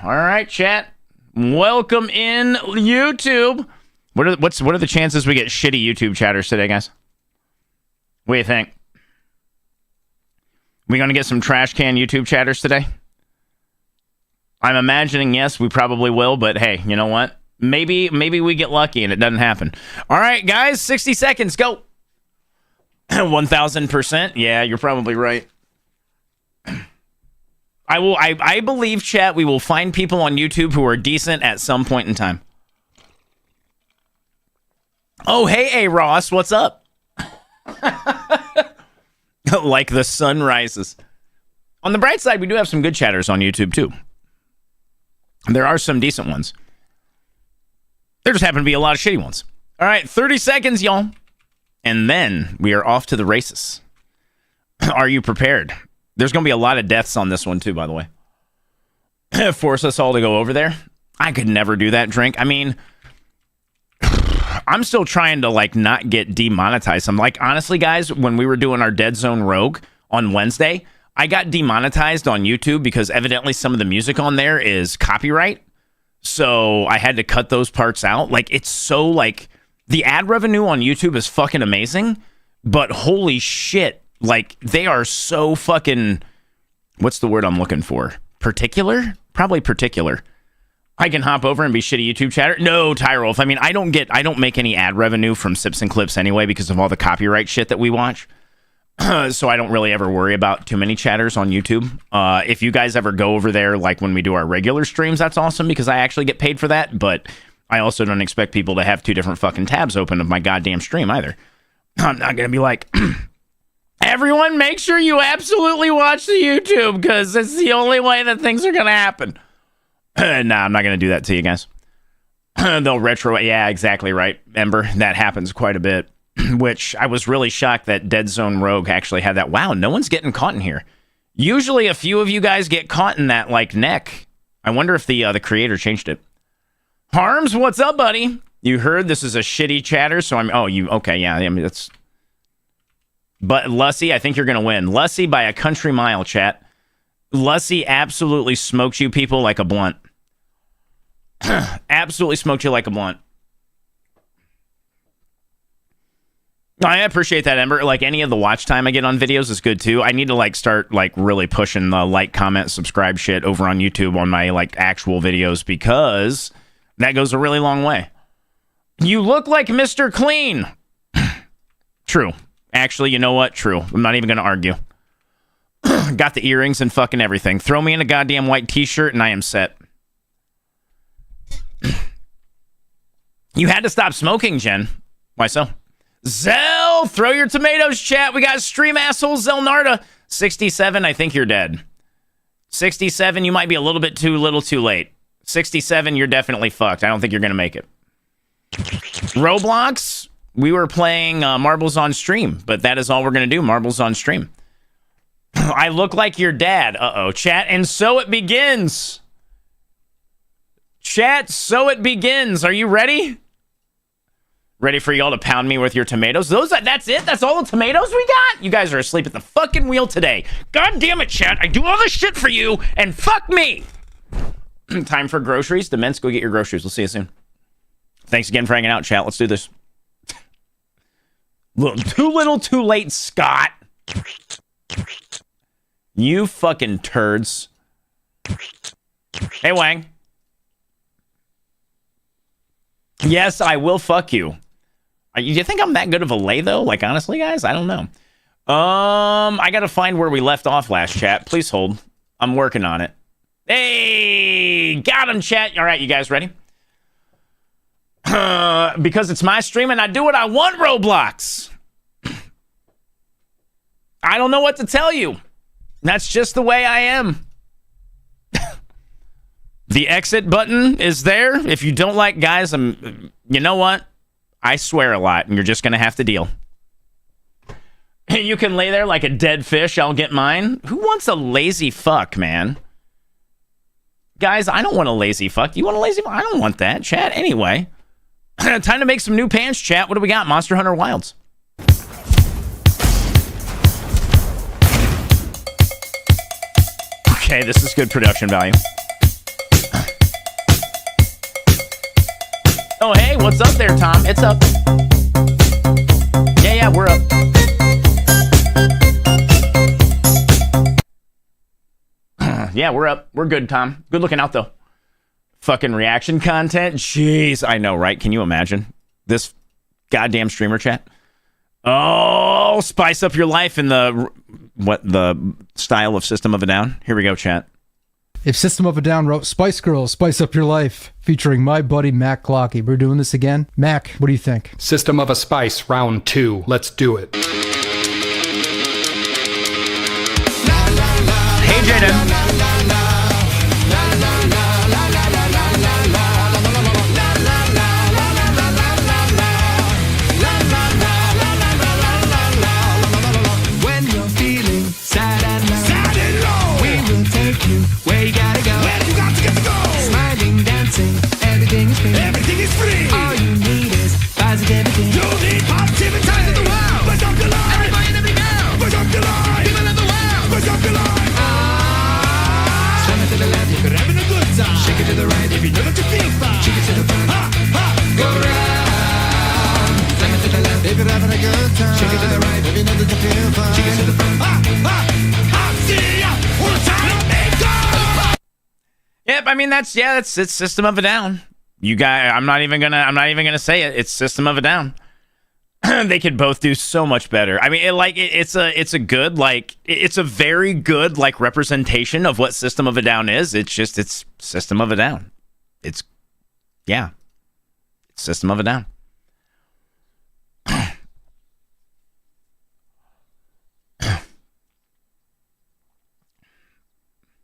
All right, chat. Welcome in YouTube. What are the chances we get shitty YouTube chatters today, guys? What do you think? We gonna get some trash can YouTube chatters today? I'm imagining yes, we probably will, but hey, you know what? Maybe we get lucky and it doesn't happen. All right, guys, 60 seconds, go. 1,000%. Yeah, you're probably right. I believe, chat, we will find people on YouTube who are decent at some point in time. Oh, hey, A. Ross, what's up? Like the sun rises. On the bright side, we do have some good chatters on YouTube, too. There are some decent ones. There just happen to be a lot of shitty ones. All right, 30 seconds, y'all. And then we are off to the races. Are you prepared? There's going to be a lot of deaths on this one, too, by the way. Force us all to go over there. I could never do that, Drink. I mean, I'm still trying to, like, not get demonetized. I'm like, honestly, guys, when we were doing our Dead Zone Rogue on Wednesday, I got demonetized on YouTube because evidently some of the music on there is copyright. So I had to cut those parts out. Like, it's so, like, the ad revenue on YouTube is fucking amazing, but holy shit. Like, they are so fucking, what's the word I'm looking for? Particular? Probably particular. I can hop over and be shitty YouTube chatter. No, Tyrolf. I mean, I don't make any ad revenue from Sips and Clips anyway because of all the copyright shit that we watch. So I don't really ever worry about too many chatters on YouTube. If you guys ever go over there, like when we do our regular streams, that's awesome because I actually get paid for that. But I also don't expect people to have two different fucking tabs open of my goddamn stream either. I'm not going to be like, everyone, make sure you absolutely watch the YouTube because it's the only way that things are going to happen. Nah, I'm not going to do that to you guys. They'll retro. Yeah, exactly right, Ember. That happens quite a bit. Which I was really shocked that Dead Zone Rogue actually had that. Wow, no one's getting caught in here. Usually a few of you guys get caught in that, like, neck. I wonder if the creator changed it. Harms, what's up, buddy? You heard this is a shitty chatter, so I'm... Oh, you... Okay, yeah, I mean, that's... But Lussy, I think you're going to win. Lussy by a country mile, chat. Lussy absolutely smoked you people like a blunt. Absolutely smoked you like a blunt. I appreciate that, Ember. Like, any of the watch time I get on videos is good, too. I need to, like, start, like, really pushing the like, comment, subscribe shit over on YouTube on my, like, actual videos because that goes a really long way. You look like Mr. Clean. True. Actually, you know what? True. I'm not even going to argue. Got the earrings and fucking everything. Throw me in a goddamn white t-shirt and I am set. You had to stop smoking, Jen. Why so? Zell, throw your tomatoes, chat. We got stream asshole Zelnarda. 67, I think you're dead. 67, you might be a little bit too little too late. 67, you're definitely fucked. I don't think you're going to make it. Roblox, we were playing Marbles on stream, but that is all we're going to do, Marbles on stream. I look like your dad. Uh-oh, chat. And so it begins. Chat, so it begins. Are you ready? Ready for y'all to pound me with your tomatoes? That's it? That's all the tomatoes we got? You guys are asleep at the fucking wheel today. God damn it, chat. I do all this shit for you, and fuck me. Time for groceries. Dements, go get your groceries. We'll see you soon. Thanks again for hanging out, chat. Let's do this. Too little, too late, Scott. You fucking turds. Hey, Wang. Yes, I will fuck you. You think I'm that good of a lay, though? Like, honestly, guys? I don't know. I gotta find where we left off last, chat. Please hold. I'm working on it. Hey! Got him, chat. All right, you guys ready? Because it's my stream and I do what I want, Roblox. I don't know what to tell you. That's just the way I am. The exit button is there. If you don't like guys, you know what? I swear a lot, and you're just going to have to deal. You can lay there like a dead fish. I'll get mine. Who wants a lazy fuck, man? Guys, I don't want a lazy fuck. You want a lazy fuck? I don't want that, chat. Anyway, time to make some new pants, chat. What do we got? Monster Hunter Wilds. Okay, this is good production value. Oh, hey, what's up there, Tom? It's up. Yeah, we're up. Yeah, we're up. We're good, Tom. Good looking out, though. Fucking reaction content. Jeez, I know, right? Can you imagine this goddamn streamer chat? Oh, spice up your life in the style of System of a Down. Here we go, chat. If System of a Down wrote Spice Girls, Spice Up Your Life, featuring my buddy Mac Clocky, we're doing this again. Mac, what do you think? System of a Spice, round 2. Let's do it. Hey, Jaden. Where you gotta go? Where you got to get to go? Smiling, dancing, everything is free. Everything is free. All you need is positivity. You need positivity. Time of the world. Push up your life. Every boy and every girl. Push up your life. People of the world. Push up your life. Swing it to the left if you're having a good time. Shake it to the right if you know that you feel fine. Shake it to the front. Ha, ha. Go round. Swing it to the left if you're having a good time. Shake it to the right if you know that you feel fine. Shake it to the front. Ha, ha. I see ya. One time. Yep, I mean it's System of a Down. You guys, I'm not even gonna say it. It's System of a Down. They could both do so much better. I mean, it's a very good like representation of what System of a Down is. It's System of a Down. It's System of a Down.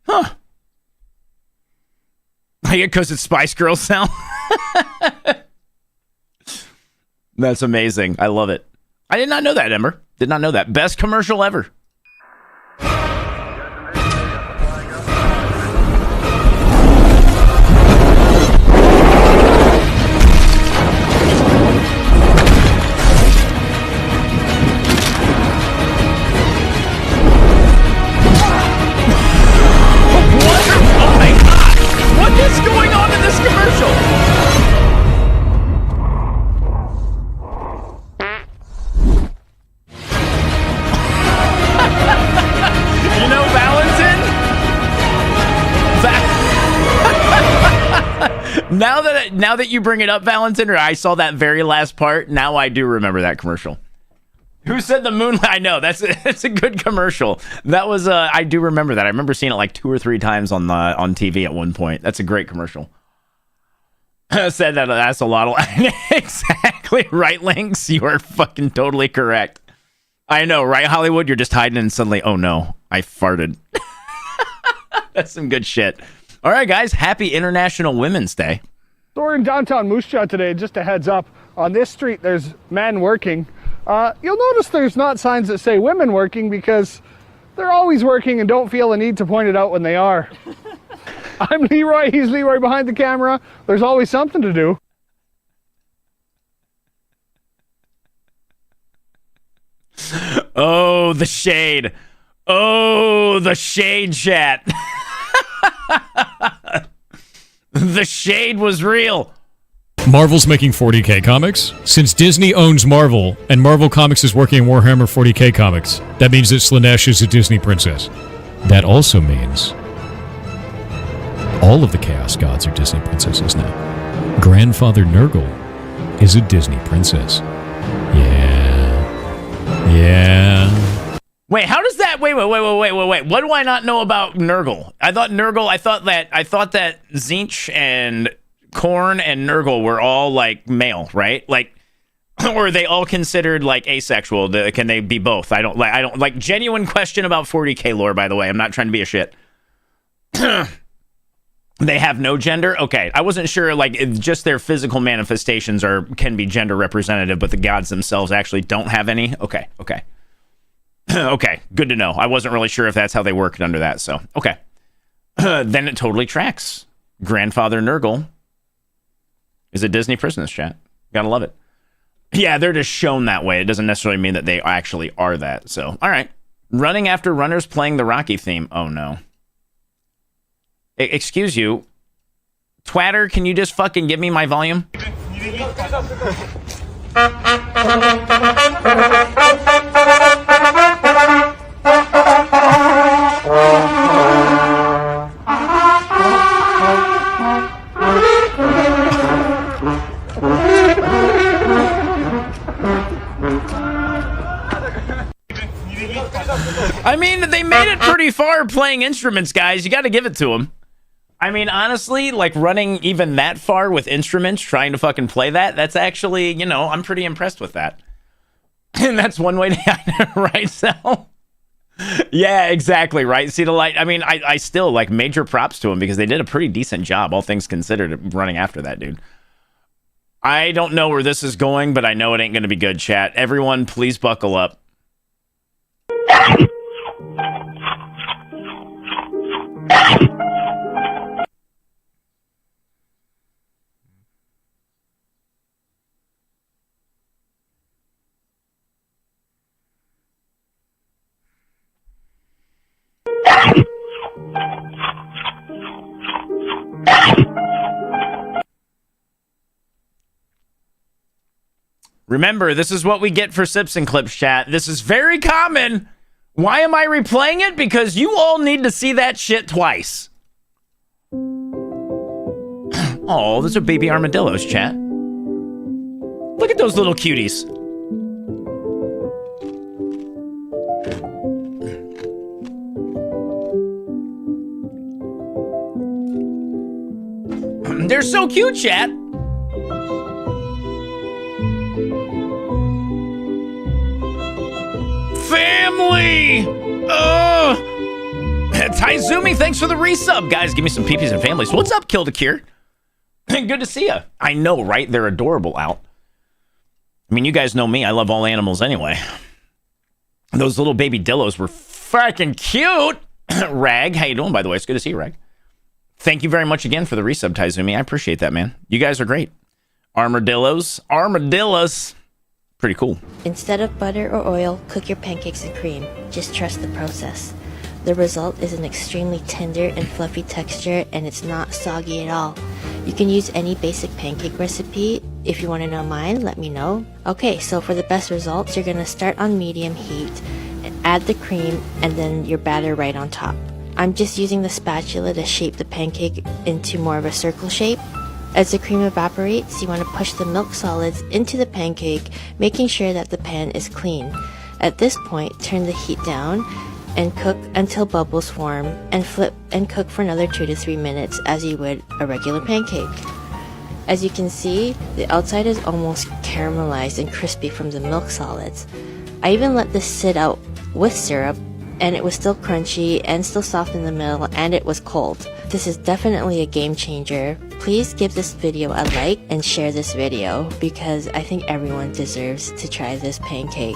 Huh. Because it's Spice Girls now. That's amazing. I love it. I did not know that, Ember. Did not know that. Best commercial ever. What's going on in this commercial? You know, Valentin? Now that you bring it up, Valentin, or I saw that very last part, now I do remember that commercial. Who said the moon? I know that's a good commercial. That was I do remember that. I remember seeing it like 2 or 3 times on TV at one point. That's a great commercial. Said that that's a lot of exactly right, Links. You are fucking totally correct. I know, right, Hollywood? You're just hiding and suddenly, oh no, I farted. That's some good shit. All right, guys, happy International Women's Day. So we're in downtown Moose Jaw today. Just a heads up, on this street there's men working. You'll notice there's not signs that say women working because they're always working and don't feel a need to point it out when they are. I'm Leroy, he's Leroy behind the camera. There's always something to do. Oh, the shade. Oh, the shade, chat. The shade was real. Marvel's making 40K comics. Since Disney owns Marvel, and Marvel Comics is working on Warhammer 40K comics, that means that Slaanesh is a Disney princess. That also means all of the Chaos Gods are Disney princesses now. Grandfather Nurgle is a Disney princess. Yeah. Wait, how does that? Wait. What do I not know about Nurgle? I thought that Zinch and Korn and Nurgle were all like male, right? Like, or are they all considered like asexual? Can they be both? I don't like genuine question about 40K lore, by the way. I'm not trying to be a shit. They have no gender? Okay. I wasn't sure, like, just their physical manifestations can be gender representative, but the gods themselves actually don't have any? Okay. Okay, good to know. I wasn't really sure if that's how they worked under that, so, okay. Then it totally tracks. Grandfather Nurgle is a Disney princess, chat. Gotta love it. Yeah, they're just shown that way. It doesn't necessarily mean that they actually are that, so, all right. Running after runners playing the Rocky theme. Oh, no. Excuse you. Twatter, can you just fucking give me my volume? You I mean, they made it pretty far playing instruments, guys. You got to give it to them. I mean, honestly, like running even that far with instruments, trying to fucking play that, that's actually, you know, I'm pretty impressed with that. And that's one way to, right, Sal? Yeah, exactly, right? See the light? I mean, I still, like, major props to them because they did a pretty decent job, all things considered, running after that, dude. I don't know where this is going, but I know it ain't going to be good, chat. Everyone, please buckle up. Remember, this is what we get for Sips and Clips, chat. This is very common. Why am I replaying it? Because you all need to see that shit twice. Oh, those are baby armadillos, chat. Look at those little cuties. They're so cute, chat. Family! Taizumi, thanks for the resub. Guys, give me some peepees and families. What's up, Kill to Cure? Good to see you. I know, right? They're adorable out. I mean, you guys know me. I love all animals anyway. Those little baby dillos were fucking cute. Rag, how you doing, by the way? It's good to see you, Rag. Thank you very much again for the resub, Taizumi. I appreciate that, man. You guys are great. Armadillos. Pretty cool. Instead of butter or oil, cook your pancakes in cream. Just trust the process. The result is an extremely tender and fluffy texture, and it's not soggy at all. You can use any basic pancake recipe. If you want to know mine, let me know. Okay, so for the best results, you're going to start on medium heat, and add the cream, and then your batter right on top. I'm just using the spatula to shape the pancake into more of a circle shape. As the cream evaporates, you want to push the milk solids into the pancake, making sure that the pan is clean. At this point, turn the heat down and cook until bubbles form, and flip and cook for another 2 to 3 minutes as you would a regular pancake. As you can see, the outside is almost caramelized and crispy from the milk solids. I even let this sit out with syrup, and it was still crunchy and still soft in the middle, and it was cold. This is definitely a game changer. Please give this video a like and share this video because I think everyone deserves to try this pancake.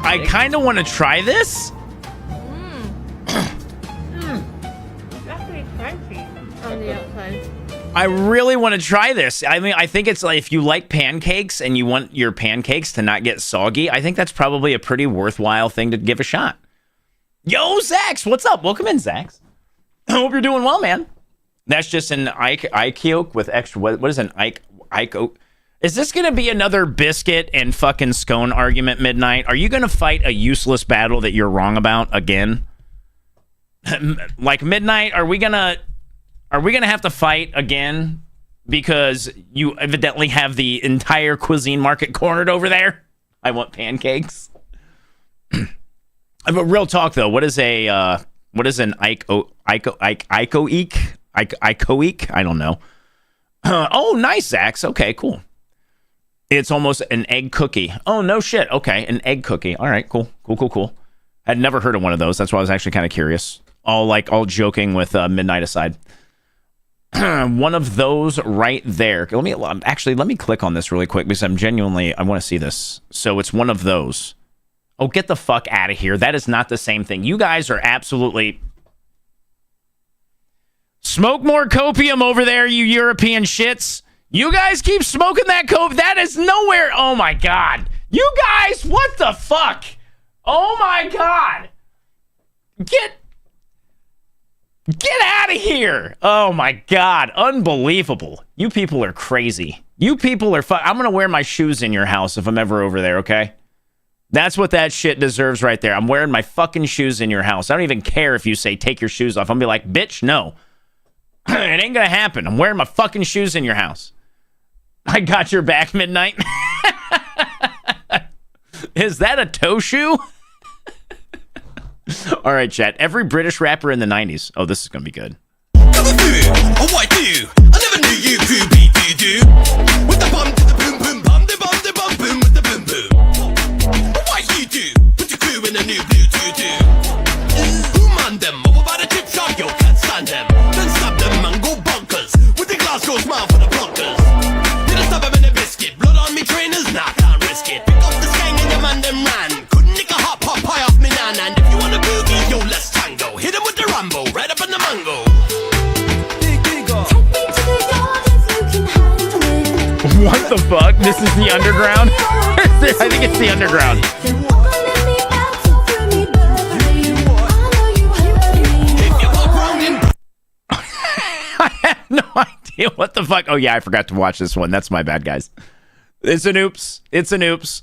I kind of want to try this. That's pretty crunchy on the outside. I really want to try this. I mean, I think it's like if you like pancakes and you want your pancakes to not get soggy, I think that's probably a pretty worthwhile thing to give a shot. Yo, Zax, what's up? Welcome in, Zax. I hope you're doing well, man. That's just an Ike yolk with extra. What is an Ike oak? Is this going to be another biscuit and fucking scone argument, Midnight? Are you going to fight a useless battle that you're wrong about again? Like, Midnight, are we going to have to fight again because you evidently have the entire cuisine market cornered over there? I want pancakes. But real talk though, what is an icoeek? I don't know. Oh, nice, Zax. Okay, cool. It's almost an egg cookie. Oh, no shit. Okay, an egg cookie. All right, cool. I'd never heard of one of those. That's why I was actually kind of curious. All joking with Midnight aside. One of those right there. Let me click on this really quick because I want to see this. So it's one of those. Oh, get the fuck out of here. That is not the same thing. You guys are absolutely... Smoke more copium over there, you European shits. You guys keep smoking that cope. That is nowhere. Oh, my God. You guys, what the fuck? Oh, my God. Get out of of here. Oh my God. Unbelievable. You people are crazy. You people are I'm going to wear my shoes in your house if I'm ever over there, okay? That's what that shit deserves right there. I'm wearing my fucking shoes in your house. I don't even care if you say take your shoes off. I'm going to be like, bitch, no. It ain't going to happen. I'm wearing my fucking shoes in your house. I got your back, Midnight. Is that a toe shoe? All right, chat. Every British rapper in the 90s. Oh, this is going to be good. What do? I never knew you could be do. With the bum to the boom boom bum the bum boom with the boom boom. What you do? Put your crew in a new blue do. Who man them? Over by the chip shop, yo can't stand them. Then stab them and go bonkers. With the Glasgow smile for the blockers. Did I stab them in a biscuit? Blood on me trainers? Nah, can't risk it. Pick up the skang and your man them ran. Couldn't nick a hot pot pie off me nan. And if you want a boogie, yo let's tango. Hit him with the Rambo, right up in the mango. What the fuck? This is the underground? I think it's the underground. I have no idea what the fuck. Oh yeah, I forgot to watch this one. That's my bad, guys. It's an oops. It's an oops.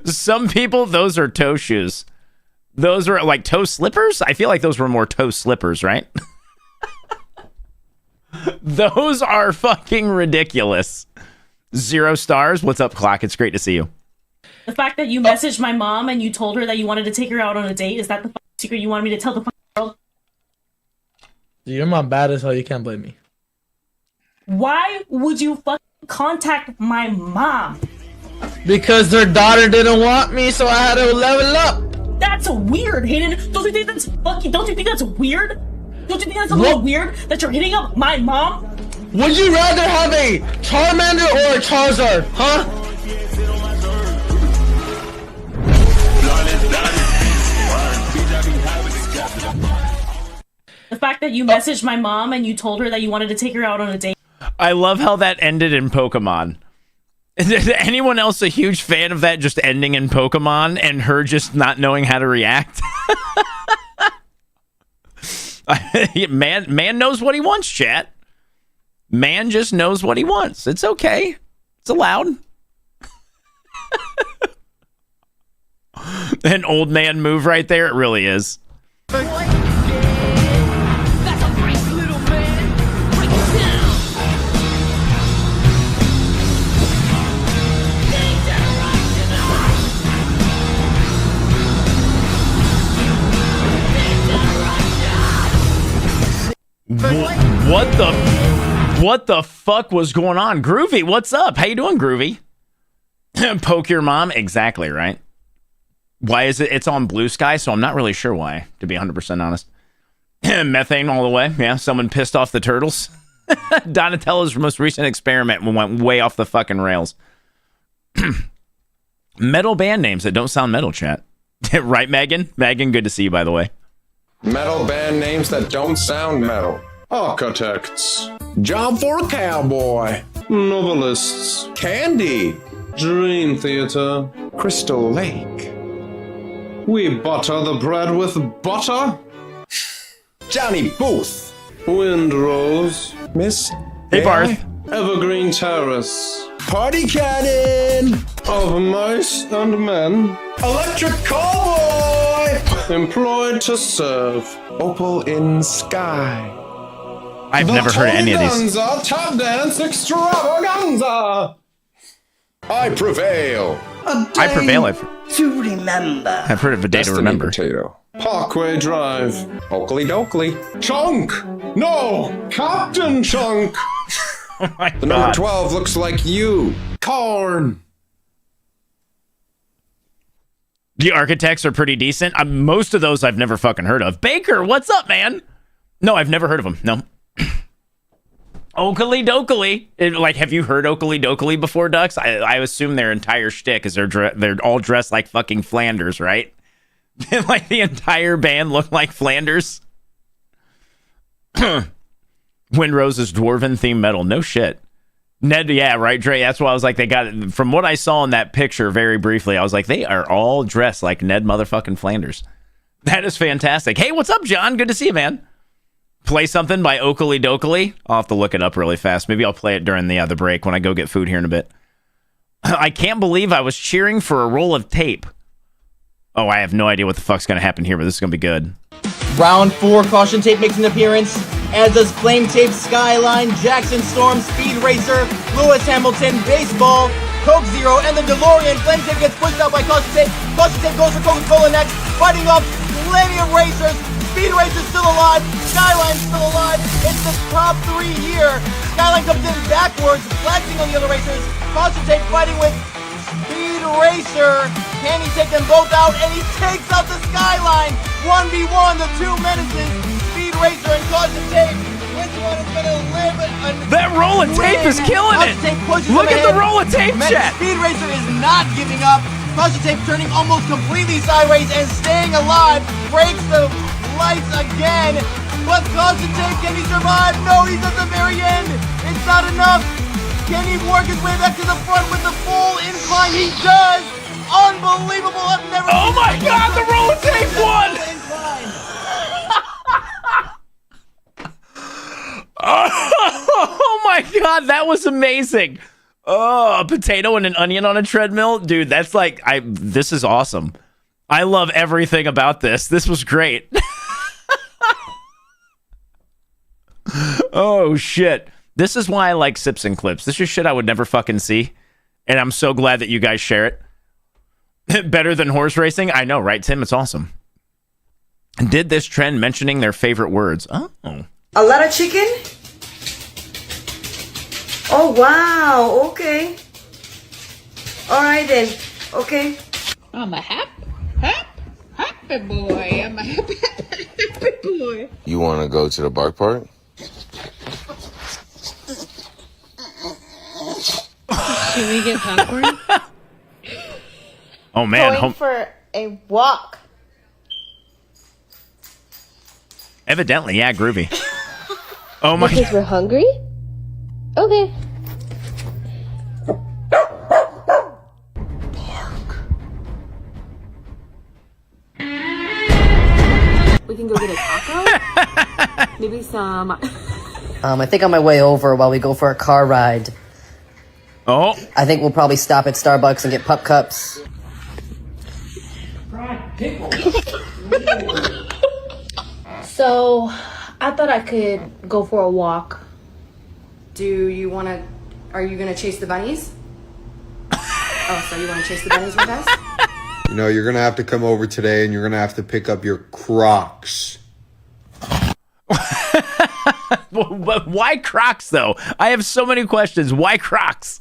Some people, those are toe shoes. Those are like toe slippers? I feel like those were more toe slippers, right? Those are fucking ridiculous. 0 stars. What's up, Clock? It's great to see you. The fact that you messaged my mom and you told her that you wanted to take her out on a date, is that the secret you wanted me to tell the world? Your mom bad as hell. You can't blame me. Why would you fucking contact my mom? Because their daughter didn't want me, so I had to level up. That's weird, Hayden. Don't you think that's fucking? Don't you think that's weird? Don't you think that's a little weird that you're hitting up my mom? Would you rather have a Charmander or a Charizard, huh? The fact that you messaged my mom and you told her that you wanted to take her out on a date. I love how that ended in Pokemon. Is anyone else a huge fan of that just ending in Pokemon and her just not knowing how to react? Man knows what he wants, chat. Man just knows what he wants. It's okay. It's allowed. An old man move right there. It really is. What the fuck was going on? Groovy, what's up? How you doing, Groovy? Poke your mom? Exactly, right? Why is it? It's on Blue Sky, so I'm not really sure why, to be 100% honest. Methane all the way. Yeah, someone pissed off the turtles. Donatello's most recent experiment went way off the fucking rails. Metal band names that don't sound metal, chat. Right, Megan? Megan, good to see you, by the way. Metal band names that don't sound metal. Architects. Job for a cowboy. Novelists. Candy. Dream Theater. Crystal Lake. We butter the bread with butter. Johnny Booth. Windrose. Miss. Hey, Barth. Evergreen Terrace. Party Cannon. Of Mice and Men. Electric Cowboy. Employed to serve. Opal in Sky. I've never heard of any of these. Tap Dance Extravaganza. I prevail. I prevail. To remember. I've heard of a day to remember. Potato. Parkway Drive. Oakley Dokley. Chunk. No. Captain Chunk. Oh my the number 12 looks like you. Corn. The architects are pretty decent. Most of those I've never fucking heard of. Baker, what's up, man? No, I've never heard of him. No. Oakley Dokley. Like, have you heard Oakley Dokley before, Ducks? I assume their entire shtick is they're all dressed like fucking Flanders, right? Like the entire band look like Flanders. Windrose's dwarven theme metal. No shit. Ned, yeah, right, Dre. That's why I was like, they got it. From what I saw in that picture very briefly, I was like, they are all dressed like Ned motherfucking Flanders. That is fantastic. Hey, what's up, John? Good to see you, man. Play something by Oakley Dokley. I'll have to look it up really fast. Maybe I'll play it during the break when I go get food here in a bit. I can't believe I was cheering for a roll of tape. Oh, I have no idea what the fuck's going to happen here, but this is going to be good. Round 4, caution tape makes an appearance, as does flame tape, Skyline, Jackson Storm, Speed Racer, Lewis Hamilton, Baseball, Coke Zero, and the DeLorean. Flame tape gets pushed out by caution tape. Caution tape goes for Coca-Cola next, fighting off plenty of racers. Speed Racer's still alive, Skyline's still alive. It's the top 3 here. Skyline comes in backwards, flexing on the other racers. Caution tape fighting with Speed Racer. Can he take them both out? And he takes out the Skyline. 1v1, the two menaces, Speed Racer and Caution Tape. Which one is going to live? That roll of tape is killing it. Look at the roll of tape, chat. Speed Racer is not giving up. Caution Tape turning almost completely sideways and staying alive. Breaks the lights again. But Caution Tape, can he survive? No, he's at the very end. It's not enough. Can he work his way back to the front with the full incline? He does. Unbelievable. I've never Oh my god, the roll of tape won! Oh my god, that was amazing. Oh, a potato and an onion on a treadmill. Dude, that's like, this is awesome. I love everything about this. This was great. Oh shit. This is why I like Sips and Clips. This is shit I would never fucking see. And I'm so glad that you guys share it. Better than horse racing? I know, right, Tim? It's awesome. Did this trend mentioning their favorite words? Oh. A lot of chicken? Oh, wow. Okay. All right, then. Okay. I'm a happy boy. I'm a happy boy. You want to go to the bark park? Should we get popcorn? Oh man, going for a walk. Evidently, yeah, groovy. Oh my. Because we're hungry? Okay. We can go get a taco? Maybe some... I think on my way over while we go for a car ride. Oh. I think we'll probably stop at Starbucks and get pup cups. So, I thought I could go for a walk. Do you want to... Are you going to chase the bunnies? Oh, so you want to chase the bunnies with us? You know, you're going to have to come over today and you're going to have to pick up your Crocs. Why Crocs, though? I have so many questions. Why Crocs?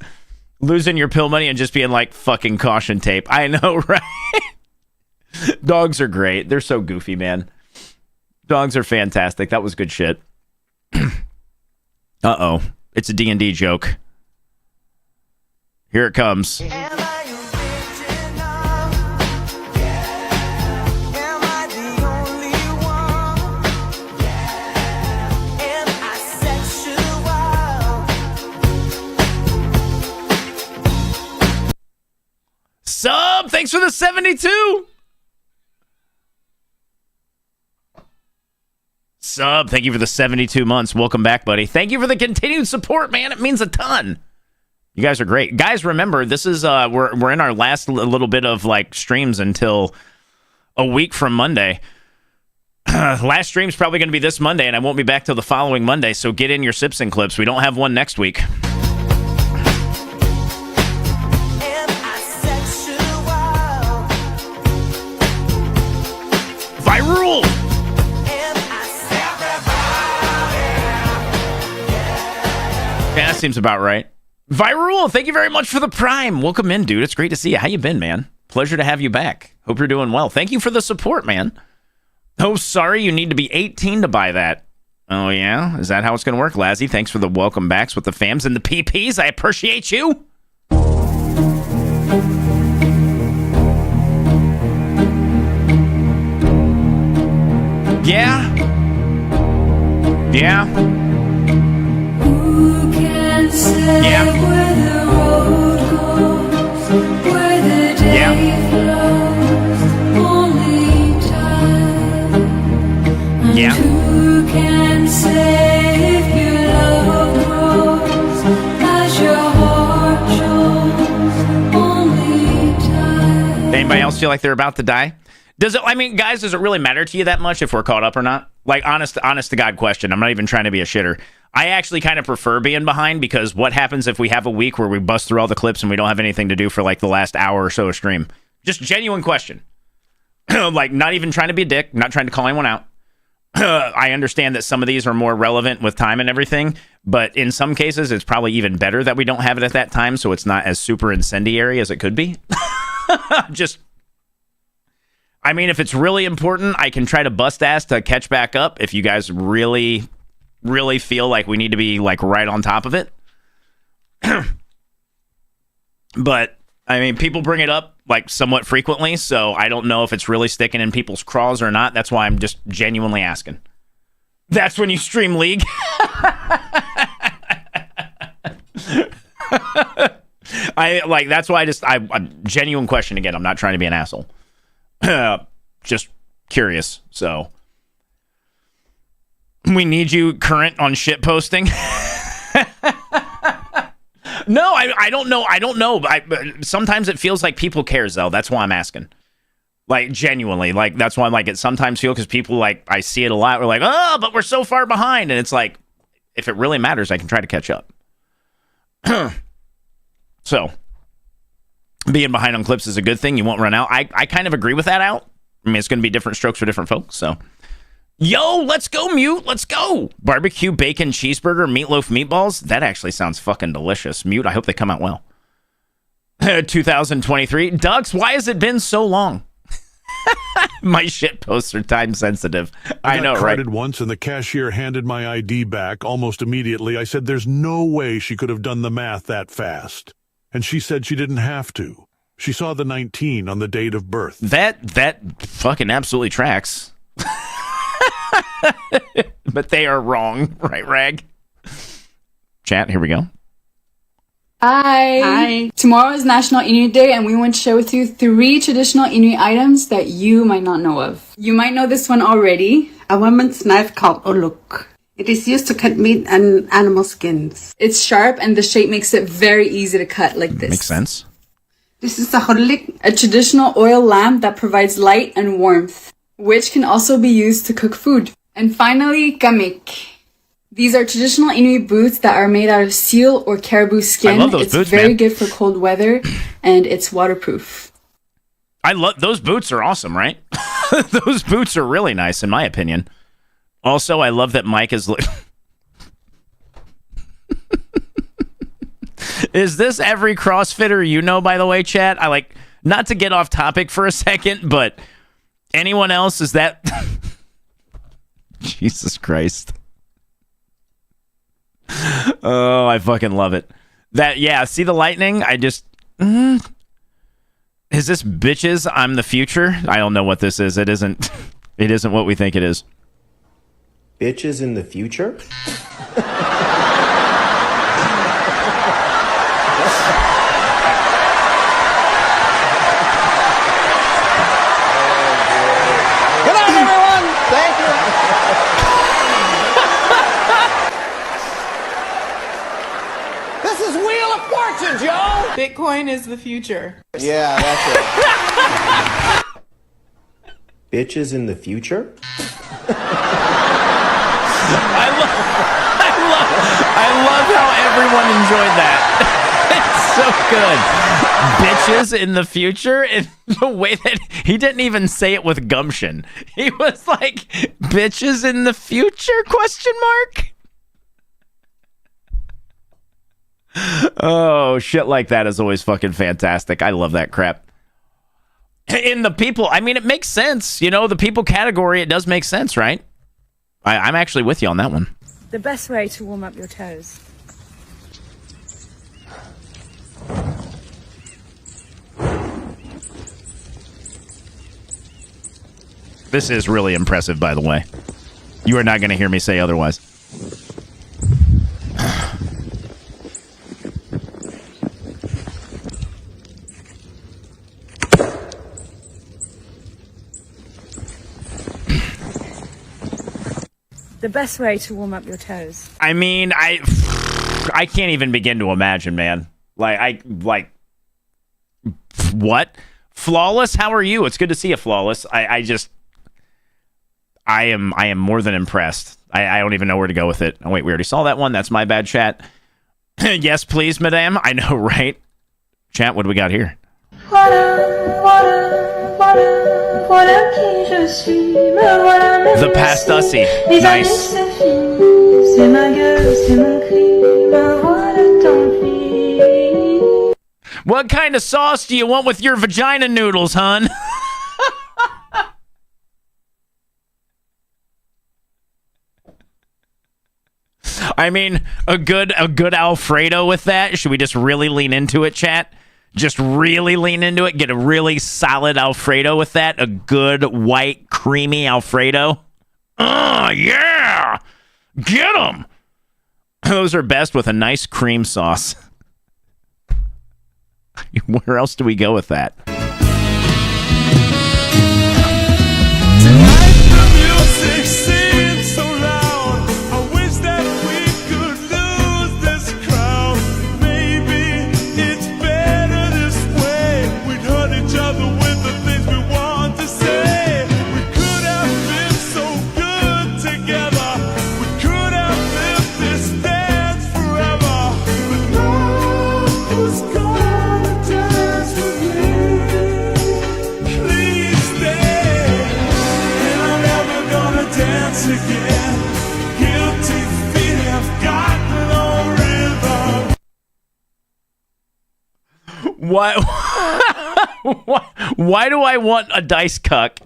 Losing your pill money and just being like fucking caution tape. I know, right? Dogs are great. They're so goofy, man. Dogs are fantastic. That was good shit. Uh-oh. It's a D&D joke. Here it comes. Sub, thanks for the 72. Sub, thank you for the 72 months. Welcome back, buddy. Thank you for the continued support, man. It means a ton. You guys are great. Guys, remember, this is we're in our last little bit of like streams until a week from Monday. Last stream's probably going to be this Monday, and I won't be back till the following Monday, so get in your Sips and Clips. We don't have one next week. Viral! Yeah, that seems about right. Viral, thank you very much for the Prime. Welcome in, dude. It's great to see you. How you been, man? Pleasure to have you back. Hope you're doing well. Thank you for the support, man. Oh, sorry, you need to be 18 to buy that. Oh, yeah? Is that how it's going to work? Lazzy, thanks for the welcome backs with the fams and the PPs. I appreciate you. Yeah? Yeah. Who can say where the road goes, where the day flows, only time. And who can say if your love grows as your heart shows, only time. Anybody else feel like they're about to die? Does it? I mean, guys, does it really matter to you that much if we're caught up or not? Like, honest to God question. I'm not even trying to be a shitter. I actually kind of prefer being behind, because what happens if we have a week where we bust through all the clips and we don't have anything to do for like the last hour or so of stream? Just genuine question. Like, not even trying to be a dick, not trying to call anyone out. I understand that some of these are more relevant with time and everything, but in some cases, it's probably even better that we don't have it at that time, so it's not as super incendiary as it could be. I mean, if it's really important, I can try to bust ass to catch back up if you guys really, really feel like we need to be like right on top of it. But, I mean, people bring it up like somewhat frequently, so I don't know if it's really sticking in people's craws or not. That's why I'm just genuinely asking. That's when you stream League. That's why I'm genuine question again. I'm not trying to be an asshole. Just curious. So we need you current on shit posting. No, I don't know. I don't know. Sometimes it feels like people cares though. That's why I'm asking. Like, genuinely, like, that's why I'm like, it sometimes feel, because people, like, I see it a lot. We're like, oh, but we're so far behind. And it's like, if it really matters, I can try to catch up. So being behind on clips is a good thing. You won't run out. I kind of agree with that out. I mean, it's going to be different strokes for different folks. So, yo, let's go, Mute. Let's go. Barbecue, bacon, cheeseburger, meatloaf, meatballs. That actually sounds fucking delicious. Mute, I hope they come out well. 2023. Ducks, why has it been so long? My shit posts are time sensitive. I know, right? I got carded once and the cashier handed my ID back almost immediately. I said there's no way she could have done the math that fast. And she said she didn't have to. She saw the 19 on the date of birth. That fucking absolutely tracks. But they are wrong, right, Rag? Chat, here we go. Hi. Tomorrow is National Inuit Day, and we want to share with you 3 traditional Inuit items that you might not know of. You might know this one already. A woman's knife called oluk. It is used to cut meat and animal skins. It's sharp, and the shape makes it very easy to cut like this. Makes sense. This is a hodlik, a traditional oil lamp that provides light and warmth, which can also be used to cook food. And finally, kamik. These are traditional Inuit boots that are made out of seal or caribou skin. I love those it's boots, very man. good for cold weather, and it's waterproof. I love those boots. Are awesome, right? Those boots are really nice, in my opinion. Also, I love that Mike is. Is this every CrossFitter you know? By the way, chat. I like not to get off topic for a second, but anyone else is that? Jesus Christ. Oh, I fucking love it. That, yeah, see the lightning? I just... Is this bitches? I'm the future? I don't know what this is. It isn't what we think it is. Bitches in the future? Good night, everyone. Thank you. This is Wheel of Fortune, Joe. Bitcoin is the future. Yeah, that's it. Bitches in the future? I love how everyone enjoyed that. It's so good. Bitches in the future, in the way that he didn't even say it with gumption. He was like, bitches in the future, question mark? Oh, shit like that is always fucking fantastic. I love that crap. In the people, I mean, it makes sense. You know, the people category, it does make sense, right? I'm actually with you on that one. The best way to warm up your toes. This is really impressive, by the way. You are not going to hear me say otherwise. The best way to warm up your toes. I mean, I can't even begin to imagine, man. What? Flawless, how are you? It's good to see you, Flawless. I am more than impressed. I don't even know where to go with it. Oh, wait, we already saw that one. That's my bad, chat. Yes, please, madame. I know, right? Chat, what do we got here? The Pastussy. Nice. What kind of sauce do you want with your vagina noodles, hun? I mean, a good Alfredo with that. Should we just really lean into it, chat? Just really lean into it. Get a really solid Alfredo with that. A good white creamy Alfredo. Oh, yeah! Get them! Those are best with a nice cream sauce. Where else do we go with that? Why? Why do I want a dice cuck?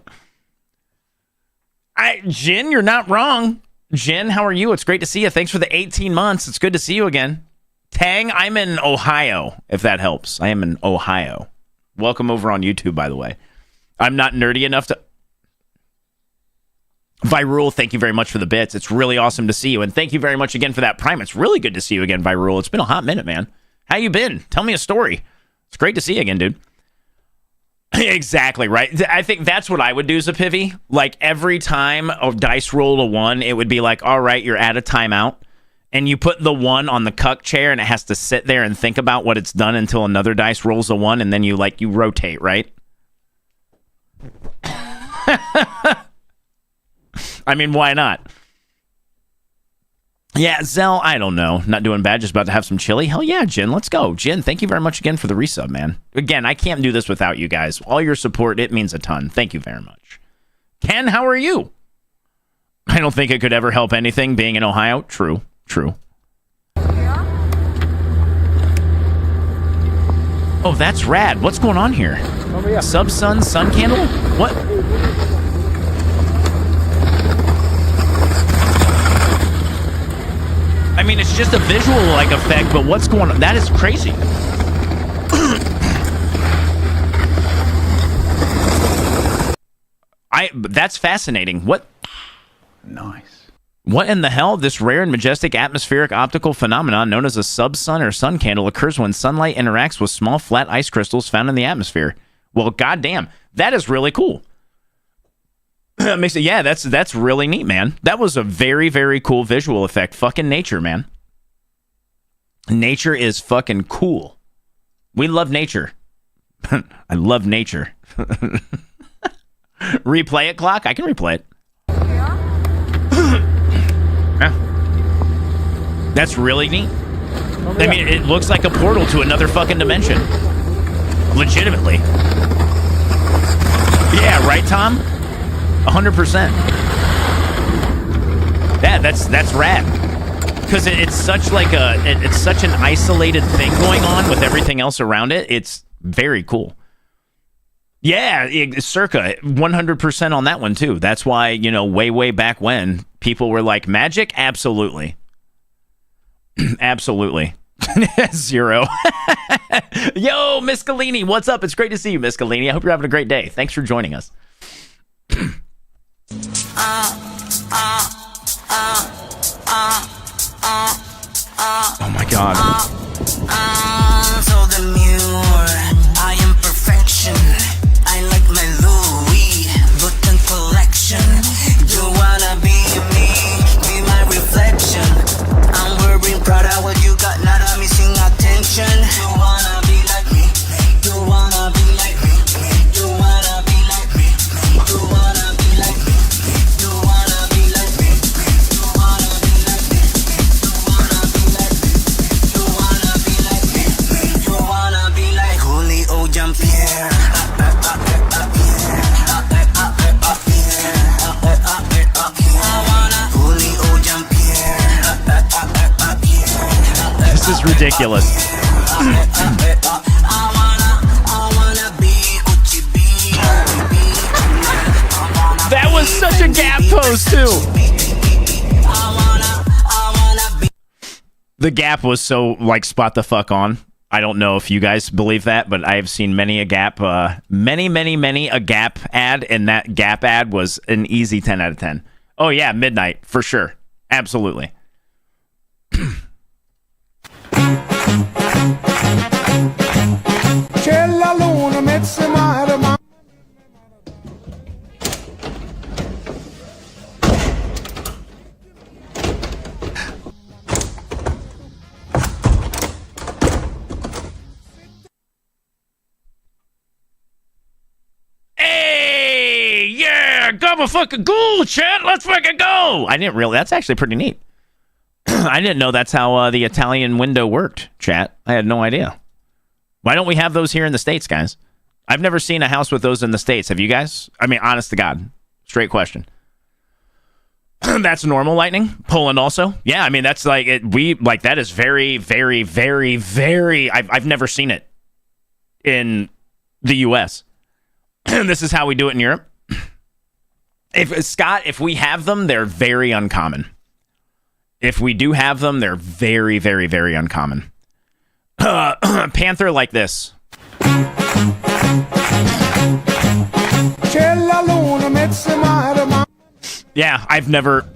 Jin, you're not wrong. Jin, how are you? It's great to see you. Thanks for the 18 months. It's good to see you again. Tang, I'm in Ohio, if that helps. I am in Ohio. Welcome over on YouTube, by the way. I'm not nerdy enough to... Virul, thank you very much for the bits. It's really awesome to see you. And thank you very much again for that Prime. It's really good to see you again, Virul. It's been a hot minute, man. How you been? Tell me a story. It's great to see you again, dude. Exactly, right? I think that's what I would do as a pivy. Like, every time a dice rolled a 1, it would be like, all right, you're at a timeout. And you put the 1 on the cuck chair, and it has to sit there and think about what it's done until another dice rolls a 1, and then you rotate, right? I mean, why not? Yeah, Zell, I don't know. Not doing bad, just about to have some chili. Hell yeah, Jin, let's go. Jin, thank you very much again for the resub, man. Again, I can't do this without you guys. All your support, it means a ton. Thank you very much. Ken, how are you? I don't think it could ever help anything being in Ohio. True. Oh, that's rad. What's going on here? Oh, yeah. Sun candle? What? I mean, it's just a visual effect, but what's going on? That is crazy. That's fascinating. What? Nice. What in the hell? This rare and majestic atmospheric optical phenomenon known as a sub-sun or sun candle occurs when sunlight interacts with small flat ice crystals found in the atmosphere. Well, goddamn, that is really cool. Yeah, that's really neat, man. That was a very, very cool visual effect. Fucking nature, man. Nature is fucking cool. We love nature. I love nature. Replay it, clock? I can replay it. Yeah. That's really neat. I mean, it looks like a portal to another fucking dimension. Legitimately. Yeah, right, Tom? 100%. Yeah, that's rad. Because it's such it's such an isolated thing going on with everything else around it. It's very cool. Yeah, circa 100% on that one too. That's why, way back when people were like, magic? Absolutely. Absolutely. 0. Yo, Miss Galini, what's up? It's great to see you, Miss Galini. I hope you're having a great day. Thanks for joining us. God. So demure, I am perfection. I like my Louis Vuitton collection. You wanna be me, be my reflection. I'm wearing Prada, what you got, not a missing attention. You wanna be like me, you wanna be like me, you wanna be like me, you wanna be like me, you wanna be like me, you wanna be like me, you wanna be like me, you wanna be like me, you wanna be like Julio Jean-Pierre. This is ridiculous. That was such a Gap pose too. The Gap was so like spot the fuck on. I don't know if you guys believe that, but I have seen many a Gap, many a Gap ad, and that Gap ad was an easy 10 out of 10. Oh yeah, midnight for sure, absolutely. Hey, yeah, gobble fucking ghoul, chat. Let's fucking go. I didn't really. That's actually pretty neat. I didn't know that's how the Italian window worked, chat. I had no idea. Why don't we have those here in the States, guys? I've never seen a house with those in the States. Have you guys? I mean, honest to God. Straight question. That's normal, Lightning. Poland also. Yeah, I mean, that's like, that is very, very, very, very, I've never seen it in the U.S. This is how we do it in Europe. If we have them, they're very uncommon. If we do have them, they're very, very, very uncommon. Panther like this. Yeah, I've never...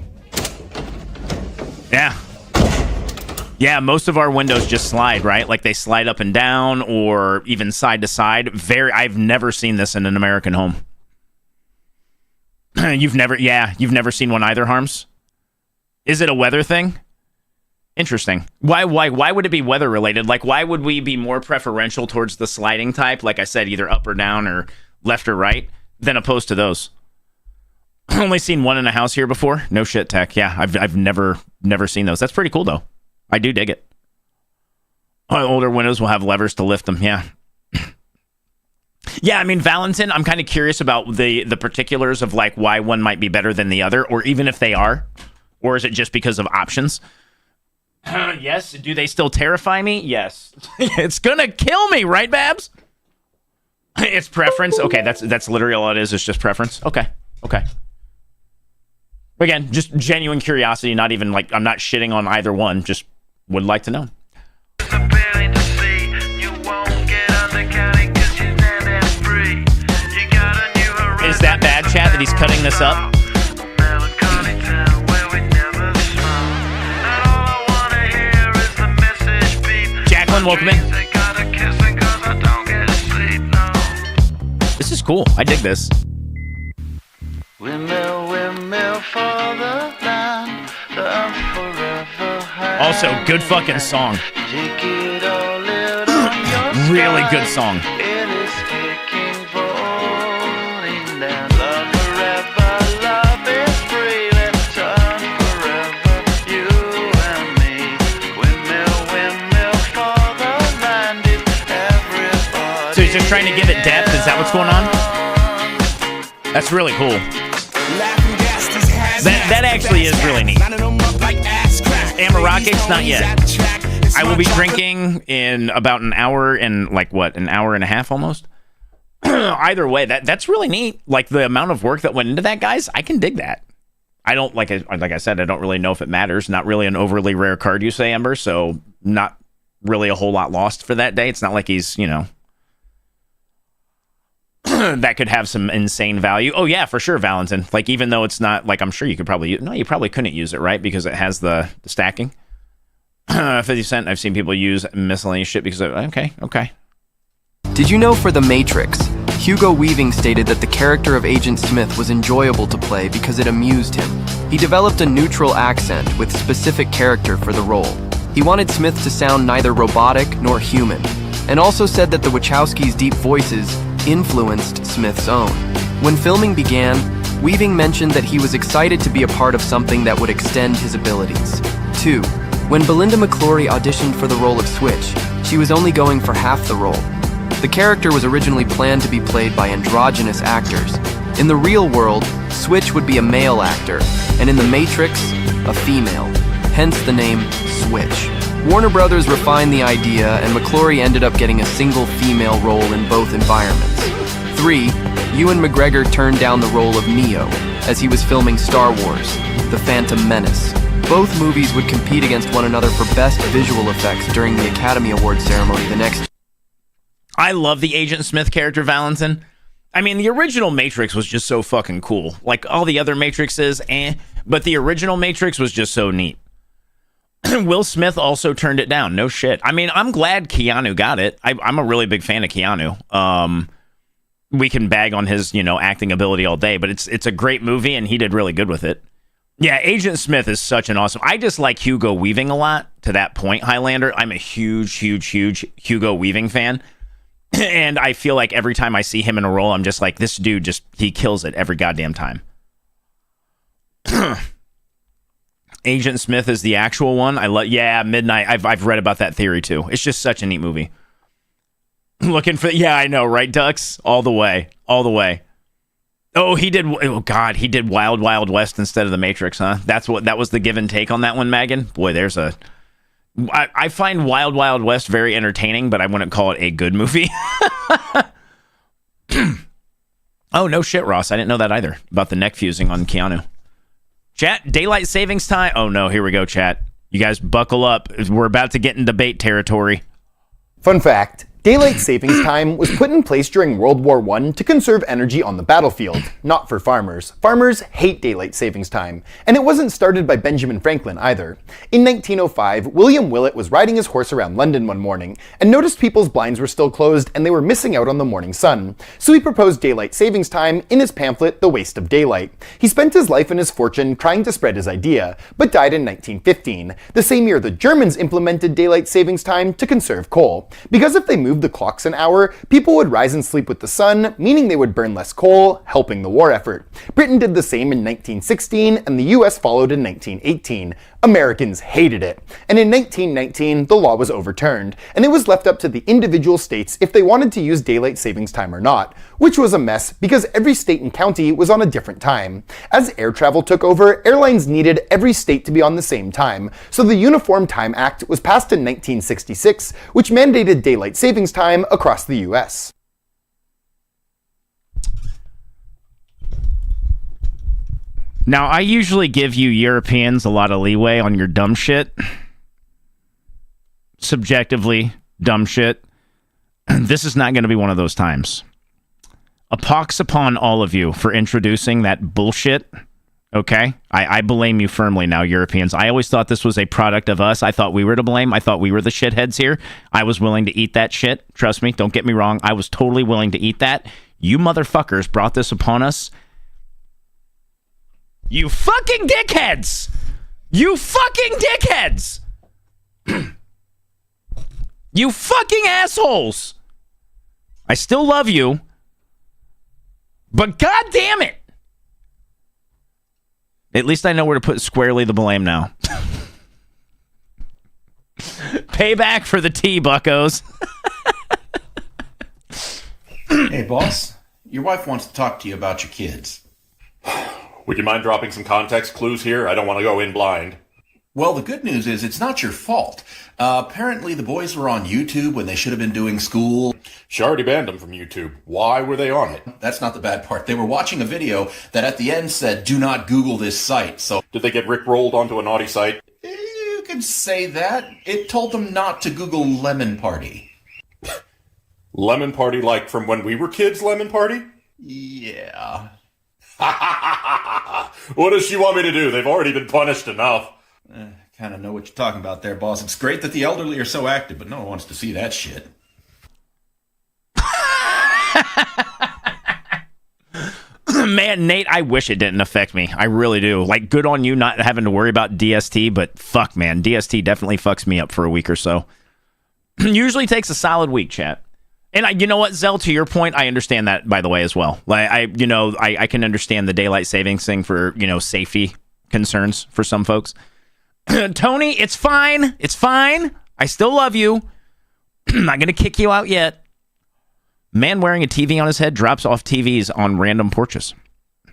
Yeah, most of our windows just slide, right? Like they slide up and down or even side to side. I've never seen this in an American home. You've never seen one either, Harms? Is it a weather thing? Interesting. Why would it be weather related? Like, why would we be more preferential towards the sliding type? Like I said, either up or down or left or right, than opposed to those. Only seen one in a house here before. No shit, Tech. Yeah, I've never seen those. That's pretty cool though. I do dig it. Older windows will have levers to lift them. Yeah. Yeah, I mean, Valentin, I'm kind of curious about the particulars of like why one might be better than the other, or even if they are, or is it just because of options? Yes. Do they still terrify me? Yes. It's gonna kill me, right, Babs? It's preference. Okay, that's literally all it is. It's just preference. Okay. Again, just genuine curiosity. Not even like I'm not shitting on either one. Just would like to know. Is that bad, chat, that he's cutting this up? Jacqueline, welcome in. This is cool. I dig this. Also, good fucking song. Really good song. So he's just trying to give it depth? Is that what's going on? That's really cool. That actually is really neat. Amarokix, not yet. I will be drinking in about an hour and an hour and a half almost. Either way, that's really neat. Like the amount of work that went into that, guys, I can dig that. I don't like I said, I don't really know if it matters. Not really an overly rare card, you say, Ember, so not really a whole lot lost for that day. It's not like he's, that could have some insane value. Oh yeah, for sure, Valentin. Like even though it's not like, I'm sure you could probably you probably couldn't use it, right? Because it has the stacking. 50 Cent, I've seen people use miscellaneous shit because okay. Did you know for The Matrix, Hugo Weaving stated that the character of Agent Smith was enjoyable to play because it amused him. He developed a neutral accent with specific character for the role. He wanted Smith to sound neither robotic nor human, and also said that the Wachowskis' deep voices influenced Smith's own. When filming began, Weaving mentioned that he was excited to be a part of something that would extend his abilities. 2. When Belinda McClory auditioned for the role of Switch, she was only going for half the role. The character was originally planned to be played by androgynous actors. In the real world, Switch would be a male actor, and in The Matrix, a female, hence the name Switch. Warner Brothers refined the idea, and McClory ended up getting a single female role in both environments. 3. Ewan McGregor turned down the role of Neo, as he was filming Star Wars, The Phantom Menace. Both movies would compete against one another for Best Visual Effects during the Academy Awards ceremony the next. I love the Agent Smith character, Valentin. I mean, the original Matrix was just so fucking cool. Like, all the other Matrixes, but the original Matrix was just so neat. Will Smith also turned it down. No shit. I mean, I'm glad Keanu got it. I'm a really big fan of Keanu. We can bag on his, acting ability all day, but it's a great movie, and he did really good with it. Yeah, Agent Smith is such an awesome... I just like Hugo Weaving a lot, to that point, Highlander. I'm a huge Hugo Weaving fan. And I feel like every time I see him in a role, I'm just like, this dude he kills it every goddamn time. Agent Smith is the actual one. Midnight. I've read about that theory too. It's just such a neat movie. Looking for, I know, right, Ducks? All the way. Oh, he did Wild Wild West instead of The Matrix, huh? That was the give and take on that one, Megan. Boy, I find Wild Wild West very entertaining, but I wouldn't call it a good movie. Oh, no shit, Ross. I didn't know that either, about the neck fusing on Keanu. Chat, daylight savings time. Oh, no, here we go, chat. You guys buckle up. We're about to get in debate territory. Fun fact. Daylight savings time was put in place during World War I to conserve energy on the battlefield, not for farmers. Farmers hate daylight savings time, and it wasn't started by Benjamin Franklin either. In 1905, William Willett was riding his horse around London one morning and noticed people's blinds were still closed and they were missing out on the morning sun. So he proposed daylight savings time in his pamphlet, The Waste of Daylight. He spent his life and his fortune trying to spread his idea, but died in 1915, the same year the Germans implemented daylight savings time to conserve coal. Because if they moved the clocks an hour, people would rise and sleep with the sun, meaning they would burn less coal, helping the war effort. Britain did the same in 1916, and the US followed in 1918. Americans hated it. And in 1919, the law was overturned, and it was left up to the individual states if they wanted to use daylight savings time or not, which was a mess because every state and county was on a different time. As air travel took over, airlines needed every state to be on the same time, so the Uniform Time Act was passed in 1966, which mandated daylight savings time across the US. Now, I usually give you Europeans a lot of leeway on your dumb shit. Subjectively, dumb shit. This is not going to be one of those times. A pox upon all of you for introducing that bullshit. Okay? I blame you firmly now, Europeans. I always thought this was a product of us. I thought we were to blame. I thought we were the shitheads here. I was willing to eat that shit. Trust me, don't get me wrong. I was totally willing to eat that. You motherfuckers brought this upon us. You fucking dickheads! You fucking dickheads! You fucking assholes! I still love you, but god damn it! At least I know where to put squarely the blame now. Payback for the tea, buckos. Hey, boss. Your wife wants to talk to you about your kids. Would you mind dropping some context clues here? I don't want to go in blind. Well, the good news is it's not your fault. Apparently the boys were on YouTube when they should have been doing school. She already banned them from YouTube. Why were they on it? That's not the bad part. They were watching a video that at the end said, "Do not Google this site." So did they get rickrolled onto a naughty site? You could say that. It told them not to Google Lemon Party. Lemon Party like from when we were kids, Lemon Party? Yeah. What does she want me to do? They've already been punished enough. Kind of know what you're talking about there, boss. It's great that the elderly are so active, but no one wants to see that shit. Man, Nate, I wish it didn't affect me. I really do. Like, good on you not having to worry about DST, but fuck, man. DST definitely fucks me up for a week or so. Usually takes a solid week, chat. And you know what, Zell, to your point, I understand that, by the way, as well. Like, I can understand the daylight savings thing for, safety concerns for some folks. Tony, it's fine. It's fine. I still love you. I'm not going to kick you out yet. Man wearing a TV on his head drops off TVs on random porches.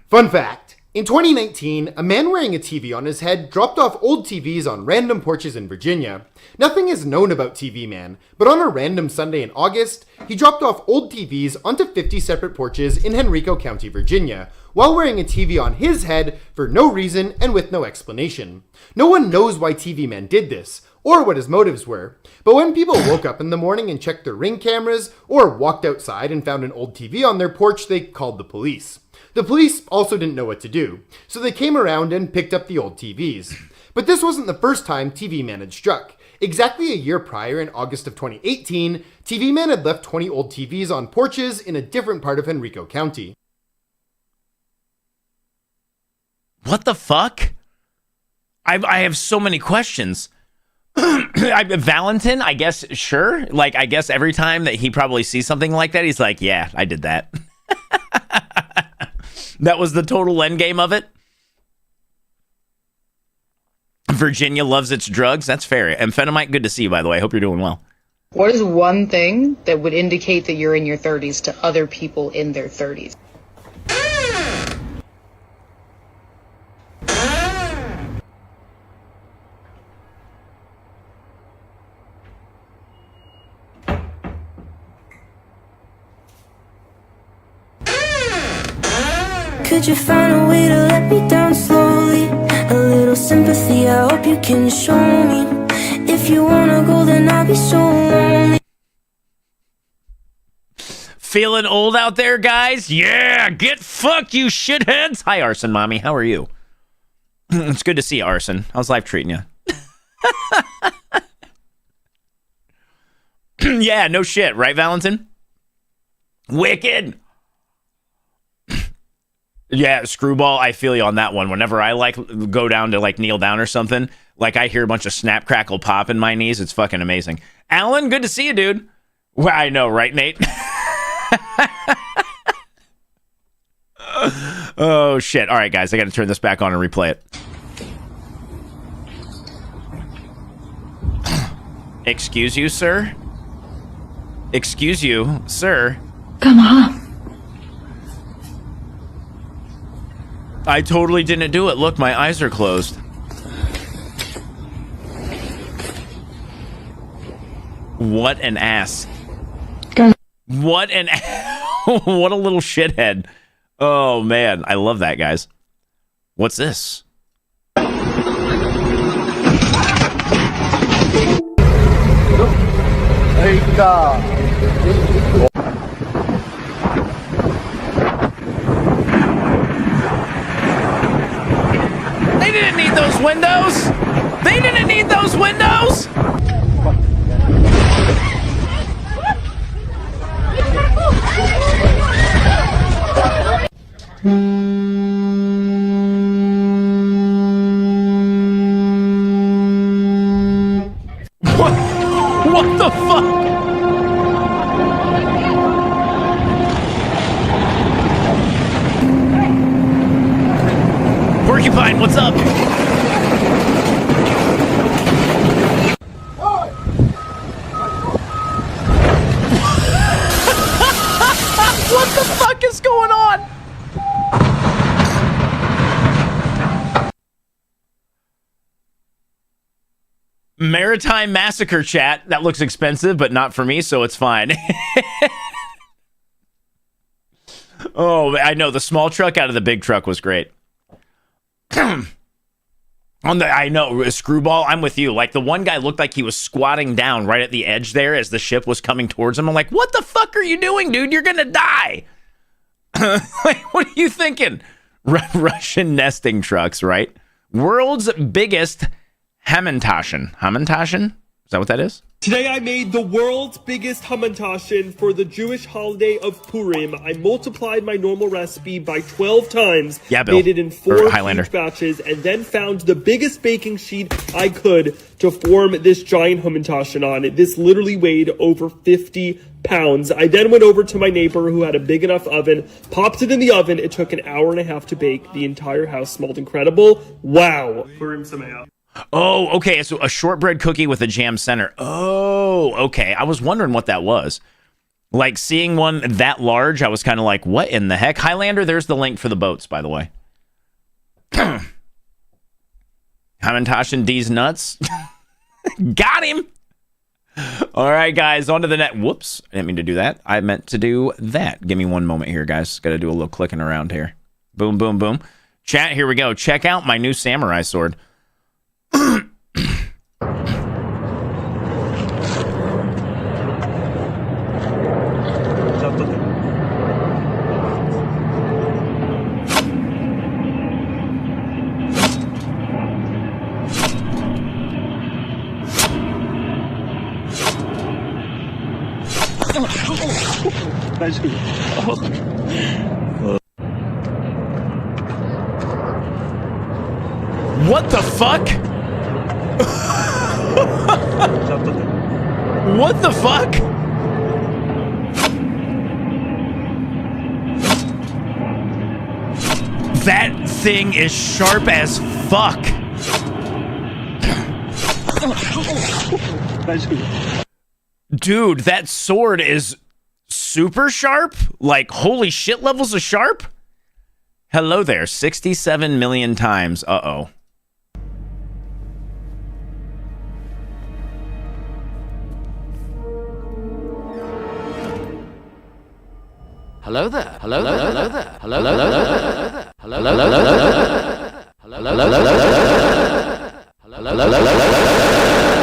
Fun fact. In 2019, a man wearing a TV on his head dropped off old TVs on random porches in Virginia. Nothing is known about TV Man, but on a random Sunday in August, he dropped off old TVs onto 50 separate porches in Henrico County, Virginia, while wearing a TV on his head for no reason and with no explanation. No one knows why TV Man did this, or what his motives were. But when people woke up in the morning and checked their Ring cameras, or walked outside and found an old TV on their porch, they called the police. The police also didn't know what to do, so they came around and picked up the old TVs. But this wasn't the first time TV Man had struck. Exactly a year prior, in August of 2018, TV Man had left 20 old TVs on porches in a different part of Henrico County. What the fuck? I have so many questions. Valentin, I guess, sure. Like, I guess every time that he probably sees something like that, he's like, yeah, I did that. That was the total end game of it. Virginia loves its drugs. That's fair. Amphetamite, good to see you, by the way. I hope you're doing well. What is one thing that would indicate that you're in your 30s to other people in their 30s? Could you find a way to let me down slowly? A little sympathy, I hope you can show me. If you wanna go, then I'll be so lonely. Feeling old out there, guys? Yeah, get fucked, you shitheads. Hi, Arson Mommy. How are you? It's good to see you, Arson. How's life treating you? Yeah, no shit, right, Valentin? Wicked. Yeah, Screwball, I feel you on that one. Whenever I go down to kneel down or something, I hear a bunch of snap, crackle, pop in my knees. It's fucking amazing. Alan, good to see you, dude. Well, I know, right, Nate? Oh, shit. All right, guys, I got to turn this back on and replay it. Excuse you, sir? Excuse you, sir? Come on. I totally didn't do it. Look, my eyes are closed. What an ass. What an what a little shithead. Oh, man. I love that, guys. What's this? They didn't need those windows! They didn't need those windows! What the fuck? Porcupine, what's up? What the fuck is going on? Maritime Massacre chat. That looks expensive, but not for me, so it's fine. Oh, I know. The small truck out of the big truck was great. I know, Screwball, I'm with you. The one guy looked like he was squatting down right at the edge there as the ship was coming towards him. I'm like, what the fuck are you doing, dude? You're gonna die. What are you thinking? Russian nesting trucks, right? World's biggest Hamantaschen. Hamantaschen? Is that what that is? Today I made the world's biggest hamantaschen for the Jewish holiday of Purim. I multiplied my normal recipe by 12 times, Yeah, Bill. made it in Or 4 Highlander. huge batches, and then found the biggest baking sheet I could to form this giant hamantaschen on. This literally weighed over 50 pounds. I then went over to my neighbor who had a big enough oven, popped it in the oven. It took an hour and a half to bake. The entire house smelled incredible. Wow. Purim Sameach. Oh, okay. So a shortbread cookie with a jam center. Oh, okay. I was wondering what that was. Like seeing one that large, I was kind of like, what in the heck? Highlander, there's the link for the boats, by the way. Hamantaschen D's nuts. Got him. All right, guys, on to the net. Whoops. I didn't mean to do that. I meant to do that. Give me one moment here, guys. Got to do a little clicking around here. Boom, boom, boom. Chat, here we go. Check out my new samurai sword. What the fuck? What the fuck? That thing is sharp as fuck. Dude, that sword is super sharp. Like, holy shit levels of sharp. Hello there, 67 million times. Uh-oh. Hello there. Hello there. Hello there. Hello there. Hello there. Hello there. Hello there. Hello there. Hello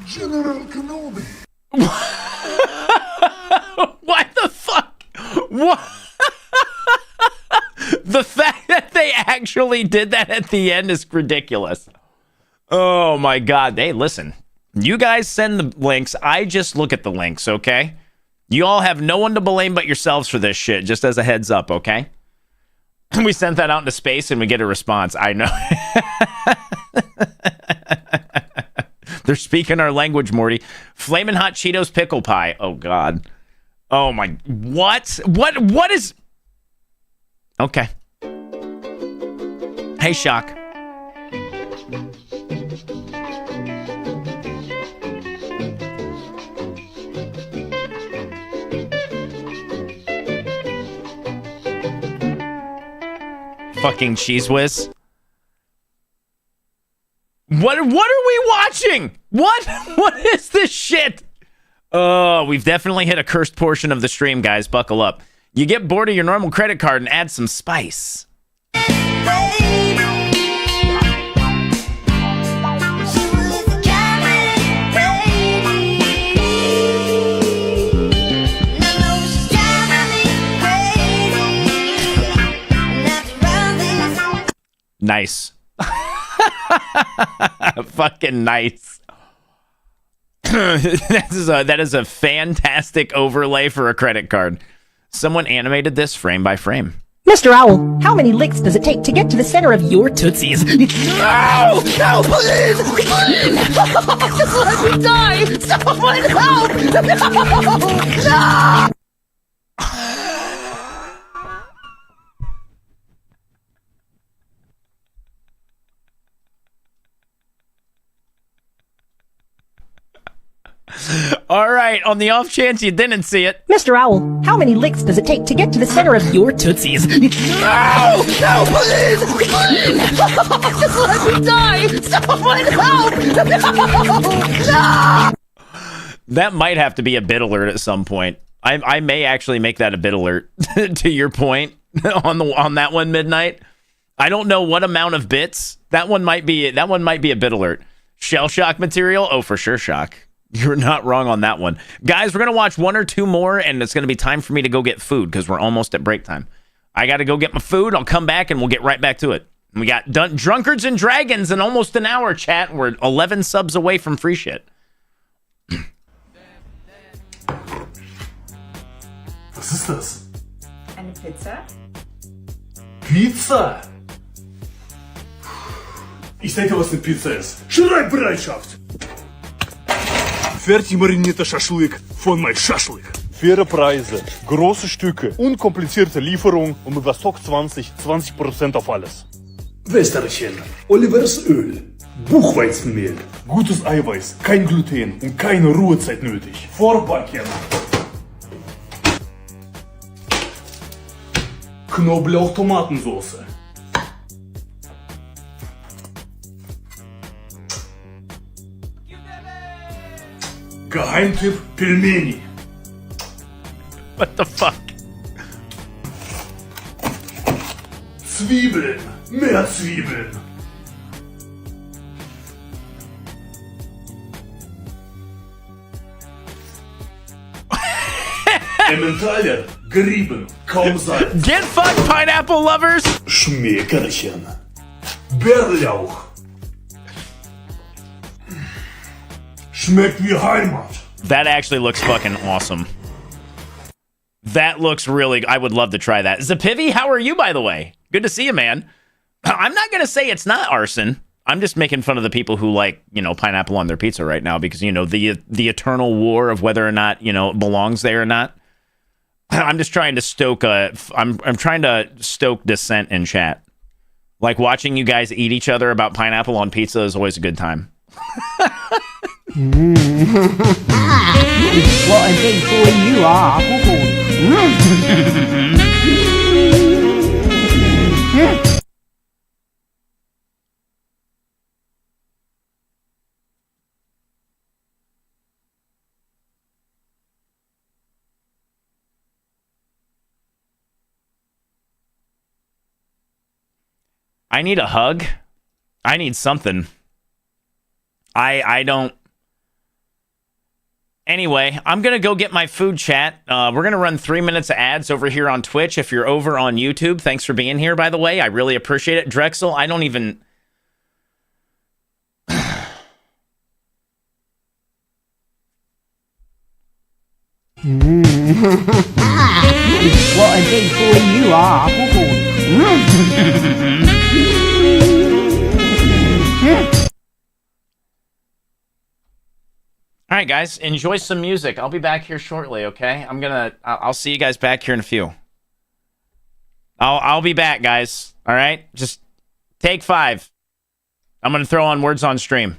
General Kenobi. What the fuck? What? The fact that they actually did that at the end is ridiculous. Oh my god. Hey, listen. You guys send the links. I just look at the links, okay? You all have no one to blame but yourselves for this shit, just as a heads up, okay? We sent that out into space and we get a response. I know. They're speaking our language, Morty. Flamin' Hot Cheetos pickle pie. Oh, God. Oh, my. What? What is... Okay. Hey, Shock. Fucking Cheese Whiz. What are we watching? What is this shit? Oh, we've definitely hit a cursed portion of the stream, guys. Buckle up. You get bored of your normal credit card and add some spice. Nice. Fucking nice. That is a fantastic overlay for a credit card. Someone animated this frame by frame. Mr. Owl, how many licks does it take to get to the center of your tootsies? No! No, please! Please! Let me die! Someone help! No! All right, on the off chance you didn't see it. Mr. Owl, how many licks does it take to get to the center of your tootsies? No! No, please! Please! Just let me die! Someone help! No! That might have to be a bit alert at some point. I may actually make that a bit alert to your point on that one, Midnight. I don't know what amount of bits. That one might be a bit alert. Shell shock material? Oh, for sure, shock. You're not wrong on that one. Guys, we're going to watch one or two more, and it's going to be time for me to go get food because we're almost at break time. I got to go get my food. I'll come back, and we'll get right back to it. We got Drunkards and Dragons in almost an hour, chat. We're 11 subs away from free shit. Was ist das? Eine Pizza? Pizza! Ich sag dir, was eine Pizza ist. Schreibbereitschaft! Fertig marinierter Schaschlik von mein Schaschlik. Faire Preise, große Stücke, unkomplizierte Lieferung und mit was Stock 20% auf alles. Wässerchen, Olivers Öl, Buchweizenmehl, gutes Eiweiß, kein Gluten und keine Ruhezeit nötig. Vorbacken. Knoblauch-Tomatensoße. Geheimtipp Pelmeni. What the fuck? Zwiebeln, mehr Zwiebeln. Emmentaler, gerieben, kaum Salz. Get fucked, pineapple lovers! Schmäckerchen. Bärlauch. Schmeckt wie Heimat. That actually looks fucking awesome. That looks really... I would love to try that. Zapivi, how are you, by the way? Good to see you, man. I'm not going to say it's not arson. I'm just making fun of the people who like, pineapple on their pizza right now because, the eternal war of whether or not, it belongs there or not. I'm just trying to stoke I'm trying to stoke dissent in chat. Like watching you guys eat each other about pineapple on pizza is always a good time. What a big boy you are. I need a hug. I need something. I don't... Anyway, I'm going to go get my food, chat. We're going to run 3 minutes of ads over here on Twitch. If you're over on YouTube, thanks for being here, by the way. I really appreciate it. Drexel, I don't even... What a big boy you are. All right, guys, enjoy some music. I'll be back here shortly, okay? I'll see you guys back here in a few. I'll be back, guys. All right? Just take 5. I'm going to throw on words on stream.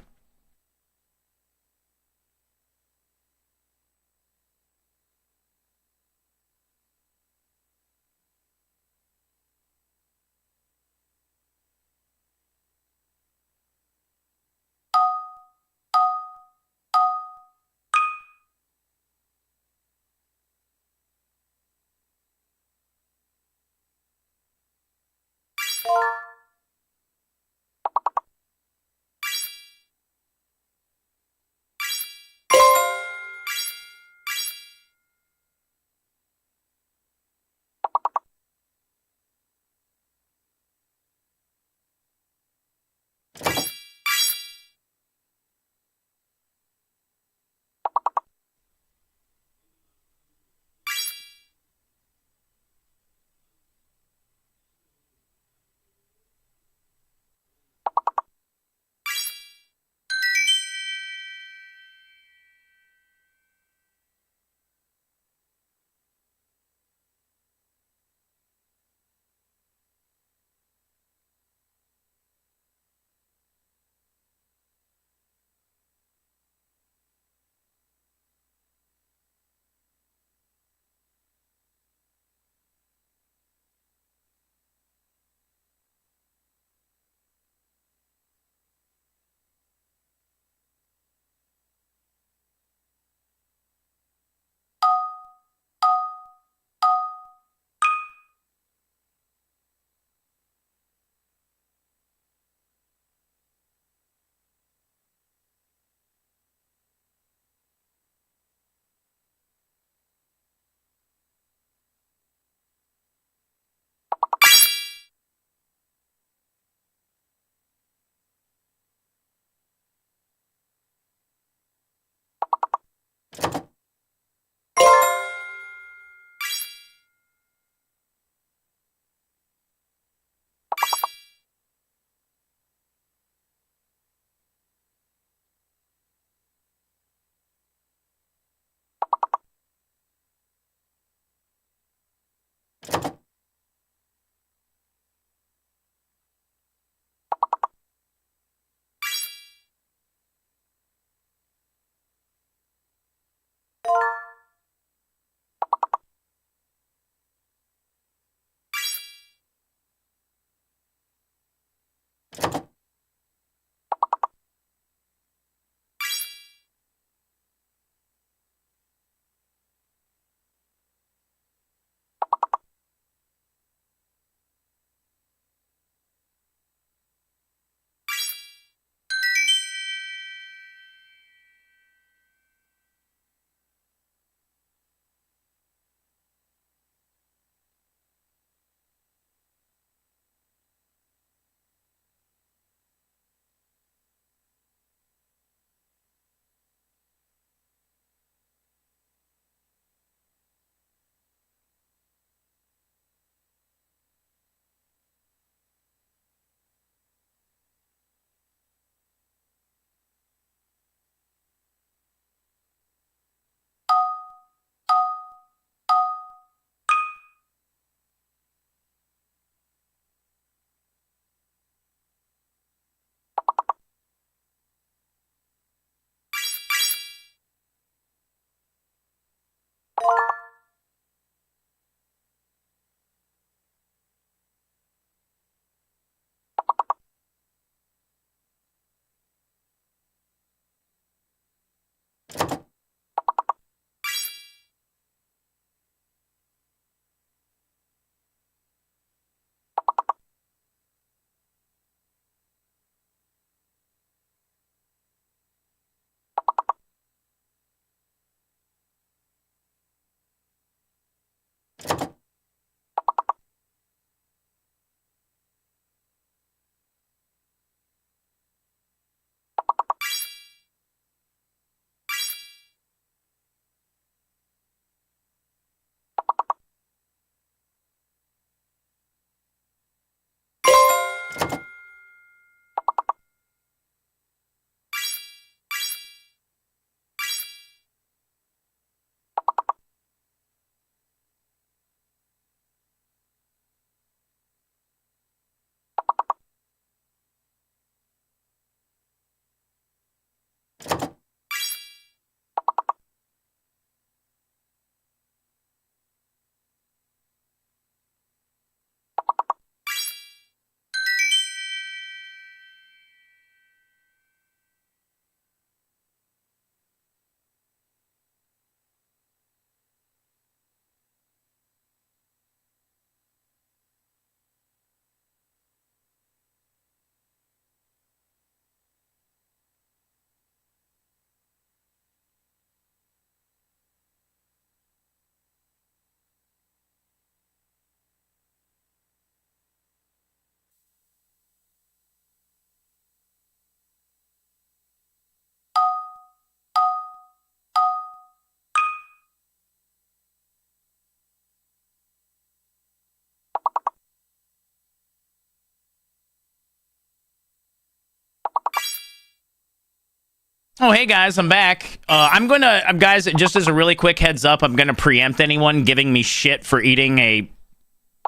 Oh, hey guys, I'm back. Guys, just as a really quick heads up, I'm gonna preempt anyone giving me shit for eating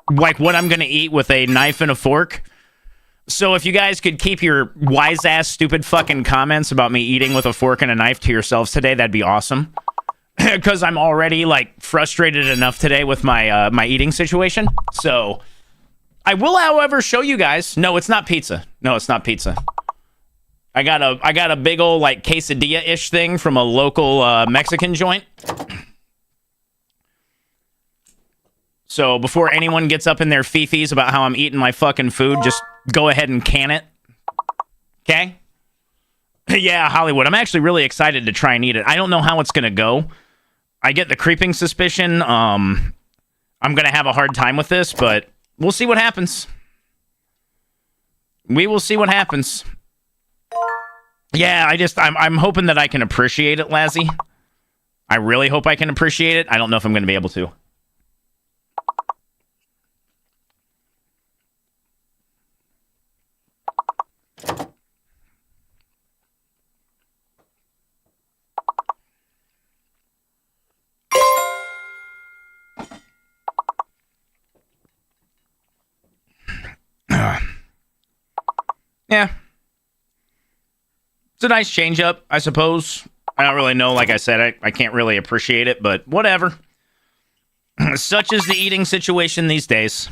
what I'm gonna eat with a knife and a fork. So if you guys could keep your wise ass, stupid fucking comments about me eating with a fork and a knife to yourselves today, that'd be awesome. Because I'm already frustrated enough today with my my eating situation. So I will, however, show you guys. No, it's not pizza. No, it's not pizza. I got a big old quesadilla-ish thing from a local Mexican joint. So before anyone gets up in their fifis about how I'm eating my fucking food, just go ahead and can it. Okay? Yeah, Hollywood. I'm actually really excited to try and eat it. I don't know how it's gonna go. I get the creeping suspicion. I'm gonna have a hard time with this, but we'll see what happens. We will see what happens. Yeah, I'm hoping that I can appreciate it, Lazzy. I really hope I can appreciate it. I don't know if I'm going to be able to. Yeah. It's a nice change up, I suppose. I don't really know. Like I said, I can't really appreciate it, but whatever. Such is the eating situation these days.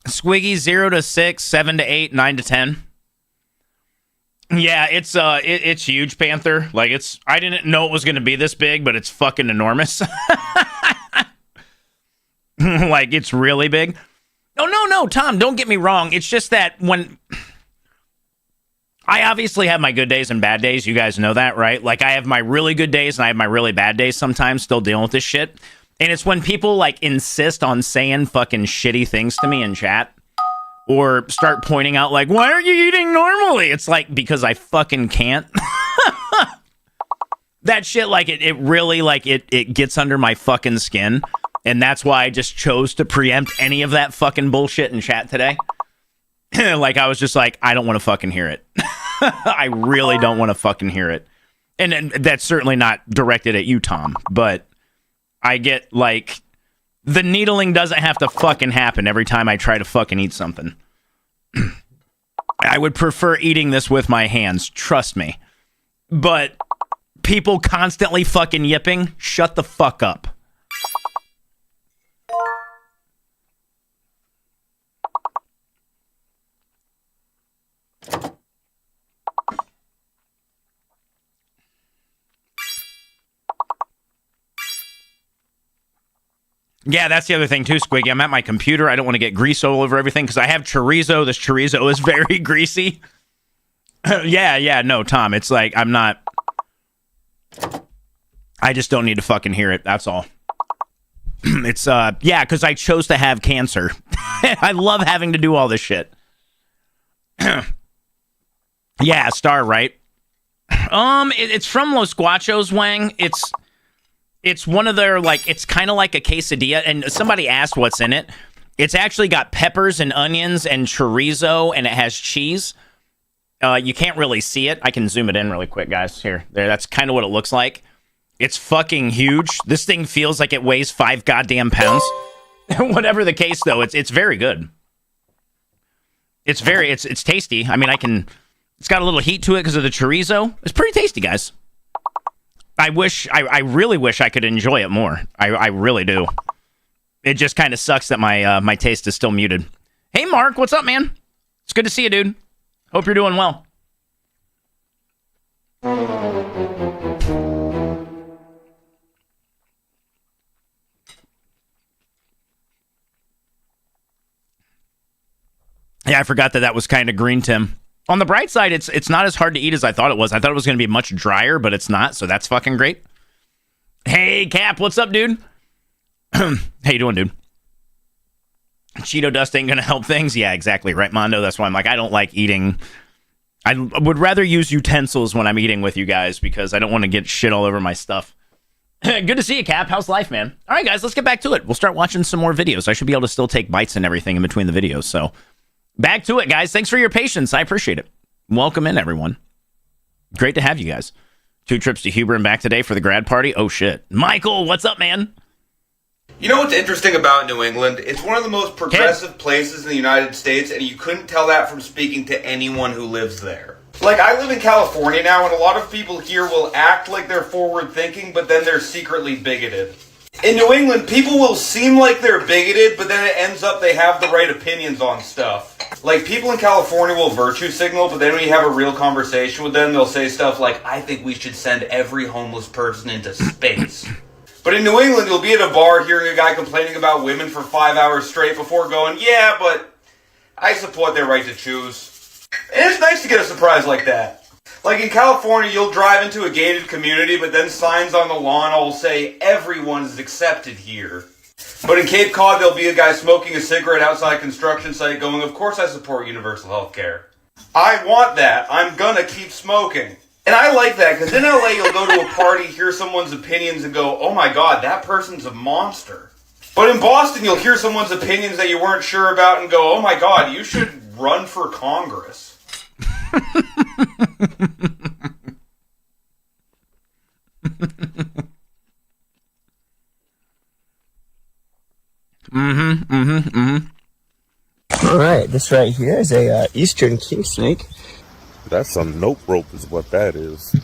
Squiggy 0 to 6, 7 to 8, 9 to 10. Yeah, it's huge, Panther. I didn't know it was gonna be this big, but it's fucking enormous. It's really big. Oh no, Tom, don't get me wrong. It's just that when I obviously have my good days and bad days, you guys know that, right? I have my really good days and I have my really bad days sometimes still dealing with this shit. And it's when people insist on saying fucking shitty things to me in chat or start pointing out why aren't you eating normally? It's because I fucking can't. That shit, it really it gets under my fucking skin. And that's why I just chose to preempt any of that fucking bullshit in chat today. I was just I don't want to fucking hear it. I really don't want to fucking hear it. And that's certainly not directed at you, Tom, but I get the needling doesn't have to fucking happen every time I try to fucking eat something. I would prefer eating this with my hands, trust me. But people constantly fucking yipping, shut the fuck up. Yeah, that's the other thing too, Squiggy. I'm at my computer. I don't want to get grease all over everything because I have chorizo. This chorizo is very greasy. Yeah, no, Tom. It's I'm not... I just don't need to fucking hear it. That's all. It's, yeah, because I chose to have cancer. I love having to do all this shit. Yeah, Star, right? It's from Los Guachos, Wang. It's one of their, like, it's kind of like a quesadilla, and somebody asked what's in it. It's actually got peppers and onions and chorizo, and it has cheese. You can't really see it. I can zoom it in really quick, guys. Here, there. That's kind of what it looks like. It's fucking huge. This thing feels like it weighs 5 goddamn pounds. Whatever the case, though, it's very good. It's tasty. I mean, it's got a little heat to it because of the chorizo. It's pretty tasty, guys. I really wish I could enjoy it more. I really do. It just kind of sucks that my taste is still muted. Hey, Mark, what's up, man? It's good to see you, dude. Hope you're doing well. Yeah, I forgot that was kind of green, Tim. On the bright side, it's not as hard to eat as I thought it was. I thought it was going to be much drier, but it's not, so that's fucking great. Hey, Cap, what's up, dude? How you doing, dude? Cheeto dust ain't going to help things? Yeah, exactly, right, Mondo? That's why I'm like, I don't like eating. I would rather use utensils when I'm eating with you guys because I don't want to get shit all over my stuff. Good to see you, Cap. How's life, man? All right, guys, let's get back to it. We'll start watching some more videos. I should be able to still take bites and everything in between the videos, so... Back to it, guys. Thanks for your patience. I appreciate it. Welcome in, everyone. Great to have you guys. 2 trips to Huber and back today for the grad party. Oh, shit. Michael, what's up, man? You know what's interesting about New England? It's one of the most progressive places in the United States, and you couldn't tell that from speaking to anyone who lives there. Like, I live in California now, and a lot of people here will act like they're forward-thinking, but then they're secretly bigoted. In New England, people will seem like they're bigoted, but then it ends up they have the right opinions on stuff. Like, people in California will virtue signal, but then when you have a real conversation with them, they'll say stuff like, I think we should send every homeless person into space. But in New England, you'll be at a bar hearing a guy complaining about women for 5 hours straight before going, yeah, but I support their right to choose. And it's nice to get a surprise like that. Like in California, you'll drive into a gated community, but then signs on the lawn will say, everyone is accepted here. But in Cape Cod, there'll be a guy smoking a cigarette outside a construction site going, of course I support universal health care. I want that. I'm gonna keep smoking. And I like that, because in LA, you'll go to a party, hear someone's opinions, and go, oh my god, that person's a monster. But in Boston, you'll hear someone's opinions that you weren't sure about and go, oh my god, you should run for Congress. All right, this right here is a eastern king snake. That's some nope rope is what that is.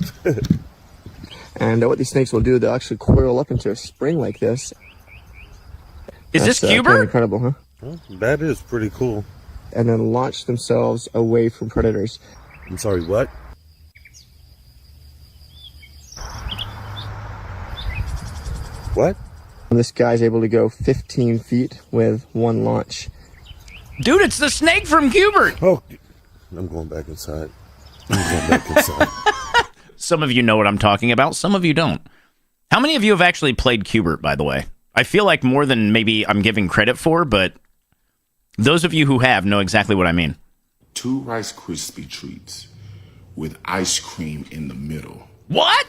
And what these snakes will do, they'll actually coil up into a spring like this. Is this Cuber? Incredible, huh? Well, that is pretty cool. And then launch themselves away from predators. I'm sorry, what? What? And this guy's able to go 15 feet with one launch. Dude, it's the snake from Cubert. Oh, I'm going back inside. I'm going back inside. Some of you know what I'm talking about. Some of you don't. How many of you have actually played Cubert, by the way? I feel like more than maybe I'm giving credit for, but those of you who have know exactly what I mean. 2 Rice Krispie treats with ice cream in the middle. What?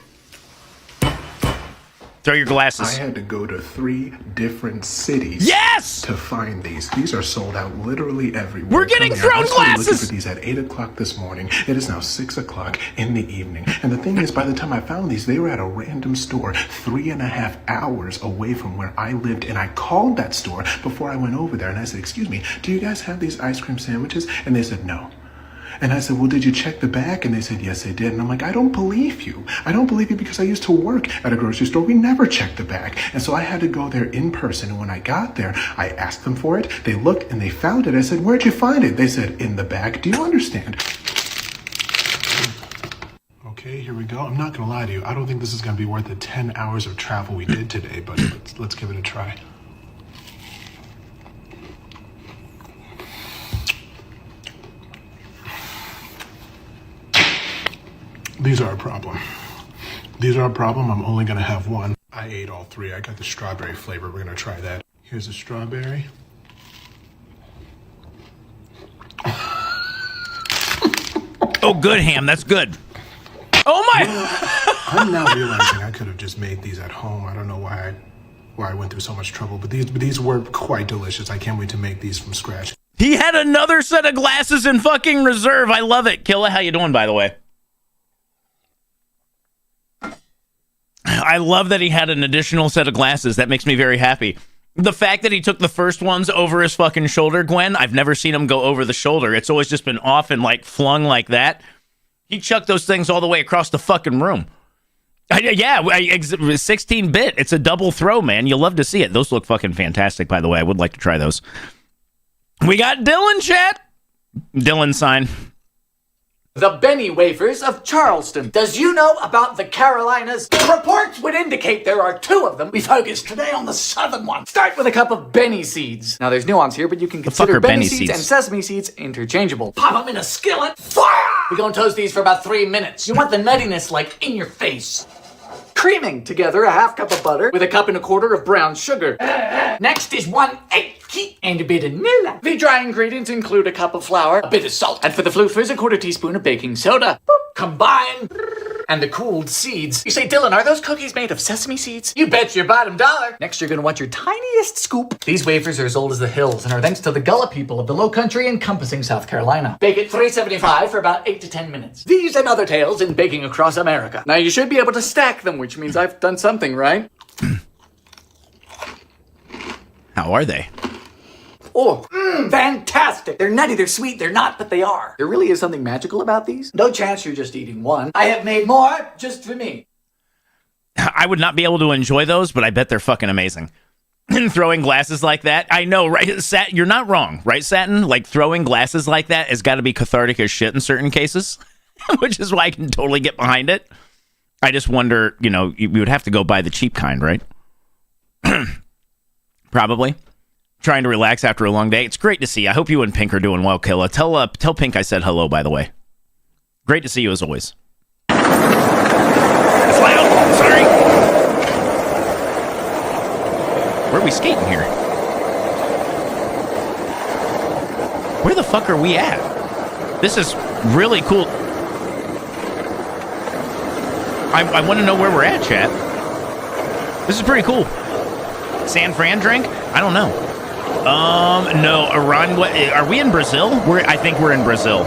Throw your glasses. I had to go to 3 different cities. Yes! To find these. These are sold out literally everywhere. We're getting thrown glasses! I was looking for these at 8 o'clock this morning. It is now 6 o'clock in the evening. And the thing is, by the time I found these, they were at a random store 3.5 hours away from where I lived. And I called that store before I went over there. And I said, excuse me, do you guys have these ice cream sandwiches? And they said, no. And I said, well, did you check the back? And they said, yes, they did. And I'm like, I don't believe you. I don't believe you because I used to work at a grocery store. We never checked the back. And so I had to go there in person. And when I got there, I asked them for it. They looked and they found it. I said, where'd you find it? They said, in the bag. Do you understand? Okay, here we go. I'm not going to lie to you. I don't think this is going to be worth the 10 hours of travel we did today, but let's give it a try. These are a problem. These are a problem. I'm only going to have one. I ate all 3. I got the strawberry flavor. We're going to try that. Here's the strawberry. Oh, good ham. That's good. Oh my! I'm now realizing I could have just made these at home. I don't know why I went through so much trouble, but these were quite delicious. I can't wait to make these from scratch. He had another set of glasses in fucking reserve. I love it. Killa, how you doing, by the way? I love that he had an additional set of glasses. That makes me very happy. The fact that he took the first ones over his fucking shoulder, Gwen, I've never seen him go over the shoulder. It's always just been off and like flung like that. He chucked those things all the way across the fucking room. 16-bit. It's a double throw, man. You'll love to see it. Those look fucking fantastic, by the way. I would like to try those. We got Dylan, chat. Dylan sign. The Benny Wafers of Charleston. Does you know about the Carolinas? Reports would indicate there are 2 of them. We focus today on the southern one. Start with a cup of Benny seeds. Now there's nuance here, but you can consider Benny seeds and sesame seeds interchangeable. Pop them in a skillet. Fire! We're gonna toast these for about 3 minutes. You want the nuttiness like in your face. Creaming together a half cup of butter with a cup and a quarter of brown sugar. Next is 1/8 heat and a bit of vanilla. The dry ingredients include a cup of flour, a bit of salt, and for the floofers, a 1/4 teaspoon of baking soda. Boop. Combine and the cooled seeds. You say, Dylan, are those cookies made of sesame seeds? You bet your bottom dollar. Next, you're gonna want your tiniest scoop. These wafers are as old as the hills and are thanks to the Gullah people of the Low Country encompassing South Carolina. Bake at 375 for about 8 to 10 minutes. These and other tales in baking across America. Now you should be able to stack them, which means I've done something right. How are they? Oh, fantastic. They're nutty, they're sweet, they're not, but they are. There really is something magical about these. No chance you're just eating one. I have made more just for me. I would not be able to enjoy those, but I bet they're fucking amazing. Throwing glasses like that. I know, right? You're not wrong, right, Satin? Like, throwing glasses like that has got to be cathartic as shit in certain cases, which is why I can totally get behind it. I just wonder, you know, you would have to go buy the cheap kind, right? Probably. Trying to relax after a long day. It's great to see. I hope you and Pink are doing well, Killa. Tell Pink I said hello, by the way. Great to see you as always. It's loud. Sorry. Where are we skating here? Where the fuck are we at? This is really cool. I want to know where we're at, chat. This is pretty cool. San Fran drink? I don't know. No, Iran. Are we in Brazil? I think we're in Brazil.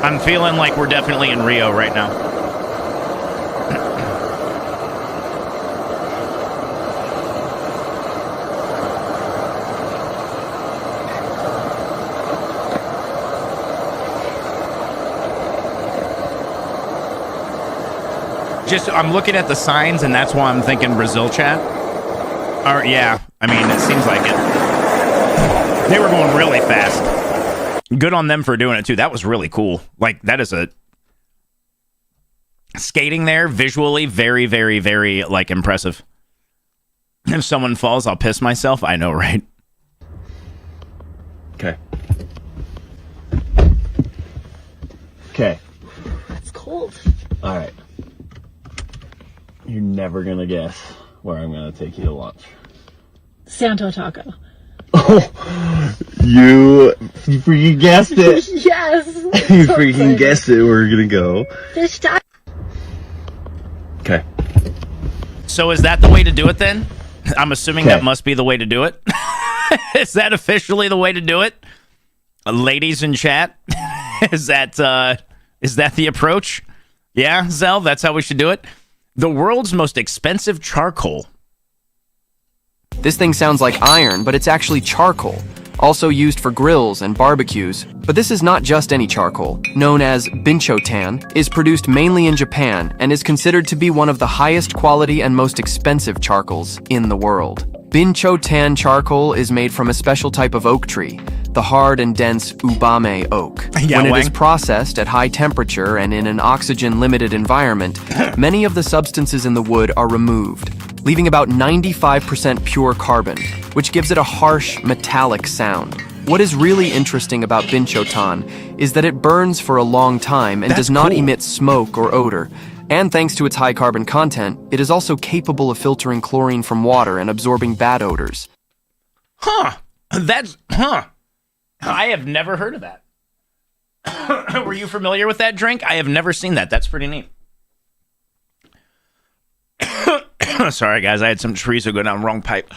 I'm feeling like we're definitely in Rio right now. I'm looking at the signs, and that's why I'm thinking Brazil, chat. Or, yeah, I mean, it seems like it. They were going really fast. Good on them for doing it, too. That was really cool. Like, that is a... Skating there, visually, very, very, very, like, impressive. If someone falls, I'll piss myself. I know, right? Okay. Okay. It's cold. All right. You're never going to guess where I'm going to take you to lunch. Santo Taco. Oh, you freaking guessed it. Yes. You freaking guessed it. We're going to go. Fish taco. Okay. So is that the way to do it then? I'm assuming that must be the way to do it. Is that officially the way to do it? Ladies in chat? Is that the approach? Yeah, Zell, that's how we should do it? The world's most expensive charcoal. This thing sounds like iron, but it's actually charcoal, also used for grills and barbecues. But this is not just any charcoal. Known as binchotan, is produced mainly in Japan and is considered to be one of the highest quality and most expensive charcoals in the world. Binchotan charcoal is made from a special type of oak tree, the hard and dense ubame oak. Yeah, when it is processed at high temperature and in an oxygen-limited environment, many of the substances in the wood are removed, leaving about 95% pure carbon, which gives it a harsh, metallic sound. What is really interesting about binchotan is that it burns for a long time and does not emit smoke or odor. And thanks to its high carbon content, it is also capable of filtering chlorine from water and absorbing bad odors. I have never heard of that. Were you familiar with that drink? I have never seen that. That's pretty neat. Sorry, guys. I had some chorizo go down the wrong pipe.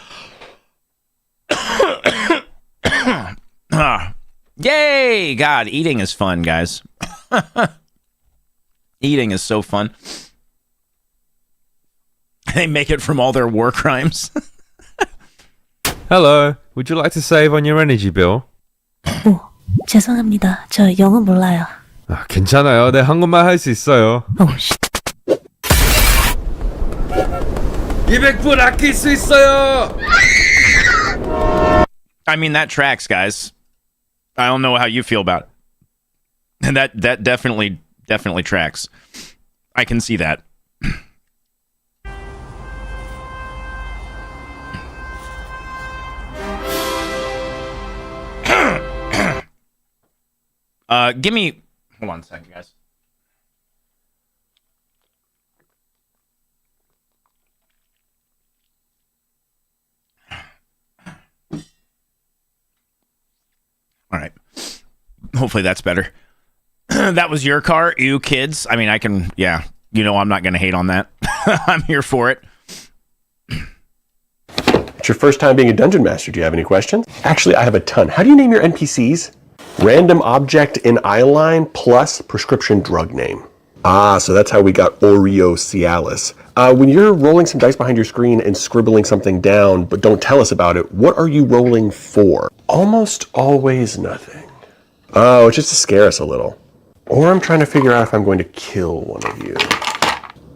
Yay! God, eating is fun, guys. Eating is so fun. They make it from all their war crimes. Hello. Would you like to save on your energy bill? 죄송합니다. 저 영어 몰라요. 아, 괜찮아요. 네, 한국말 할 수 있어요. 200불 아낄 수 있어요. I mean, that tracks, guys. I don't know how you feel about it. And that definitely tracks. I can see that. Give me... Hold on a second, guys. All right. Hopefully that's better. That was your car? You kids? I mean, I can... Yeah. You know I'm not going to hate on that. I'm here for it. It's your first time being a dungeon master. Do you have any questions? Actually, I have a ton. How do you name your NPCs? Random object in eyeline plus prescription drug name. Ah, so that's how we got Oreo Cialis. When you're rolling some dice behind your screen and scribbling something down, but don't tell us about it, what are you rolling for? Almost always nothing. Oh, it's just to scare us a little. Or I'm trying to figure out if I'm going to kill one of you.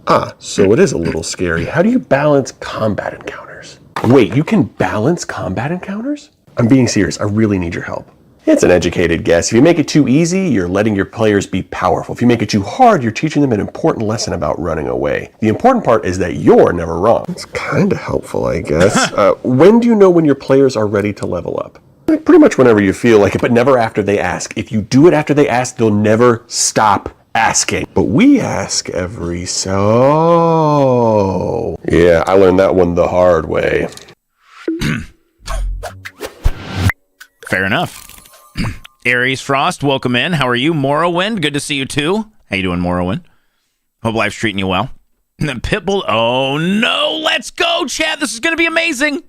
Ah, so it is a little scary. How do you balance combat encounters? Wait, you can balance combat encounters? I'm being serious. I really need your help. It's an educated guess. If you make it too easy, you're letting your players be powerful. If you make it too hard, you're teaching them an important lesson about running away. The important part is that you're never wrong. It's kind of helpful, I guess. When do you know when your players are ready to level up? Pretty much whenever you feel like it, but never after they ask. If you do it after they ask, they'll never stop asking. But we ask every so... Yeah, I learned that one the hard way. Fair enough. Aries Frost, welcome in. How are you? Morrowind, good to see you too. How you doing, Morrowind? Hope life's treating you well. And then Pitbull, oh no, let's go, Chad. This is going to be amazing.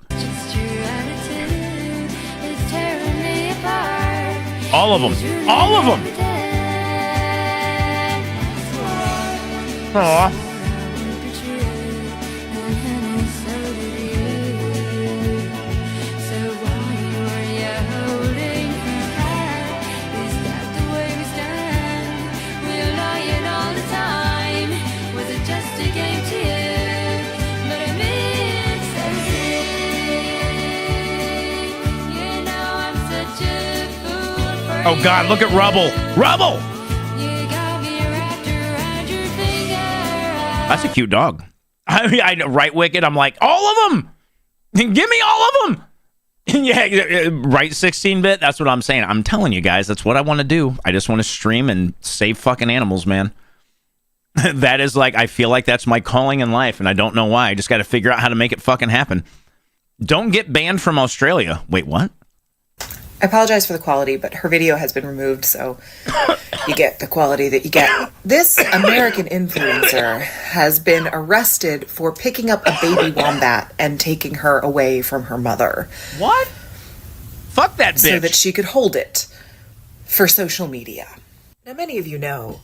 All of them. All of them. Aww. Oh God, look at Rubble. Rubble! That's a cute dog. I mean, right Wicked, I'm like, all of them! Give me all of them! Yeah, right 16-bit, that's what I'm saying. I'm telling you guys, that's what I want to do. I just want to stream and save fucking animals, man. That is like, I feel like that's my calling in life, and I don't know why. I just got to figure out how to make it fucking happen. Don't get banned from Australia. Wait, what? I apologize for the quality, but her video has been removed, so you get the quality that you get. This American influencer has been arrested for picking up a baby wombat and taking her away from her mother. What? Fuck that bitch. So that she could hold it for social media. Now, many of you know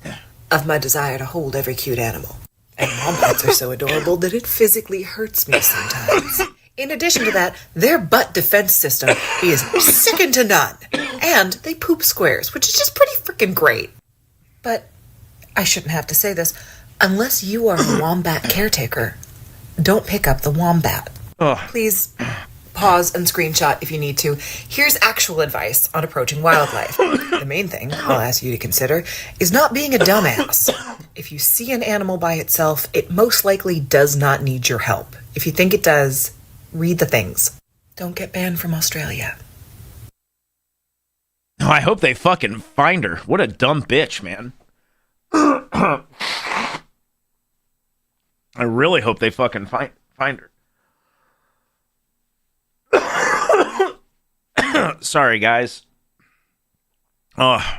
of my desire to hold every cute animal. And wombats are so adorable that it physically hurts me sometimes. In addition to that, their butt defense system is second to none. And they poop squares, which is just pretty freaking great. But I shouldn't have to say this. Unless you are a wombat caretaker, don't pick up the wombat. Please pause and screenshot if you need to. Here's actual advice on approaching wildlife. The main thing I'll ask you to consider is not being a dumbass. If you see an animal by itself, it most likely does not need your help. If you think it does, read the things. Don't get banned from Australia. Oh, I hope they fucking find her. What a dumb bitch, man. I really hope they fucking find her. Sorry, guys. Oh,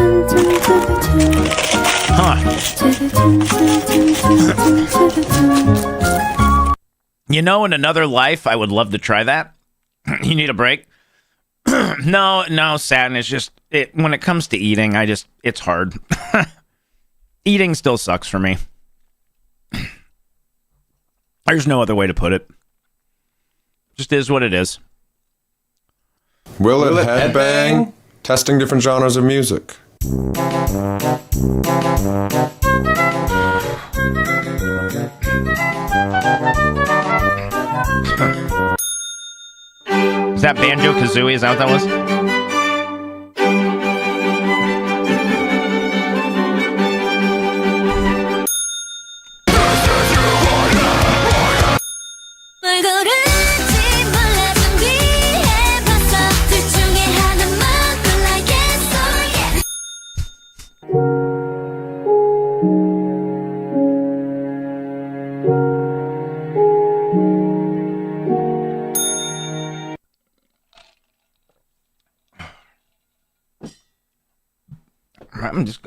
You know, in another life, I would love to try that. You need a break? No, Satin. It's just when it comes to eating, it's hard. Eating still sucks for me. There's no other way to put it. Just is what it is. Will it headbang? Testing different genres of music. Is that Banjo-Kazooie? Is that what that was?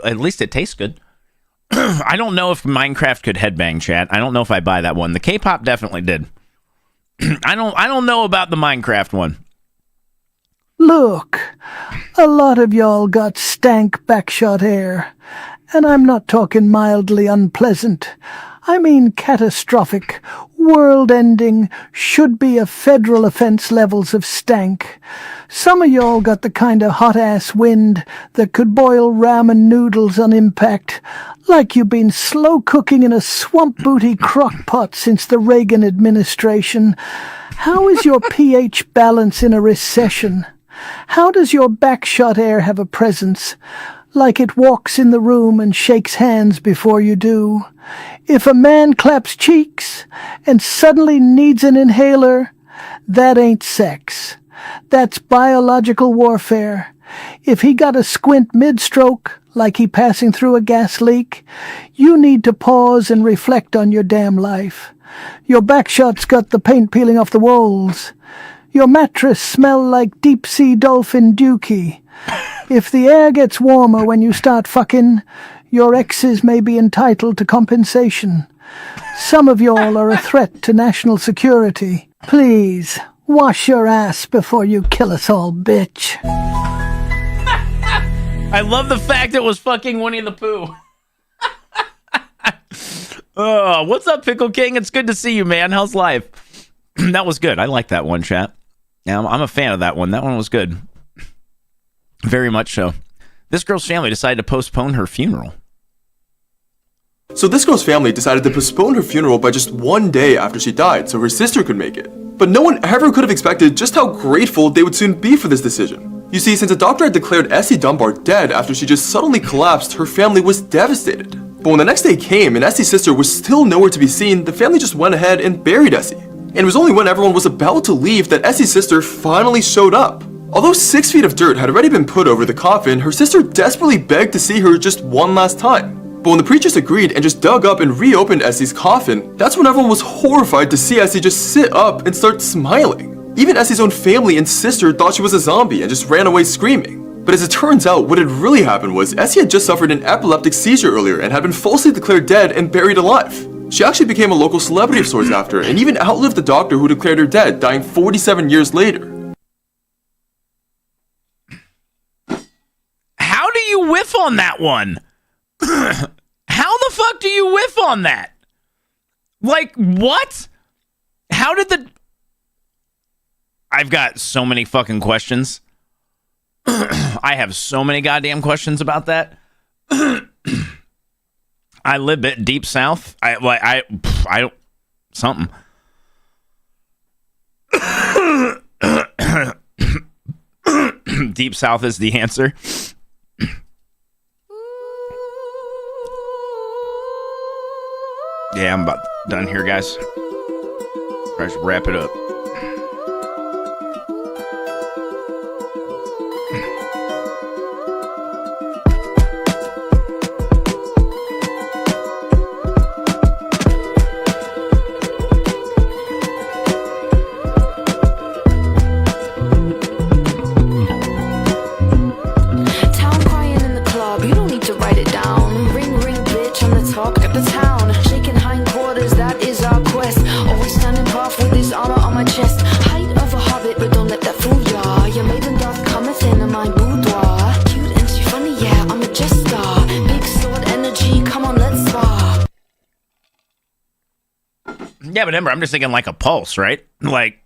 At least it tastes good. I don't know if Minecraft could headbang, chat. I don't know if I buy that one. The K-pop definitely did. I don't know about the Minecraft one. Look, a lot of y'all got stank backshot hair. And I'm not talking mildly unpleasant. I mean catastrophic, world-ending, should-be a federal offense levels of stank. Some of y'all got the kind of hot-ass wind that could boil ramen noodles on impact, like you've been slow-cooking in a swamp-booty crock-pot since the Reagan administration. How is your pH balance in a recession? How does your backshot hair have a presence? Like it walks in the room and shakes hands before you do. If a man claps cheeks and suddenly needs an inhaler, that ain't sex. That's biological warfare. If he got a squint mid-stroke, like he passing through a gas leak, you need to pause and reflect on your damn life. Your backshot's got the paint peeling off the walls. Your mattress smell like deep-sea dolphin dookie. If the air gets warmer when you start fucking, your exes may be entitled to compensation. Some of y'all are a threat to national security. Please, wash your ass before you kill us all, bitch. I love the fact it was fucking Winnie the Pooh. Oh, what's up, Pickle King? It's good to see you, man. How's life? That was good. I like that one, chat. Yeah, I'm a fan of that one. That one was good. Very much so. This girl's family decided to postpone her funeral. So this girl's family decided to postpone her funeral by just one day after she died so her sister could make it. But no one ever could have expected just how grateful they would soon be for this decision. You see, since a doctor had declared Essie Dunbar dead after she just suddenly collapsed, her family was devastated. But when the next day came and Essie's sister was still nowhere to be seen, the family just went ahead and buried Essie. And it was only when everyone was about to leave that Essie's sister finally showed up. Although 6 feet of dirt had already been put over the coffin, her sister desperately begged to see her just one last time. But when the preachers agreed and just dug up and reopened Essie's coffin, that's when everyone was horrified to see Essie just sit up and start smiling. Even Essie's own family and sister thought she was a zombie and just ran away screaming. But as it turns out, what had really happened was Essie had just suffered an epileptic seizure earlier and had been falsely declared dead and buried alive. She actually became a local celebrity of sorts after, and even outlived the doctor who declared her dead, dying 47 years later. How do you whiff on that one? How the fuck do you whiff on that? Like, what? How did the... I've got so many fucking questions. I have so many goddamn questions about that. I live deep south. I don't... Something. Deep south is the answer. Yeah, I'm about done here, guys. I should wrap it up. Town crying in the club, you don't need to write it down. Ring, ring, bitch, I'm the talk of the town. Shaking hindquarters, that is our quest. Always standing off with his armor on my chest. Height of a hobbit, but don't let that fool ya. Your maiden doth cometh in my boudoir. Cute and she funny, yeah, I'm a jester. Big sword energy, come on, let's spar. Yeah, but Ember, I'm just thinking like a pulse, right? Like,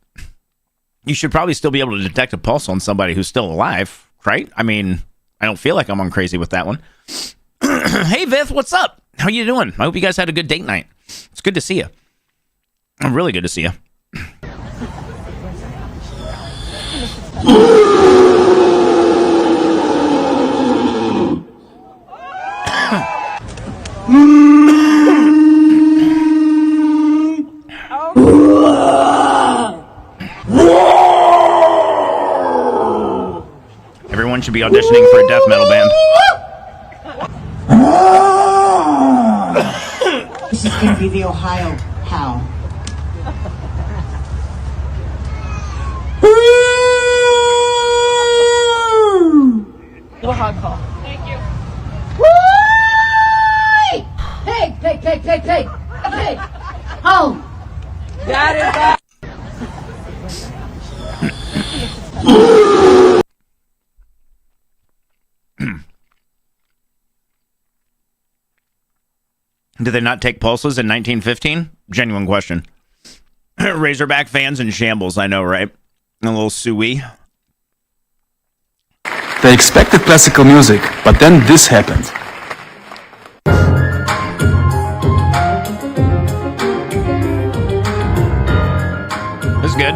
you should probably still be able to detect a pulse on somebody who's still alive, right? I mean, I don't feel like I'm on crazy with that one. Hey, Vith, what's up? How you doing? I hope you guys had a good date night. It's good to see you. I'm really good to see you. Everyone should be auditioning for a death metal band. This is going to be the Ohio Howl. Little hog call. Thank you. Pig, pig, pig, pig, pig, pig. Home. That is that. Did they not take pulses in 1915? Genuine question. Razorback fans in shambles, I know, right? A little suey. They expected classical music, but then this happened. This is good.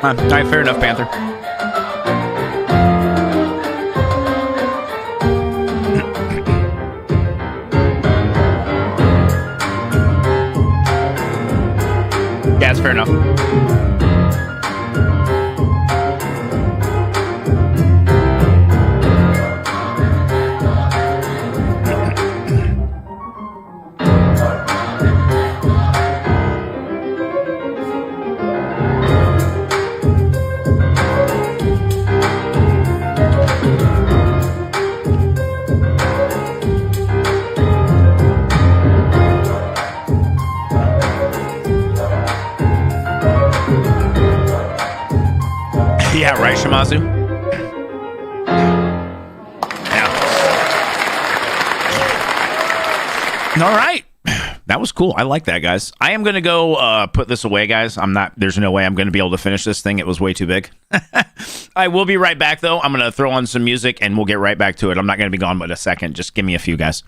All right, fair enough, Panther. Yeah, it's fair enough. Yeah, right, Shimazu? Yeah. All right. That was cool. I like that, guys. I am going to go put this away, guys. There's no way I'm going to be able to finish this thing. It was way too big. I will be right back, though. I'm going to throw on some music, and we'll get right back to it. I'm not going to be gone but a second. Just give me a few, guys.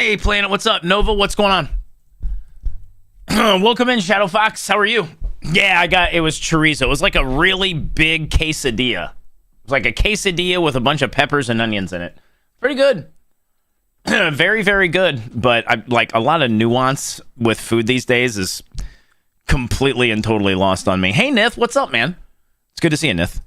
Hey, Planet, what's up? Nova, what's going on? Welcome in, Shadow Fox. How are you? Yeah, it was chorizo. It was like a really big quesadilla. It was like a quesadilla with a bunch of peppers and onions in it. Pretty good. Very, very good. But like a lot of nuance with food these days is completely and totally lost on me. Hey, Nith, what's up, man? It's good to see you, Nith.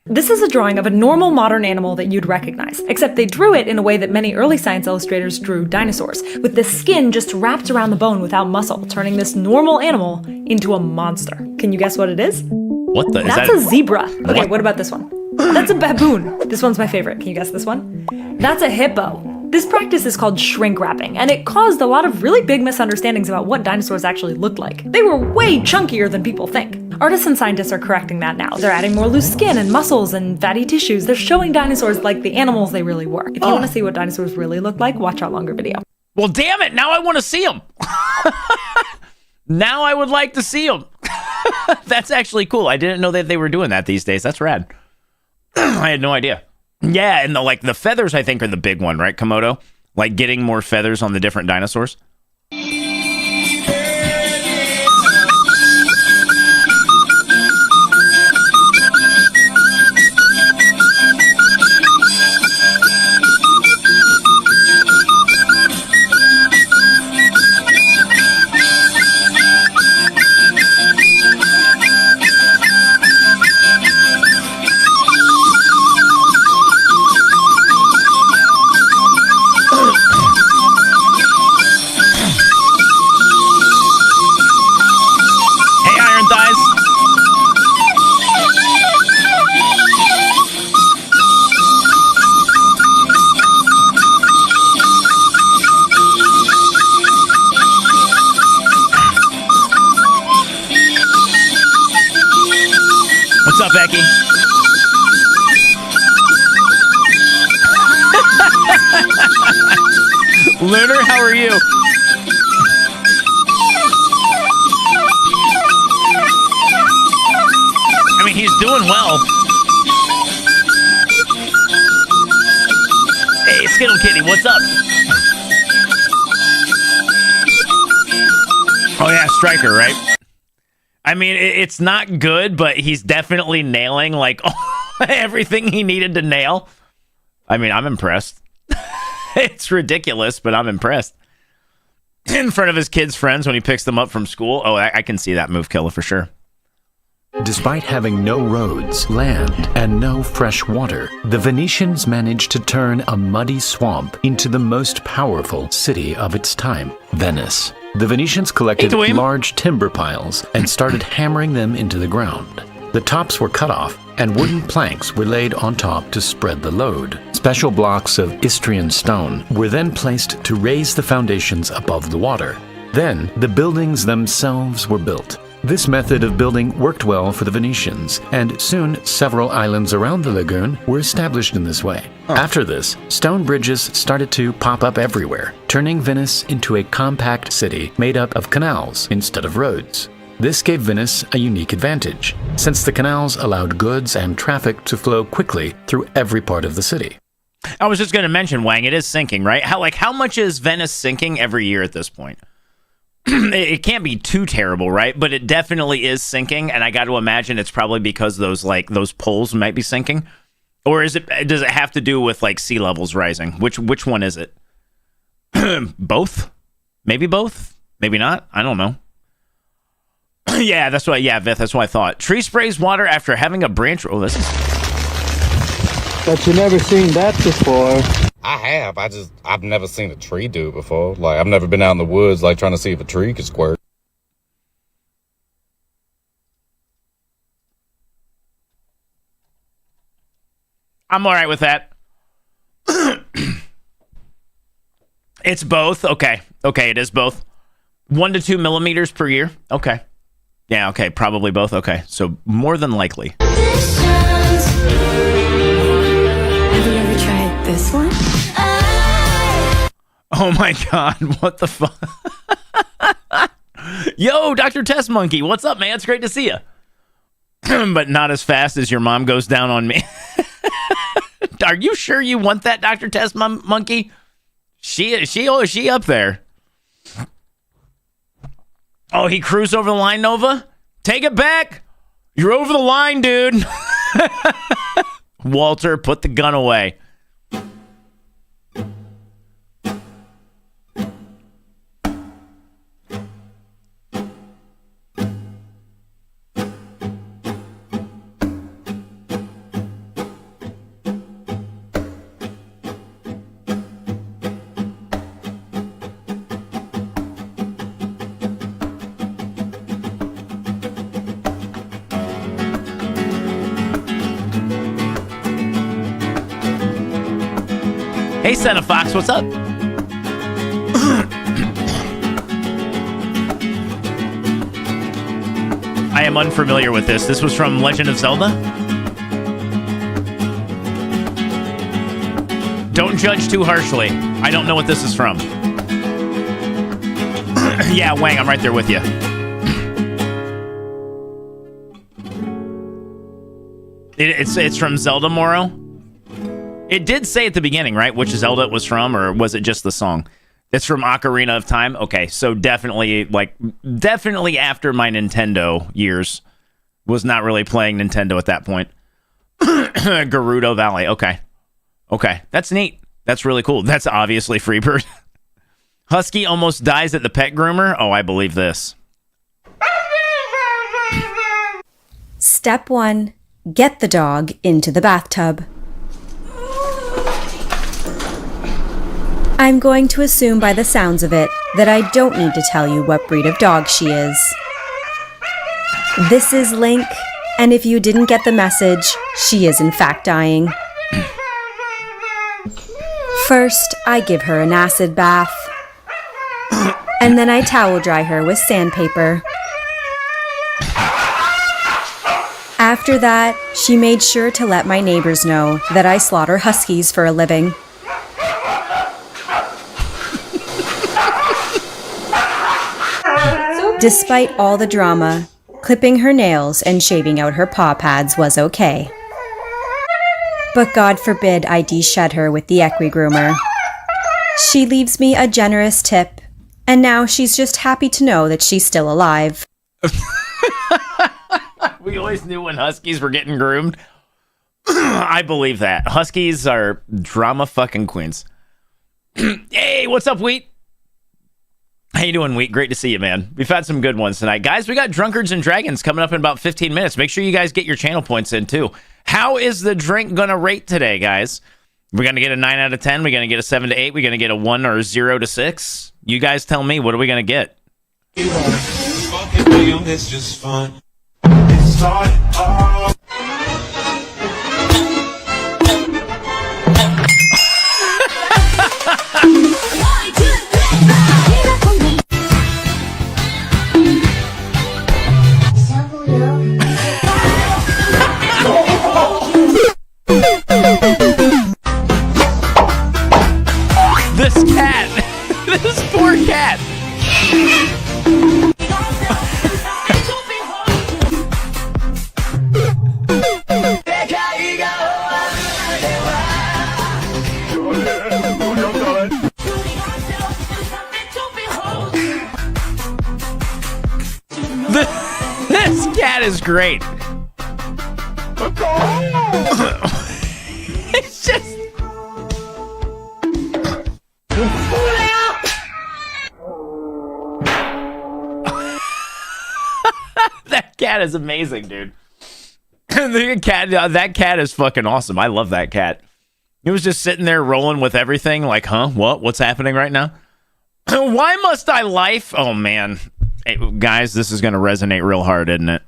This is a drawing of a normal modern animal that you'd recognize, except they drew it in a way that many early science illustrators drew dinosaurs, with the skin just wrapped around the bone without muscle, turning this normal animal into a monster. Can you guess what it is? What the? That's a zebra. Okay, what about this one? That's a baboon. This one's my favorite. Can you guess this one? That's a hippo. This practice is called shrink wrapping, and it caused a lot of really big misunderstandings about what dinosaurs actually looked like. They were way chunkier than people think. Artists and scientists are correcting that now. They're adding more loose skin and muscles and fatty tissues. They're showing dinosaurs like the animals they really were. If you want to see what dinosaurs really look like, watch our longer video. Well, damn it. Now I want to see them. Now I would like to see them. That's actually cool. I didn't know that they were doing that these days. That's rad. I had no idea. Yeah, and the feathers, I think, are the big one, right, Komodo? Like getting more feathers on the different dinosaurs. What's up, Becky? Lunar, how are you? I mean, he's doing well. Hey, Skittle Kitty, what's up? Oh, yeah, Striker, right? I mean, it's not good, but he's definitely nailing, like, everything he needed to nail. I mean, I'm impressed. It's ridiculous, but I'm impressed. In front of his kids' friends when he picks them up from school. Oh, I can see that move, Killer, for sure. Despite having no roads, land, and no fresh water, the Venetians managed to turn a muddy swamp into the most powerful city of its time, Venice. The Venetians collected large timber piles and started hammering them into the ground. The tops were cut off, and wooden planks were laid on top to spread the load. Special blocks of Istrian stone were then placed to raise the foundations above the water. Then, the buildings themselves were built. This method of building worked well for the Venetians, and soon several islands around the lagoon were established in this way. After this, stone bridges started to pop up everywhere, turning Venice into a compact city made up of canals instead of roads. This gave Venice a unique advantage, since the canals allowed goods and traffic to flow quickly through every part of the city. I was just going to mention, Wang, it is sinking, right? How much is Venice sinking every year at this point? It can't be too terrible, right? But it definitely is sinking, and I got to imagine it's probably because those poles might be sinking. Or does it have to do with like sea levels rising? Which one is it? Both? Maybe both? Maybe not? I don't know. Yeah, that's what Vith, that's what I thought. Tree sprays water after having a branch. Oh, this is... But you never seen that before. I have. I've never seen a tree do it before. Like, I've never been out in the woods, like, trying to see if a tree could squirt. I'm all right with that. It's both. Okay, it is both. 1 to 2 millimeters per year. Okay. Yeah, okay, probably both. Okay, so more than likely. Have you ever tried this one? Oh my god, what the fuck? Yo, Dr. Test Monkey, what's up, man? It's great to see you. But not as fast as your mom goes down on me. Are you sure you want that, Dr. Test Monkey? She up there. Oh, he cruised over the line, Nova? Take it back. You're over the line, dude. Walter, put the gun away. Hey, Santa Fox, what's up? I am unfamiliar with this. This was from Legend of Zelda? Don't judge too harshly. I don't know what this is from. Yeah, Wang, I'm right there with you. It's from Zelda, Moro? It did say at the beginning, right, which Zelda it was from, or was it just the song? It's from Ocarina of Time? Okay, so definitely after my Nintendo years. Was not really playing Nintendo at that point. Gerudo Valley, okay. Okay, that's neat. That's really cool. That's obviously Freebird. Husky almost dies at the pet groomer? Oh, I believe this. Step 1. Get the dog into the bathtub. I'm going to assume by the sounds of it that I don't need to tell you what breed of dog she is. This is Link, and if you didn't get the message, she is in fact dying. First, I give her an acid bath, and then I towel dry her with sandpaper. After that, she made sure to let my neighbors know that I slaughter huskies for a living. Despite all the drama, clipping her nails and shaving out her paw pads was okay. But God forbid I de-shed her with the equi-groomer. She leaves me a generous tip, and now she's just happy to know that she's still alive. We always knew when Huskies were getting groomed. I believe that. Huskies are drama fucking queens. Hey, what's up, Wheat? How you doing, Wheat? Great to see you, man. We've had some good ones tonight. Guys, we got Drunkards and Dragons coming up in about 15 minutes. Make sure you guys get your channel points in, too. How is the drink going to rate today, guys? We're going to get a 9 out of 10. We're going to get a 7 to 8. We're going to get a 1 or a 0 to 6. You guys tell me. What are we going to get? It's just fun. It started off. This cat. This poor cat. This cat is great. It's just... That cat is amazing, dude. That cat is fucking awesome. I love that cat. He was just sitting there rolling with everything like, huh? What? What's happening right now? Why must I life? Oh, man. Hey, guys, this is going to resonate real hard, isn't it?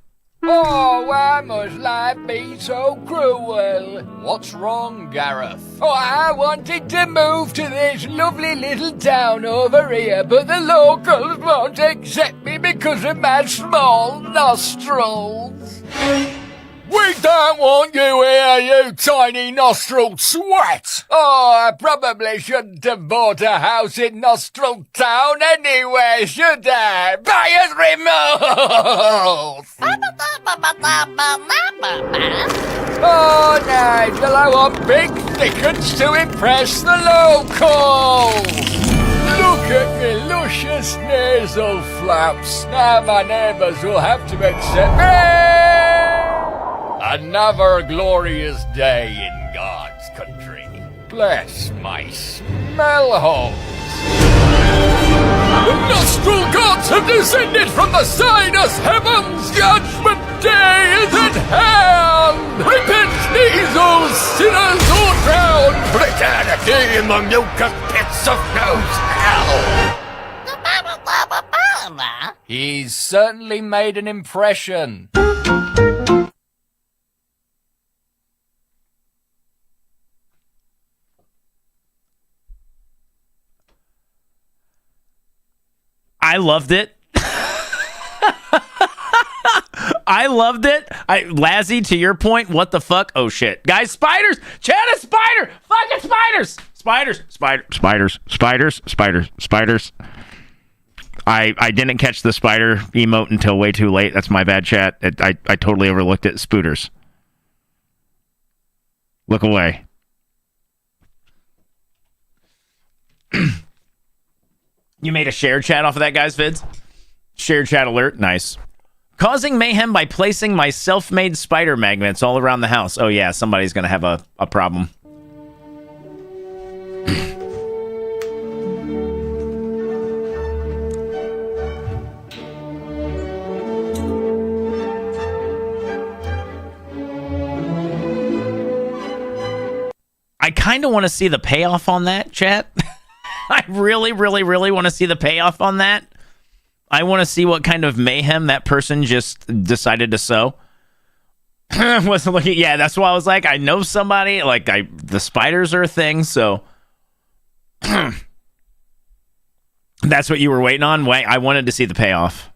Oh, why must life be so cruel? What's wrong, Gareth? Oh, I wanted to move to this lovely little town over here, but the locals won't accept me because of my small nostrils. We don't want you here, you tiny nostril sweat! Oh, I probably shouldn't have bought a house in Nostril Town anyway, should I? Buyer's remorse! Oh, Nigel, I want big thickets to impress the locals. Look at me luscious nasal flaps. Now my neighbours will have to accept me. Another glorious day in God's country. Bless my smell holes. The nostril gods have descended from the sinus heavens. Judgment day is at hand. Repent, nasal sinners, or drown for eternity in the mucus pits of nose hell. He's certainly made an impression. I loved it. I loved it. Lazzy, to your point, what the fuck? Oh shit. Guys, spiders! Chad, a spider! Fucking spiders! Spiders. I didn't catch the spider emote until way too late. That's my bad, chat. I totally overlooked it. Spooters. Look away. You made a shared chat off of that guy's vids? Shared chat alert. Nice. Causing mayhem by placing my self-made spider magnets all around the house. Oh yeah, somebody's going to have a problem. I kind of want to see the payoff on that, chat. I really want to see the payoff on that. I want to see what kind of mayhem that person just decided to sow. Wasn't looking. Yeah, that's why I was like, I know somebody. Like, the spiders are a thing, so that's what you were waiting on. Wait, I wanted to see the payoff.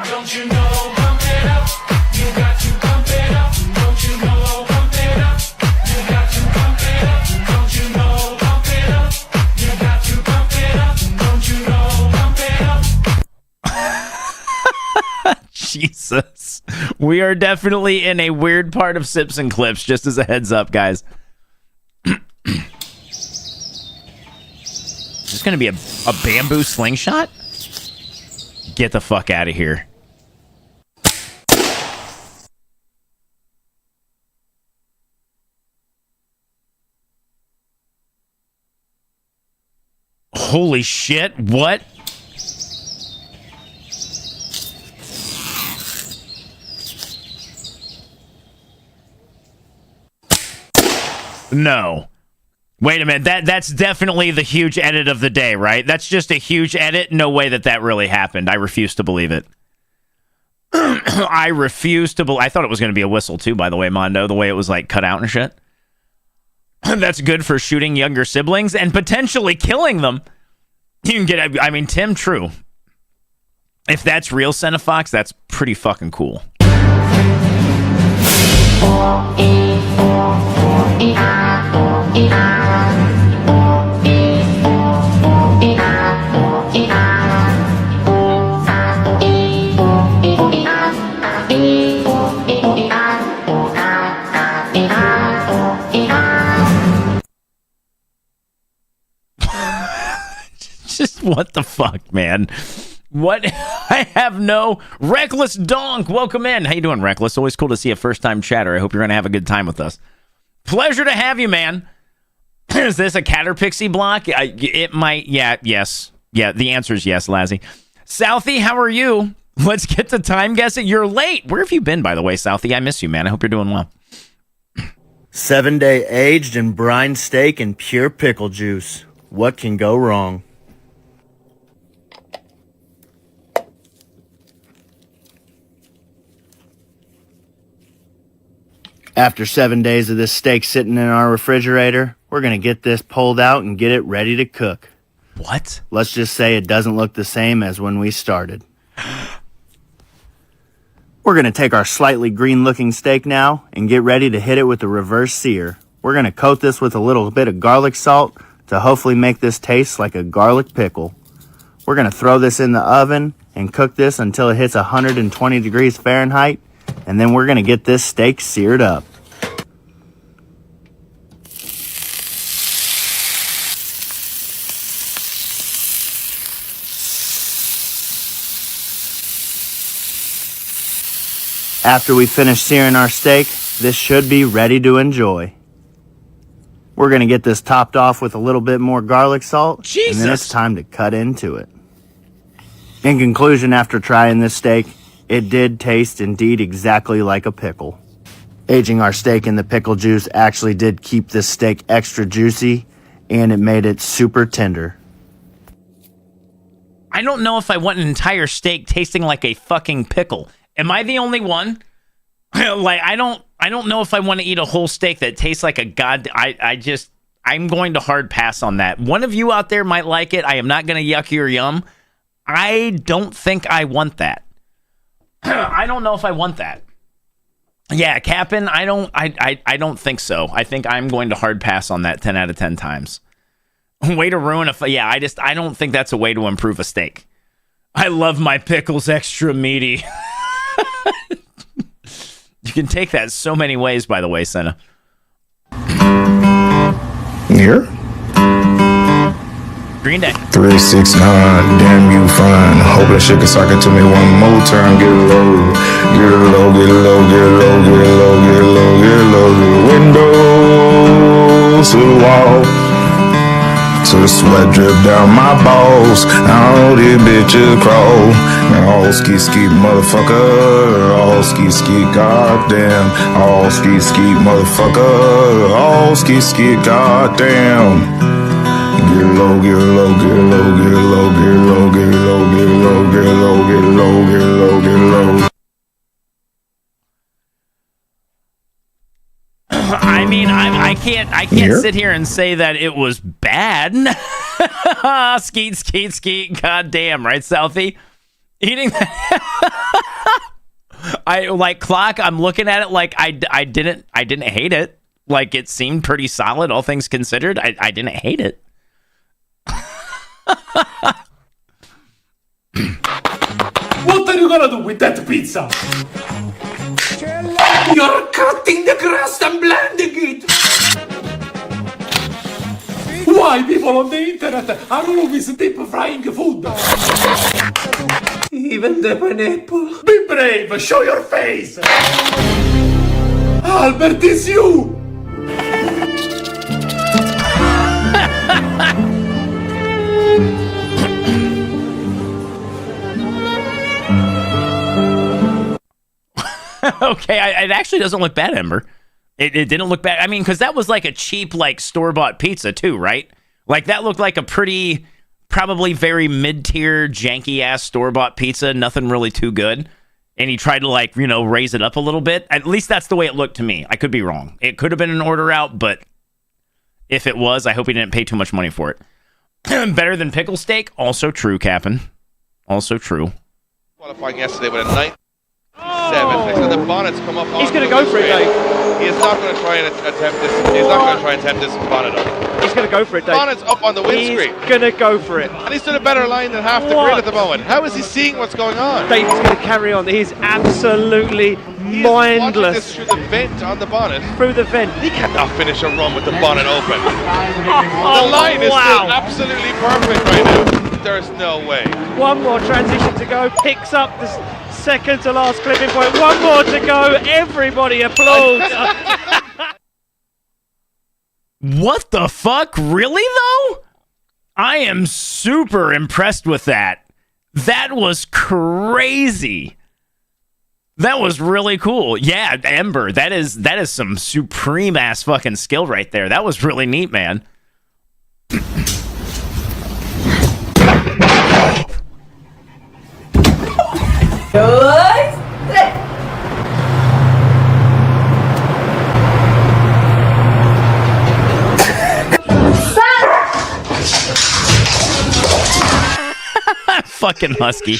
Don't you know, pump it up. You got to pump it up. Don't you know, pump it up. You got to pump it up. Don't you know, pump it up. You got to pump it up. Don't you know, pump it up. Jesus. We are definitely in a weird part of Sips and Clips, just as a heads up, guys. Is this going to be a bamboo slingshot? Get the fuck out of here. Holy shit, what? No. Wait a minute, that's definitely the huge edit of the day, right? That's just a huge edit? No way that really happened. I refuse to believe it. I refuse to believe... I thought it was going to be a whistle too, by the way, Mondo, the way it was like cut out and shit. That's good for shooting younger siblings and potentially killing them. You can get... I mean, Tim, true. If that's real Cinefox, that's pretty fucking cool. Just what the fuck, man? What? I have no... Reckless Donk, welcome in. How you doing, Reckless? Always cool to see a first-time chatter. I hope you're going to have a good time with us. Pleasure to have you, man. Is this a Caterpixie block? It might... Yeah, yes. Yeah, the answer is yes, Lazzy. Southie, how are you? Let's get to time guessing. You're late. Where have you been, by the way, Southie? I miss you, man. I hope you're doing well. 7-day aged and brine steak and pure pickle juice. What can go wrong? After 7 days of this steak sitting in our refrigerator, we're going to get this pulled out and get it ready to cook. What? Let's just say it doesn't look the same as when we started. We're going to take our slightly green-looking steak now and get ready to hit it with a reverse sear. We're going to coat this with a little bit of garlic salt to hopefully make this taste like a garlic pickle. We're going to throw this in the oven and cook this until it hits 120 degrees Fahrenheit. And then we're going to get this steak seared up. After we finish searing our steak, this should be ready to enjoy. We're gonna get this topped off with a little bit more garlic salt, and then it's time to cut into it. In conclusion, after trying this steak, it did taste indeed exactly like a pickle. Aging our steak in the pickle juice actually did keep this steak extra juicy, and it made it super tender. I don't know if I want an entire steak tasting like a fucking pickle. Am I the only one? Like, I don't know if I want to eat a whole steak that tastes like a I'm going to hard pass on that. One of you out there might like it. I am not going to yuck your yum. I don't think I want that. I don't know if I want that. Yeah, Cap'n, I don't think so. I think I'm going to hard pass on that 10 out of 10 times. Way to ruin I don't think that's a way to improve a steak. I love my pickles extra meaty. You can take that so many ways, by the way, Senna. Here? Green Day. 369, damn you fine. Hope that shit can suck it to me one more time. Get low, get low, get low, get low, get low, get low, get low. Windows to the wall. So the sweat drip down my balls. All these bitches crawl. Now all ski ski motherfucker. All ski ski goddamn. All ski ski motherfucker. All ski ski goddamn. Get low, get low, get low, get low, get low, get low, get low, get low, get low, get low, get low. I mean, I can't sit here and say that it was bad. Skeet, skeet, skeet. God damn, right, Southie? Eating that. I like clock. I'm looking at it like I didn't hate it. Like, it seemed pretty solid, all things considered. I didn't hate it. What are you gonna do with that pizza? You're cutting the crust and blending it! Why people on the internet are always deep frying food? Even the pineapple. Be brave, show your face! Albert, it's you! Okay, it actually doesn't look bad, Ember. It didn't look bad. I mean, because that was like a cheap, like, store-bought pizza, too, right? Like, that looked like a pretty, probably very mid-tier, janky-ass store-bought pizza. Nothing really too good. And he tried to, like, you know, raise it up a little bit. At least that's the way it looked to me. I could be wrong. It could have been an order out, but if it was, I hope he didn't pay too much money for it. Better than pickle steak? Also true, Cap'n. Also true. Qualifying yesterday with a 97. They said the bonnets come up. He's going to go for it, Dave. He is not going to try and attempt this. He's not going to try and attempt this bonnet up. He's going to go for it, Dave. Bonnet's up on the windscreen. He's going to go for it. And he's doing a better line than half the grid at the moment. How is he seeing what's going on? Dave's going to carry on. He's absolutely mindless. This through the vent on the bonnet. Through the vent. He cannot finish a run with the bonnet open. The line is still absolutely perfect right now. There's no way. One more transition to go. Picks up the second to last clipping point. One more to go. Everybody applauds. What the fuck? Really, though? I am super impressed with that. That was crazy. That was really cool. Yeah, Ember, that is some supreme ass fucking skill right there. That was really neat, man. Fucking husky.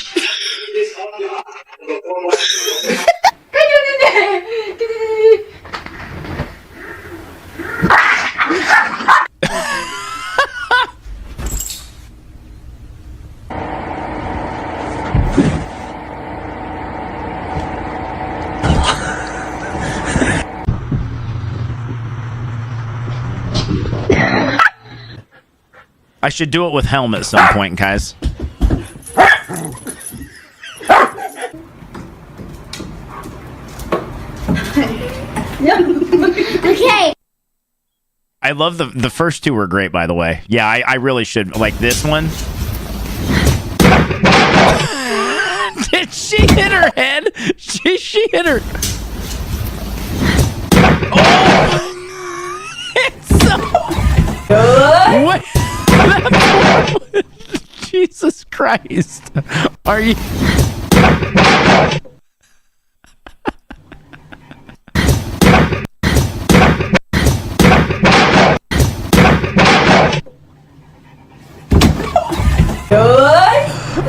I should do it with Helm at some point, guys. love the first two were great, by the way. Yeah, I really should like this one. Did she hit her head? She hit her. Oh, it's so. What? Jesus Christ! Are you?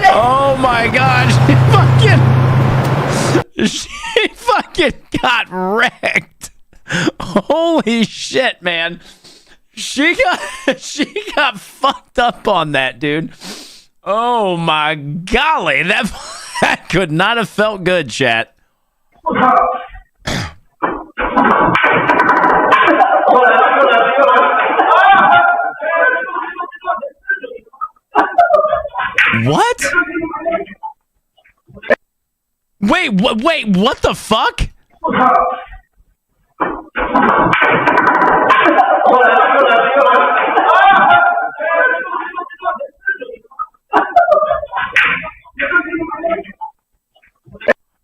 Oh my God! She fucking got wrecked. Holy shit, man! She got fucked up on that, dude. Oh my golly, that could not have felt good, chat. What? Wait, what the fuck?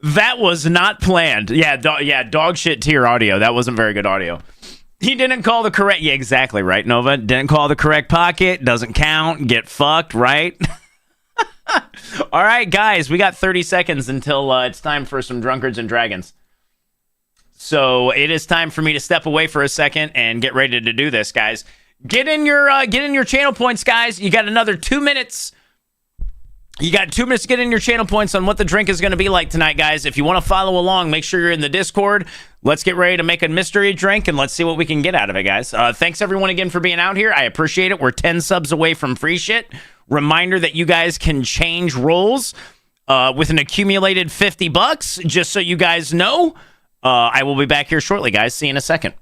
That was not planned. Yeah, dog shit tier audio. That wasn't very good audio. He didn't call the correct... Yeah, exactly, right, Nova? Didn't call the correct pocket. Doesn't count. Get fucked, right? All right, guys, we got 30 seconds until it's time for some Drunkards and Dragons. So it is time for me to step away for a second and get ready to do this, guys. Get in your channel points, guys. You got another 2 minutes. You got 2 minutes to get in your channel points on what the drink is going to be like tonight, guys. If you want to follow along, make sure you're in the Discord. Let's get ready to make a mystery drink, and let's see what we can get out of it, guys. Thanks, everyone, again for being out here. I appreciate it. We're 10 subs away from free shit. Reminder that you guys can change roles with an accumulated $50, just so you guys know. I will be back here shortly, guys. See you in a second.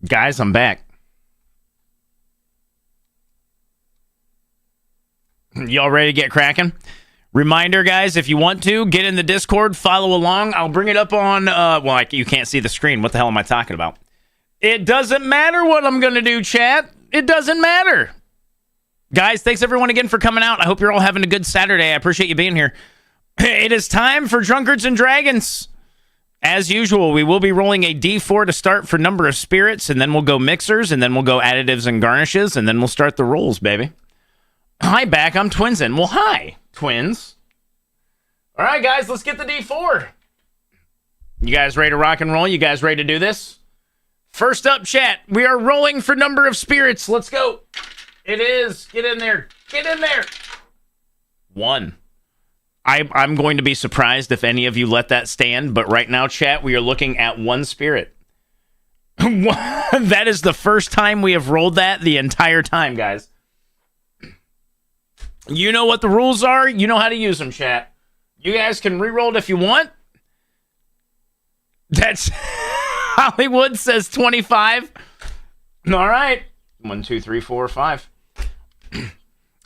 Guys, I'm back. Y'all ready to get cracking? Reminder, guys, if you want to, get in the Discord, follow along. I'll bring it up on, you can't see the screen. What the hell am I talking about? It doesn't matter what I'm going to do, chat. It doesn't matter. Guys, thanks everyone again for coming out. I hope you're all having a good Saturday. I appreciate you being here. It is time for Drunkards and Dragons. As usual, we will be rolling a D4 to start for number of spirits, and then we'll go mixers, and then we'll go additives and garnishes, and then we'll start the rolls, baby. Hi, back. I'm Twinsin. Well, hi, twins. All right, guys, let's get the D4. You guys ready to rock and roll? You guys ready to do this? First up, chat, we are rolling for number of spirits. Let's go. It is. Get in there. Get in there. 1. I'm going to be surprised if any of you let that stand, but right now, chat, we are looking at 1 spirit. That is the first time we have rolled that the entire time, guys. You know what the rules are. You know how to use them, chat. You guys can re-roll it if you want. That's Hollywood says 25. All right. 1, 2, 3, 4, 5.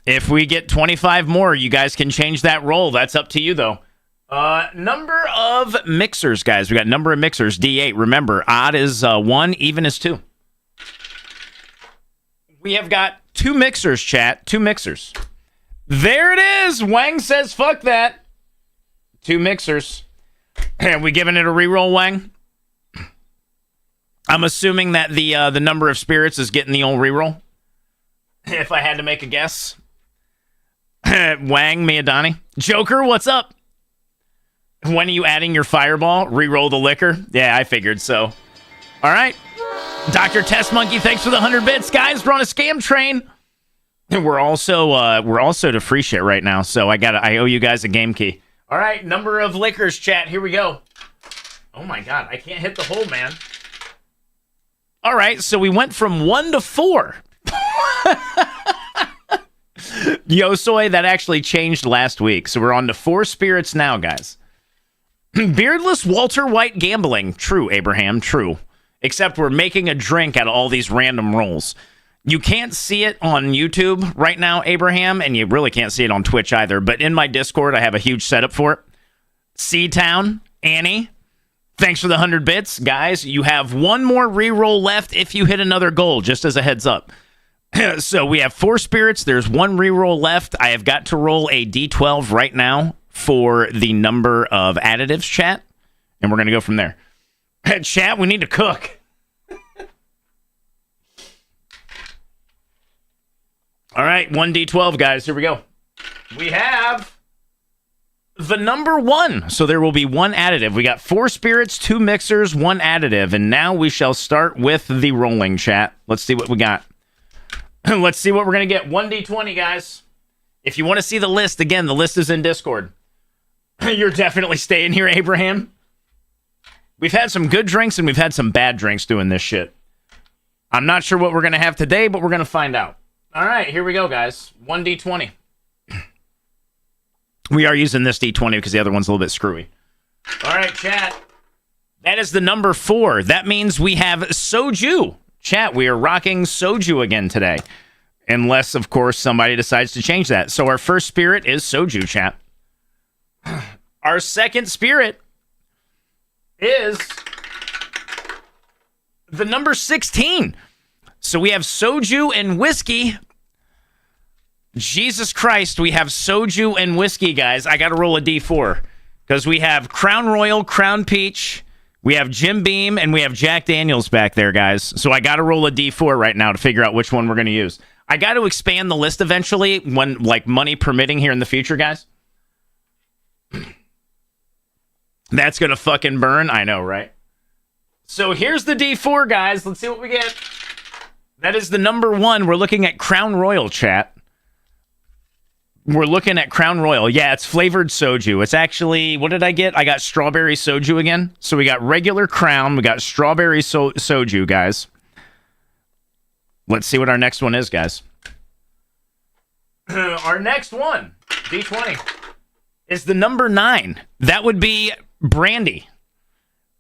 If we get 25 more, you guys can change that roll. That's up to you, though. Number of mixers, guys. We got number of mixers, D8. Remember, odd is 1, even is 2. We have got 2 mixers, chat. 2 mixers. There it is. Wang says, fuck that. 2 mixers. Are we giving it a reroll, Wang? I'm assuming that the number of spirits is getting the old reroll. If I had to make a guess. Wang, Miyadani. Joker, what's up? When are you adding your fireball? Reroll the liquor? Yeah, I figured so. All right. Dr. Test Monkey, thanks for the 100 bits. Guys, we're on a scam train. We're also to free shit right now, so I owe you guys a game key. All right, number of liquors, chat. Here we go. Oh my god, I can't hit the hole, man. All right, so we went from 1 to 4. Yo, Soy, that actually changed last week. So we're on to 4 spirits now, guys. Beardless Walter White gambling. True, Abraham, true. Except we're making a drink out of all these random rolls. You can't see it on YouTube right now, Abraham, and you really can't see it on Twitch either. But in my Discord, I have a huge setup for it. Seatown, Annie, thanks for the 100 bits. Guys, you have 1 more reroll left if you hit another goal, just as a heads up. So we have 4 spirits. There's 1 reroll left. I have got to roll a D12 right now for the number of additives, chat. And we're going to go from there. Chat, we need to cook. All right, 1D12, guys. Here we go. We have the number 1. So there will be 1 additive. We got 4 spirits, 2 mixers, 1 additive. And now we shall start with the rolling, chat. Let's see what we got. Let's see what we're going to get. 1D20, guys. If you want to see the list, again, the list is in Discord. You're definitely staying here, Abraham. We've had some good drinks and we've had some bad drinks doing this shit. I'm not sure what we're going to have today, but we're going to find out. All right, here we go, guys. 1D20. We are using this D20 because the other one's a little bit screwy. All right, chat. That is the number 4. That means we have soju. Chat, we are rocking soju again today. Unless, of course, somebody decides to change that. So our first spirit is soju, chat. Our second spirit is the number 16. So we have soju and whiskey. Jesus Christ, we have soju and whiskey, guys. I got to roll a D4 because we have Crown Royal, Crown Peach, we have Jim Beam, and we have Jack Daniels back there, guys. So I got to roll a D4 right now to figure out which one we're going to use. I got to expand the list eventually when, like, money permitting here in the future, guys. That's going to fucking burn. I know, right? So here's the D4, guys. Let's see what we get. That is the number 1. We're looking at Crown Royal, chat. We're looking at Crown Royal. Yeah, it's flavored soju. It's actually, what did I get? I got strawberry soju again. So we got regular Crown. We got strawberry soju, guys. Let's see what our next one is, guys. Our next one, D20, is the number 9. That would be brandy.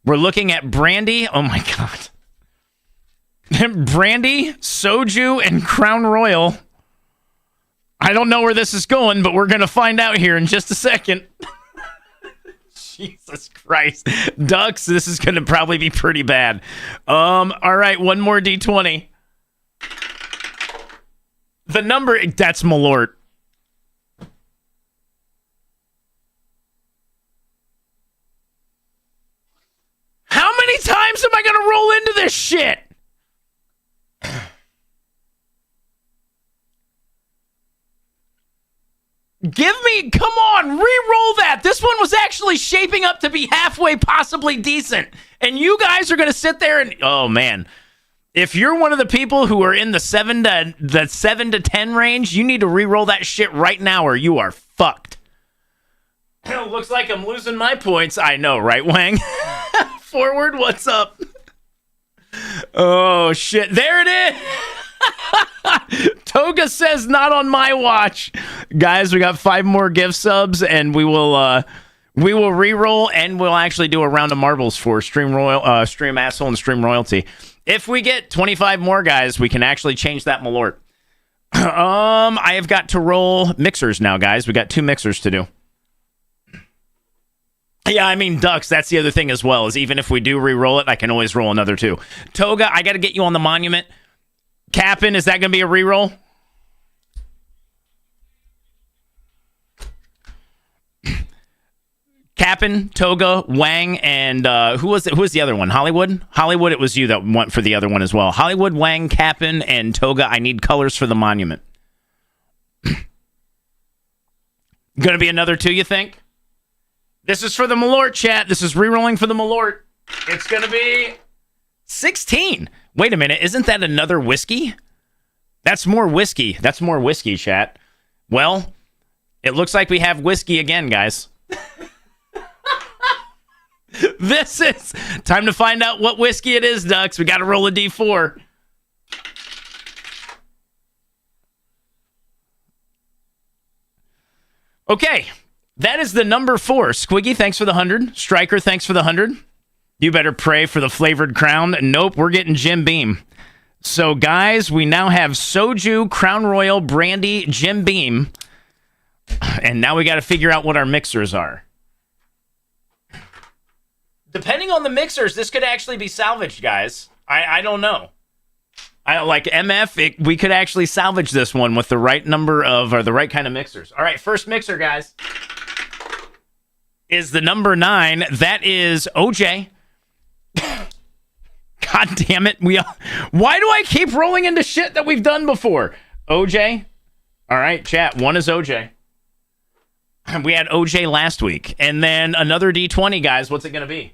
We're looking at brandy. Oh, my God. Brandy, soju, and Crown Royal. I don't know where this is going, but we're going to find out here in just a second. Jesus Christ. Ducks, this is going to probably be pretty bad. All right, one more D20. The number, that's Malort. How many times am I going to roll into this shit? Come on, re-roll that. This one was actually shaping up to be halfway, possibly decent. And you guys are going to sit there and, oh man. If you're one of the people who are in the 7 to 10 range, you need to re-roll that shit right now or you are fucked. Looks like I'm losing my points. I know, right, Wang? Forward, what's up? Oh, shit. There it is. Toga says not on my watch. Guys, we got 5 more gift subs, and we will re-roll, and we'll actually do a round of marbles for Stream Asshole and Stream Royalty. If we get 25 more, guys, we can actually change that Malort. I have got to roll mixers now, guys. We got 2 mixers to do. Yeah, I mean, ducks, that's the other thing as well, is even if we do re-roll it, I can always roll another 2. Toga, I got to get you on the monument. Cap'n, is that going to be a re-roll? Cap'n, Toga, Wang, and who was the other one? Hollywood? Hollywood, it was you that went for the other one as well. Hollywood, Wang, Cap'n, and Toga, I need colors for the monument. Going to be another 2, you think? This is for the Malort, chat. This is re-rolling for the Malort. It's going to be 16. Wait a minute. Isn't that another whiskey? That's more whiskey. That's more whiskey, chat. Well, it looks like we have whiskey again, guys. This is time to find out what whiskey it is, Ducks. We got to roll a D4. Okay. That is the number 4. Squiggy, thanks for the 100. Striker, thanks for the 100. You better pray for the flavored crown. Nope, we're getting Jim Beam. So, guys, we now have Soju, Crown Royal, Brandy, Jim Beam. And now we got to figure out what our mixers are. Depending on the mixers, this could actually be salvaged, guys. I don't know. Like MF, we could actually salvage this one with the right number of, or the right kind of mixers. All right, first mixer, guys, is the number 9. That is OJ. God damn it. Why do I keep rolling into shit that we've done before? OJ. All right, chat. 1 is OJ. We had OJ last week. And then another D20, guys. What's it going to be?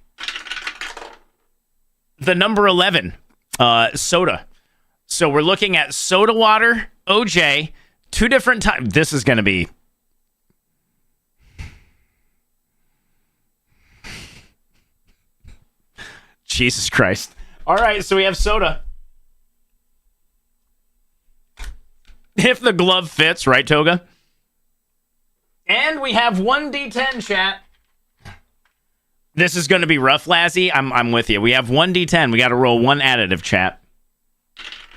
The number 11. Soda. So we're looking at soda water, OJ, 2 different times. This is going to be... Jesus Christ. All right, so we have soda. If the glove fits, right, Toga? And we have 1 D10, chat. This is going to be rough, Lassie. I'm with you. We have 1 D10. We got to roll 1 additive, chat.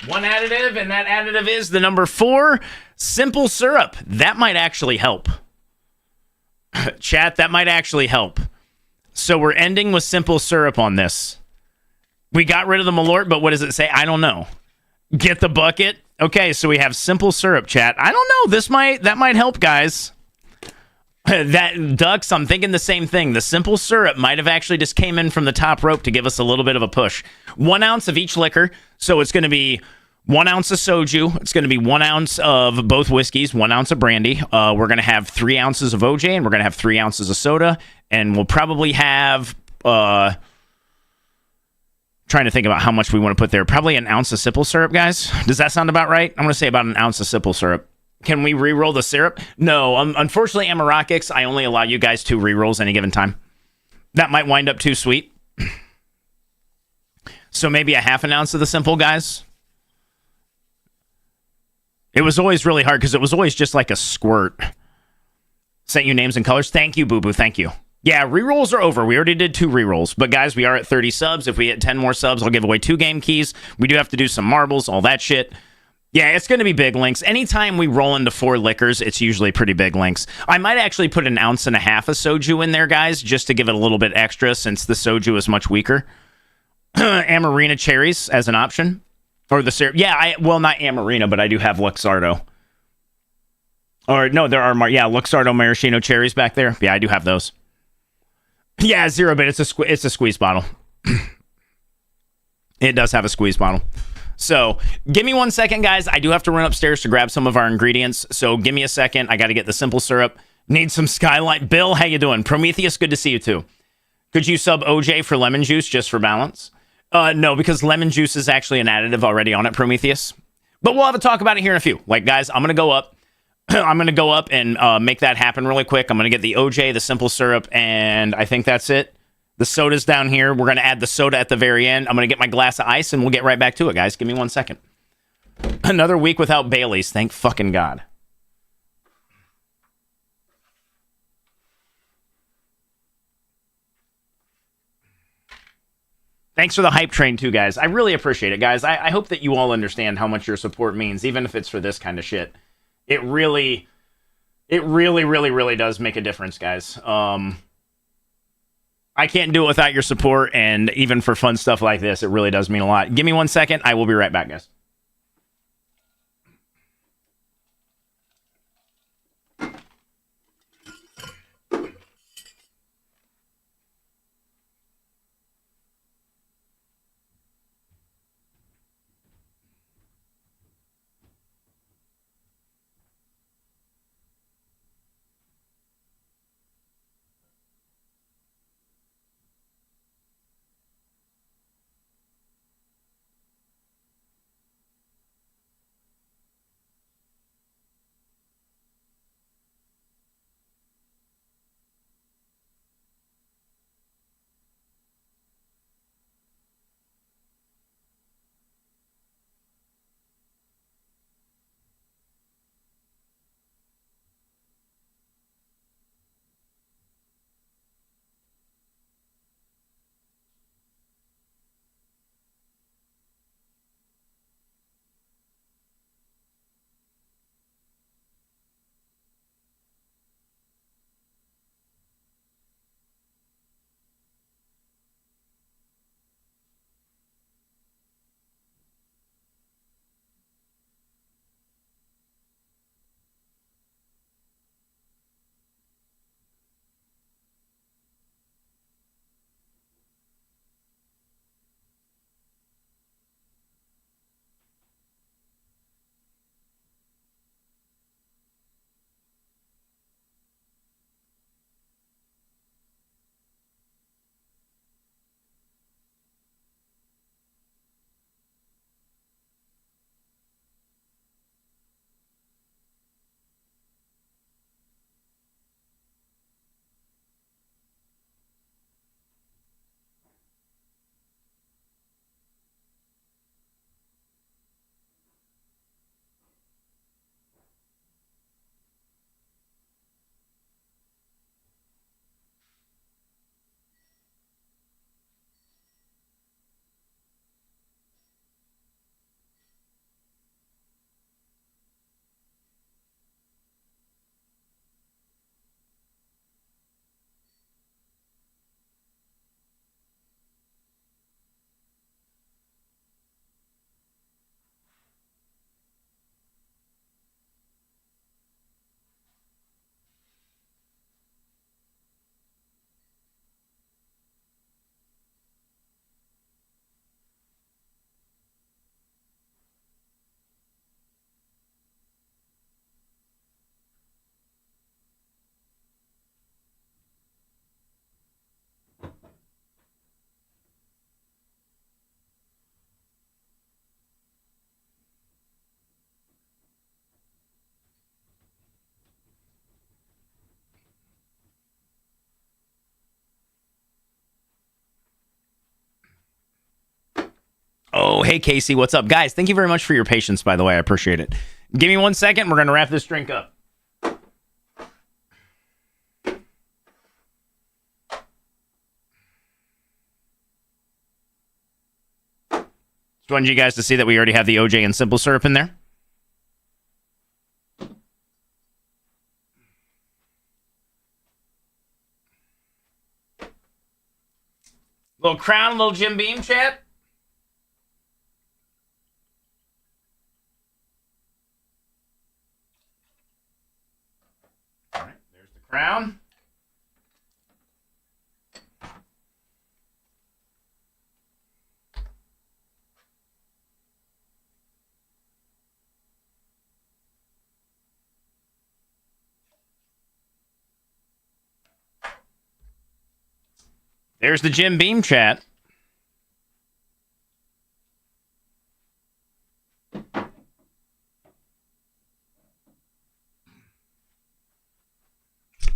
1 additive, and that additive is the number 4, simple syrup. That might actually help. Chat, that might actually help. So we're ending with simple syrup on this. We got rid of the Malort, but what does it say? I don't know. Get the bucket. Okay, so we have simple syrup, chat. I don't know. That might help, guys. That Ducks, I'm thinking the same thing. The simple syrup might have actually just came in from the top rope to give us a little bit of a push. 1 ounce of each liquor. So it's going to be 1 ounce of soju. It's going to be 1 ounce of both whiskeys, 1 ounce of brandy. We're going to have 3 ounces of OJ, and we're going to have 3 ounces of soda. And we'll probably have... trying to think about how much we want to put there. Probably 1 ounce of simple syrup, guys. Does that sound about right? I'm going to say about 1 ounce of simple syrup. Can we re-roll the syrup? No. Unfortunately, Amarokix, I only allow you guys 2 re-rolls any given time. That might wind up too sweet. So maybe a 1/2 ounce of the simple, guys. It was always really hard because it was always just like a squirt. Sent you names and colors. Thank you, Boo Boo. Thank you. Yeah, rerolls are over. We already did 2 rerolls. But guys, we are at 30 subs. If we hit 10 more subs, I'll give away 2 game keys. We do have to do some marbles, all that shit. Yeah, it's going to be big links. Anytime we roll into 4 liquors, it's usually pretty big links. I might actually put 1.5 ounces of soju in there, guys, just to give it a little bit extra since the soju is much weaker. Amarena cherries as an option. Or the syrup. Yeah, well, not Amarena, but I do have Luxardo. Or, no, there are, Luxardo maraschino cherries back there. Yeah, I do have those. Yeah, 0 bit. It's a squeeze bottle. It does have a squeeze bottle. So, give me 1 second, guys. I do have to run upstairs to grab some of our ingredients. So, give me a second. I got to get the simple syrup. Need some Skylight. Bill, how you doing? Prometheus, good to see you, too. Could you sub OJ for lemon juice just for balance? No, because lemon juice is actually an additive already on it, Prometheus. But we'll have a talk about it here in a few. Like, guys, I'm going to go up. I'm going to go up and make that happen really quick. I'm going to get the OJ, the simple syrup, and I think that's it. The soda's down here. We're going to add the soda at the very end. I'm going to get my glass of ice, and we'll get right back to it, guys. Give me 1 second. Another week without Bailey's. Thank fucking God. Thanks for the hype train, too, guys. I really appreciate it, guys. I hope that you all understand how much your support means, even if it's for this kind of shit. It really, really does make a difference, guys. I can't do it without your support, and even for fun stuff like this, it really does mean a lot. Give me 1 second. I will be right back, guys. Oh, hey, Casey, what's up? Guys, thank you very much for your patience, by the way. I appreciate it. Give me 1 second. We're going to wrap this drink up. Just wanted you guys to see that we already have the OJ and simple syrup in there. Little crown, little Jim Beam chat. All right, there's the crown. There's the Jim Beam chat.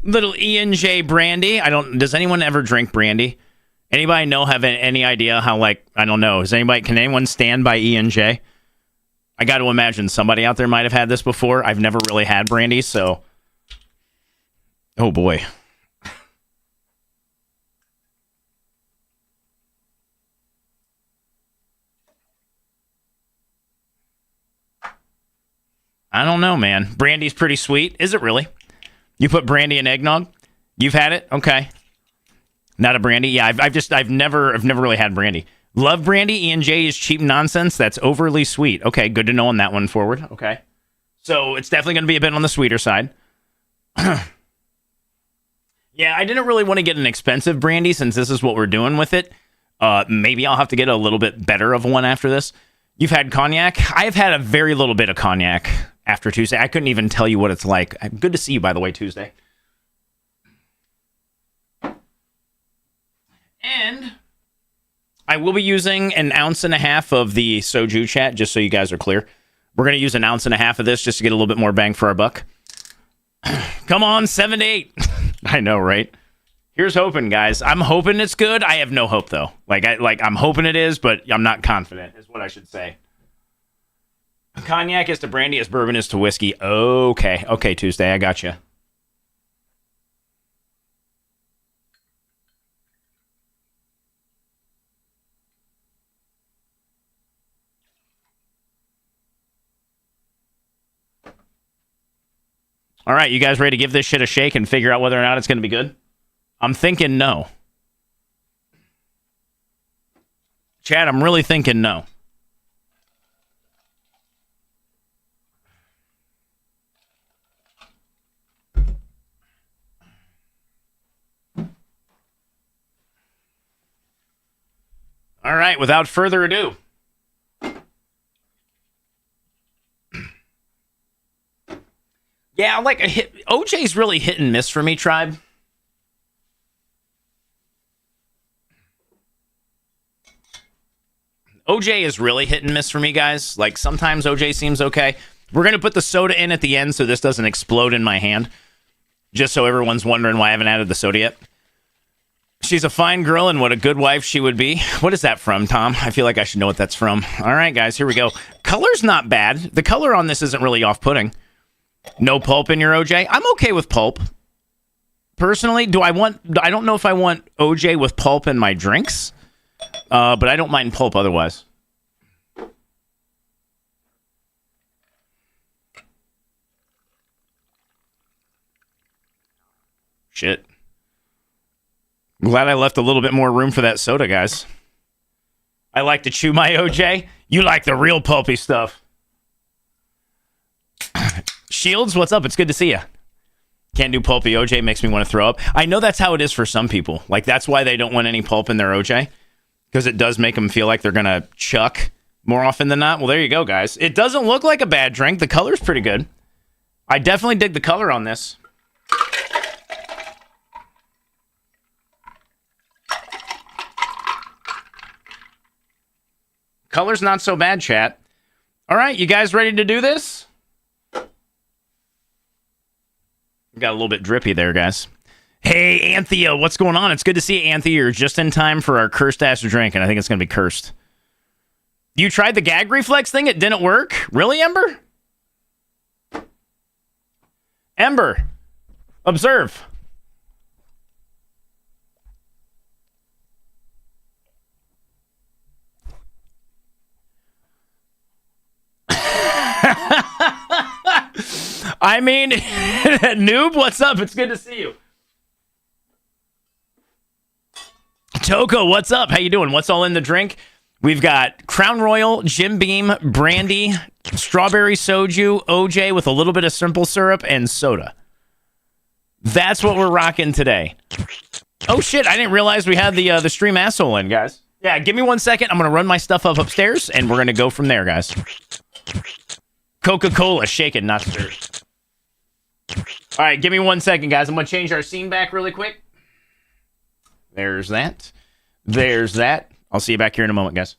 Little E&J brandy. Does anyone ever drink brandy? Anybody have any idea how, like, I don't know. Can anyone stand by E&J? I got to imagine somebody out there might have had this before. I've never really had brandy, so. Oh boy. I don't know, man. Brandy's pretty sweet. Is it really? You put brandy in eggnog? You've had it? Okay. Not a brandy? Yeah, I've never really had brandy. Love brandy. E&J is cheap nonsense. That's overly sweet. Okay, good to know on that one forward. Okay. So it's definitely going to be a bit on the sweeter side. Yeah, I didn't really want to get an expensive brandy since this is what we're doing with it. Maybe I'll have to get a little bit better of one after this. You've had cognac? I have had a very little bit of cognac after Tuesday. I couldn't even tell you what it's like. Good to see you, by the way, Tuesday. And I will be using 1.5 ounces of the soju chat, just so you guys are clear. We're going to use 1.5 ounces of this just to get a little bit more bang for our buck. Come on, 7 to 8. I know, right? Here's hoping, guys. I'm hoping it's good. I have no hope, though. I'm hoping it is, but I'm not confident, is what I should say. Cognac is to brandy as bourbon is to whiskey. Okay. Okay, Tuesday. I got you. All right, you guys ready to give this shit a shake and figure out whether or not it's going to be good? I'm thinking no. Chad, I'm really thinking no. All right, without further ado. Yeah, OJ's really hit and miss for me, Tribe. OJ is really hit and miss for me, guys. Like, sometimes OJ seems okay. We're going to put the soda in at the end so this doesn't explode in my hand. Just so everyone's wondering why I haven't added the soda yet. She's a fine girl, and what a good wife she would be. What is that from, Tom? I feel like I should know what that's from. All right, guys, here we go. Color's not bad. The color on this isn't really off-putting. No pulp in your OJ? I'm okay with pulp. Personally, I don't know if I want OJ with pulp in my drinks, but I don't mind pulp otherwise. Shit. Glad I left a little bit more room for that soda, guys. I like to chew my OJ. You like the real pulpy stuff. Shields, what's up? It's good to see you. Can't do pulpy OJ, makes me want to throw up. I know that's how it is for some people. Like, that's why they don't want any pulp in their OJ. Because it does make them feel like they're going to chuck more often than not. Well, there you go, guys. It doesn't look like a bad drink. The color's pretty good. I definitely dig the color on this. Color's not so bad, chat. All right, you guys ready to do this? Got a little bit drippy there, guys. Hey, Anthea, what's going on? It's good to see you, Anthea. You're just in time for our cursed ass drink, and I think it's going to be cursed. You tried the gag reflex thing? It didn't work? Really, Ember? Ember, observe. I mean, Noob, what's up? It's good to see you. Toko, what's up? How you doing? What's all in the drink? We've got Crown Royal, Jim Beam, brandy, strawberry soju, OJ with a little bit of simple syrup, and soda. That's what we're rocking today. Oh shit, I didn't realize we had the stream asshole in, guys. Yeah, give me 1 second. I'm going to run my stuff up upstairs, and we're going to go from there, guys. Coca-Cola, shaken, not stirred. All right, give me 1 second, guys. I'm going to change our scene back really quick. There's that. There's that. I'll see you back here in a moment, guys.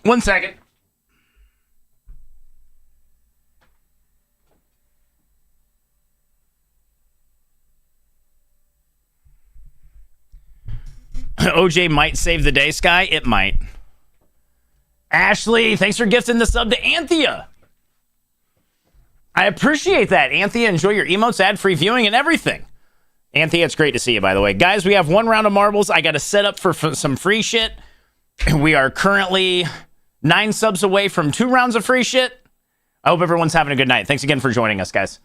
One second. OJ might save the day, Sky. It might. Ashley, thanks for gifting the sub to Anthea. I appreciate that. Anthea, enjoy your emotes, ad-free viewing, and everything. Anthea, it's great to see you, by the way. Guys, we have one round of marbles. I got to set up for some free shit. We are currently 9 subs away from 2 rounds of free shit. I hope everyone's having a good night. Thanks again for joining us, guys.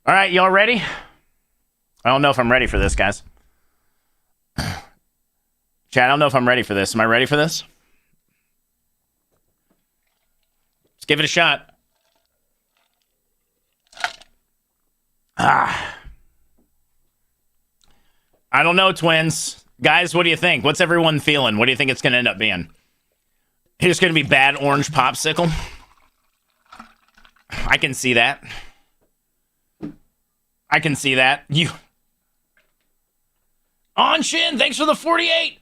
All right, y'all ready? I don't know if I'm ready for this, guys. Chat, I don't know if I'm ready for this. Am I ready for this? Let's give it a shot. I don't know, twins. Guys, what do you think? What's everyone feeling? What do you think it's going to end up being? It's going to be bad orange popsicle. I can see that. I can see that. You. Anshin, thanks for the 48.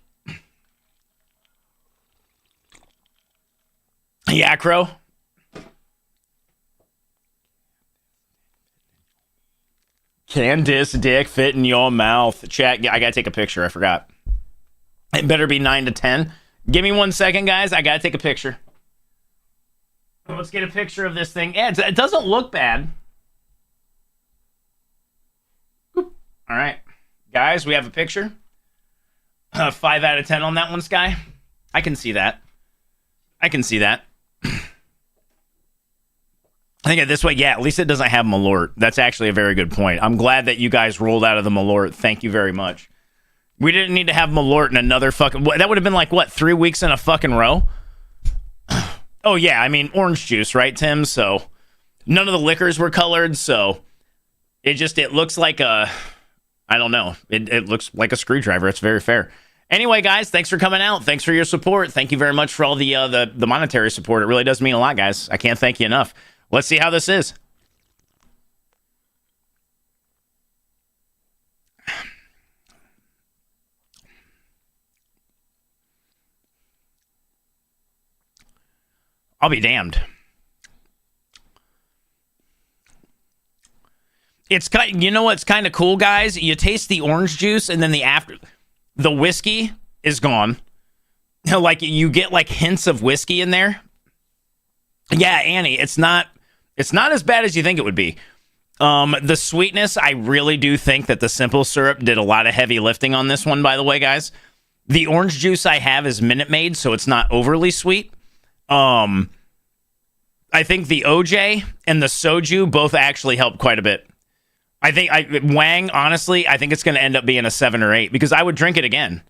Yeah, Crow. Can this dick fit in your mouth? Chat, I gotta take a picture. I forgot. It better be 9 to 10. Give me 1 second, guys. I gotta take a picture. Let's get a picture of this thing. Yeah, it doesn't look bad. All right. Guys, we have a picture. 5 out of 10 on that one, Sky. I can see that. I can see that. I think this way, yeah, at least it doesn't have Malort. That's actually a very good point. I'm glad that you guys rolled out of the Malort. Thank you very much. We didn't need to have Malort in another fucking... That would have been like, what, 3 weeks in a fucking row? Oh, yeah, I mean, orange juice, right, Tim? So none of the liquors were colored, so it looks like a... I don't know. It looks like a screwdriver. It's very fair. Anyway, guys, thanks for coming out. Thanks for your support. Thank you very much for all the monetary support. It really does mean a lot, guys. I can't thank you enough. Let's see how this is. I'll be damned. It's kind. You know what's kind of cool, guys? You taste the orange juice, and then the whiskey is gone. Like you get like hints of whiskey in there. Yeah, Annie, it's not as bad as you think it would be. The sweetness, I really do think that the simple syrup did a lot of heavy lifting on this one, by the way, guys. The orange juice I have is Minute Maid, so it's not overly sweet. I think the OJ and the soju both actually help quite a bit. I think Wang, honestly, I think it's going to end up being a 7 or 8 because I would drink it again.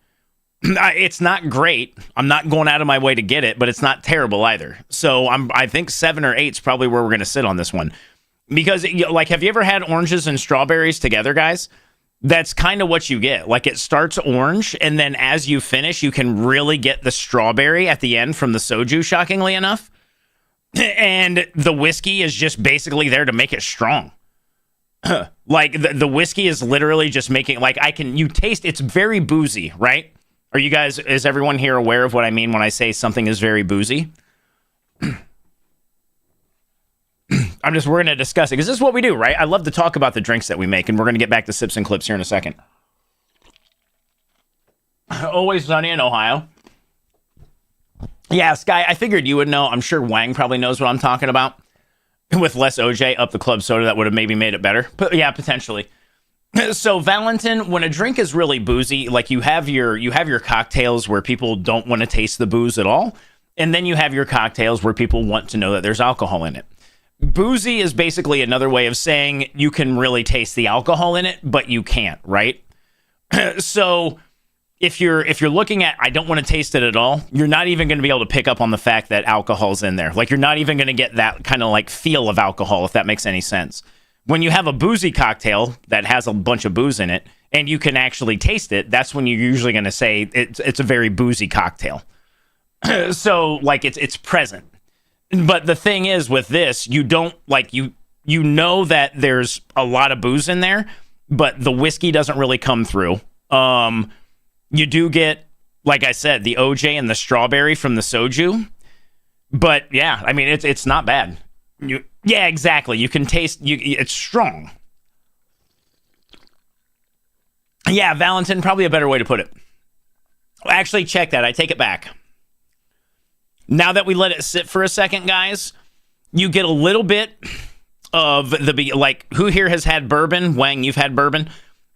It's not great. I'm not going out of my way to get it, but it's not terrible either. So I think 7 or 8 is probably where we're going to sit on this one. Because, like, have you ever had oranges and strawberries together, guys? That's kind of what you get. Like, it starts orange, and then as you finish, you can really get the strawberry at the end from the soju, shockingly enough. And the whiskey is just basically there to make it strong. Like, the whiskey is literally just making, like, you taste, it's very boozy, right? Are you guys, is everyone here aware of what I mean when I say something is very boozy? We're going to discuss it because this is what we do, right? I love to talk about the drinks that we make, and we're going to get back to sips and clips here in a second. Always sunny in Ohio. Yeah, Sky, I figured you would know. I'm sure Wang probably knows what I'm talking about. With less OJ up the club soda, that would have maybe made it better. But yeah, potentially. So Valentin, when a drink is really boozy, like you have your cocktails where people don't want to taste the booze at all, and then you have your cocktails where people want to know that there's alcohol in it. Boozy is basically another way of saying you can really taste the alcohol in it, but you can't, right? So if you're looking at I don't want to taste it at all, you're not even going to be able to pick up on the fact that alcohol's in there. Like you're not even going to get that kind of like feel of alcohol, if that makes any sense. When you have a boozy cocktail that has a bunch of booze in it and you can actually taste it, that's when you're usually going to say it's a very boozy cocktail. So like it's present. But the thing is with this, you don't like you know that there's a lot of booze in there, but the whiskey doesn't really come through. You do get, like I said, the OJ and the strawberry from the soju. But yeah, I mean it's not bad. Yeah, exactly. You can taste it's strong. Yeah, Valentin, probably a better way to put it. Actually, check that. I take it back. Now that we let it sit for a second, guys, you get a little bit of like, who here has had bourbon? Wang, you've had bourbon?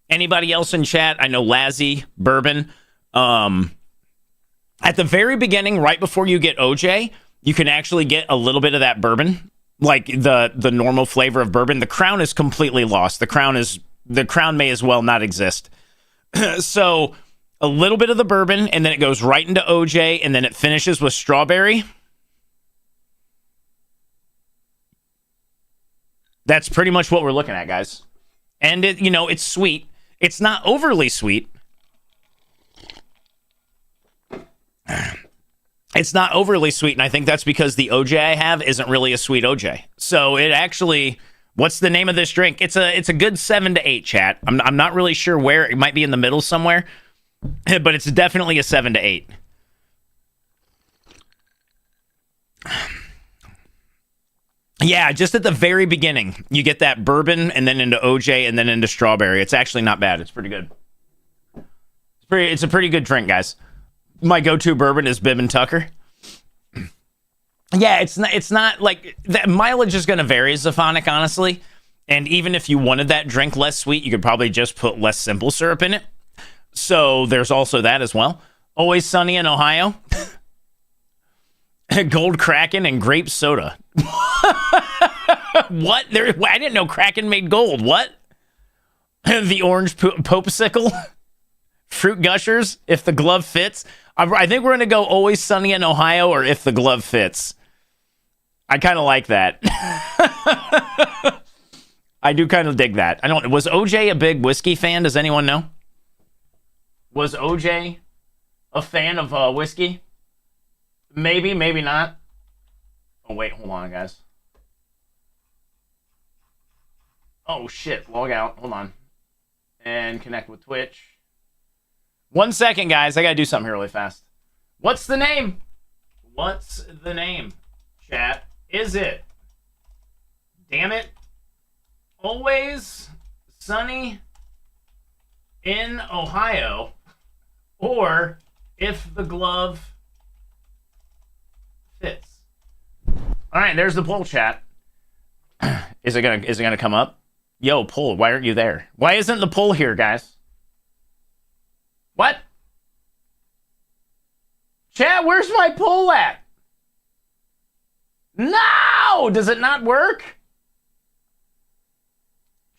Anybody else in chat? I know Lazzy, bourbon. At the very beginning, right before you get OJ, you can actually get a little bit of that bourbon, like the normal flavor of bourbon. The Crown is completely lost. The Crown may as well not exist. So a little bit of the bourbon, and then it goes right into OJ, and then it finishes with strawberry. That's pretty much what we're looking at, guys. And it's sweet. It's not overly sweet. It's not overly sweet, and I think that's because the OJ I have isn't really a sweet OJ. So it actually, what's the name of this drink? It's a good 7 to 8, chat. I'm not really sure where. It might be in the middle somewhere, but it's definitely a 7 to 8. Yeah, just at the very beginning, you get that bourbon, and then into OJ, and then into strawberry. It's actually not bad. It's pretty good. It's a pretty good drink, guys. My go-to bourbon is Bib and Tucker. Yeah, it's not like that. Mileage is going to vary, Zaphonic, honestly. And even if you wanted that drink less sweet, you could probably just put less simple syrup in it. So there's also that as well. Always sunny in Ohio. Gold Kraken and grape soda. What? I didn't know Kraken made gold. What? The orange popsicle. Fruit gushers. If the glove fits. I think we're going to go always sunny in Ohio or if the glove fits. I kind of like that. I do kind of dig that. Was OJ a big whiskey fan? Does anyone know? Was OJ a fan of whiskey? Maybe, maybe not. Oh, wait, hold on, guys. Oh, shit. Log out. Hold on. And connect with Twitch. 1 second, guys. I got to do something here really fast. What's the name? What's the name, chat? Is it? Damn it. Always sunny in Ohio, or if the glove fits. All right, there's the poll, chat. Is it gonna come up? Yo, poll, why aren't you there? Why isn't the poll here, guys? What? Chat, where's my poll at? No! Does it not work?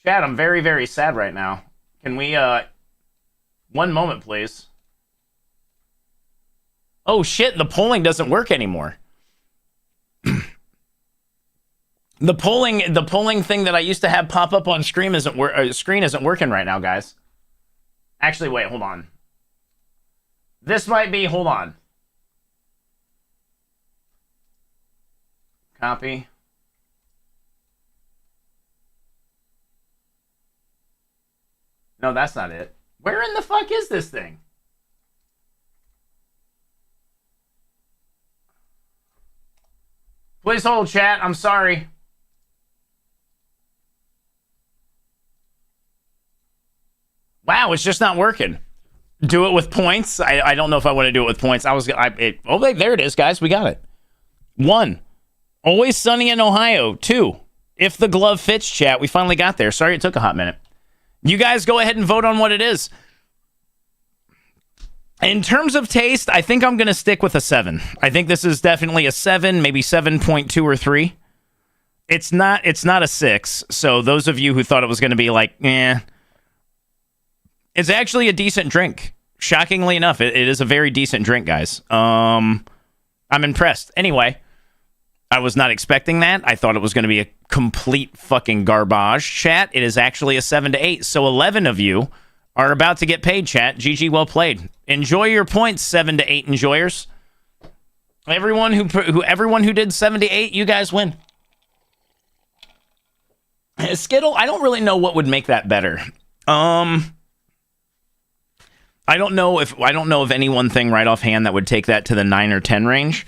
Chad, I'm very, very sad right now. Can we, one moment, please. Oh, shit, the polling doesn't work anymore. The polling thing that I used to have pop up on screen isn't working right now, guys. Actually, wait, hold on. This might be, hold on. Copy. No, that's not it. Where in the fuck is this thing? Please hold, chat. I'm sorry. Wow, it's just not working. Do it with points. I don't know if I want to do it with points. Oh, there it is, guys. We got it. 1. Always sunny in Ohio. 2. If the glove fits, chat. We finally got there. Sorry it took a hot minute. You guys go ahead and vote on what it is. In terms of taste, I think I'm going to stick with a 7. I think this is definitely a 7, maybe 7.2 or 3. It's not a 6. So those of you who thought it was going to be like, it's actually a decent drink. Shockingly enough, it is a very decent drink, guys. I'm impressed. Anyway, I was not expecting that. I thought it was going to be a complete fucking garbage. Chat, it is actually a 7 to 8. So 11 of you are about to get paid, chat. GG, well played. Enjoy your points, 7 to 8 enjoyers. Everyone who did 7 to 8, you guys win. Skittle, I don't really know what would make that better. I don't know of any one thing right offhand that would take that to the 9 or 10 range.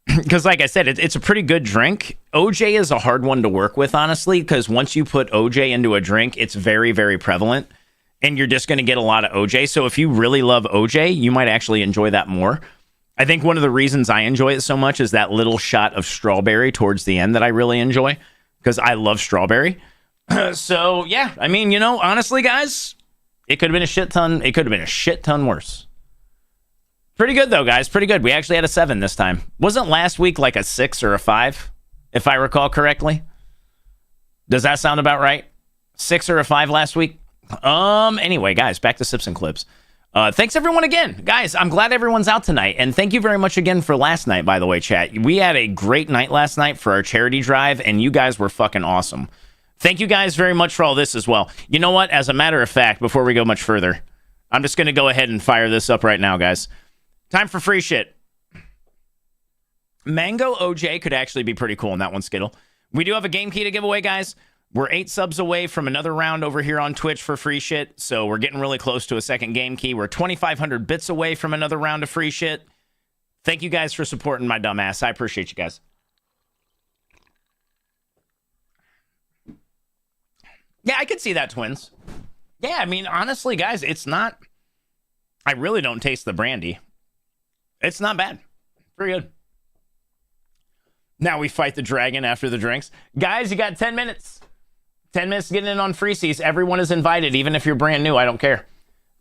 Because like I said, it's a pretty good drink. OJ is a hard one to work with, honestly, because once you put OJ into a drink, it's very, very prevalent. And you're just going to get a lot of OJ. So if you really love OJ, you might actually enjoy that more. I think one of the reasons I enjoy it so much is that little shot of strawberry towards the end that I really enjoy. Because I love strawberry. So, yeah. I mean, honestly, guys, it could have been a shit ton. It could have been a shit ton worse. Pretty good, though, guys. Pretty good. We actually had a 7 this time. Wasn't last week like a 6 or a 5, if I recall correctly? Does that sound about right? 6 or a 5 last week? Anyway, guys, back to Sips and Clips. Thanks, everyone, again. Guys, I'm glad everyone's out tonight. And thank you very much again for last night, by the way, chat. We had a great night last night for our charity drive, and you guys were fucking awesome. Thank you guys very much for all this as well. You know what? As a matter of fact, before we go much further, I'm just going to go ahead and fire this up right now, guys. Time for free shit. Mango OJ could actually be pretty cool in that one, Skittle. We do have a game key to give away, guys. We're 8 subs away from another round over here on Twitch for free shit, so we're getting really close to a second game key. We're 2,500 bits away from another round of free shit. Thank you guys for supporting my dumb ass. I appreciate you guys. Yeah, I could see that, twins. Yeah, I mean, honestly, guys, it's not... I really don't taste the brandy. It's not bad. Pretty good. Now we fight the dragon after the drinks. Guys, you got 10 minutes. 10 minutes to get in on free seas. Everyone is invited, even if you're brand new. I don't care.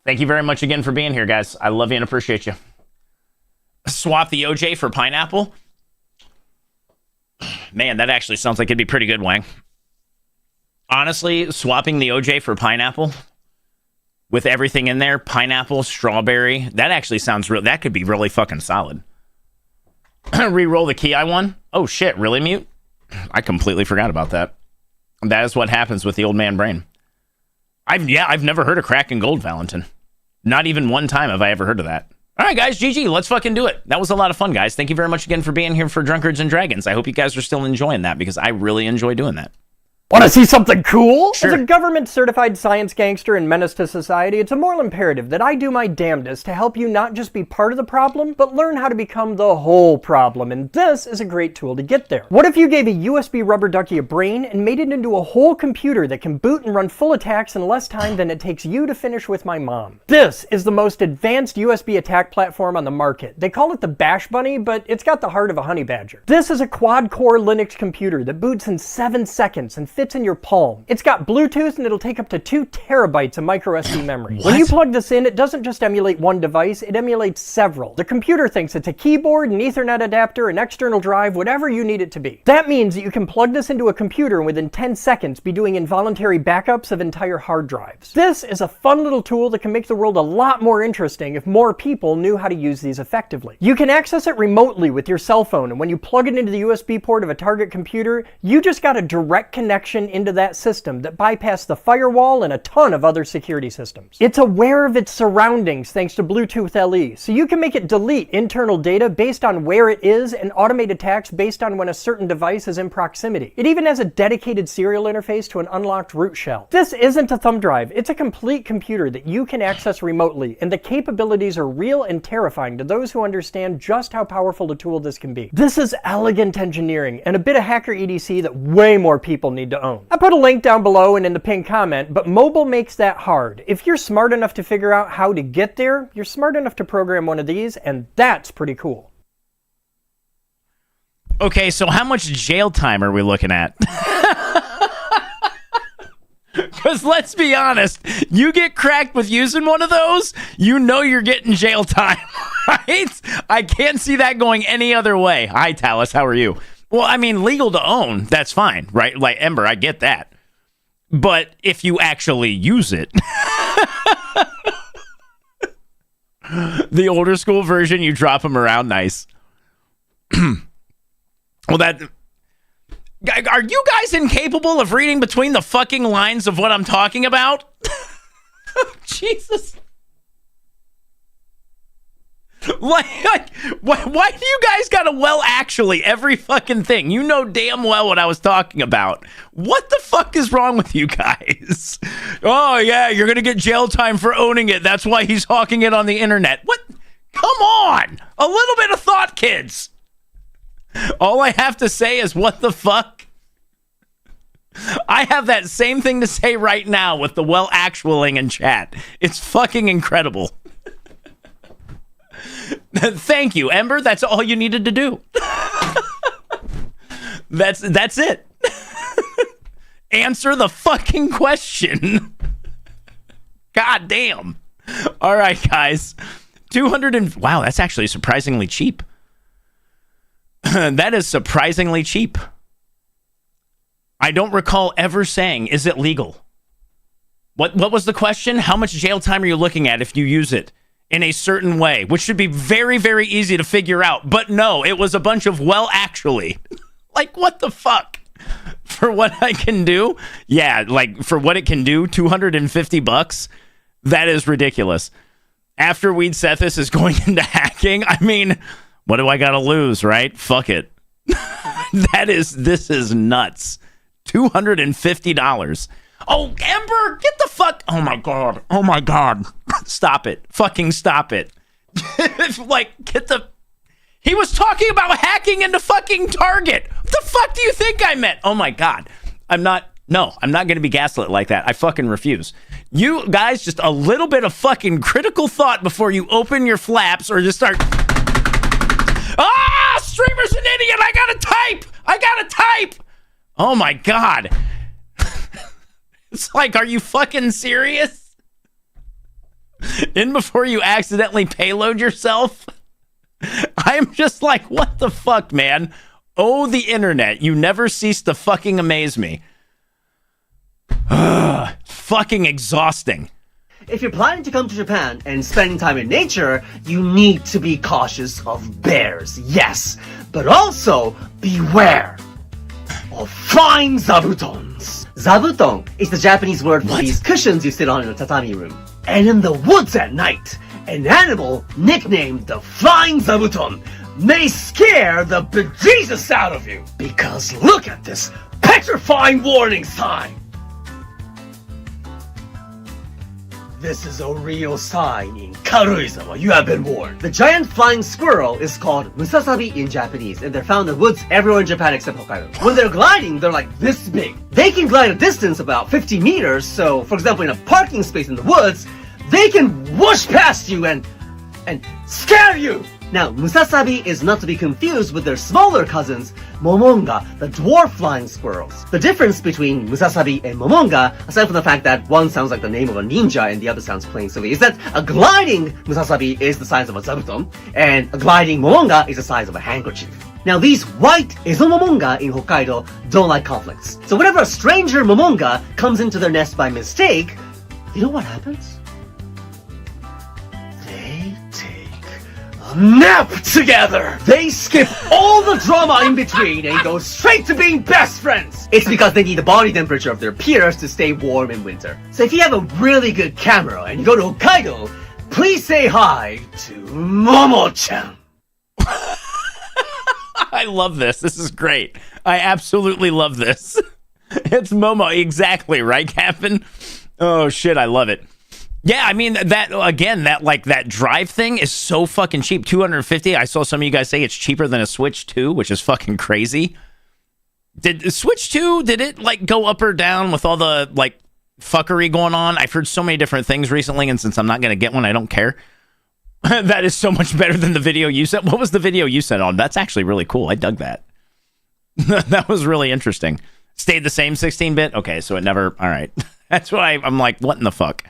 Thank you very much again for being here, guys. I love you and appreciate you. Swap the OJ for pineapple. Man, that actually sounds like it'd be pretty good, Wang. Honestly, swapping the OJ for pineapple with everything in there, pineapple, strawberry, that actually sounds real. That could be really fucking solid. Reroll the key I won. Oh shit, really, Mute? I completely forgot about that. That is what happens with the old man brain. I've never heard of crack and gold, Valentin. Not even one time have I ever heard of that. All right, guys, GG, let's fucking do it. That was a lot of fun, guys. Thank you very much again for being here for Drunkards and Dragons. I hope you guys are still enjoying that because I really enjoy doing that. Want to see something cool? Sure. As a government-certified science gangster and menace to society, it's a moral imperative that I do my damnedest to help you not just be part of the problem, but learn how to become the whole problem, and this is a great tool to get there. What if you gave a USB rubber ducky a brain and made it into a whole computer that can boot and run full attacks in less time than it takes you to finish with my mom? This is the most advanced USB attack platform on the market. They call it the Bash Bunny, but it's got the heart of a honey badger. This is a quad-core Linux computer that boots in 7 seconds and fits in your palm. It's got Bluetooth and it'll take up to 2 terabytes of micro SD memory. When you plug this in, it doesn't just emulate one device, it emulates several. The computer thinks it's a keyboard, an Ethernet adapter, an external drive, whatever you need it to be. That means that you can plug this into a computer and within 10 seconds be doing involuntary backups of entire hard drives. This is a fun little tool that can make the world a lot more interesting if more people knew how to use these effectively. You can access it remotely with your cell phone, and when you plug it into the USB port of a target computer, you just got a direct connection into that system that bypassed the firewall and a ton of other security systems. It's aware of its surroundings thanks to Bluetooth LE, so you can make it delete internal data based on where it is and automate attacks based on when a certain device is in proximity. It even has a dedicated serial interface to an unlocked root shell. This isn't a thumb drive, it's a complete computer that you can access remotely, and the capabilities are real and terrifying to those who understand just how powerful a tool this can be. This is elegant engineering and a bit of hacker EDC that way more people need to own. I put a link down below and in the pinned comment, but mobile makes that hard. If you're smart enough to figure out how to get there, you're smart enough to program one of these, and that's pretty cool. Okay, so how much jail time are we looking at? Because let's be honest, you get cracked with using one of those, you know you're getting jail time, right? I can't see that going any other way. Hi, Talus, how are you? Well, I mean, legal to own, that's fine, right? Like, Ember, I get that. But if you actually use it... The older school version, you drop them around, nice. Well, that... Are you guys incapable of reading between the fucking lines of what I'm talking about? Jesus. Like, why do you guys gotta actually every fucking thing? You know damn well what I was talking about. What the fuck is wrong with you guys? Oh, yeah, you're gonna get jail time for owning it. That's why he's hawking it on the internet. What? Come on! A little bit of thought, kids. All I have to say is, what the fuck? I have that same thing to say right now with the actualing in chat. It's fucking incredible. Thank you, Ember. That's all you needed to do. That's it. Answer the fucking question. God damn. All right, guys. 200 and... Wow, that's actually surprisingly cheap. That is surprisingly cheap. I don't recall ever saying, is it legal? What was the question? How much jail time are you looking at if you use it in a certain way? Which should be very, very easy to figure out. But no, it was a bunch of actually. Like, what the fuck? For what I can do? Yeah, like, for what it can do, $250? That is ridiculous. After Weed Sethis is going into hacking, I mean... What do I gotta lose, right? Fuck it. This is nuts. $250. Oh, Ember, get the fuck... Oh my god. Oh my god. Stop it. Fucking stop it. Like, get the... He was talking about hacking into fucking Target. What the fuck do you think I meant? Oh my god. I'm not gonna be gaslit like that. I fucking refuse. You guys, just a little bit of fucking critical thought before you open your flaps or just start... Ah! Streamer's an idiot! I gotta type! Oh my god. It's like, are you fucking serious? In before you accidentally payload yourself? I'm just like, what the fuck, man? Oh, the internet. You never cease to fucking amaze me. Fucking exhausting. If you're planning to come to Japan and spending time in nature, you need to be cautious of bears, yes. But also, beware of flying zabutons. Zabuton is the Japanese word for these cushions you sit on in a tatami room. And in the woods at night, an animal nicknamed the flying zabuton may scare the bejesus out of you. Because look at this petrifying warning sign. This is a real sign in Karuizawa. You have been warned. The giant flying squirrel is called musasabi in Japanese, and they're found in woods everywhere in Japan except Hokkaido. When they're gliding, they're like this big. They can glide a distance about 50 meters, so for example in a parking space in the woods, they can whoosh past you and and scare you! Now, Musasabi is not to be confused with their smaller cousins, Momonga, the dwarf flying squirrels. The difference between Musasabi and Momonga, aside from the fact that one sounds like the name of a ninja and the other sounds plain silly, is that a gliding Musasabi is the size of a zabuton, and a gliding Momonga is the size of a handkerchief. Now, these white Ezomomonga in Hokkaido don't like conflicts. So whenever a stranger Momonga comes into their nest by mistake, you know what happens? They take a nap together! They skip all the drama in between and go straight to being best friends! It's because they need the body temperature of their peers to stay warm in winter. So if you have a really good camera and you go to Hokkaido, please say hi to Momo-chan. I love this. This is great. I absolutely love this. It's Momo. Exactly, right, Captain? Oh, shit, I love it. Yeah, I mean, that drive thing is so fucking cheap. $250. I saw some of you guys say it's cheaper than a Switch 2, which is fucking crazy. Did Switch 2, did it, like, go up or down with all the, like, fuckery going on? I've heard so many different things recently, and since I'm not going to get one, I don't care. That is so much better than the video you sent. What was the video you sent on? That's actually really cool. I dug that. That was really interesting. Stayed the same 16-bit? Okay, so it never... All right. That's why I'm like, what in the fuck?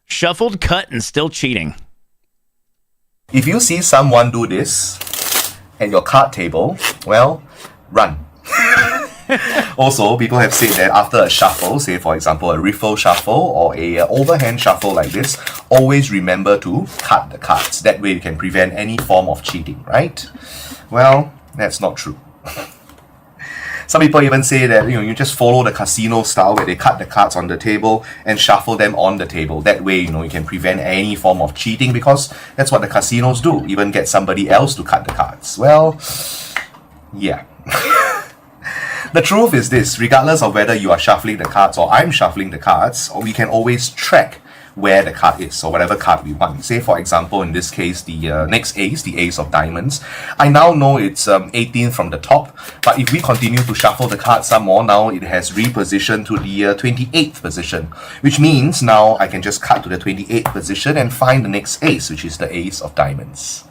Shuffled, cut, and still cheating. If you see someone do this at your card table, well, run. Also, people have said that after a shuffle, say for example a riffle shuffle or a overhand shuffle like this, always remember to cut the cards. That way you can prevent any form of cheating, right? Well, that's not true. Some people even say that you just follow the casino style where they cut the cards on the table and shuffle them on the table. That way, you can prevent any form of cheating because that's what the casinos do. Even get somebody else to cut the cards. Well, yeah. The truth is this, regardless of whether you are shuffling the cards or I'm shuffling the cards, we can always track where the card is, or whatever card we want. Say, for example, in this case, the next ace, the ace of diamonds. I now know it's 18 from the top, but if we continue to shuffle the card some more, now it has repositioned to the 28th position, which means now I can just cut to the 28th position and find the next ace, which is the ace of diamonds.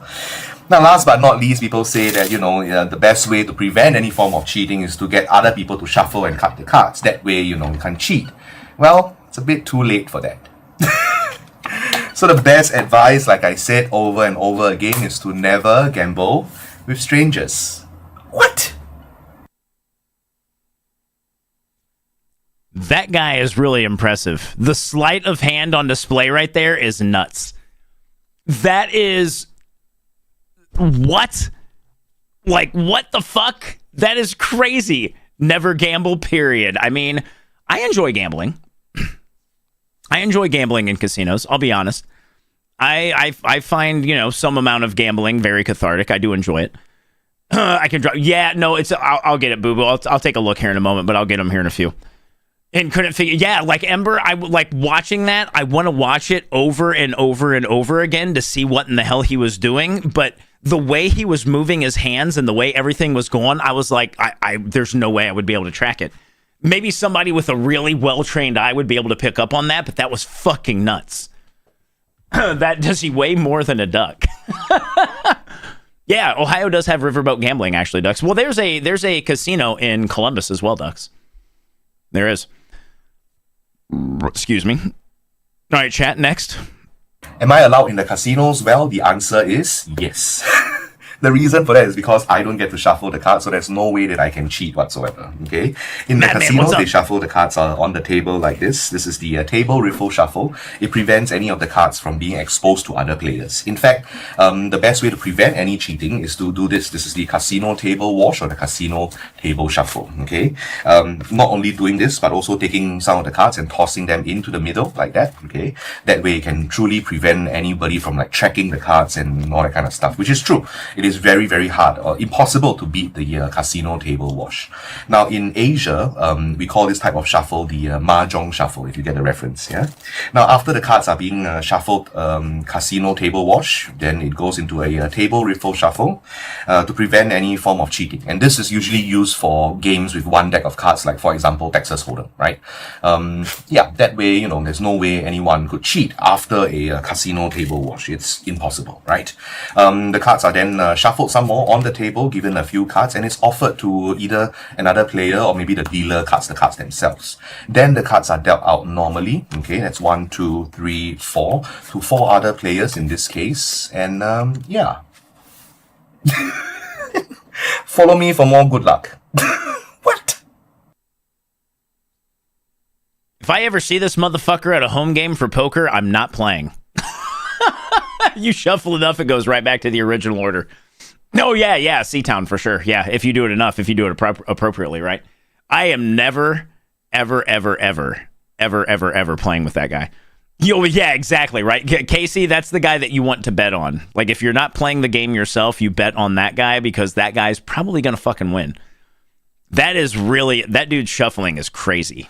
Now, last but not least, people say that, the best way to prevent any form of cheating is to get other people to shuffle and cut the cards. That way, you can't cheat. Well, it's a bit too late for that. So the best advice, like I said over and over again, is to never gamble with strangers. What? That guy is really impressive. The sleight of hand on display right there is nuts. That is... What? Like, what the fuck? That is crazy. Never gamble, period. I mean, I enjoy gambling. I enjoy gambling in casinos, I'll be honest. I find, some amount of gambling very cathartic. I do enjoy it. I can drop... Yeah, no, I'll get it, boo-boo. I'll take a look here in a moment, but I'll get them here in a few. And couldn't figure... Yeah, like Ember, I like watching that. I want to watch it over and over and over again to see what in the hell he was doing, but... The way he was moving his hands and the way everything was going, I was like, there's no way I would be able to track it. Maybe somebody with a really well-trained eye would be able to pick up on that, but that was fucking nuts. That does he weigh more than a duck? Yeah, Ohio does have riverboat gambling, actually, Ducks. Well, there's a casino in Columbus as well, Ducks. There is. Excuse me. All right, chat, next. Am I allowed in the casinos? Well, the answer is yes. The reason for that is because I don't get to shuffle the cards, so there's no way that I can cheat whatsoever, okay? In the casinos, they shuffle the cards on the table like this. This is the table riffle shuffle. It prevents any of the cards from being exposed to other players. In fact, the best way to prevent any cheating is to do this. This is the casino table wash or the casino table shuffle, okay? Not only doing this, but also taking some of the cards and tossing them into the middle like that, okay? That way you can truly prevent anybody from like tracking the cards and all that kind of stuff, which is true. It is is very, very hard or impossible to beat the casino table wash. Now, in Asia, we call this type of shuffle the mahjong shuffle, if you get the reference, yeah? Now, after the cards are being shuffled, casino table wash, then it goes into a table riffle shuffle to prevent any form of cheating. And this is usually used for games with one deck of cards, like, for example, Texas Hold'em, right? Yeah, that way, you know, there's no way anyone could cheat after a casino table wash. It's impossible, right? The cards are then shuffled some more on the table, given a few cards, and it's offered to either another player or maybe the dealer cuts the cards themselves. Then the cards are dealt out normally. Okay, that's 1, 2, 3, 4 to 4 other players in this case, and yeah. Follow me for more good luck. If I ever see this motherfucker at a home game for poker, I'm not playing. You shuffle enough, it goes right back to the original order. Oh, yeah, C-Town for sure. Yeah, if you do it enough, if you do it appropriately, right? I am never, ever playing with that guy. Yeah, exactly, right? Casey, that's the guy that you want to bet on. Like, if you're not playing the game yourself, you bet on that guy because that guy's probably going to fucking win. That dude's shuffling is crazy.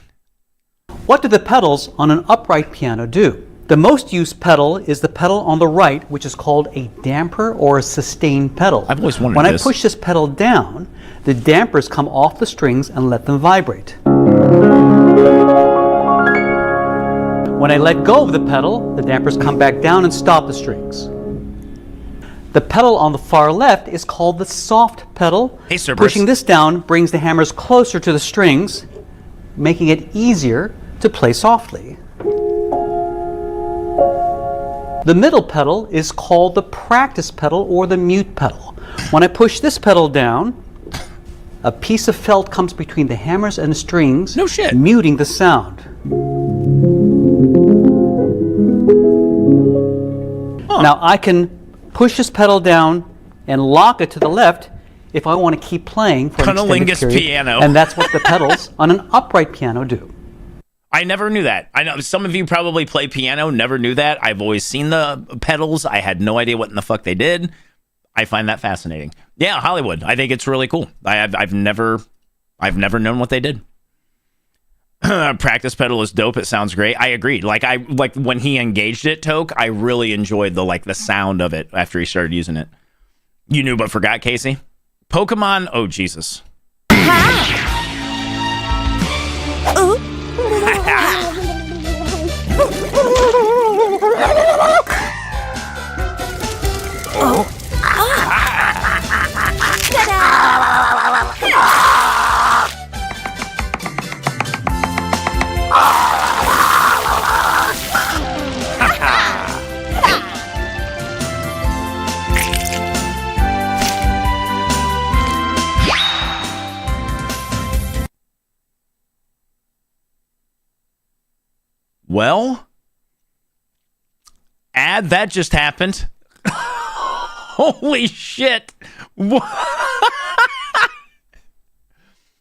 What do the pedals on an upright piano do? The most used pedal is the pedal on the right, which is called a damper or a sustain pedal. I've always wondered When this. I push this pedal down, the dampers come off the strings and let them vibrate. When I let go of the pedal, the dampers come back down and stop the strings. The pedal on the far left is called the soft pedal. Hey, Cerberus. Pushing this down brings the hammers closer to the strings, making it easier to play softly. The middle pedal is called the practice pedal or the mute pedal. When I push this pedal down, a piece of felt comes between the hammers and the strings, muting the sound. Now I can push this pedal down and lock it to the left if I want to keep playing for an extended Cunnilingus period. piano. And that's what the pedals on an upright piano do. I never knew that. I know some of you probably play piano, never knew that. I've always seen the pedals. I had no idea what in the fuck they did. I find that fascinating. Yeah, Hollywood. I think it's really cool. I've never known what they did. Practice pedal is dope. It sounds great. I agreed. Like when he engaged it, Toke, I really enjoyed the sound of it after he started using it. You knew but forgot, Casey. Pokemon. Oh Jesus. Well, that just happened. Holy shit.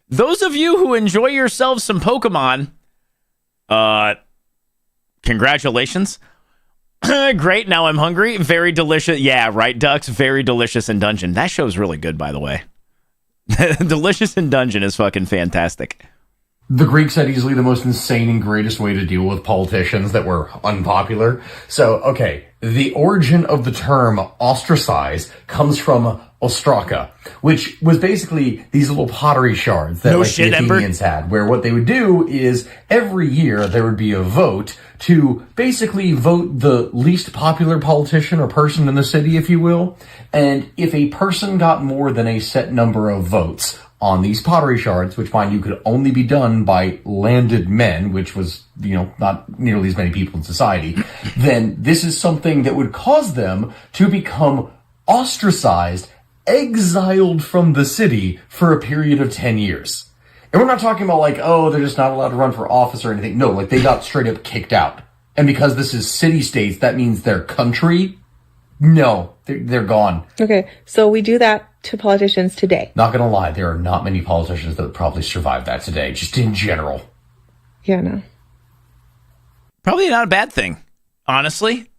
Those of you who enjoy yourselves some Pokemon, congratulations. Great, now I'm hungry. Very delicious. Yeah, right, Ducks. Very delicious in Dungeon. That show's really good, by the way. Delicious in Dungeon is fucking fantastic. The Greeks had easily the most insane and greatest way to deal with politicians that were unpopular. So, okay, the origin of the term ostracize comes from ostraka, which was basically these little pottery shards that the Athenians had, where what they would do is every year there would be a vote to basically vote the least popular politician or person in the city, if you will. And if a person got more than a set number of votes on these pottery shards, which mind you could only be done by landed men, which was, not nearly as many people in society, then this is something that would cause them to become ostracized, exiled from the city for a period of 10 years. And we're not talking about they're just not allowed to run for office or anything. No, they got straight up kicked out. And because this is city-states, that means their country, no, they're gone. Okay, so we do that to politicians today. Not gonna lie, there are not many politicians that would probably survive that today, just in general. Yeah, no. Probably not a bad thing, honestly.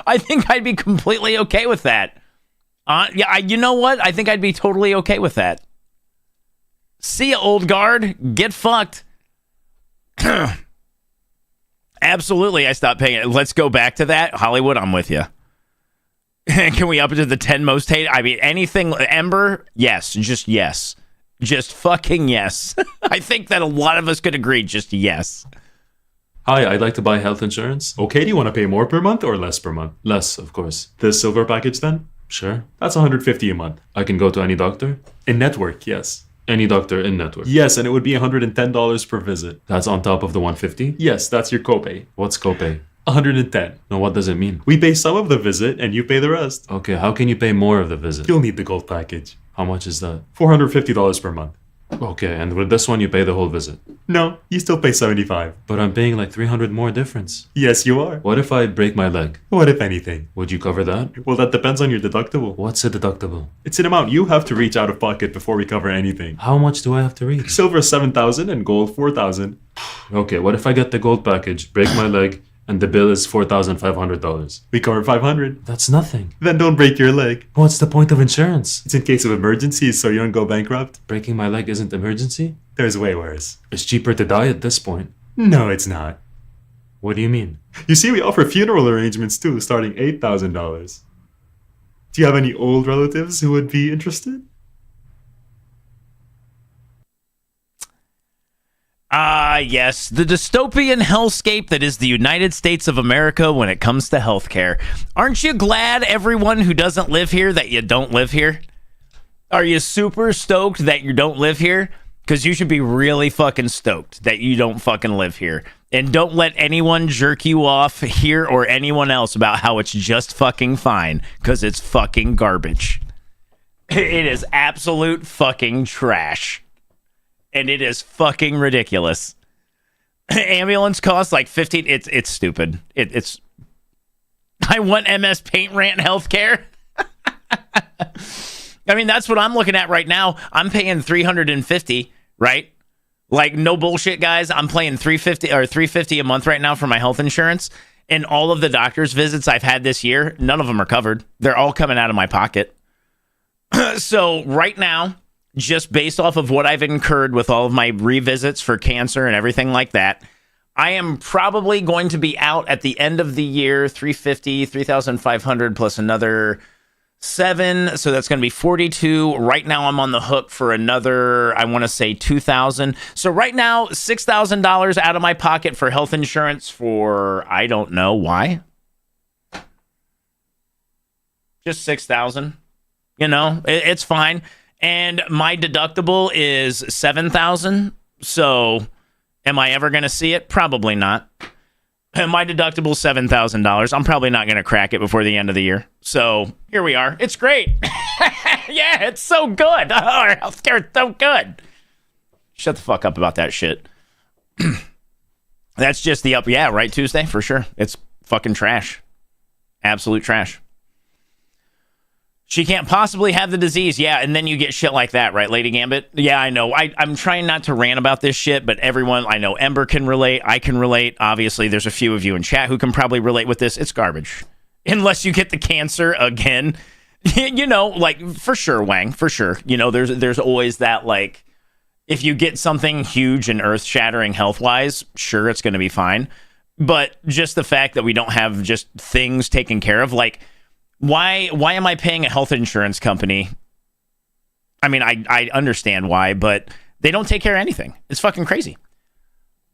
I think I'd be completely okay with that. Yeah, you know what? I think I'd be totally okay with that. See ya, old guard. Get fucked. Absolutely, I stopped paying it. Let's go back to that. Hollywood, I'm with you. Can we up it to the 10 most hated? I mean, anything, Ember? Yes, just yes. Just fucking yes. I think that a lot of us could agree, just yes. Hi, I'd like to buy health insurance. Okay, do you want to pay more per month or less per month? Less, of course. The silver package then? Sure. That's $150 a month. I can go to any doctor? In network, yes. Any doctor in network. Yes, and it would be $110 per visit. That's on top of the $150? Yes, that's your copay. What's copay? $110. Now what does it mean? We pay some of the visit and you pay the rest. Okay, how can you pay more of the visit? You'll need the gold package. How much is that? $450 per month. Okay, and with this one you pay the whole visit? No, you still pay $75. But I'm paying like $300 more difference. Yes, you are. What if I break my leg? What if anything? Would you cover that? Well, that depends on your deductible. What's a deductible? It's an amount you have to reach out of pocket before we cover anything. How much do I have to reach? Silver $7,000 and gold $4,000. Okay, what if I get the gold package, break my leg, and the bill is $4,500? We cover $500. That's nothing. Then don't break your leg. What's the point of insurance? It's in case of emergencies so you don't go bankrupt. Breaking my leg isn't emergency? There's way worse. It's cheaper to die at this point. No, it's not. What do you mean? You see, we offer funeral arrangements too, starting $8,000. Do you have any old relatives who would be interested? Yes, the dystopian hellscape that is the United States of America when it comes to healthcare. Aren't you glad, everyone who doesn't live here, that you don't live here? Are you super stoked that you don't live here? Because you should be really fucking stoked that you don't fucking live here. And don't let anyone jerk you off here or anyone else about how it's just fucking fine, because it's fucking garbage. It is absolute fucking trash. And it is fucking ridiculous. Ambulance costs like 15. It's stupid. It's. I want MS Paint Rant healthcare. I mean, that's what I'm looking at right now. I'm paying $350, right? Like, no bullshit, guys. I'm paying $350 a month right now for my health insurance. And all of the doctor's visits I've had this year, none of them are covered. They're all coming out of my pocket. So right now, just based off of what I've incurred with all of my revisits for cancer and everything like that, I am probably going to be out at the end of the year, $350, $3,500 plus another $7. So that's going to be $42. Right now I'm on the hook for another, I want to say $2,000. So right now, $6,000 out of my pocket for health insurance for, I don't know why. Just $6,000. You know, it's fine. And my deductible is $7,000. So am I ever going to see it? Probably not. And my deductible is $7,000. I'm probably not going to crack it before the end of the year. So here we are. It's great. Yeah, it's so good. Our healthcare is so good. Shut the fuck up about that shit. That's just the up. Yeah, right, Tuesday, for sure. It's fucking trash. Absolute trash. She can't possibly have the disease. Yeah, and then you get shit like that, right, Lady Gambit? Yeah, I know. I'm trying not to rant about this shit, but everyone, I know Ember can relate. I can relate. Obviously, there's a few of you in chat who can probably relate with this. It's garbage. Unless you get the cancer again. You know, like, for sure, Wang, for sure. You know, there's always that, like, if you get something huge and earth-shattering health-wise, sure, it's going to be fine. But just the fact that we don't have just things taken care of, like, Why am I paying a health insurance company? I mean, I understand why, but they don't take care of anything. It's fucking crazy.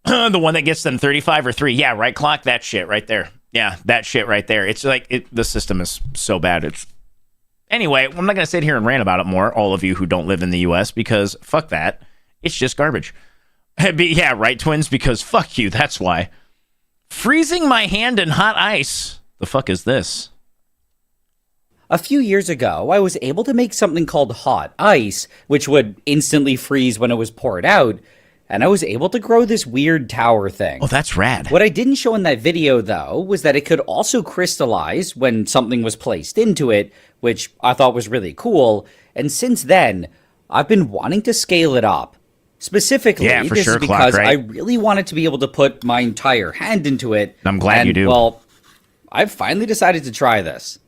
The one that gets them 35 or 3. Yeah, right, Clock? That shit right there. Yeah, that shit right there. It's like, the system is so bad. Anyway, I'm not going to sit here and rant about it more, all of you who don't live in the U.S., because fuck that. It's just garbage. Yeah, right, twins? Because fuck you, that's why. Freezing my hand in hot ice. The fuck is this? A few years ago, I was able to make something called hot ice, which would instantly freeze when it was poured out, and I was able to grow this weird tower thing. Oh, that's rad. What I didn't show in that video, though, was that it could also crystallize when something was placed into it, which I thought was really cool, and since then, I've been wanting to scale it up. Specifically, this is because I really wanted to be able to put my entire hand into it. I'm glad you do. Well, I've finally decided to try this.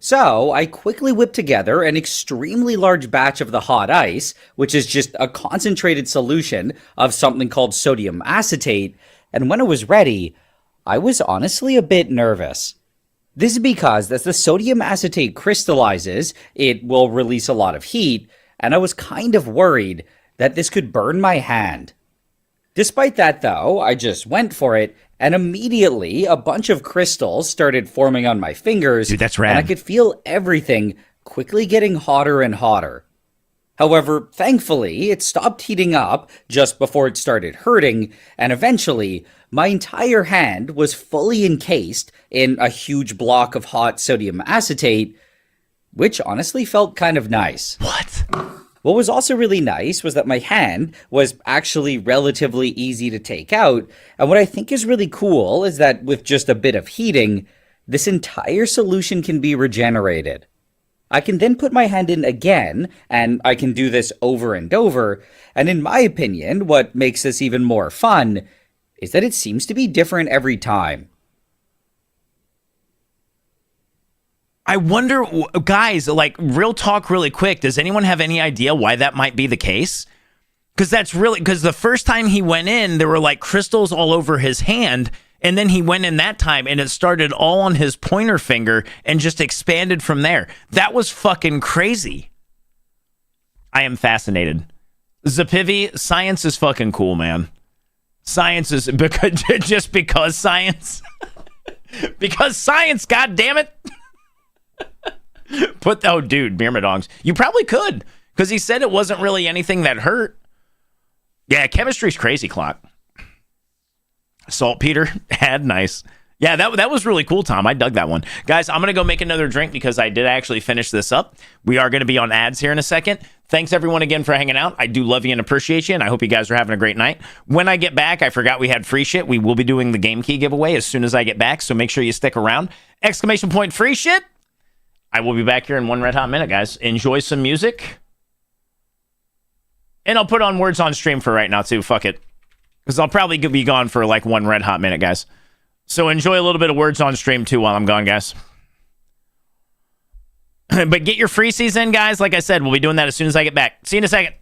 So I quickly whipped together an extremely large batch of the hot ice, which is just a concentrated solution of something called sodium acetate, and when it was ready, I was honestly a bit nervous. This is because as the sodium acetate crystallizes, it will release a lot of heat, and I was kind of worried that this could burn my hand. Despite that though, I just went for it, and immediately a bunch of crystals started forming on my fingers. Dude, that's rad. And I could feel everything quickly getting hotter and hotter. However, thankfully, it stopped heating up just before it started hurting, and eventually, my entire hand was fully encased in a huge block of hot sodium acetate, which honestly felt kind of nice. What? What was also really nice was that my hand was actually relatively easy to take out, and what I think is really cool is that with just a bit of heating, this entire solution can be regenerated. I can then put my hand in again, and I can do this over and over, and in my opinion, what makes this even more fun is that it seems to be different every time. I wonder, guys, like, real talk really quick, does anyone have any idea why that might be the case? Because the first time he went in, there were like crystals all over his hand, and then he went in that time, and it started all on his pointer finger and just expanded from there. That was fucking crazy. I am fascinated. Zapivi, science is fucking cool, man. Science is, just because science. Because science, god damn it. Oh, dude, myrmidons. You probably could, because he said it wasn't really anything that hurt. Yeah, chemistry's crazy, Clock. Saltpeter, had nice. Yeah, that was really cool, Tom. I dug that one. Guys, I'm going to go make another drink because I did actually finish this up. We are going to be on ads here in a second. Thanks, everyone, again for hanging out. I do love you and appreciate you, and I hope you guys are having a great night. When I get back, I forgot we had free shit. We will be doing the game key giveaway as soon as I get back, so make sure you stick around. ! Free shit. I will be back here in one red hot minute, guys. Enjoy some music. And I'll put on words on stream for right now, too. Fuck it. Because I'll probably be gone for like one red hot minute, guys. So enjoy a little bit of words on stream, too, while I'm gone, guys. But get your free season, guys. Like I said, we'll be doing that as soon as I get back. See you in a second.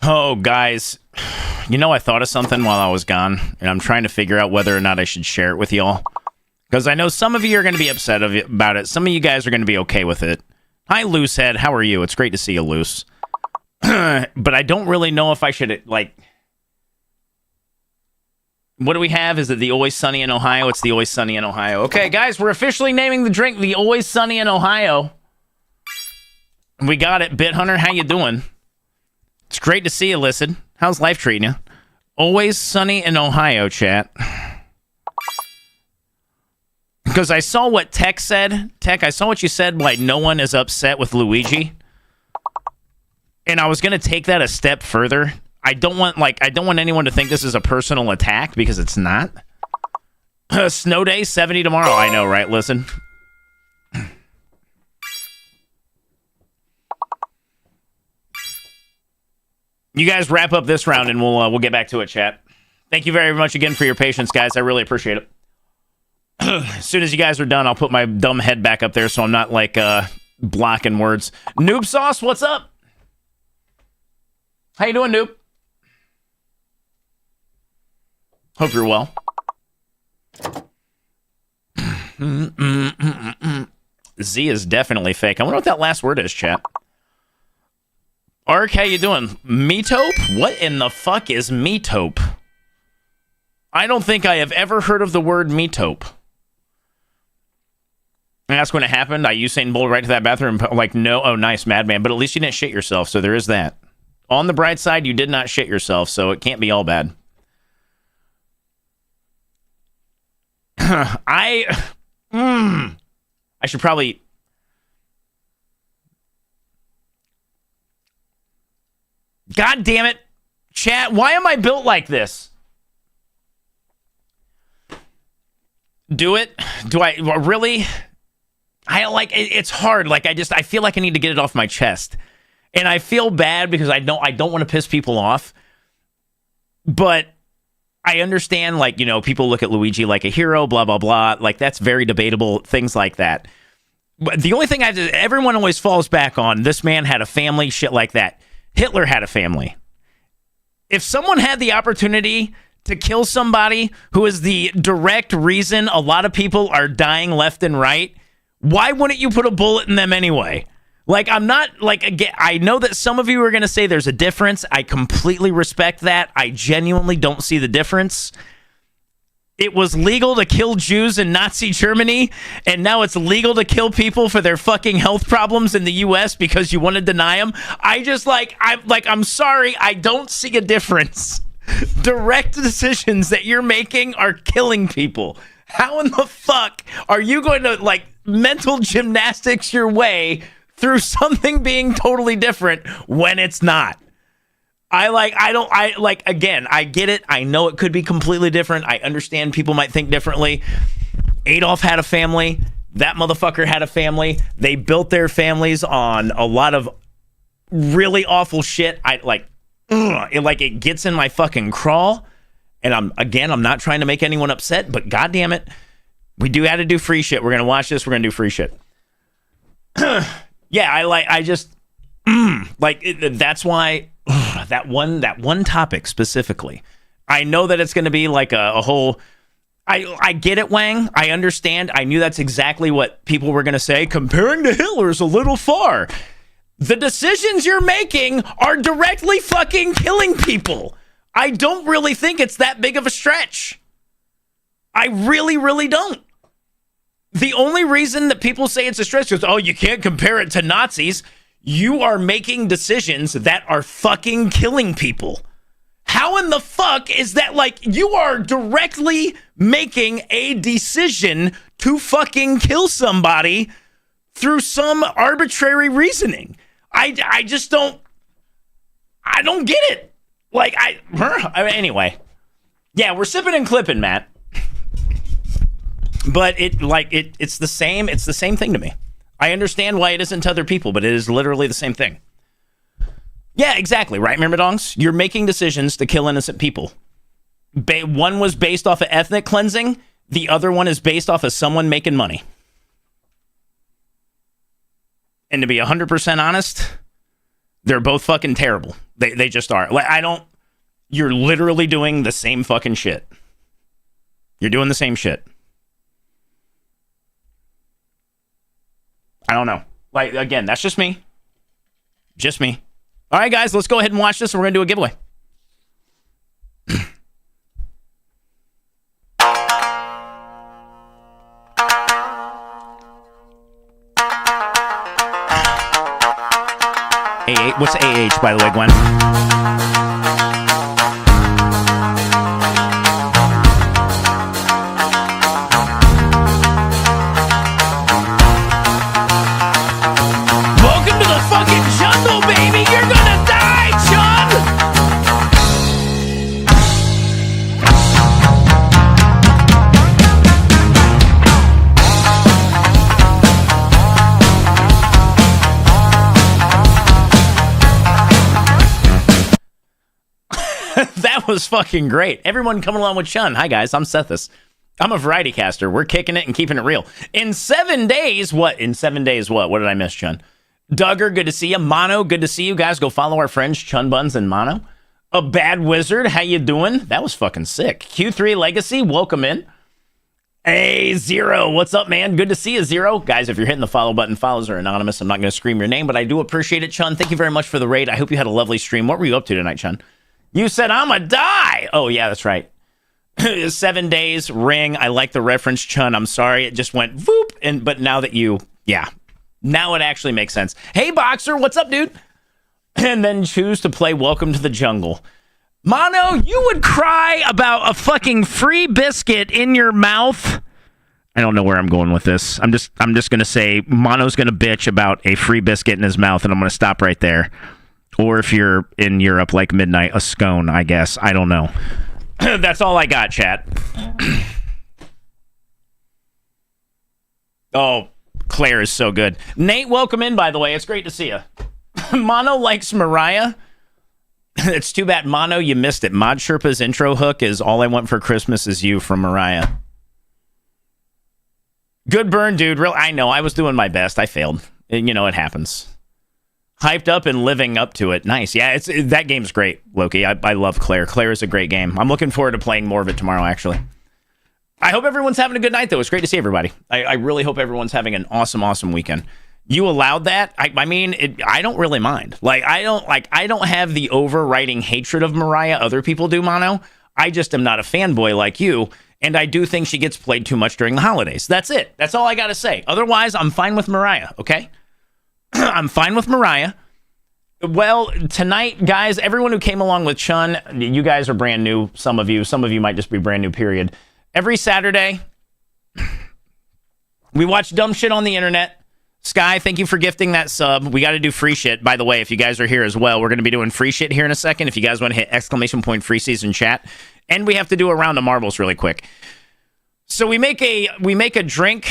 Oh, guys, you know, I thought of something while I was gone, and I'm trying to figure out whether or not I should share it with y'all. Because I know some of you are going to be upset about it. Some of you guys are going to be okay with it. Hi, Loosehead. How are you? It's great to see you, Loose. But I don't really know if I should, like... What do we have? Is it the Always Sunny in Ohio? It's the Always Sunny in Ohio. Okay, guys, we're officially naming the drink the Always Sunny in Ohio. We got it. Bit Hunter, how you doing? It's great to see you, listen. How's life treating you? Always Sunny in Ohio, chat. Because I saw what Tech said. Tech, I saw what you said, like, no one is upset with Luigi. And I was going to take that a step further. I don't want anyone to think this is a personal attack, because it's not. Snow day, 70 tomorrow. I know, right? Listen. You guys wrap up this round, and we'll get back to it, chat. Thank you very much again for your patience, guys. I really appreciate it. As soon as you guys are done, I'll put my dumb head back up there so I'm not, like, blocking words. Noob Sauce, what's up? How you doing, Noob? Hope you're well. Z is definitely fake. I wonder what that last word is, chat. Ark, how you doing? Metope? What in the fuck is metope? I don't think I have ever heard of the word metope. And that's when it happened. I Usain Bolt right to that bathroom. Like, no. Oh, nice, madman. But at least you didn't shit yourself, so there is that. On the bright side, you did not shit yourself, so it can't be all bad. I should probably... God damn it. Chat, why am I built like this? Do it? Do I really? I like it's hard. Like I feel like I need to get it off my chest. And I feel bad because I don't want to piss people off. But I understand, like, you know, people look at Luigi like a hero, blah blah blah. Like that's very debatable, things like that. But the only thing everyone always falls back on, this man had a family, shit like that. Hitler had a family. If someone had the opportunity to kill somebody who is the direct reason a lot of people are dying left and right, why wouldn't you put a bullet in them anyway? Like, I'm not, like, again, I know that some of you are going to say there's a difference. I completely respect that. I genuinely don't see the difference. It was legal to kill Jews in Nazi Germany, and now it's legal to kill people for their fucking health problems in the U.S. because you want to deny them. I'm sorry, I don't see a difference. Direct decisions that you're making are killing people. How in the fuck are you going to, like, mental gymnastics your way through something being totally different when it's not? Again, I get it. I know it could be completely different. I understand people might think differently. Adolf had a family. That motherfucker had a family. They built their families on a lot of really awful shit. It gets in my fucking crawl. And I'm not trying to make anyone upset, but goddamn it, we do have to do free shit. We're gonna watch this. We're gonna do free shit. Yeah, that's why that one topic specifically. I know that it's going to be like a whole. I get it, Wang. I understand. I knew that's exactly what people were going to say. Comparing to Hitler's a little far. The decisions you're making are directly fucking killing people. I don't really think it's that big of a stretch. I really, really don't. The only reason that people say it's a stretch is, oh, you can't compare it to Nazis. You are making decisions that are fucking killing people. How in the fuck is that? Like, you are directly making a decision to fucking kill somebody through some arbitrary reasoning. I just don't. I don't get it. Like, anyway. Yeah, we're sipping and clipping, Matt. But it's the same thing to me. I understand why it isn't to other people, but it is literally the same thing. Yeah, exactly, right, Myrmidongs? You're making decisions to kill innocent people. One was based off of ethnic cleansing. The other one is based off of someone making money. And to be 100% honest, They're both fucking terrible. They just are. Like, you're literally doing the same fucking shit. You're doing the same shit. I don't know. Like, again, that's just me. Just me. All right, guys, let's go ahead and watch this, and we're going to do a giveaway. What's AH, by the way, Gwen? Welcome to the fucking jungle, baby! You're gonna die, Chun! That was fucking great. Everyone coming along with Chun. Hi, guys. I'm Sethis. I'm a variety caster. We're kicking it and keeping it real. In 7 days, what? In 7 days, what? What did I miss, Chun? Duggar, good to see you. Mono, good to see you guys. Go follow our friends, Chun Buns and Mono. A Bad Wizard, how you doing? That was fucking sick. Q3 Legacy, welcome in. Hey, Zero, what's up, man? Good to see you, Zero. Guys, if you're hitting the follow button, follows are anonymous. I'm not going to scream your name, but I do appreciate it, Chun. Thank you very much for the raid. I hope you had a lovely stream. What were you up to tonight, Chun? You said, I'm a die. Oh, yeah, that's right. 7 days, ring. I like the reference, Chun. I'm sorry. It just went whoop. But now that now it actually makes sense. Hey, Boxer, what's up, dude? And then choose to play Welcome to the Jungle. Mono, you would cry about a fucking free biscuit in your mouth. I don't know where I'm going with this. I'm just going to say Mono's going to bitch about a free biscuit in his mouth, and I'm going to stop right there. Or if you're in Europe, like midnight, a scone, I guess. I don't know. That's all I got, chat. Oh, Claire is so good. Nate, welcome in, by the way. It's great to see you. Mono likes Mariah. It's too bad, Mono, you missed it. Mod Sherpa's intro hook is All I Want for Christmas Is You from Mariah. Good burn, dude. I know. I was doing my best. I failed. You know, it happens. Hyped up and living up to it. Nice. Yeah, that game's great, Loki. I love Claire. Claire is a great game. I'm looking forward to playing more of it tomorrow, actually. I hope everyone's having a good night, though. It's great to see everybody. I really hope everyone's having an awesome, awesome weekend. You allowed that? I mean, I don't really mind. I don't have the overriding hatred of Mariah other people do, Mono. I just am not a fanboy like you, and I do think she gets played too much during the holidays. That's it. That's all I got to say. Otherwise, I'm fine with Mariah, okay? I'm fine with Mariah. Well, tonight, guys, everyone who came along with Chun, you guys are brand new. Some of you might just be brand new, period. Every Saturday, we watch dumb shit on the internet. Sky, thank you for gifting that sub. We got to do free shit. By the way, if you guys are here as well, we're going to be doing free shit here in a second. If you guys want to hit ! Free season chat. And we have to do a round of marbles really quick. So we make a drink.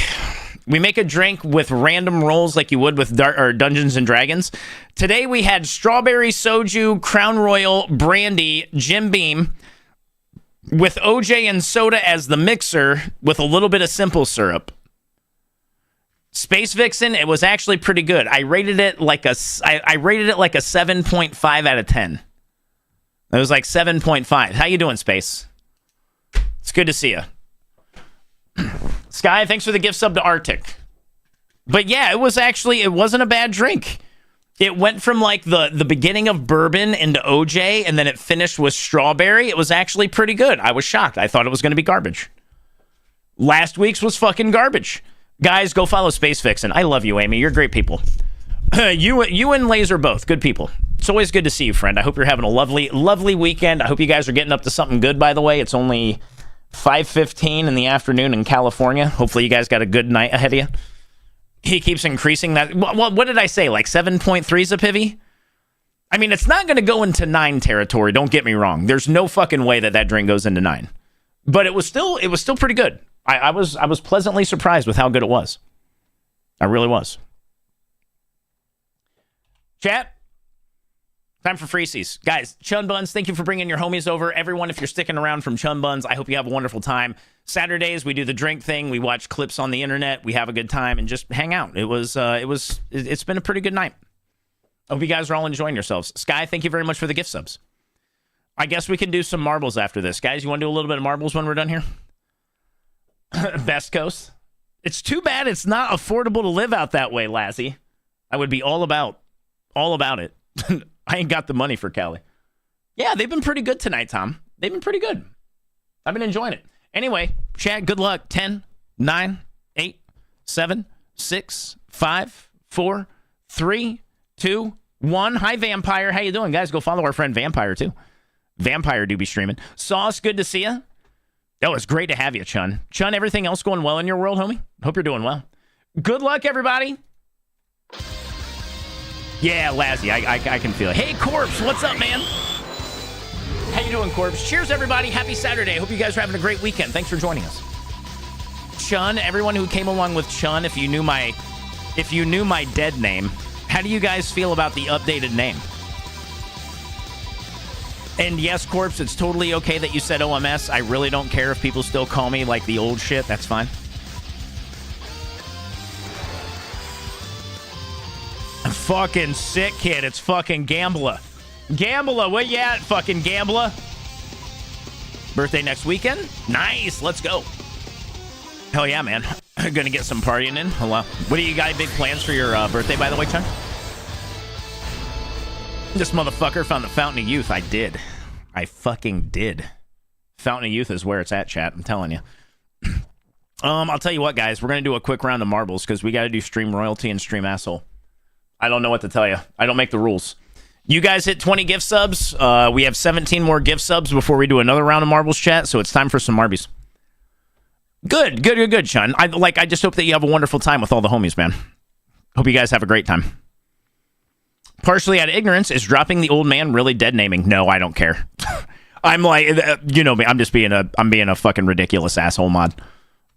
We make a drink with random rolls like you would with Dungeons and Dragons. Today we had strawberry soju, Crown Royal, brandy, Jim Beam, with OJ and soda as the mixer, with a little bit of simple syrup. Space Vixen, it was actually pretty good. I rated it like a 7.5 out of 10. It was like 7.5. How you doing, Space? It's good to see you. Sky, thanks for the gift sub to Arctic. But yeah, it wasn't a bad drink. It went from like the beginning of bourbon into OJ, and then it finished with strawberry. It was actually pretty good. I was shocked. I thought it was going to be garbage. Last week's was fucking garbage. Guys, go follow Space Vixen. I love you, Amy. You're great people. You and Laser both good people. It's always good to see you, friend. I hope you're having a lovely, lovely weekend. I hope you guys are getting up to something good, by the way. It's only 5:15 in the afternoon in California. Hopefully you guys got a good night ahead of you. He keeps increasing that. What did I say? Like 7.3's a pivy? I mean, it's not going to go into 9 territory. Don't get me wrong. There's no fucking way that drink goes into 9. But it was still pretty good. I was pleasantly surprised with how good it was. I really was. Chat. Time for Freezies. Guys, Chun Buns, thank you for bringing your homies over. Everyone, if you're sticking around from Chun Buns, I hope you have a wonderful time. Saturdays, we do the drink thing. We watch clips on the internet. We have a good time and just hang out. It's been a pretty good night. Hope you guys are all enjoying yourselves. Sky, thank you very much for the gift subs. I guess we can do some marbles after this. Guys, you want to do a little bit of marbles when we're done here? Best Coast. It's too bad it's not affordable to live out that way, Lassie. I would be all about it. I ain't got the money for Cali. Yeah, they've been pretty good tonight, Tom. They've been pretty good. I've been enjoying it. Anyway, chat, good luck. 10, 9, 8, 7, 6, 5, 4, 3, 2, 1. Hi, Vampire. How you doing, guys? Go follow our friend Vampire, too. Vampire do be streaming. Sauce, good to see you. Oh, it's great to have you, Chun. Chun, everything else going well in your world, homie? Hope you're doing well. Good luck, everybody. Yeah, Lazzy, I can feel it. Hey, Corpse, what's up, man? How you doing, Corpse? Cheers, everybody. Happy Saturday. Hope you guys are having a great weekend. Thanks for joining us. Chun, everyone who came along with Chun, if you knew my dead name, how do you guys feel about the updated name? And yes, Corpse, it's totally okay that you said OMS. I really don't care if people still call me like the old shit. That's fine. I'm fucking sick, kid. It's fucking Gambler. Gambler, where you at, fucking Gambler? Birthday next weekend? Nice, let's go. Hell yeah, man. Gonna get some partying in. Hello. What do you got? Big plans for your birthday, by the way, Chun? This motherfucker found the Fountain of Youth. I did. I fucking did. Fountain of Youth is where it's at, chat. I'm telling you. I'll tell you what, guys. We're going to do a quick round of marbles because we got to do stream royalty and stream asshole. I don't know what to tell you. I don't make the rules. You guys hit 20 gift subs. We have 17 more gift subs before we do another round of marbles, chat. So it's time for some Marbies. Good, Chun. I just hope that you have a wonderful time with all the homies, man. Hope you guys have a great time. Partially out of ignorance, is dropping the old man really dead naming? No, I don't care. I'm like, you know me. I'm being a fucking ridiculous asshole mod.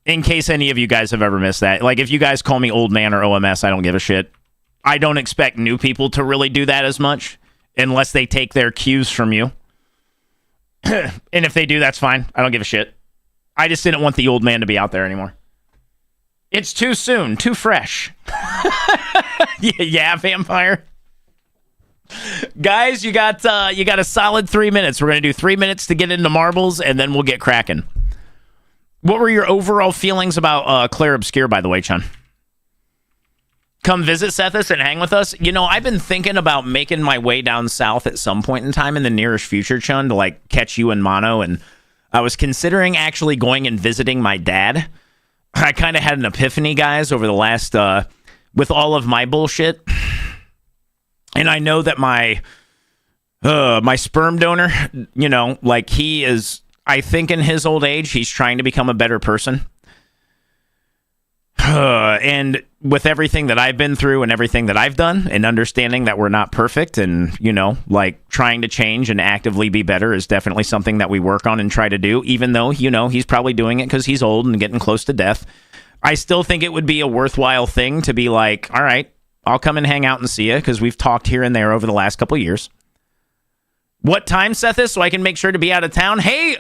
In case any of you guys have ever missed that. Like, if you guys call me old man or OMS, I don't give a shit. I don't expect new people to really do that as much unless they take their cues from you. And if they do, that's fine. I don't give a shit. I just didn't want the old man to be out there anymore. It's too soon, too fresh. Yeah, Vampire. Guys, you got a solid 3 minutes. We're going to do 3 minutes to get into marbles, and then we'll get cracking. What were your overall feelings about Claire Obscure, by the way, Chun? Come visit Sethis and hang with us. You know, I've been thinking about making my way down south at some point in time in the nearest future, Chun, to like catch you in mono, and I was considering actually going and visiting my dad. I kind of had an epiphany, guys, over the last, with all of my bullshit. And I know that my sperm donor, you know, like he is, I think in his old age, he's trying to become a better person. And with everything that I've been through and everything that I've done and understanding that we're not perfect and, you know, like trying to change and actively be better is definitely something that we work on and try to do, even though, you know, he's probably doing it because he's old and getting close to death. I still think it would be a worthwhile thing to be like, all right, I'll come and hang out and see you because we've talked here and there over the last couple of years. What time, Sethis, so I can make sure to be out of town? Hey,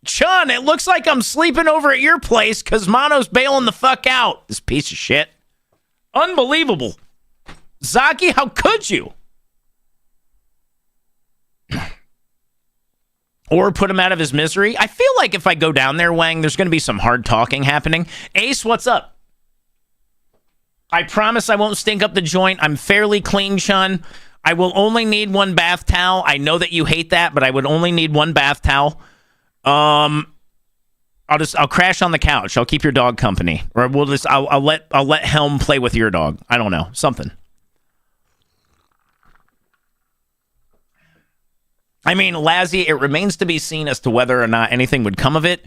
Chun, it looks like I'm sleeping over at your place because Mono's bailing the fuck out. This piece of shit. Unbelievable. Zaki, how could you? Or put him out of his misery. I feel like if I go down there, Wang, there's going to be some hard talking happening. Ace, what's up? I promise I won't stink up the joint. I'm fairly clean, Chun. I will only need one bath towel. I know that you hate that, but I would only need one bath towel. I'll crash on the couch. I'll keep your dog company, or I'll let Helm play with your dog. I don't know, something. I mean, Lazzy, it remains to be seen as to whether or not anything would come of it,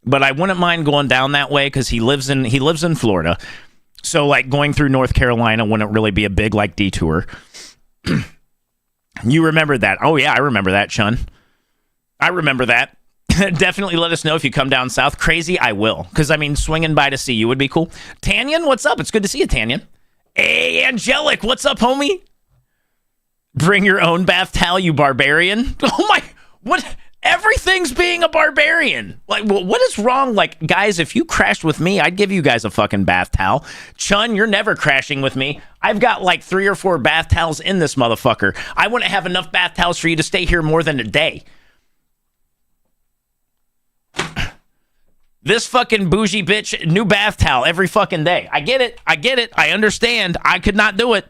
but I wouldn't mind going down that way because he lives in Florida. So like going through North Carolina wouldn't really be a big like detour. You remember that? Oh yeah, I remember that, Chun. I remember that. Definitely let us know if you come down south. Crazy, I will. Because, I mean, swinging by to see you would be cool. Tanyan, what's up? It's good to see you, Tanyan. Hey, Angelic, what's up, homie? Bring your own bath towel, you barbarian. Oh, my. What? Everything's being a barbarian. Like, what is wrong? Like, guys, if you crashed with me, I'd give you guys a fucking bath towel. Chun, you're never crashing with me. I've got like 3 or 4 bath towels in this motherfucker. I wouldn't have enough bath towels for you to stay here more than a day. This fucking bougie bitch, new bath towel every fucking day. I get it. I understand. I could not do it.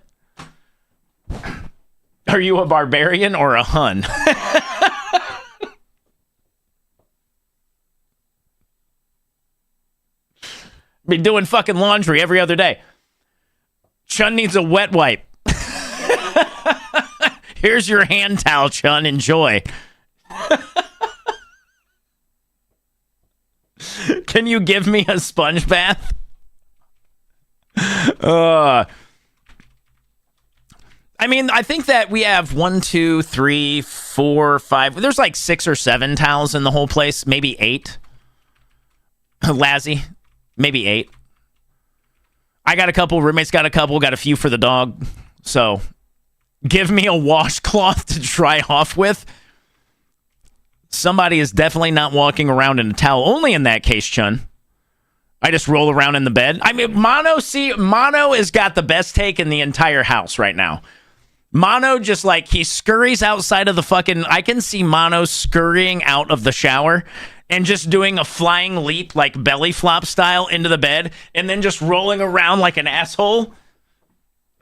Are you a barbarian or a Hun? Be doing fucking laundry every other day. Chun needs a wet wipe. Here's your hand towel, Chun. Enjoy. Can you give me a sponge bath? I mean, I think that we have 1, 2, 3, 4, 5. There's like 6 or 7 towels in the whole place. Maybe 8. Lazzy. Maybe 8. I got a couple. Roommates got a couple. Got a few for the dog. So, give me a washcloth to dry off with. Somebody is definitely not walking around in a towel. Only in that case, Chun. I just roll around in the bed. I mean, Mono has got the best take in the entire house right now. Mono just like, he scurries outside of the fucking... I can see Mono scurrying out of the shower and just doing a flying leap, like belly flop style, into the bed, and then just rolling around like an asshole.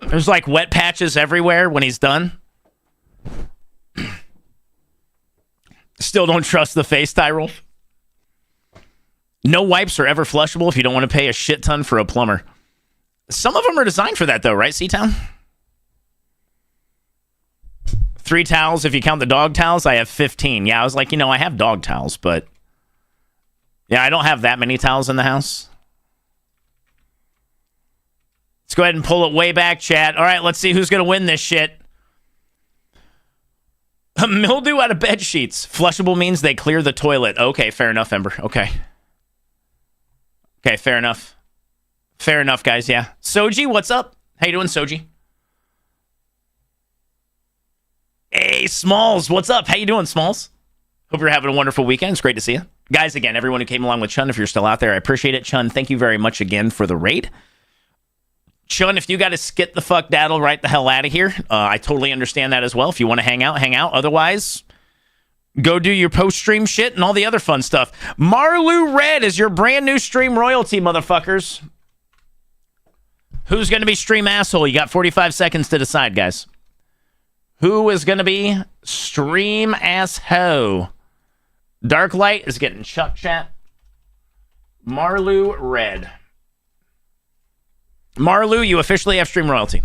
There's like wet patches everywhere when he's done. Still don't trust the face, Tyrell. No wipes are ever flushable if you don't want to pay a shit ton for a plumber. Some of them are designed for that, though, right, C-Town? 3 towels. If you count the dog towels, I have 15. Yeah, I was like, I have dog towels, but... Yeah, I don't have that many towels in the house. Let's go ahead and pull it way back, chat. All right, let's see who's going to win this shit. Mildew out of bed sheets. Flushable means they clear the toilet. Okay, fair enough, Ember. Okay, fair enough. Fair enough, guys, yeah. Soji, what's up? How you doing, Soji? Hey, Smalls, what's up? How you doing, Smalls? Hope you're having a wonderful weekend. It's great to see you. Guys, again, everyone who came along with Chun, if you're still out there, I appreciate it. Chun, thank you very much again for the raid. Chun, if you got to skit the fuck daddle right the hell out of here, I totally understand that as well. If you want to hang out, hang out. Otherwise, go do your post-stream shit and all the other fun stuff. Marlu Red is your brand new stream royalty, motherfuckers. Who's going to be stream asshole? You got 45 seconds to decide, guys. Who is going to be stream asshole? Darklight is getting chuck chat. Marlu Red. Marlu, you officially have stream royalty.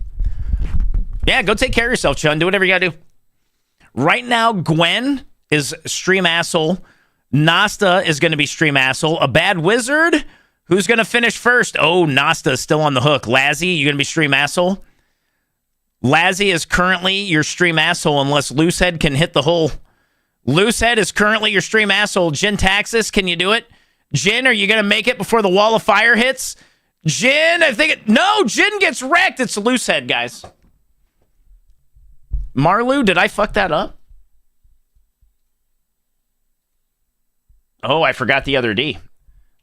Yeah, go take care of yourself, Chun. Do whatever you gotta do. Right now, Gwen is stream asshole. Nasta is going to be stream asshole. A bad wizard? Who's going to finish first? Oh, Nasta is still on the hook. Lazzy, you going to be stream asshole? Lazzy is currently your stream asshole unless Loosehead can hit the hole. Loosehead is currently your stream asshole. Jin Taxis, can you do it? Jin, are you going to make it before the wall of fire hits? Jin, I think it... No, Jin gets wrecked. It's Loosehead, guys. Marlu, did I fuck that up? Oh, I forgot the other D.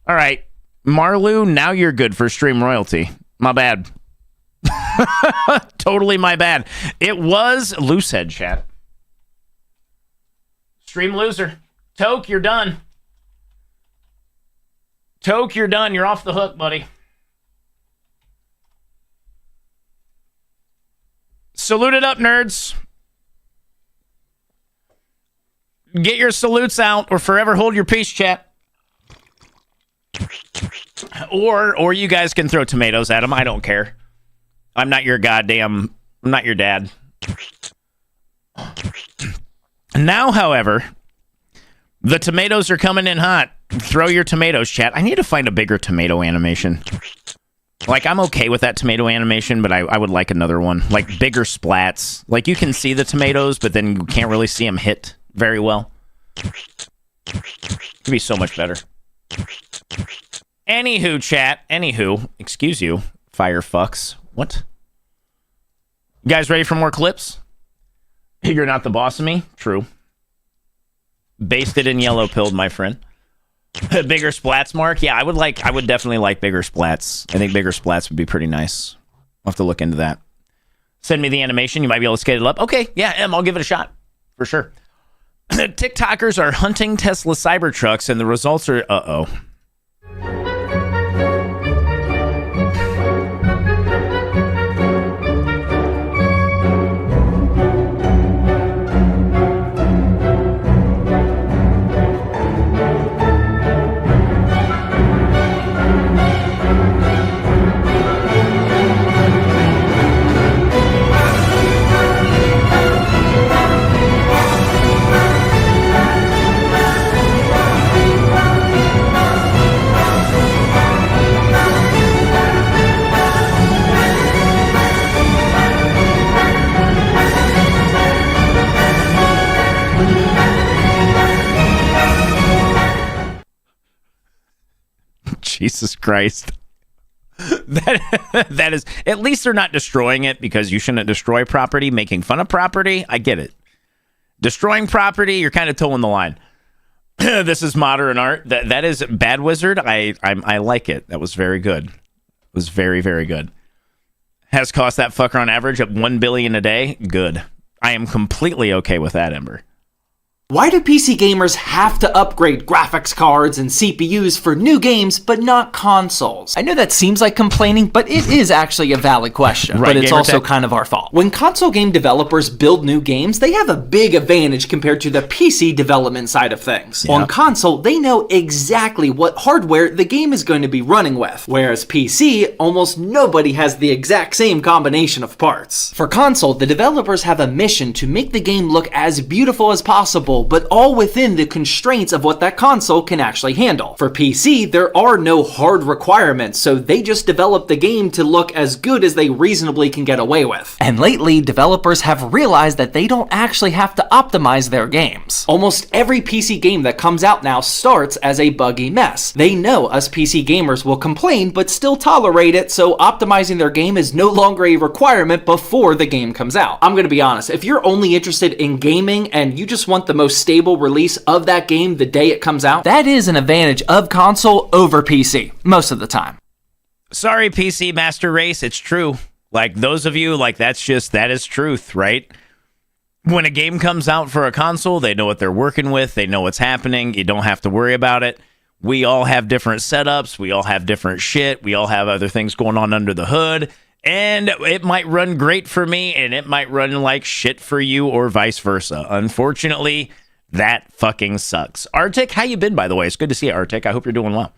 All right. Marlu, now you're good for stream royalty. My bad. Totally my bad. It was Loosehead, chat. Stream loser. Toke, you're done. Toke, you're done. You're off the hook, buddy. Salute it up, nerds. Get your salutes out or forever hold your peace, chat. Or you guys can throw tomatoes at him. I don't care. I'm not your goddamn... I'm not your dad. Now, however, the tomatoes are coming in hot. Throw your tomatoes, chat. I need to find a bigger tomato animation. Like, I'm okay with that tomato animation, but I would like another one. Like, bigger splats. Like, you can see the tomatoes, but then you can't really see them hit very well. Could be so much better. Anywho, chat. Anywho. Excuse you, firefucks. What? You guys ready for more clips? You're not the boss of me? True. Basted and yellow pilled, my friend. Bigger splats, Mark. Yeah, I would definitely like bigger splats. I think bigger splats would be pretty nice. I'll have to look into that. Send me the animation. You might be able to skate it up. Okay, yeah, I'll give it a shot for sure. TikTokers are hunting Tesla Cybertrucks, and the results are Jesus Christ. That is, at least they're not destroying it, because you shouldn't destroy property. Making fun of property, I get it. Destroying property, you're kind of towing the line. This is modern art. That is Bad Wizard. I like it. That was very good. It was very, very good. Has cost that fucker on average at $1 billion a day. Good. I am completely okay with that, Ember. Why do PC gamers have to upgrade graphics cards and CPUs for new games, but not consoles? I know that seems like complaining, but it is actually a valid question. Right, but it's also Gamertech? kind of our fault. When console game developers build new games, they have a big advantage compared to the PC development side of things. Yeah. On console, they know exactly what hardware the game is going to be running with, whereas PC, almost nobody has the exact same combination of parts. For console, the developers have a mission to make the game look as beautiful as possible, but all within the constraints of what that console can actually handle. For PC, there are no hard requirements, so they just develop the game to look as good as they reasonably can get away with. And lately, developers have realized that they don't actually have to optimize their games. Almost every PC game that comes out now starts as a buggy mess. They know us PC gamers will complain, but still tolerate it, so optimizing their game is no longer a requirement before the game comes out. I'm gonna be honest, if you're only interested in gaming and you just want the most stable release of that game the day it comes out, that is an advantage of console over PC, most of the time. Sorry, PC Master Race, it's true. Like, those of you, like, that is truth, right? When a game comes out for a console, they know what they're working with, they know what's happening, you don't have to worry about it. We all have different setups, we all have different shit, we all have other things going on under the hood, and it might run great for me, and it might run like shit for you, or vice versa. Unfortunately, that fucking sucks. Arctic, how you been, by the way? It's good to see you, Arctic. I hope you're doing well.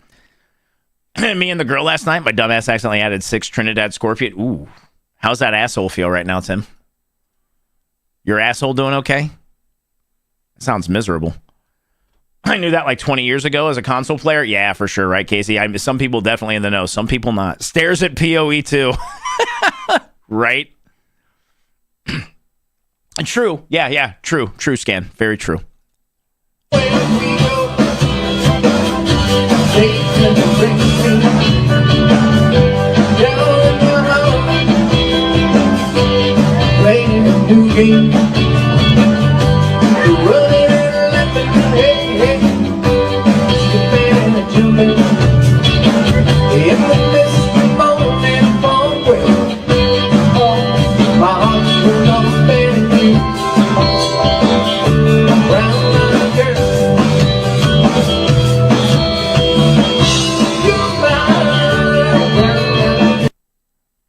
Me and the girl last night, my dumbass accidentally added 6 Trinidad Scorpion. Ooh. How's that asshole feel right now, Tim? Your asshole doing okay? Sounds miserable. I knew that like 20 years ago as a console player. Yeah, for sure, right, Casey? Some people definitely in the know. Some people not. Stares at PoE too. Right? True. Yeah. True, Scan. Very true.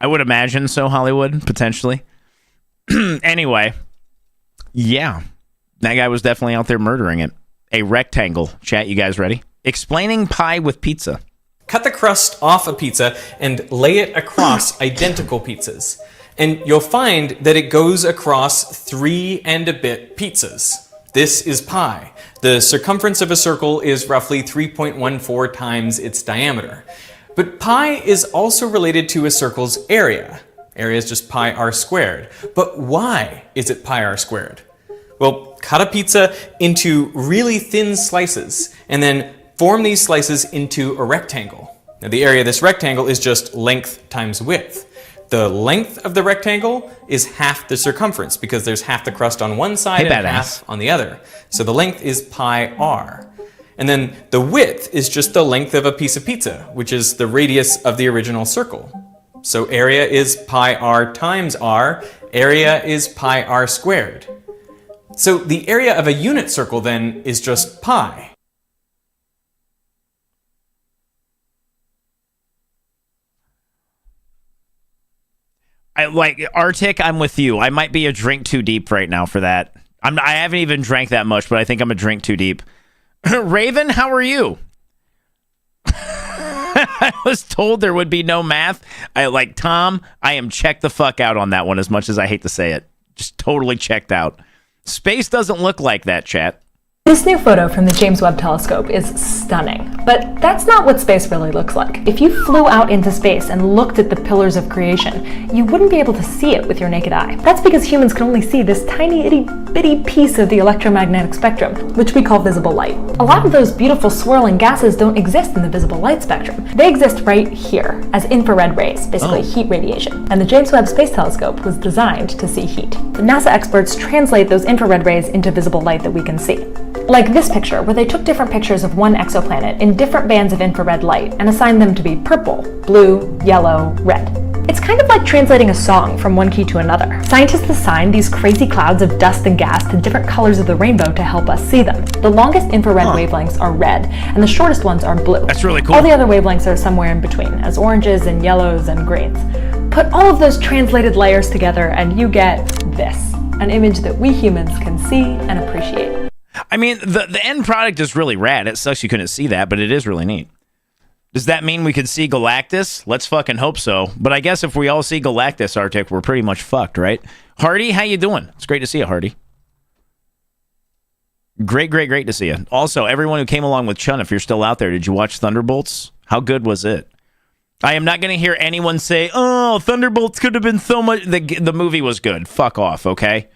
I would imagine so, Hollywood, potentially. Anyway, yeah, that guy was definitely out there murdering it. A rectangle. Chat, you guys ready? Explaining pie with pizza. Cut the crust off a pizza and lay it across identical pizzas. And you'll find that it goes across 3 and a bit pizzas. This is pi. The circumference of a circle is roughly 3.14 times its diameter. But pi is also related to a circle's area. Area is just pi r squared. But why is it pi r squared? Well, cut a pizza into really thin slices and then form these slices into a rectangle. Now, the area of this rectangle is just length times width. the length of the rectangle is half the circumference because there's half the crust on one side and half on the other. So the length is pi r. And then the width is just the length of a piece of pizza, which is the radius of the original circle. So area is pi r times r. Area is pi r squared. So the area of a unit circle then is just pi. Arctic, I'm with you. I might be a drink too deep right now for that. I haven't even drank that much, but I think I'm a drink too deep. Raven, how are you? I was told there would be no math. Tom, I am checked the fuck out on that one, as much as I hate to say it. Just totally checked out. Space doesn't look like that, chat. This new photo from the James Webb Telescope is stunning, but that's not what space really looks like. If you flew out into space and looked at the pillars of creation, you wouldn't be able to see it with your naked eye. That's because humans can only see this tiny itty-bitty piece of the electromagnetic spectrum, which we call visible light. A lot of those beautiful swirling gases don't exist in the visible light spectrum. They exist right here as infrared rays, basically heat radiation. And the James Webb Space Telescope was designed to see heat. The NASA experts translate those infrared rays into visible light that we can see. Like this picture, where they took different pictures of one exoplanet in different bands of infrared light and assigned them to be purple, blue, yellow, red. It's kind of like translating a song from one key to another. Scientists assign these crazy clouds of dust and gas to different colors of the rainbow to help us see them. The longest infrared wavelengths are red, and the shortest ones are blue. That's really cool. All the other wavelengths are somewhere in between, as oranges and yellows and greens. Put all of those translated layers together and you get this, an image that we humans can see and appreciate. I mean, the end product is really rad. It sucks you couldn't see that, but it is really neat. Does that mean we could see Galactus? Let's fucking hope so. But I guess if we all see Galactus, Arctic, we're pretty much fucked, right? Hardy, how you doing? It's great to see you, Hardy. Great to see you. Also, everyone who came along with Chun, if you're still out there, did you watch Thunderbolts? How good was it? I am not going to hear anyone say, oh, Thunderbolts could have been so much... The movie was good. Fuck off, okay?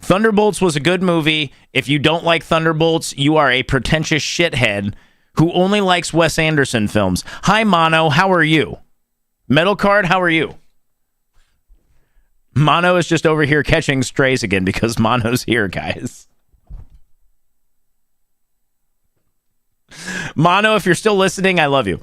Thunderbolts was a good movie. If you don't like Thunderbolts, you are a pretentious shithead who only likes Wes Anderson films. Hi, Mono. How are you? Metal Card, how are you? Mono is just over here catching strays again because Mono's here, guys. Mono, if you're still listening, I love you.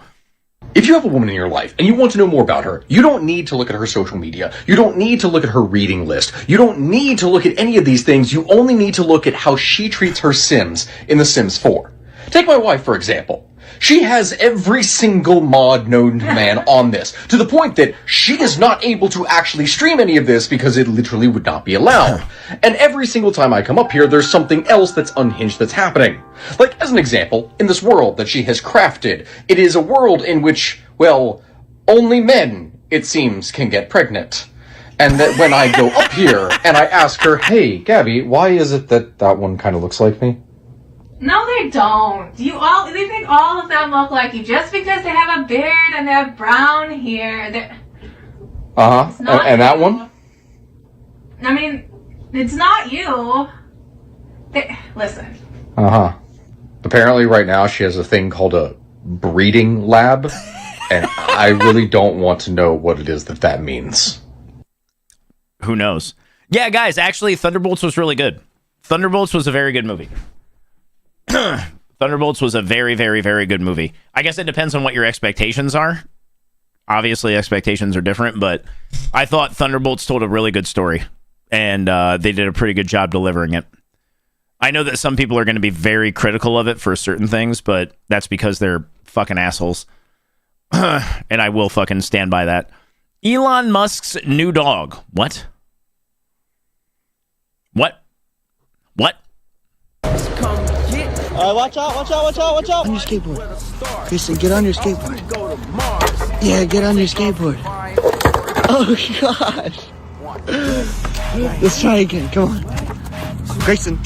If you have a woman in your life and you want to know more about her, you don't need to look at her social media. You don't need to look at her reading list. You don't need to look at any of these things. You only need to look at how she treats her Sims in The Sims 4. Take my wife, for example. She has every single mod known to man on this, to the point that she is not able to actually stream any of this because it literally would not be allowed. And every single time I come up here, there's something else that's unhinged that's happening. Like, as an example, in this world that she has crafted, it is a world in which, well, only men, it seems, can get pregnant. And that when I go up here and I ask her, hey, Gabby, why is it that that one kind of looks like me? No, they don't. They think all of them look like you just because they have a beard and they have brown hair. And that one? I mean, it's not you. Listen. Apparently right now she has a thing called a breeding lab, and I really don't want to know what it is that means. Who knows? Yeah, guys, actually, Thunderbolts was really good. Thunderbolts was a very good movie. Thunderbolts was a very, very, very good movie. I guess it depends on what your expectations are. Obviously, expectations are different, but I thought Thunderbolts told a really good story, and they did a pretty good job delivering it. I know that some people are going to be very critical of it for certain things, but that's because they're fucking assholes. And I will fucking stand by that. Elon Musk's new dog. What? Watch out. On your skateboard. Kristen, get on your skateboard. Yeah, get on your skateboard. Oh, gosh. Let's try again. Come on. Grayson,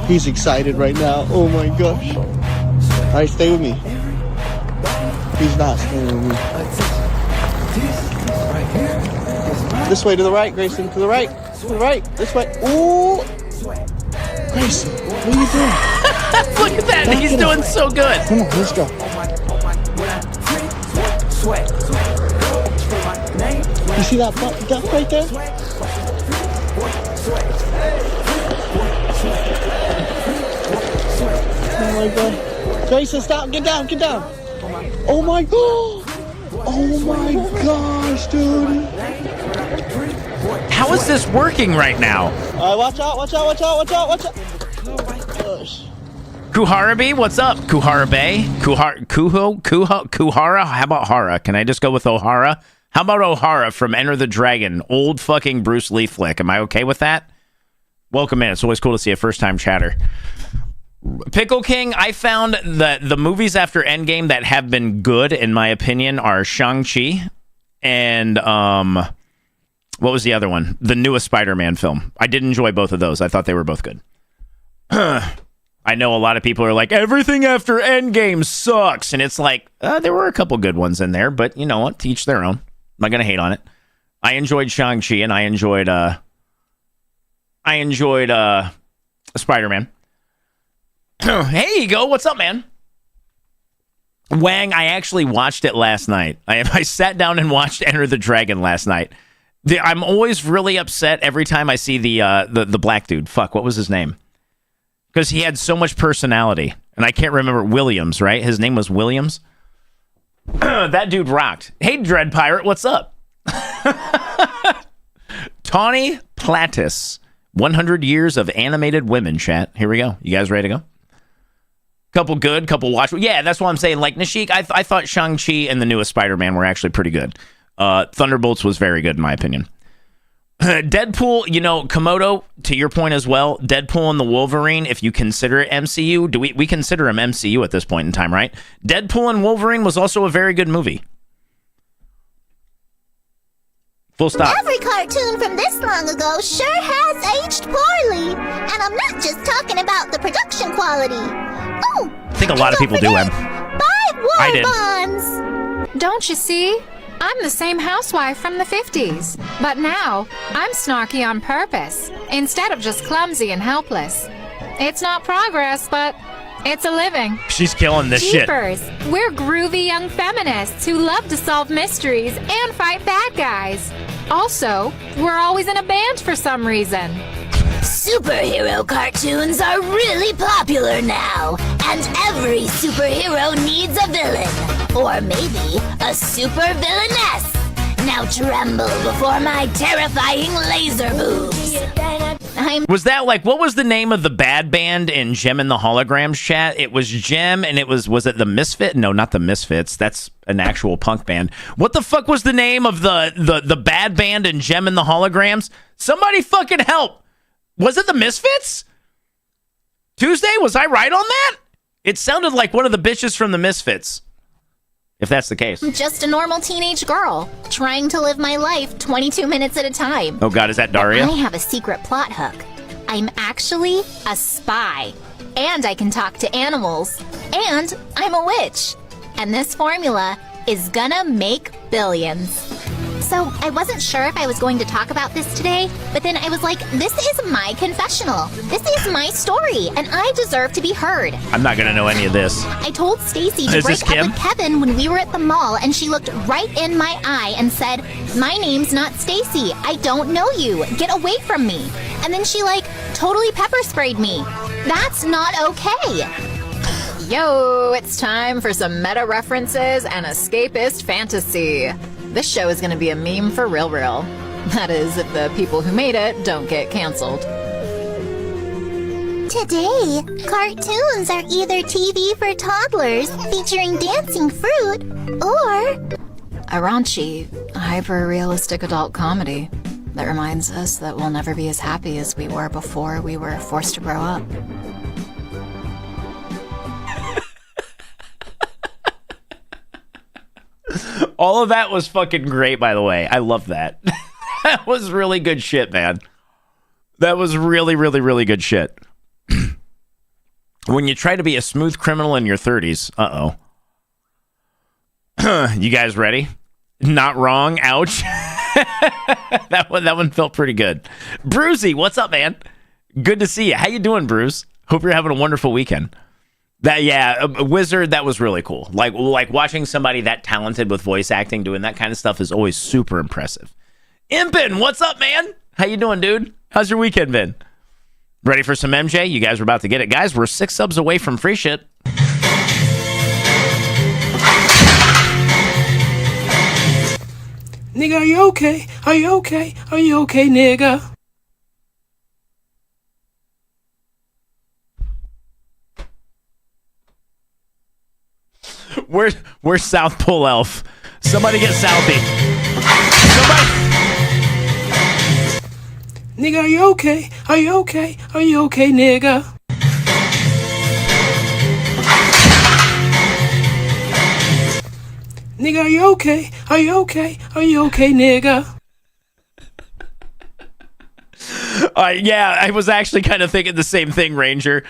he's excited right now. Oh, my gosh. All right, stay with me. He's not staying with me. This way to the right, Grayson. To the right. To the right. This way. Ooh. Grayson, what are you doing? Look at that. He's doing so good. Come on, let's go. You see that duck right there? Oh my god. Grayson, stop. Get down. Get down. Oh my god. Oh my gosh, dude. How is this working right now? Watch out. Watch out. Watch out. Watch out. Watch out. Oh my gosh. Kuharabi, what's up? Kuharabe? Kuhara? How about Hara? Can I just go with O'Hara? How about O'Hara from Enter the Dragon? Old fucking Bruce Lee flick. Am I okay with that? Welcome in. It's always cool to see a first-time chatter. Pickle King, I found that the movies after Endgame that have been good, in my opinion, are Shang-Chi and, what was the other one? The newest Spider-Man film. I did enjoy both of those. I thought they were both good. I know a lot of people are like, everything after Endgame sucks. And it's like, there were a couple good ones in there, but you know what? To each their own. I'm not going to hate on it. I enjoyed Shang-Chi and I enjoyed Spider-Man. Hey, Ego, what's up, man? Wang, I actually watched it last night. I sat down and watched Enter the Dragon last night. I'm always really upset every time I see the black dude. Fuck, what was his name? Because he had so much personality. And I can't remember. Williams, right? His name was Williams. That dude rocked. Hey, Dread Pirate, what's up? Tawny Plattis. 100 years of animated women, chat. Here we go. You guys ready to go? Couple good, couple watch. Yeah, that's what I'm saying. Like, Nashik, I thought Shang-Chi and the newest Spider-Man were actually pretty good. Thunderbolts was very good, in my opinion. Deadpool, you know, Komodo, to your point as well, Deadpool and the Wolverine, if you consider it MCU, we consider him MCU at this point in time, right? Deadpool and Wolverine was also a very good movie. Full stop. Every cartoon from this long ago sure has aged poorly. And I'm not just talking about the production quality. Oh, I think a lot of people do, Em. Buy war I did. bonds. Don't you see? I'm the same housewife from the 50s, but now I'm snarky on purpose instead of just clumsy and helpless. It's not progress, but it's a living. She's killing this shit. Jeepers, we're groovy young feminists who love to solve mysteries and fight bad guys. Also, we're always in a band for some reason. Superhero cartoons are really popular now, and every superhero needs a villain. Or maybe a super villainess. Now tremble before my terrifying laser moves. Was that like, what was the name of the bad band in Gem and the Holograms, chat? It was Gem, and it was it the Misfit? No, not the Misfits. That's an actual punk band. What the fuck was the name of the bad band in Gem and the Holograms? Somebody fucking help. Was it the Misfits? Tuesday, was I right on that? It sounded like one of the bitches from the Misfits. If that's the case. I'm just a normal teenage girl, trying to live my life 22 minutes at a time. Oh god, is that Daria? I have a secret plot hook. I'm actually a spy. And I can talk to animals. And I'm a witch. And this formula is gonna make billions. So I wasn't sure if I was going to talk about this today, but then I was like, this is my confessional. This is my story, and I deserve to be heard. I'm not gonna know any of this. I told Stacy to break up with Kevin when we were at the mall, and she looked right in my eye and said, my name's not Stacy. I don't know you. Get away from me. And then she totally pepper sprayed me. That's not okay. Yo, it's time for some meta references and escapist fantasy. This show is going to be a meme for real. That is, if the people who made it don't get canceled. Today, cartoons are either TV for toddlers featuring dancing fruit, or a raunchy, hyper-realistic adult comedy that reminds us that we'll never be as happy as we were before we were forced to grow up. All of that was fucking great, by the way. I love that. That was really good shit, man. That was really, really, really good shit. When you try to be a smooth criminal in your 30s, uh-oh. You guys ready? Not wrong. Ouch. That one felt pretty good. Brucey, what's up, man? Good to see you. How you doing, Bruce? Hope you're having a wonderful weekend. A Wizard, that was really cool. Like watching somebody that talented with voice acting doing that kind of stuff is always super impressive. Impin, what's up, man? How you doing, dude? How's your weekend been? Ready for some MJ? You guys are about to get it. Guys, we're 6 subs away from free shit. Nigga, are you okay? Are you okay? Are you okay, nigga? Where's South Pole Elf? Somebody get Southie. Somebody. Nigga, are you okay? Are you okay? Are you okay, nigga? Nigga, are you okay? Are you okay? Are you okay, nigga? Yeah, I was actually kind of thinking the same thing, Ranger.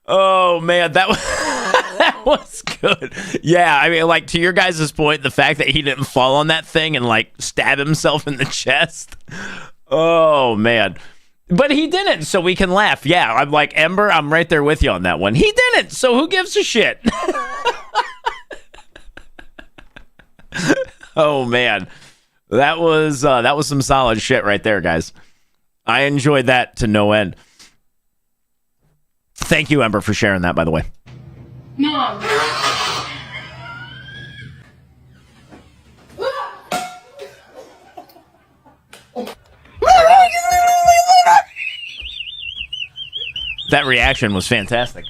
Oh, man, that was, that was good. Yeah, I mean, like, to your guys' point, the fact that he didn't fall on that thing and, like, stab himself in the chest. Oh, man. But he didn't, so we can laugh. Yeah, I'm like, Ember, I'm right there with you on that one. He didn't, so who gives a shit? Oh, man. That was some solid shit right there, guys. I enjoyed that to no end. Thank you, Ember, for sharing that, by the way. Mom. That reaction was fantastic.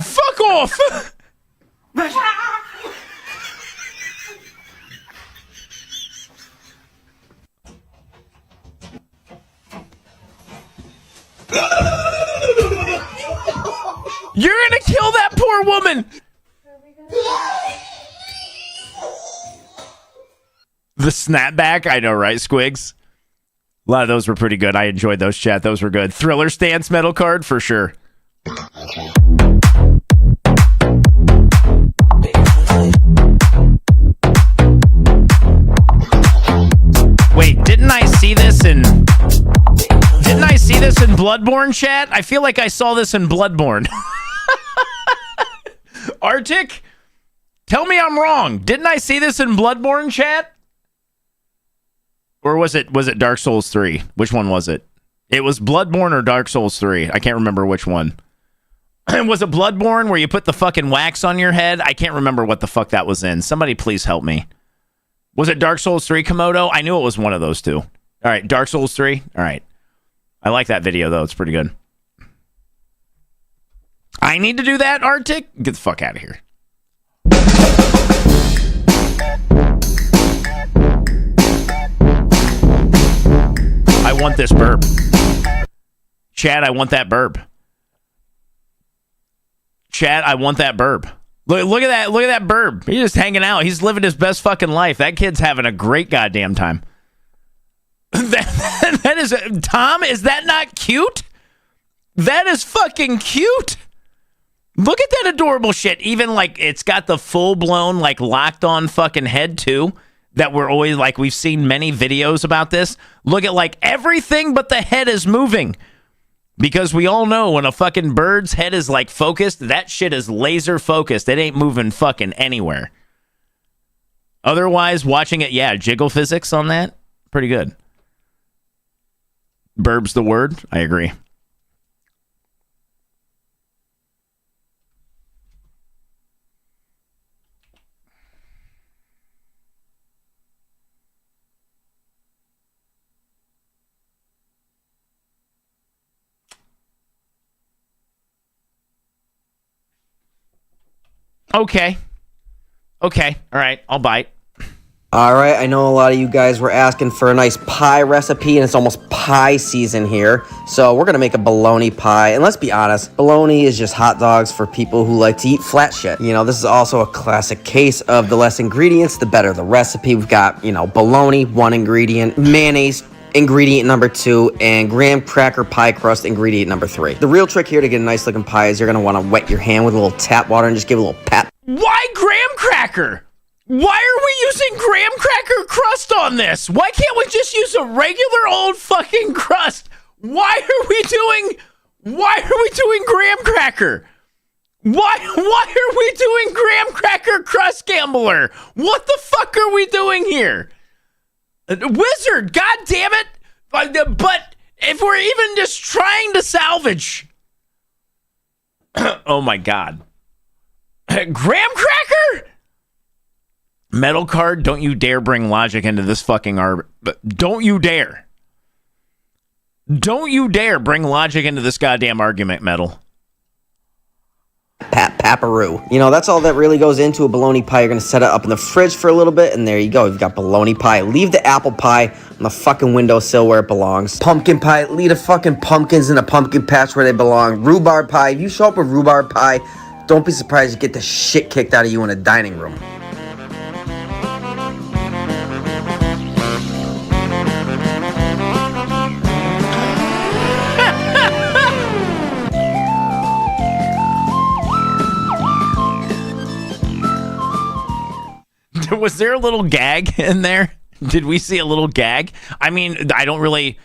Fuck off! You're gonna kill that poor woman! The snapback, I know, right, Squigs? A lot of those were pretty good. I enjoyed those, chat. Those were good. Thriller stance metal card, for sure. Wait, didn't I see this in Bloodborne, chat? I feel like I saw this in Bloodborne. Arctic? Tell me I'm wrong. Didn't I see this in Bloodborne, chat? Or was it Dark Souls 3? Which one was it? It was Bloodborne or Dark Souls 3. I can't remember which one. Was it Bloodborne where you put the fucking wax on your head? I can't remember what the fuck that was in. Somebody please help me. Was it Dark Souls 3, Komodo? I knew it was one of those two. All right, Dark Souls 3? All right. I like that video, though. It's pretty good. I need to do that, Arctic? Get the fuck out of here. I want this burp. Chad, I want that burp. Chad, I want that burp. Look at that. Look at that burp. He's just hanging out. He's living his best fucking life. That kid's having a great goddamn time. That is... Tom, is that not cute? That is fucking cute. Look at that adorable shit. Even, like, it's got the full-blown, like, locked-on fucking head, too. That we're always, like, we've seen many videos about this. Look at, like, everything but the head is moving. Because we all know when a fucking bird's head is, like, focused, that shit is laser focused. It ain't moving fucking anywhere. Otherwise, watching it, yeah, jiggle physics on that, pretty good. Burb's the word. I agree. Okay. Okay. All right. I'll bite. Alright, I know a lot of you guys were asking for a nice pie recipe, and it's almost pie season here. So we're gonna make a bologna pie, and let's be honest, bologna is just hot dogs for people who like to eat flat shit. You know, this is also a classic case of the less ingredients, the better the recipe. We've got, you know, bologna, 1 ingredient, mayonnaise, ingredient number 2, and graham cracker pie crust, ingredient number 3. The real trick here to get a nice looking pie is you're going to want to wet your hand with a little tap water and just give it a little pat. Why graham cracker? Why are we using graham cracker crust on this? Why can't we just use a regular old fucking crust? Why are we doing graham cracker? Why are we doing graham cracker crust, Gambler? What the fuck are we doing here? Wizard, god damn it. But if we're even just trying to salvage. Oh my god. Graham cracker? Metal card, don't you dare bring logic into this fucking don't you dare. Don't you dare bring logic into this goddamn argument, Metal. Paparoo. You know, that's all that really goes into a bologna pie. You're going to set it up in the fridge for a little bit, and there you go. You've got bologna pie. Leave the apple pie on the fucking windowsill where it belongs. Pumpkin pie. Leave the fucking pumpkins in a pumpkin patch where they belong. Rhubarb pie. If you show up with rhubarb pie, don't be surprised to get the shit kicked out of you in a dining room. Was there a little gag in there? Did we see a little gag? I mean, I don't really.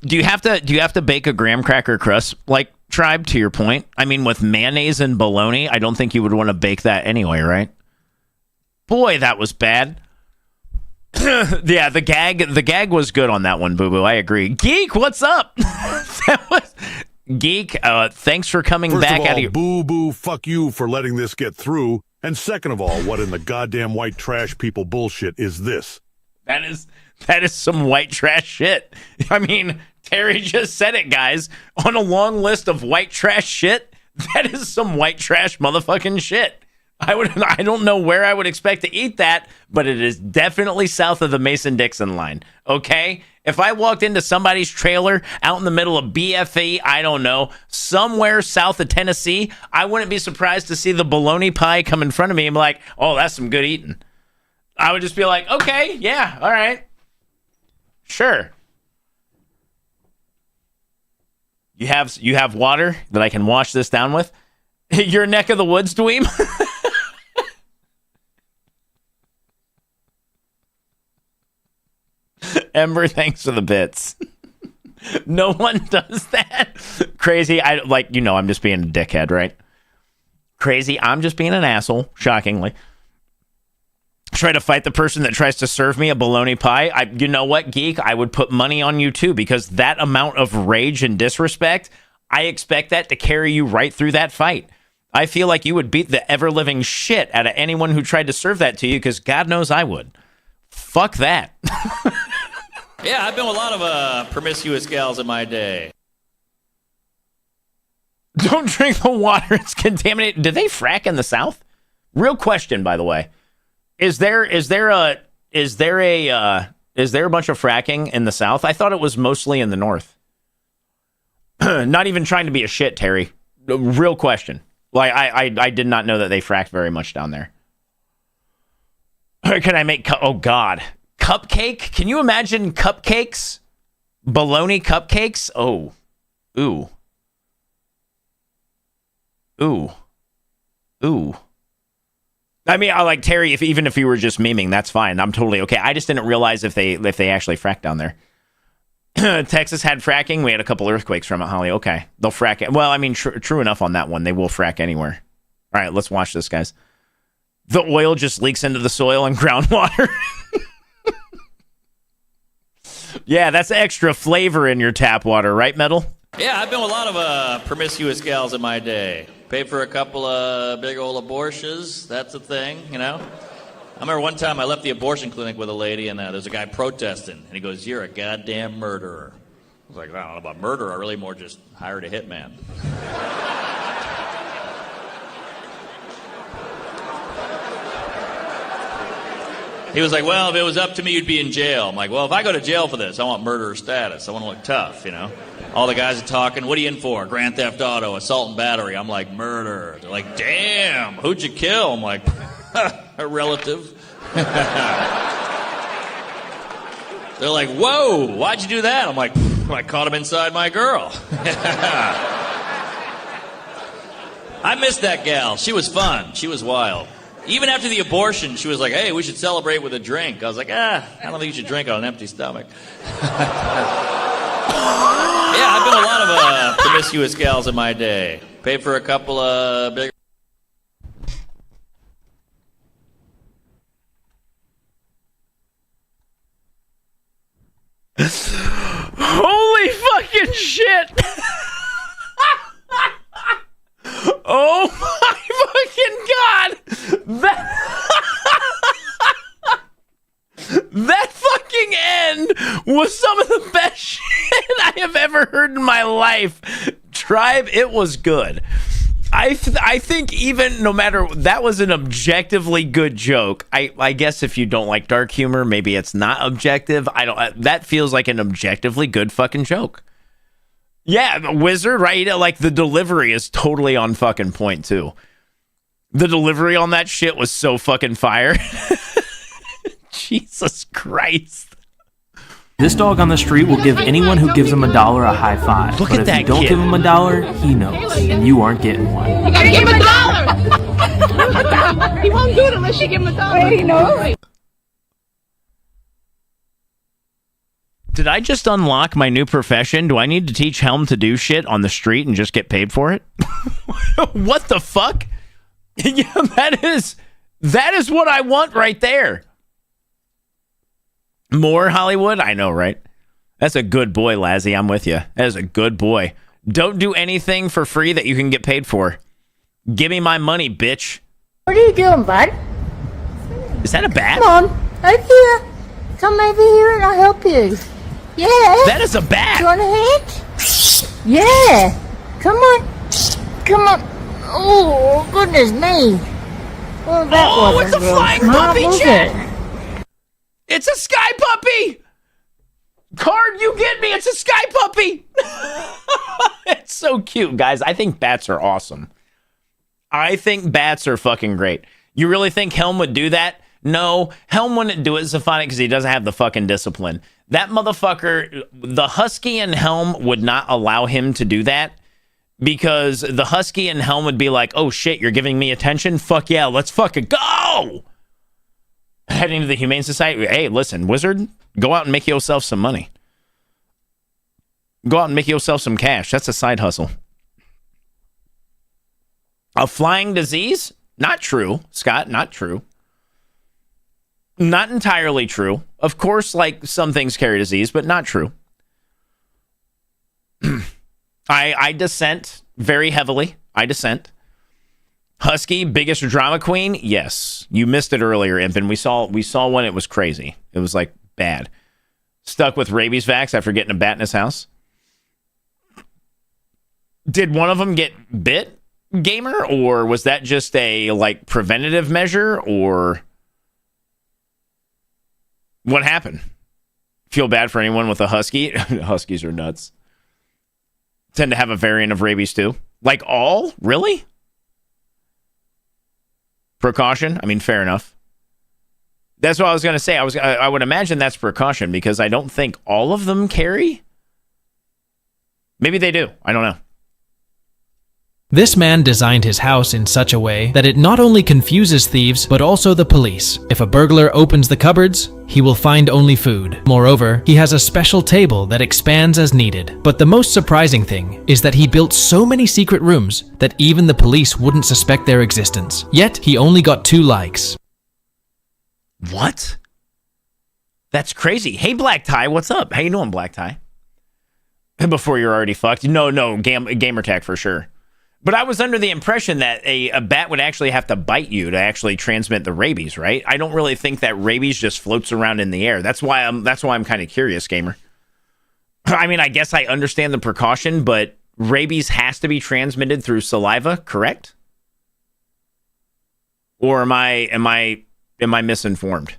Do you have to bake a graham cracker crust, like Tribe? To your point, I mean, with mayonnaise and bologna, I don't think you would want to bake that anyway, right? Boy, that was bad. Yeah, the gag was good on that one, Boo Boo. I agree. Geek, what's up? Geek. Thanks for coming First back of all, out of your. Boo Boo, fuck you for letting this get through. And second of all, what in the goddamn white trash people bullshit is this? That is some white trash shit. I mean, Terry just said it, guys. On a long list of white trash shit, that is some white trash motherfucking shit. I don't know where I would expect to eat that, but it is definitely south of the Mason-Dixon line. Okay? If I walked into somebody's trailer out in the middle of BFE, I don't know, somewhere south of Tennessee, I wouldn't be surprised to see the bologna pie come in front of me and be like, oh, that's some good eating. I would just be like, okay, yeah, all right. Sure. You have water that I can wash this down with? Your neck of the woods, dweeb? Ember, thanks for the bits. No one does that. Crazy, I'm just being a dickhead, right? Crazy, I'm just being an asshole, shockingly. Try to fight the person that tries to serve me a bologna pie. You know what, Geek? I would put money on you too, because that amount of rage and disrespect, I expect that to carry you right through that fight. I feel like you would beat the ever-living shit out of anyone who tried to serve that to you, because God knows I would. Fuck that. Yeah, I've been with a lot of promiscuous gals in my day. Don't drink the water. It's contaminated. Do they frack in the South? Real question, by the way. Is there a bunch of fracking in the South? I thought it was mostly in the North. Not even trying to be a shit, Terry. Real question. Like I did not know that they fracked very much down there. Can I make? Oh God. Cupcake? Can you imagine cupcakes? Bologna cupcakes? Oh. Ooh. Ooh. Ooh. I mean, I like Terry, even if you were just memeing, that's fine. I'm totally okay. I just didn't realize if they actually fracked down there. Texas had fracking. We had a couple earthquakes from it, Holly. Okay. They'll frack it. Well, I mean, true enough on that one. They will frack anywhere. All right, let's watch this, guys. The oil just leaks into the soil and groundwater. Yeah, that's extra flavor in your tap water, right, Metal? Yeah, I've been with a lot of promiscuous gals in my day. Paid for a couple of big old abortions. That's a thing, you know? I remember one time I left the abortion clinic with a lady, and there's a guy protesting. And he goes, "You're a goddamn murderer." I was like, I don't know about murder. I really more just hired a hitman. He was like, well, if it was up to me, you'd be in jail. I'm like, well, if I go to jail for this, I want murderer status. I want to look tough, you know? All the guys are talking, what are you in for? Grand theft auto, assault and battery. I'm like, murder. They're like, damn, who'd you kill? I'm like, a relative. They're like, whoa, why'd you do that? I'm like, I caught him inside my girl. I missed that gal. She was fun. She was wild. Even after the abortion, she was like, hey, we should celebrate with a drink. I was like, I don't think you should drink on an empty stomach. Yeah, I've been a lot of promiscuous gals in my day. Paid for a couple of big... Holy fucking shit! Oh my fucking god! That fucking end was some of the best shit I have ever heard in my life. Tribe, it was good. I think even no matter, that was an objectively good joke. I guess if you don't like dark humor, maybe it's not objective. That feels like an objectively good fucking joke. Yeah, the wizard, right? Like the delivery is totally on fucking point too. The delivery on that shit was so fucking fire. Jesus Christ. This dog on the street will give anyone who gives him $1 a high five. Look but at that if you don't kid. give him $1, he knows, and you aren't getting one. You gotta give him $1! He won't do it unless you give him $1. He knows. Did I just unlock my new profession? Do I need to teach Helm to do shit on the street and just get paid for it? What the fuck? Yeah, that is what I want right there. More Hollywood? I know, right? That's a good boy, Lazzy. I'm with you. That is a good boy. Don't do anything for free that you can get paid for. Give me my money, bitch. What are you doing, bud? Is that a bat? Come on, over here. Come over here and I'll help you. Yeah. That is a bat. You want a hand? Yeah. Come on. Come on. Oh, goodness me. Well, that it's a flying puppy, Chet. It's a sky puppy. Card, you get me. It's a sky puppy. It's so cute, guys. I think bats are awesome. I think bats are fucking great. You really think Helm would do that? No, Helm wouldn't do it, Zephonic, because he doesn't have the fucking discipline. That motherfucker, the Husky and Helm would not allow him to do that, because the Husky and Helm would be like, oh shit, you're giving me attention? Fuck yeah, let's fucking go! Heading to the Humane Society. Hey, listen, wizard, go out and make yourself some money. Go out and make yourself some cash. That's a side hustle. A flying disease? Not true, Scott, not true. Not entirely true. Of course, like, some things carry disease, but not true. I dissent very heavily. I dissent. Husky, biggest drama queen? Yes. You missed it earlier, Infant. We saw when it was crazy. It was, like, bad. Stuck with rabies vax after getting a bat in his house. Did one of them get bit, Gamer? Or was that just a, like, preventative measure? Or what happened? Feel bad for anyone with a husky? Huskies are nuts. Tend to have a variant of rabies, too. Like all? Really? Precaution? I mean, fair enough. That's what I was going to say. I would imagine that's precaution, because I don't think all of them carry. Maybe they do. I don't know. This man designed his house in such a way that it not only confuses thieves, but also the police. If a burglar opens the cupboards, he will find only food. Moreover, he has a special table that expands as needed. But the most surprising thing is that he built so many secret rooms that even the police wouldn't suspect their existence. Yet, he only got 2 likes. What? That's crazy. Hey, Black Tie, what's up? How you doing, Black Tie? Before you're already fucked. No, gamer tag for sure. But I was under the impression that a bat would actually have to bite you to actually transmit the rabies, right? I don't really think that rabies just floats around in the air. That's why I'm kind of curious, Gamer. I mean, I guess I understand the precaution, but rabies has to be transmitted through saliva, correct? Or am I misinformed?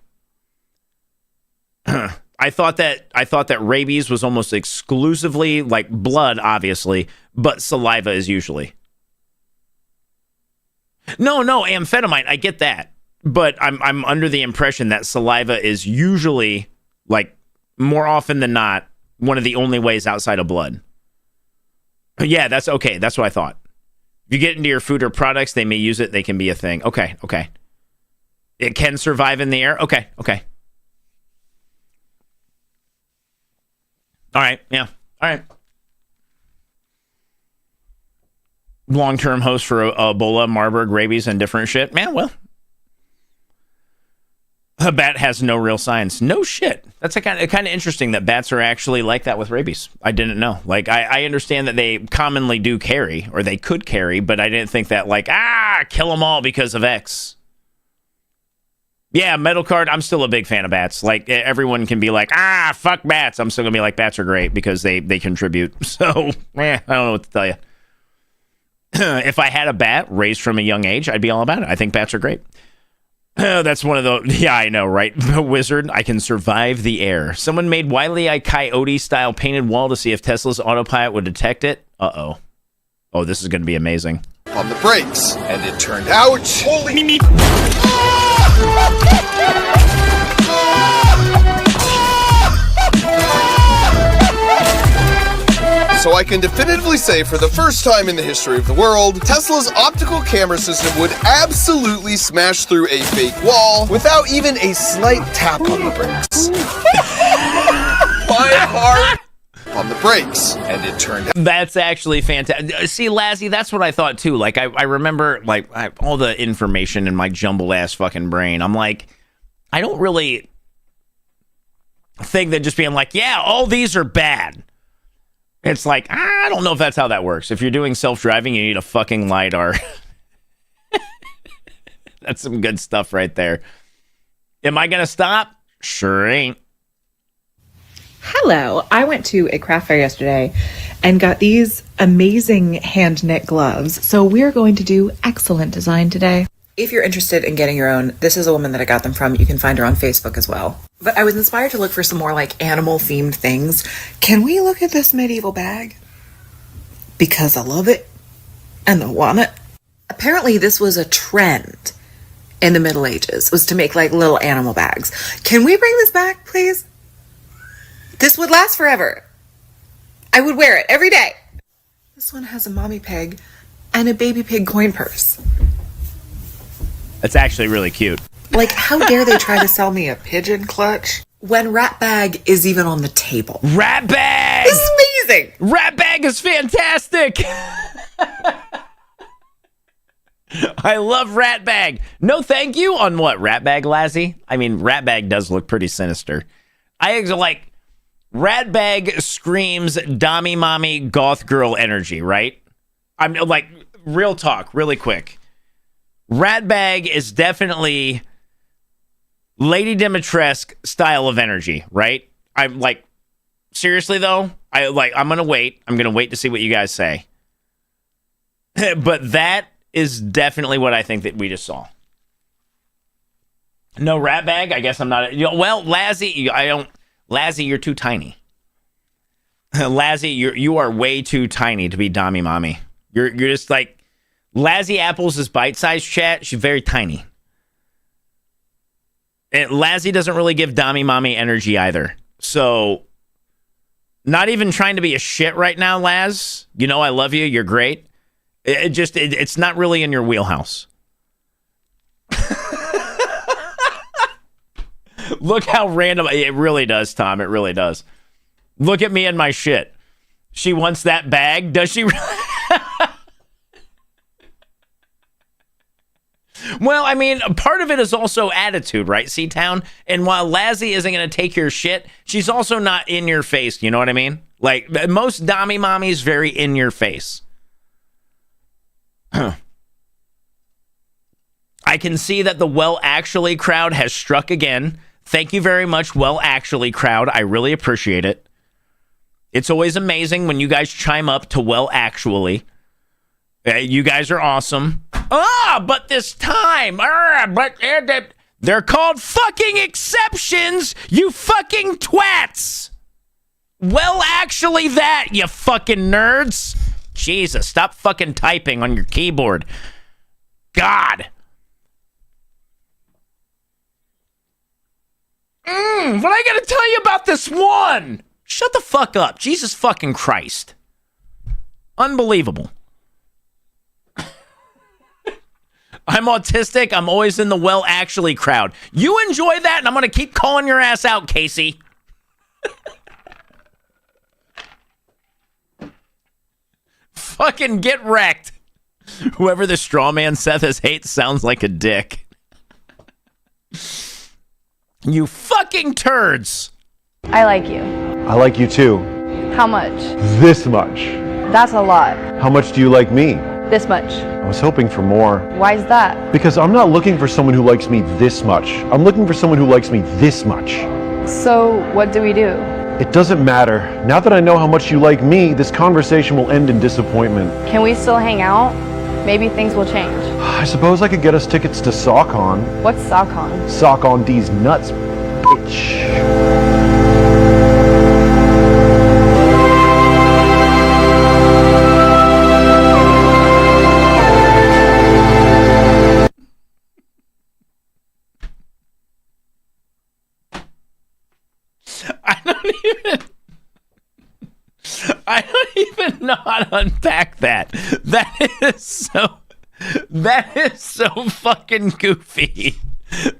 I thought that rabies was almost exclusively like blood, obviously, but saliva is usually. No, amphetamine, I get that. But I'm under the impression that saliva is usually like more often than not, one of the only ways outside of blood. Yeah, that's okay. That's what I thought. If you get into your food or products, they may use it. They can be a thing. Okay. It can survive in the air. Okay. All right. Yeah. All right. Long-term host for Ebola, Marburg, rabies, and different shit. Man, well. A bat has no real signs. No shit. That's kind of interesting that bats are actually like that with rabies. I didn't know. Like, I understand that they commonly do carry, or they could carry, but I didn't think that, like, kill them all because of X. Yeah, Metal Card, I'm still a big fan of bats. Like, everyone can be like, fuck bats. I'm still going to be like, bats are great because they contribute. So, I don't know what to tell you. If I had a bat raised from a young age, I'd be all about it. I think bats are great. That's one of the... Yeah, I know, right? Wizard, I can survive the air. Someone made Wile E. Coyote-style painted wall to see if Tesla's autopilot would detect it. Uh-oh. Oh, this is going to be amazing. On the brakes, and it turned out... Holy... So I can definitively say for the first time in the history of the world, Tesla's optical camera system would absolutely smash through a fake wall without even a slight tap on the brakes. My heart on the brakes, and it turned out... That's actually fantastic. See, Lassie, that's what I thought too. Like, I remember, like, all the information in my jumbled ass fucking brain. I'm like, I don't really think that just being like, yeah, all these are bad. It's like, I don't know if that's how that works. If you're doing self-driving, you need a fucking LiDAR. That's some good stuff right there. Am I going to stop? Sure ain't. Hello. I went to a craft fair yesterday and got these amazing hand-knit gloves. So we're going to do excellent design today. If you're interested in getting your own, this is a woman that I got them from. You can find her on Facebook as well. But I was inspired to look for some more like animal-themed things. Can we look at this medieval bag? Because I love it and I want it. Apparently this was a trend in the Middle Ages, was to make like little animal bags. Can we bring this back, please? This would last forever. I would wear it every day. This one has a mommy pig and a baby pig coin purse. That's actually really cute. Like, how dare they try to sell me a pigeon clutch when Rat Bag is even on the table? Rat Bag! This is amazing! Rat Bag is fantastic! I love Rat Bag. No thank you on what? Rat Bag, Lassie? I mean, Rat Bag does look pretty sinister. I like... Rat Bag screams Dommy Mommy Goth Girl energy, right? I'm like, real talk, really quick. Rat Bag is definitely Lady Dimitrescu style of energy, right? I'm like, seriously though, I'm gonna wait. I'm gonna wait to see what you guys say. But that is definitely what I think that we just saw. No Rat Bag. I guess I'm not. Well, Lassie, Lassie, you're too tiny. Lassie, you are way too tiny to be Dommy Mommy. You're just like. Lassie Apples is bite-sized, chat. She's very tiny. And Lassie doesn't really give Dommy Mommy energy either. So, not even trying to be a shit right now, Laz. You know I love you. You're great. It's not really in your wheelhouse. Look how random. It really does, Tom. It really does. Look at me and my shit. She wants that bag. Does she really? Well, I mean, part of it is also attitude, right, C-Town? And while Lassie isn't going to take your shit, she's also not in your face, you know what I mean? Like, most Dommy Mommies very in your face. I can see that the Well Actually crowd has struck again. Thank you very much, Well Actually crowd. I really appreciate it. It's always amazing when you guys chime up to Well Actually. You guys are awesome. But this time, they're called fucking exceptions, you fucking twats. Well, actually that, you fucking nerds. Jesus, stop fucking typing on your keyboard. God. But I gotta tell you about this one. Shut the fuck up. Jesus fucking Christ. Unbelievable. I'm autistic. I'm always in the well actually crowd. You enjoy that, and I'm going to keep calling your ass out, Casey. Fucking get wrecked. Whoever the straw man Seth has hates sounds like a dick. You fucking turds. I like you. I like you too. How much? This much. That's a lot. How much do you like me? This much. I was hoping for more. Why is that? Because I'm not looking for someone who likes me this much. I'm looking for someone who likes me this much. So, what do we do? It doesn't matter. Now that I know how much you like me, this conversation will end in disappointment. Can we still hang out? Maybe things will change. I suppose I could get us tickets to SockCon. What's SockCon? Sock on these nuts, bitch. I don't even know how to unpack that. That is so fucking goofy.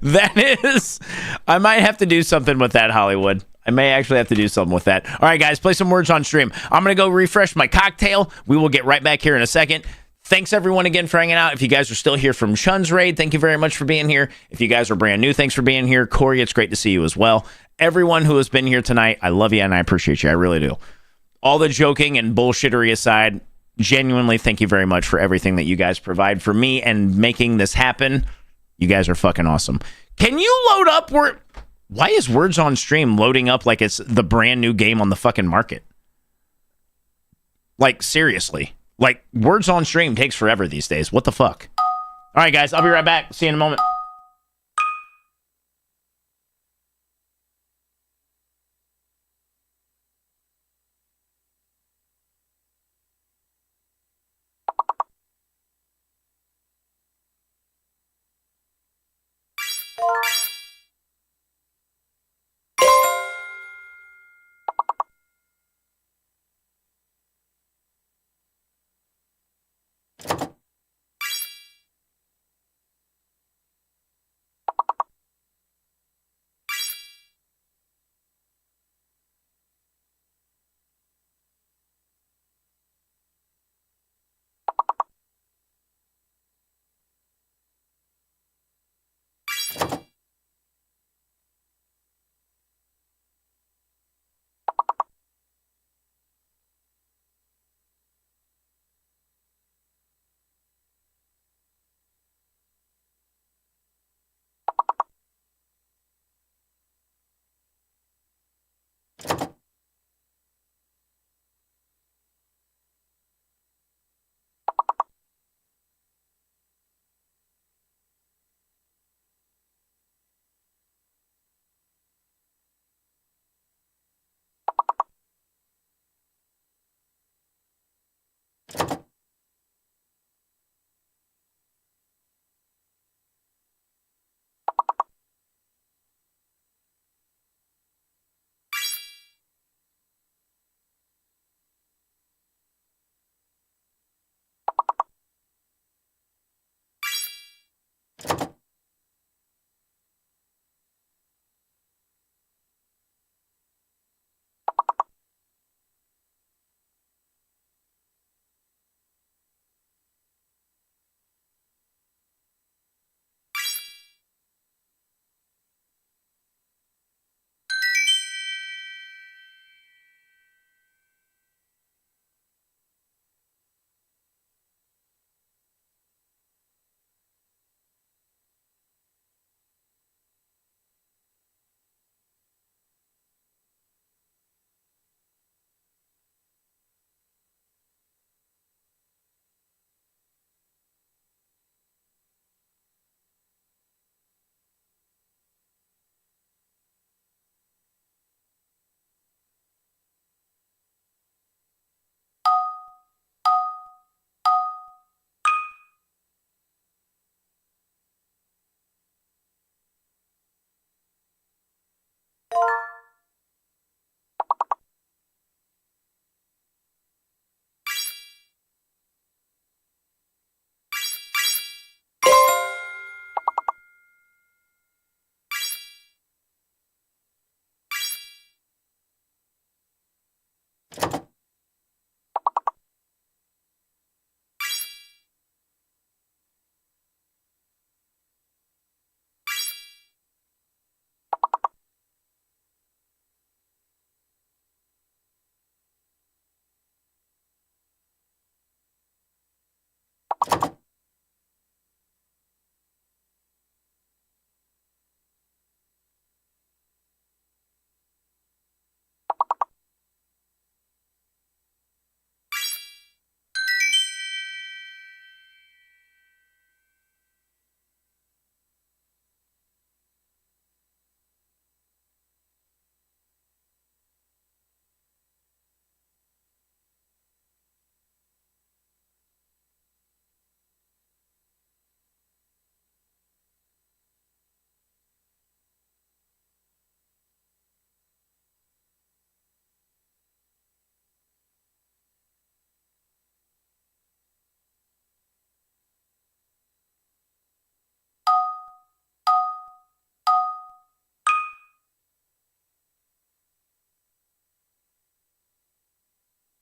I might have to do something with that, Hollywood. I may actually have to do something with that. All right, guys, play some words on stream. I'm going to go refresh my cocktail. We will get right back here in a second. Thanks, everyone, again, for hanging out. If you guys are still here from Shun's Raid, thank you very much for being here. If you guys are brand new, thanks for being here. Corey, it's great to see you as well. Everyone who has been here tonight, I love you and I appreciate you. I really do. All the joking and bullshittery aside, genuinely thank you very much for everything that you guys provide for me and making this happen. You guys are fucking awesome. Can you load up why is Words on Stream loading up like it's the brand new game on the fucking market? Like, seriously. Like, Words on Stream takes forever these days. What the fuck? All right, guys, I'll be right back. See you in a moment.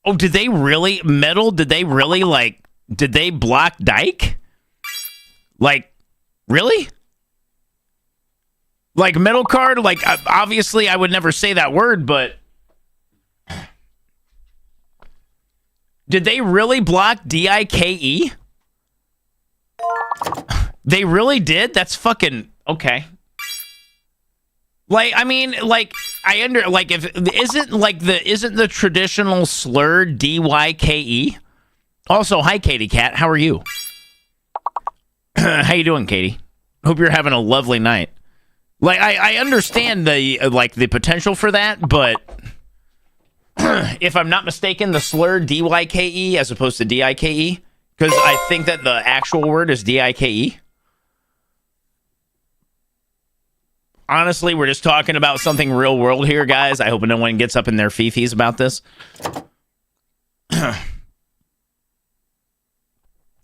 Oh, did they really metal? Did they really like? Did they block Dyke? Like, really? Like metal card? Like, obviously, I would never say that word, but did they really block DIKE? They really did? That's fucking okay. Like, I mean, like, if isn't the traditional slur DYKE? Also, hi, Katie Cat. How are you? How you doing, Katie? Hope you're having a lovely night. Like, I understand the potential for that, but if I'm not mistaken, the slur DYKE as opposed to DIKE, because I think that the actual word is DIKE. Honestly, we're just talking about something real world here, guys. I hope no one gets up in their fifis about this.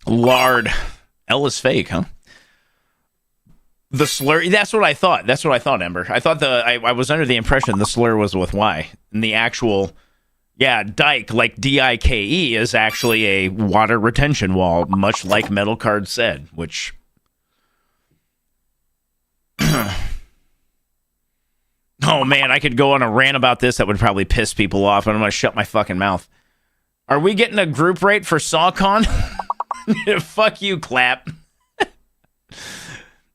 Lard. L is fake, huh? The slur, that's what I thought. That's what I thought, Ember. I thought I was under the impression the slur was with Y. And the actual, dike, like D-I-K-E, is actually a water retention wall, much like Metal Card said, which... Oh, man, I could go on a rant about this that would probably piss people off, and I'm going to shut my fucking mouth. Are we getting a group rate for SawCon? Fuck you, Clap.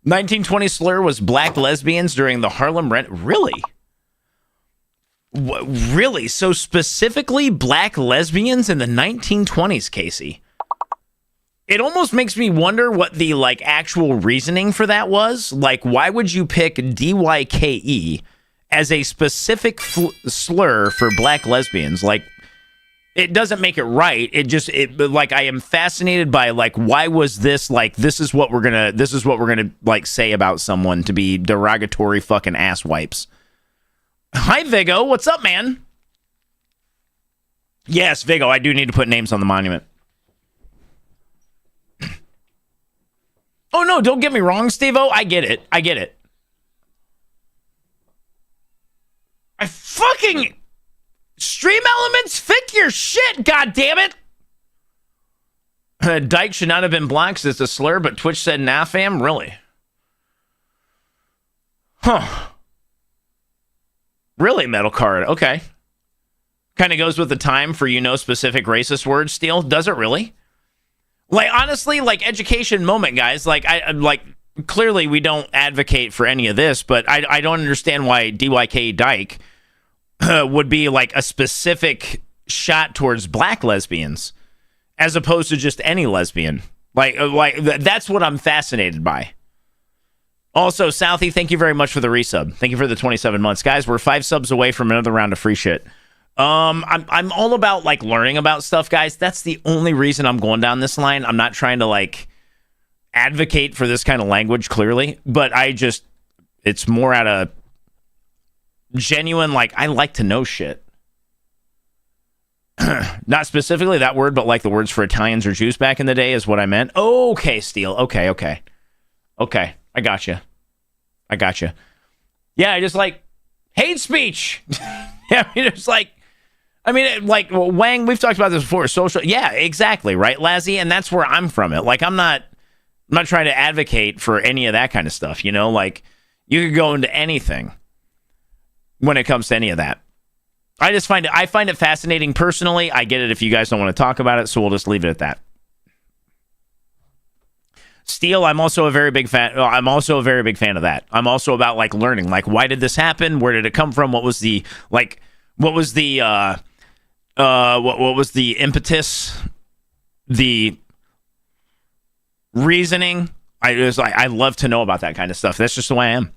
1920 slur was black lesbians during the Harlem Rent. Really? Really? So specifically black lesbians in the 1920s, Casey? It almost makes me wonder what the, like, actual reasoning for that was. Like, why would you pick DYKE as a specific slur for black lesbians? Like, it doesn't make it right. Like, I am fascinated by, like, why was this, like, this is what we're gonna like say about someone to be derogatory fucking ass wipes. Hi, Vigo. What's up, man? Yes, Vigo, I do need to put names on the monument. Oh, no, don't get me wrong, Steve-O. I get it. I fucking... Stream Elements, fix your shit, goddammit! Dyke should not have been blocked as a slur, but Twitch said nah, fam? Really? Huh. Really, Metal Card? Okay. Kind of goes with the time for specific racist words, Steel. Does it really? Like, honestly, like, education moment, guys. Like, clearly we don't advocate for any of this, but I don't understand why DYK Dyke would be like a specific shot towards black lesbians as opposed to just any lesbian. Like that's what I'm fascinated by. Also, Southie, thank you very much for the resub. Thank you for the 27 months. Guys, we're 5 subs away from another round of free shit. I'm all about, like, learning about stuff, guys. That's the only reason I'm going down this line. I'm not trying to, like, advocate for this kind of language, clearly, but it's more out of genuine, like, I like to know shit. Not specifically that word, but like the words for Italians or Jews back in the day is what I meant. Okay, Steel. Okay. I got you. Yeah, I just like hate speech. Yeah, I mean, it's like, Wang, we've talked about this before. Social. Yeah, exactly. Right, Lazzy. And that's where I'm from it. Like, I'm not trying to advocate for any of that kind of stuff. Like, you could go into anything when it comes to any of that. I find it fascinating personally. I get it if you guys don't want to talk about it, so we'll just leave it at that. Steel, I'm also a very big fan of that. I'm also about, like, learning, like, why did this happen? Where did it come from? What was the impetus? The reasoning? I love to know about that kind of stuff. That's just the way I am.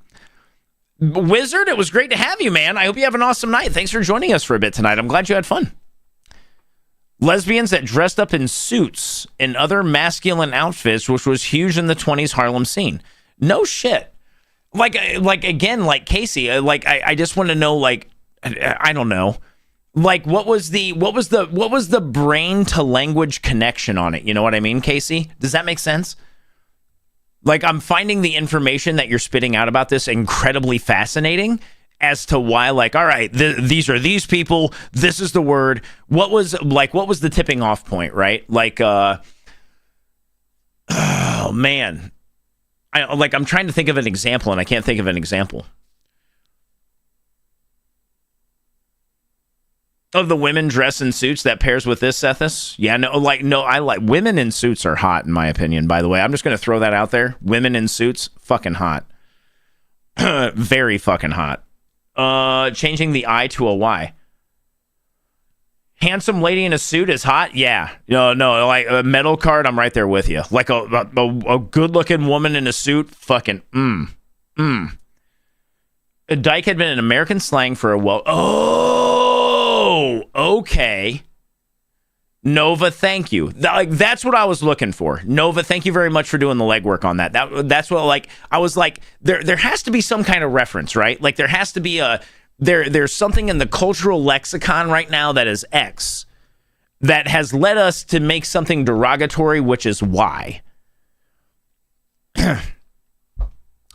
Wizard, it was great to have you, man. I hope you have an awesome night. Thanks for joining us for a bit tonight. I'm glad you had fun. Lesbians that dressed up in suits and other masculine outfits, which was huge in the 20s Harlem scene. No shit. Like again, like Casey, I just want to know, like, I don't know. Like, what was the brain to language connection on it? You know what I mean, Casey? Does that make sense? Like, I'm finding the information that you're spitting out about this incredibly fascinating, as to why, like, all right, these are these people. This is the word. What was the tipping off point, right? Like, oh man, I'm trying to think of an example and I can't think of an example. Of the women dressed in suits that pairs with this, Sethus? Yeah, I like women in suits are hot in my opinion, by the way. I'm just going to throw that out there. Women in suits, fucking hot. Very fucking hot. Changing the I to a Y. Handsome lady in a suit is hot? Yeah. No, like a metal card, I'm right there with you. Like a good-looking woman in a suit, fucking, A dyke had been an American slang for a Oh, okay. Nova, thank you. That's what I was looking for. Nova, thank you very much for doing the legwork on that. That's what, like, I was like, there has to be some kind of reference, right? Like, there has to be there's something in the cultural lexicon right now that is X that has led us to make something derogatory, which is Y.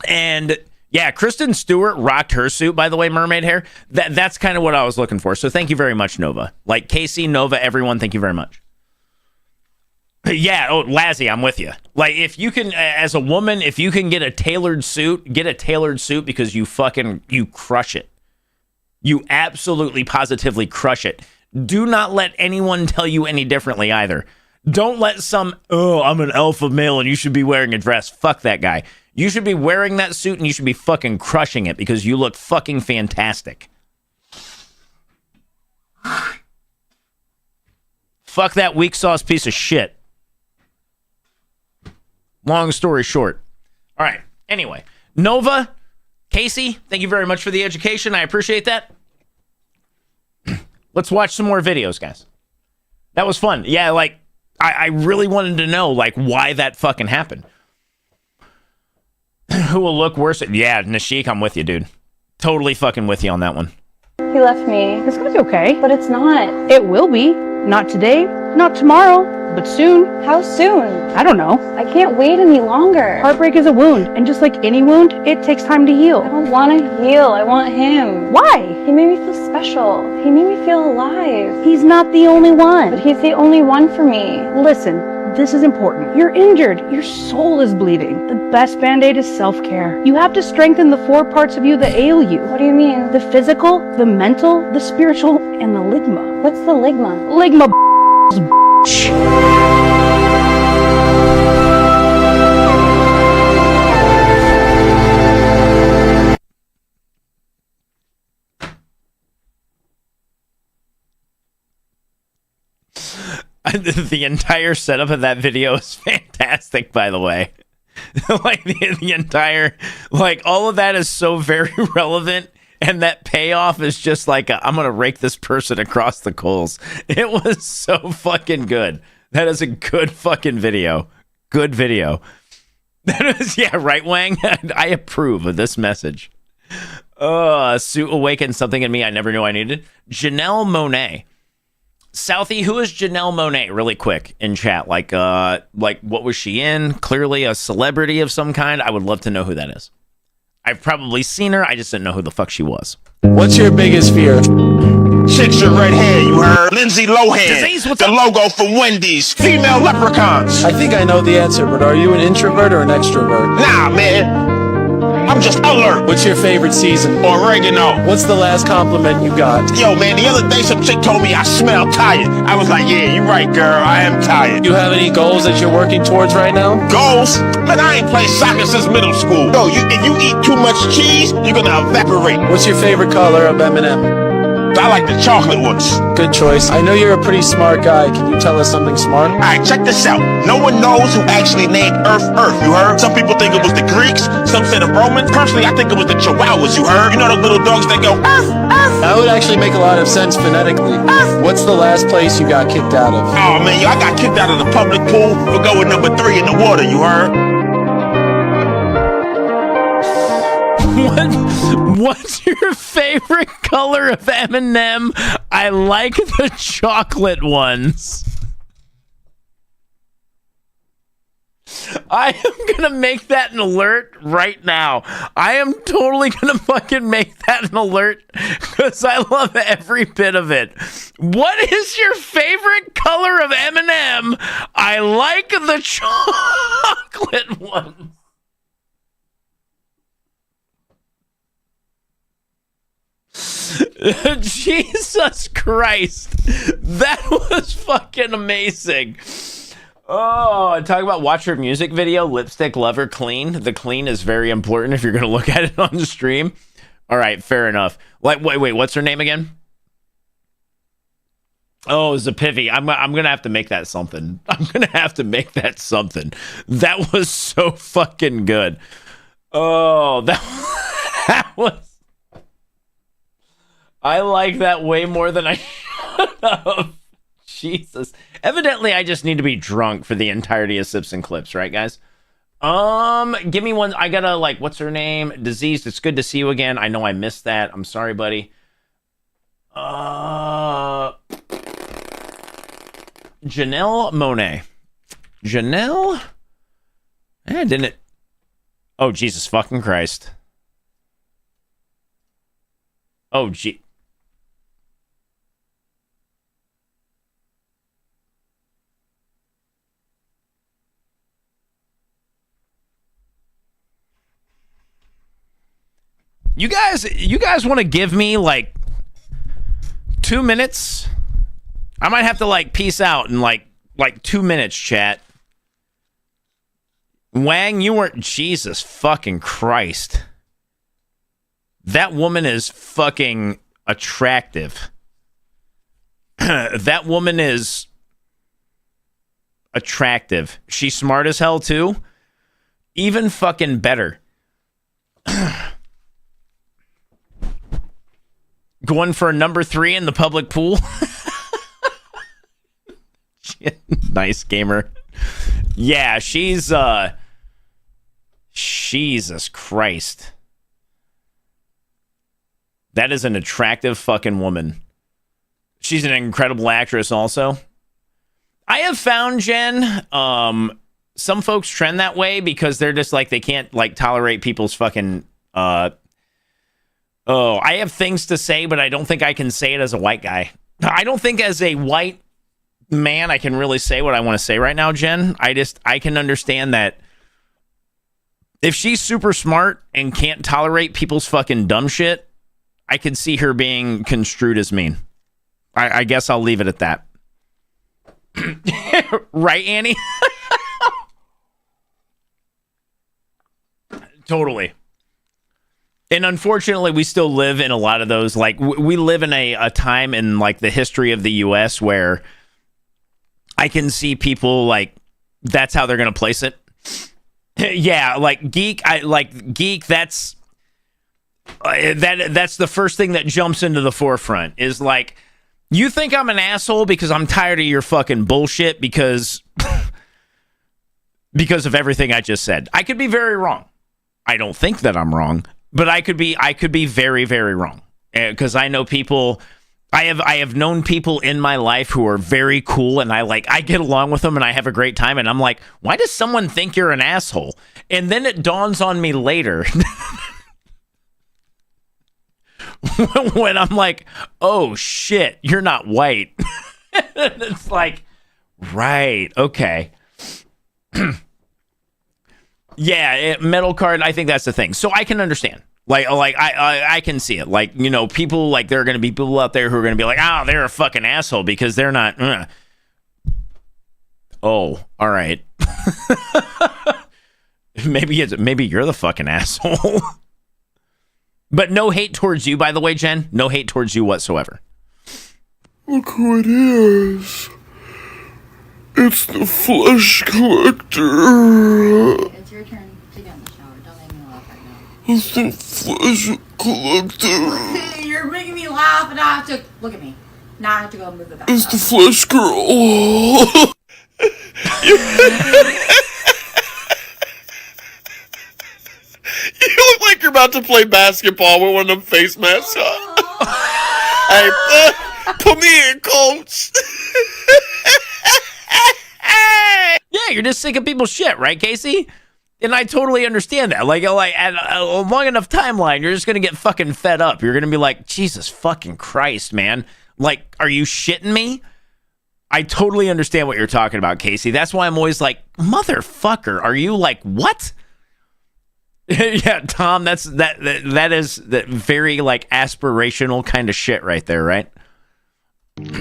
And yeah, Kristen Stewart rocked her suit, by the way, mermaid hair. That's kind of what I was looking for. So thank you very much, Nova. Like Casey, Nova, everyone, thank you very much. Yeah, Lazzy, I'm with you. Like, if you can, as a woman, if you can get a tailored suit, because you crush it. You absolutely, positively crush it. Do not let anyone tell you any differently either. Don't let I'm an alpha male and you should be wearing a dress. Fuck that guy. You should be wearing that suit and you should be fucking crushing it because you look fucking fantastic. Fuck that weak sauce piece of shit. Long story short. All right. Anyway, Nova, Casey, thank you very much for the education. I appreciate that. Let's watch some more videos, guys. That was fun. Yeah, like, I really wanted to know, like, why that fucking happened. Who will look worse? Yeah, Nashik, I'm with you, dude. Totally fucking with you on that one. He left me. It's gonna be okay. But it's not. It will be. Not today, not tomorrow, but soon. How soon? I don't know. I can't wait any longer. Heartbreak is a wound, and just like any wound, it takes time to heal. I don't want to heal. I want him. Why? He made me feel special. He made me feel alive. He's not the only one. But he's the only one for me. Listen. This is important. You're injured. Your soul is bleeding. The best band-aid is self-care. You have to strengthen the 4 parts of you that ail you. What do you mean? The physical, the mental, the spiritual, and the ligma. What's the ligma? Ligma The entire setup of that video is fantastic, by the way. Like the entire, like all of that is so very relevant, and that payoff is just like I'm gonna rake this person across the coals. It was so fucking good. That is a good fucking video. Good video. That is, yeah, right, Wang. I approve of this message. Suit awakened something in me I never knew I needed. Janelle Monáe. Southie, who is Janelle Monáe? Really quick in chat. Like what was she in? Clearly a celebrity of some kind. I would love to know who that is. I've probably seen her. I just didn't know who the fuck she was. What's your biggest fear? Chicks with red hair, you heard? Lindsay Lohan, Disease, what's the logo for Wendy's, female leprechauns. I think I know the answer, but are you an introvert or an extrovert? Nah, man. I'm just alert. What's your favorite season? Oregano. What's the last compliment you got? Yo, man, the other day some chick told me I smell tired. I was like, yeah, you're right, girl. I am tired. You have any goals that you're working towards right now? Goals? Man, I ain't played soccer since middle school. Yo, if you eat too much cheese, you're gonna evaporate. What's your favorite color of M&M? I like the chocolate ones. Good choice. I know you're a pretty smart guy. Can you tell us something smart? Alright, check this out. No one knows who actually named Earth, you heard? Some people think it was the Greeks, some say the Romans. Personally, I think it was the Chihuahuas, you heard? You know the little dogs that go, Earth, Earth. That would actually make a lot of sense phonetically. Earth. What's the last place you got kicked out of? Oh man, yo, I got kicked out of the public pool for going number 3 in the water, you heard? What's your favorite color of M&M? I like the chocolate ones. I am gonna make that an alert right now. I am totally gonna fucking make that an alert because I love every bit of it. What is your favorite color of M&M? I like the chocolate one. Jesus Christ. That was fucking amazing. Oh, talk about watch your music video, lipstick lover clean. The clean is very important if you're going to look at it on the stream. All right, fair enough. Like, wait, what's her name again? Oh, Zapivy. I'm going to have to make that something. That was so fucking good. Oh, that was... I like that way more than I should have. Jesus. Evidently, I just need to be drunk for the entirety of Sips and Clips, right, guys? Give me one. I gotta, like, what's her name? Diseased. It's good to see you again. I know I missed that. I'm sorry, buddy. Janelle Monet. Janelle? Didn't it? Oh, Jesus fucking Christ. Oh, gee. You guys want to give me like 2 minutes? I might have to like peace out in like 2 minutes, chat. Wang, you weren't... Jesus fucking Christ. That woman is fucking attractive. That woman is attractive. She's smart as hell too. Even fucking better. Going for a number 3 in the public pool. Nice gamer. Yeah, she's Jesus Christ. That is an attractive fucking woman. She's an incredible actress also. I have found, Jen, some folks trend that way because they're just like, they can't like tolerate people's fucking I have things to say, but I don't think I can say it as a white guy. I don't think as a white man I can really say what I want to say right now, Jen. I can understand that if she's super smart and can't tolerate people's fucking dumb shit, I could see her being construed as mean. I guess I'll leave it at that. Right, Annie? Totally. And unfortunately, we still live in a lot of those, like, we live in a time in, like, the history of the U.S. where I can see people, like, that's how they're going to place it. Yeah, like, geek, that's the first thing that jumps into the forefront, is, like, you think I'm an asshole because I'm tired of your fucking bullshit because of everything I just said. I could be very wrong. I don't think that I'm wrong. But I could be very, very wrong, because I know people. I have known people in my life who are very cool, and I get along with them, and I have a great time. And I'm like, why does someone think you're an asshole? And then it dawns on me later when I'm like, oh shit, you're not white. It's like, right, okay. Yeah, metal card, I think that's the thing. So I can understand. I can see it. Like, you know, people, like, there are going to be people out there who are going to be like, oh, they're a fucking asshole because they're not. Oh, all right. Maybe you're the fucking asshole. But no hate towards you, by the way, Jen. No hate towards you whatsoever. Look who it is. It's the flesh collector. It's your turn to get in the shower. Don't make me laugh right now. It's the flesh collector. You're making me laugh, and I have to look at me. Now I have to go move the back. It's the flesh girl. You look like you're about to play basketball with one of them face masks on. Hey, put me in, coach. Yeah, Yeah, you're just sick of people's shit, right, Casey? And I totally understand that. Like at a long enough timeline, you're just going to get fucking fed up. You're going to be like, Jesus fucking Christ, man. Like, are you shitting me? I totally understand what you're talking about, Casey. That's why I'm always like, motherfucker, are you like, what? Yeah, Tom, that is that very like aspirational kind of shit right there, right?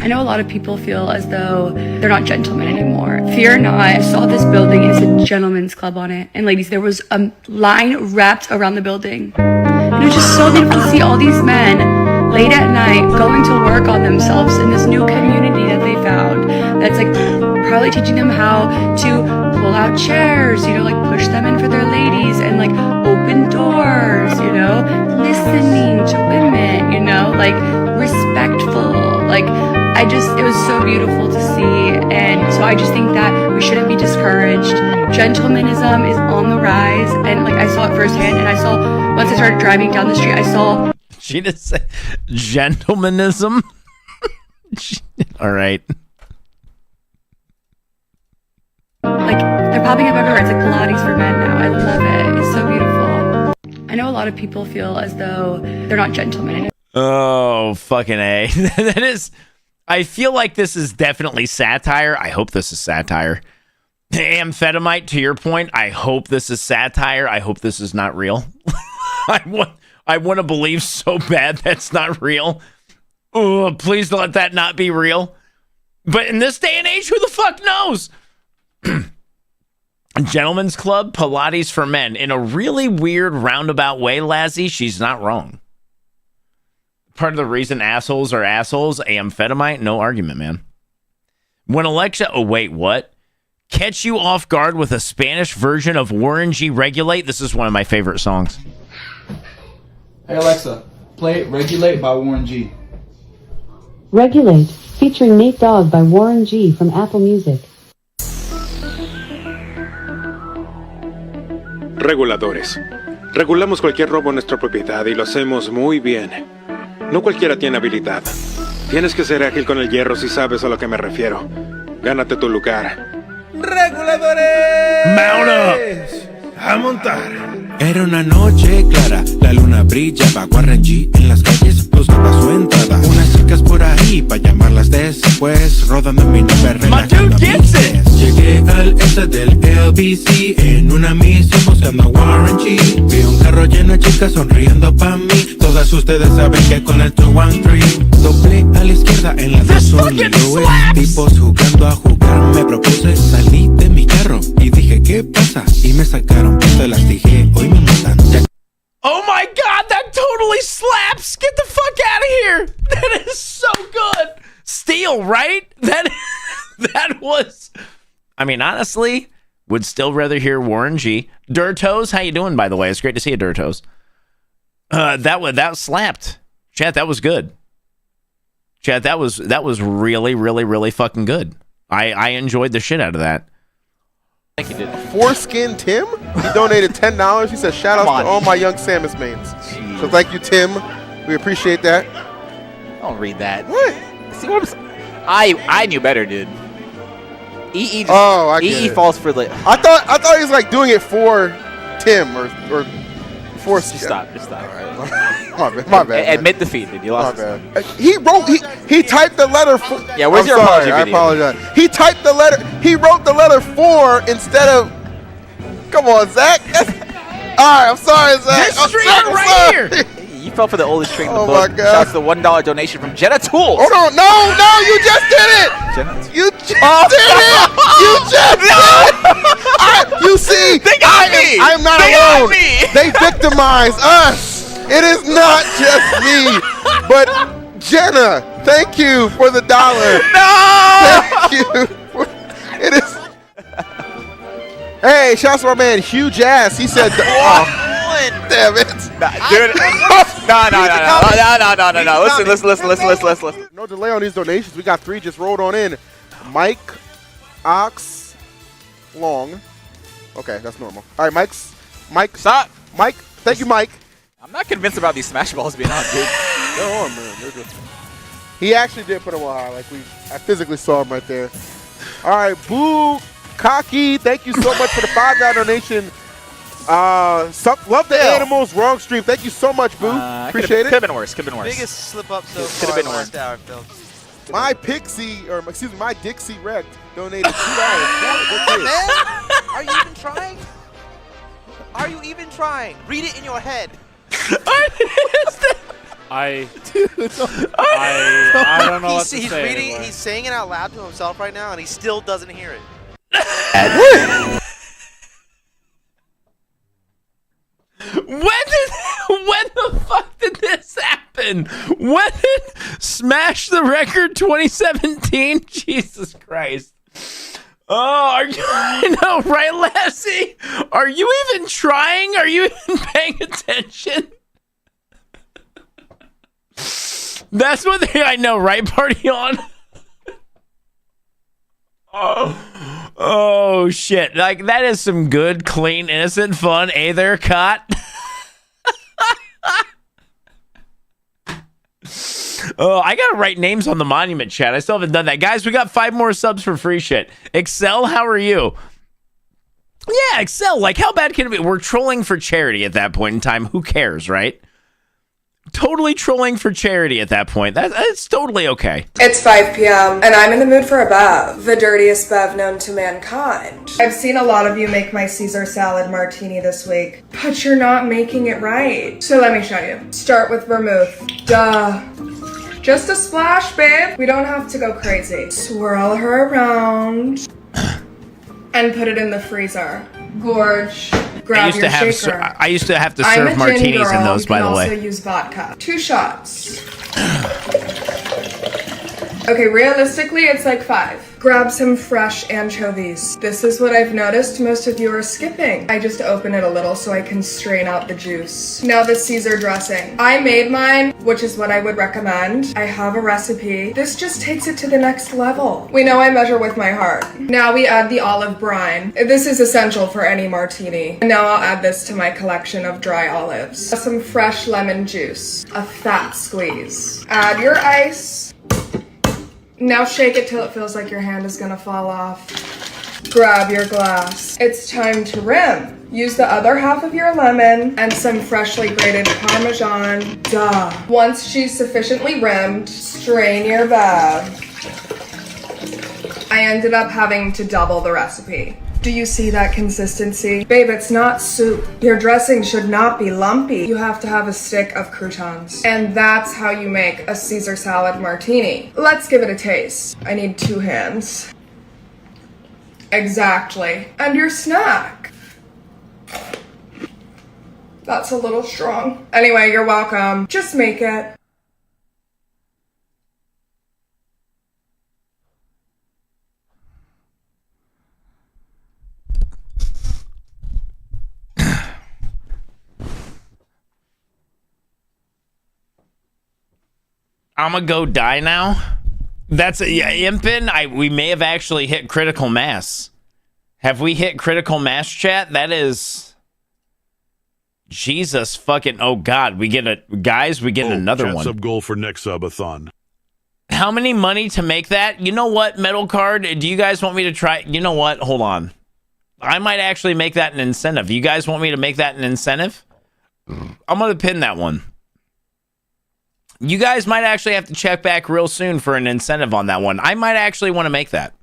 I know a lot of people feel as though they're not gentlemen anymore. Fear not, I saw this building and it said gentlemen's club on it. And ladies, there was a line wrapped around the building. And it was just so beautiful to see all these men late at night going to work on themselves in this new community that they found. That's like probably teaching them how to pull out chairs, you know, like push them in for their ladies and like open doors, you know, listening to women, you know, like respectful. Like, it was so beautiful to see. And so I just think that we shouldn't be discouraged. Gentlemanism is on the rise. And like, I saw it firsthand. And I saw, once I started driving down the street, I saw. She didn't say gentlemanism. All right. Like, they're popping up everywhere. It's like Pilates for men now. I love it. It's so beautiful. I know a lot of people feel as though they're not gentlemen. Oh, fucking A. That is, I feel like this is definitely satire. I hope this is satire. Amphetamite, to your point, I hope this is satire. I hope this is not real. I want to believe so bad that's not real. Oh, please let that not be real. But in this day and age, who the fuck knows? Gentlemen's Club, Pilates for men. In a really weird roundabout way, Lazzy, she's not wrong. Part of the reason assholes are assholes, amphetamite, no argument, man. When Alexa, oh wait, what? Catch you off guard with a Spanish version of Warren G. Regulate. This is one of my favorite songs. Hey Alexa, play Regulate by Warren G. Regulate, featuring Nate Dogg by Warren G. from Apple Music. Reguladores. Regulamos cualquier robo en nuestra propiedad y lo hacemos muy bien. No cualquiera tiene habilidad. Tienes que ser ágil con el hierro si sabes a lo que me refiero. Gánate tu lugar. ¡Reguladores! ¡Mount up! ¡A montar! Era una noche clara, la luna brillaba. Warren G en las calles buscaba su entrada. Unas chicas por ahí pa' llamarlas después, rodando en mi nave relajando a mis pies. Llegué al este del LBC en una misión buscando a Warren G. Vi un carro lleno de chicas sonriendo pa' mí. Todas ustedes saben que con el 213 doblé a la izquierda en la 212. Tipos jugando a jugar, me propuse, salí de mi carro y dije ¿qué pasa? Y me sacaron pistolas, dije hoy me matan. Oh my god, that totally slaps! Get the fuck out of here! That is so good! Steel, right? That was... I mean, honestly, would still rather hear Warren G. Dirtos, how you doing, by the way? It's great to see you, Dirtos. That slapped. Chat, that was good. Chat, that was really, really, really fucking good. I enjoyed the shit out of that. Thank you, dude. Foreskin Tim? He donated $10. He said, shout out to all my young Samus mains. Jeez. So thank you, Tim. We appreciate that. Don't read that. What? See what I knew better, dude. EE just, I get EE it. falls for the... I thought he was like doing it for Tim or Foreskin. Just stop. All right. My bad. Admit defeat, dude. You lost. My bad. He typed the letter 4. Yeah, where's your apology video? I apologize. He typed the letter. He wrote the letter 4 instead of. Come on, Zach. All right, I'm sorry, Zach. This streamer right here. You fell for the oldest trick in the book. Oh my God. Shouts to the $1 donation from Jenna Tools. Hold on. No, you just did it. You just did it. You just did it. You see, they got me. I am not alone. They victimize us. It is not just me, but Jenna. Thank you for the $1. No. Thank you. It is. Hey, shouts to our man, Huge Ass. He said, damn it. Dude. No. Listen. No delay on these donations. We got 3 just rolled on in. Mike Ox Long. Okay, that's normal. All right, Mike. Stop. Mike. Thank you, Mike. I'm not convinced about these smash balls being on, dude. They're on, man. They're good. He actually did put them on high. I physically saw him right there. All right, Boo Cocky, thank you so much for the $5 donation. Love the animals. Wrong stream. Thank you so much, Boo. Appreciate it. Could have been worse. Could have been worse. Biggest slip up so Could far have been last worse. hour, Phil. My Dixie Wrecked donated $2. Man, are you even trying? Are you even trying? Read it in your head. I don't know what to He's say reading. anymore. He's saying it out loud to himself right now, and he still doesn't hear it. When the fuck did this happen? When did Smash the Record 2017? Jesus Christ. Oh, I know, right, Lassie? Are you even trying? Are you even paying attention? That's what I know, right, Party On? Oh, shit. Like, that is some good, clean, innocent fun. Hey there, Cot. Oh, I gotta write names on the monument chat. I still haven't done that. Guys, we got 5 more subs for free shit. Excel, how are you? Yeah, Excel, like, how bad can it be? We're trolling for charity at that point in time. Who cares, right? Totally trolling for charity at that point. That's totally okay. It's 5 p.m. and I'm in the mood for a bev, the dirtiest bev known to mankind. I've seen a lot of you make my Caesar salad martini this week, but you're not making it right. So let me show you. Start with vermouth. Duh. Just a splash, babe. We don't have to go crazy. Swirl her around and put it in the freezer. Gorge. Grab your shaker. I used to have to I'm serve a gin martinis girl. in those, by the way. You can also use vodka. 2 shots. Okay, realistically, it's like 5. Grab some fresh anchovies. This is what I've noticed most of you are skipping. I just open it a little so I can strain out the juice. Now the Caesar dressing. I made mine, which is what I would recommend. I have a recipe. This just takes it to the next level. We know I measure with my heart. Now we add the olive brine. This is essential for any martini. And now I'll add this to my collection of dry olives. Some fresh lemon juice. A fat squeeze. Add your ice. Now shake it till it feels like your hand is gonna fall off. Grab your glass. It's time to rim. Use the other half of your lemon and some freshly grated Parmesan. Duh. Once she's sufficiently rimmed, strain your bev. I ended up having to double the recipe. Do you see that consistency? Babe, it's not soup. Your dressing should not be lumpy. You have to have a stick of croutons. And that's how you make a Caesar salad martini. Let's give it a taste. I need 2 hands. Exactly. And your snack. That's a little strong. Anyway, you're welcome. Just make it. I'm gonna go die now. That's Impin. We may have actually hit critical mass. Have we hit critical mass, chat? That is Jesus fucking. Oh God, we get another chat one. Sub goal for next subathon. How many money to make that? You know what, Metal Card? Do you guys want me to try? You know what? Hold on. I might actually make that an incentive. You guys want me to make that an incentive? I'm gonna pin that one. You guys might actually have to check back real soon for an incentive on that one. I might actually want to make that.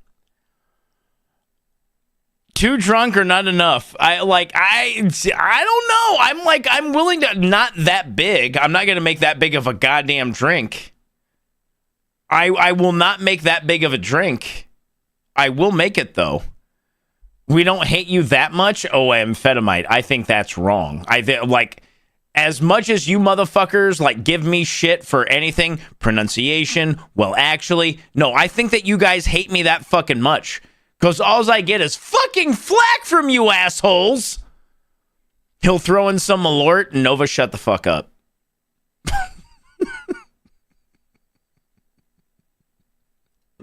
Too drunk or not enough? I don't know. I'm willing to, not that big. I'm not going to make that big of a goddamn drink. I will not make that big of a drink. I will make it though. We don't hate you that much. Oh, amphetamite. I think that's wrong. As much as you motherfuckers give me shit for anything, pronunciation, well, actually, no, I think that you guys hate me that fucking much. Because all I get is fucking flack from you assholes. He'll throw in some Malort and Nova, shut the fuck up.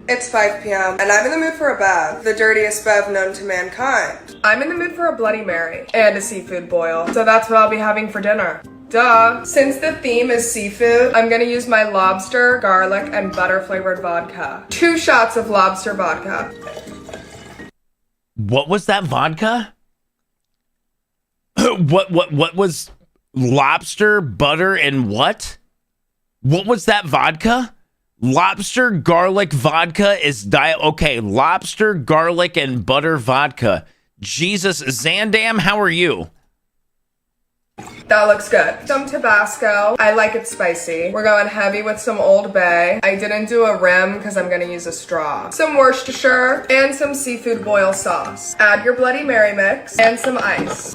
It's 5 p.m. and I'm in the mood for a bev, the dirtiest bev known to mankind. I'm in the mood for a Bloody Mary and a seafood boil, so that's what I'll be having for dinner. Duh. Since the theme is seafood, I'm gonna use my lobster, garlic, and butter flavored vodka. 2 shots of lobster vodka. What was that vodka? What was lobster, butter, and what? What was that vodka? Lobster, garlic, vodka is okay, lobster, garlic, and butter vodka. Jesus, Zandam, how are you? That looks good. Some Tabasco. I like it spicy. We're going heavy with some Old Bay. I didn't do a rim because I'm gonna use a straw. Some Worcestershire and some seafood boil sauce. Add your Bloody Mary mix and some ice.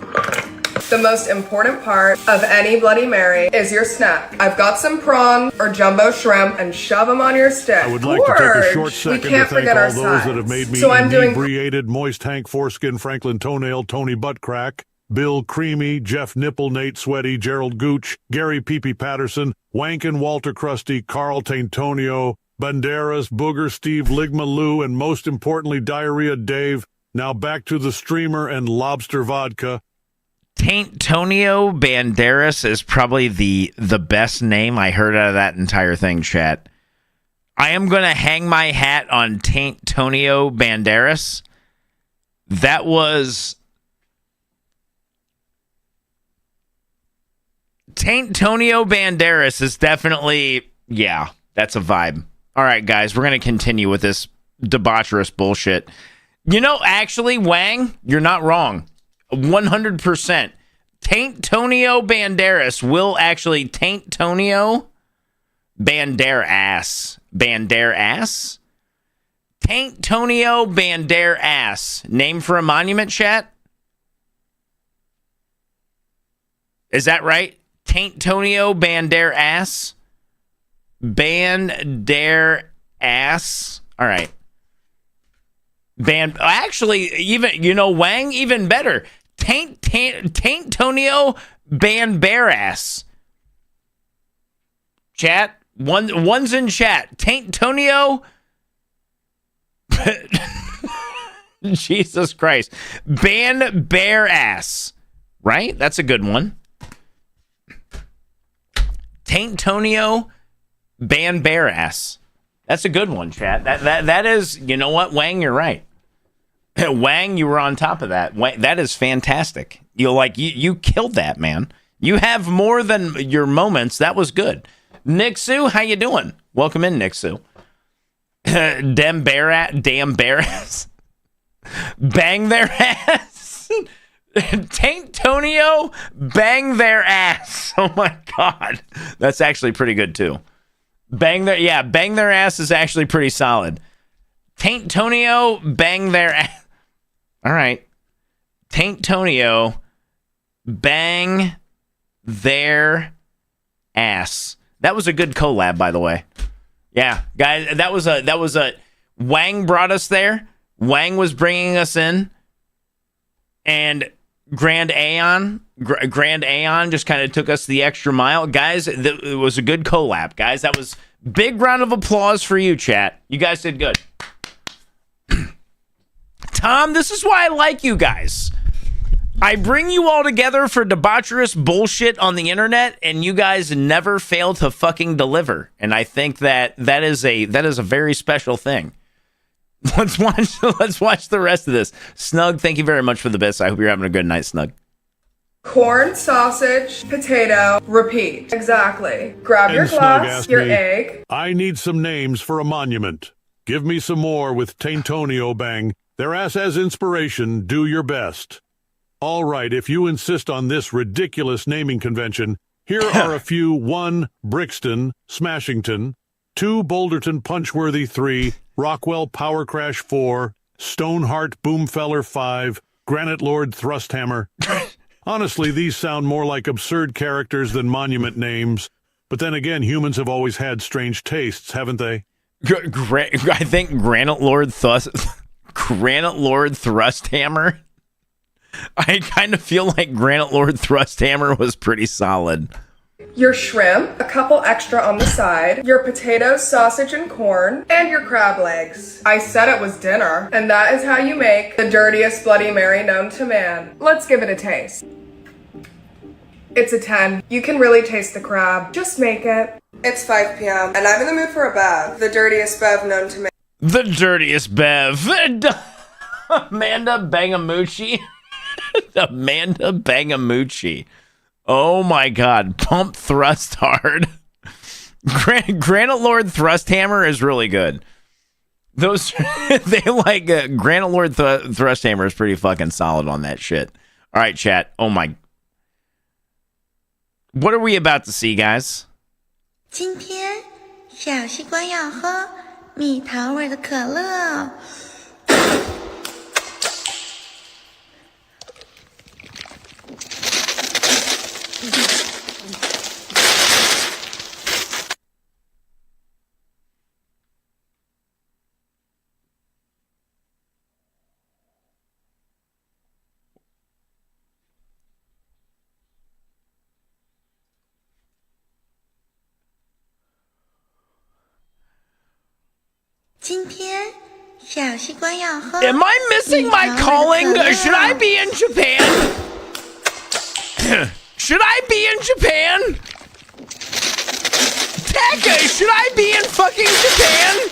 The most important part of any Bloody Mary is your snack. I've got some prawn or jumbo shrimp and shove them on your stick. I would like to take a short second to thank all those that have made me inebriated, Moist Hank Foreskin, Franklin Toenail, Tony Buttcrack, Bill Creamy, Jeff Nipple, Nate Sweaty, Gerald Gooch, Gary Pee-Pee Patterson, Wankin, Walter Krusty, Carl Taintonio, Banderas, Booger, Steve Ligma Lou, and most importantly, Diarrhea Dave. Now back to the streamer and lobster vodka. Taintonio Banderas is probably the best name I heard out of that entire thing, chat. I am going to hang my hat on Taintonio Banderas. That was... Taintonio Banderas is definitely... Yeah, that's a vibe. All right, guys, we're going to continue with this debaucherous bullshit. You know, actually, Wang, you're not wrong. 100%. Taintonio Banderas will actually Taintonio Banderas. Banderas? Taintonio Banderas. Name for a monument, chat? Is that right? Taintonio Banderas? Banderas. All right. Actually, even, you know, Wang, even better. Taintonio Banderas. Chat. One's in chat. Taintonio. Jesus Christ. Banderas. Right? That's a good one. Taintonio Banderas. That's a good one, chat. That is, you know what, Wang, you're right. Wang, you were on top of that. Wang, that is fantastic. You killed that, man. You have more than your moments. That was good. Nixu, how you doing? Welcome in, Nixu. Damn bear ass. Bang their ass. Taintonio, bang their ass. Oh my God. That's actually pretty good too. Bang their ass is actually pretty solid. Taintonio, bang their ass. All right. Taintonio, bang their ass. That was a good collab, by the way. Yeah, guys, that was a Wang brought us there. Wang was bringing us in, and Grand Aeon just kind of took us the extra mile. Guys, it was a good collab, guys. That was big round of applause for you, chat. You guys did good. Tom, this is why I like you guys. I bring you all together for debaucherous bullshit on the internet, and you guys never fail to fucking deliver. And I think that is a very special thing. Let's watch the rest of this. Snug, thank you very much for the bits. I hope you're having a good night, Snug. Corn, sausage, potato, repeat. Exactly. Grab your glass, your egg. I need some names for a monument. Give me some more with Taintonio bang. Their ass as inspiration, do your best. All right, if you insist on this ridiculous naming convention, here are a few. 1, Brixton, Smashington. 2, Boulderton, Punchworthy. 3, Rockwell, Power Crash. 4, Stoneheart, Boomfeller. 5, Granite Lord, Thrusthammer. Honestly, these sound more like absurd characters than monument names. But then again, humans have always had strange tastes, haven't they? I think Granite Lord Thrusthammer. I kind of feel like Granite Lord Thrusthammer was pretty solid. Your shrimp, a couple extra on the side, your potatoes, sausage, and corn, and your crab legs. I said it was dinner, and that is how you make the dirtiest Bloody Mary known to man. Let's give it a taste. It's a 10. You can really taste the crab. Just make it. It's 5 p.m., and I'm in the mood for a bev. The dirtiest bev known to man. The dirtiest bev. Amanda Bangamucci. Amanda Bangamucci. Oh my God. Pump thrust hard. Granite Lord thrust hammer is really good. Those, they like, Granite Lord thrust hammer is pretty fucking solid on that shit. All right, chat. Oh my. What are we about to see, guys? 今天小西瓜要喝蜜桃味的可乐。今天小西瓜要喝。Am I missing my calling? Should I be in Japan? Should I be in Japan? Taka, should I be in fucking Japan?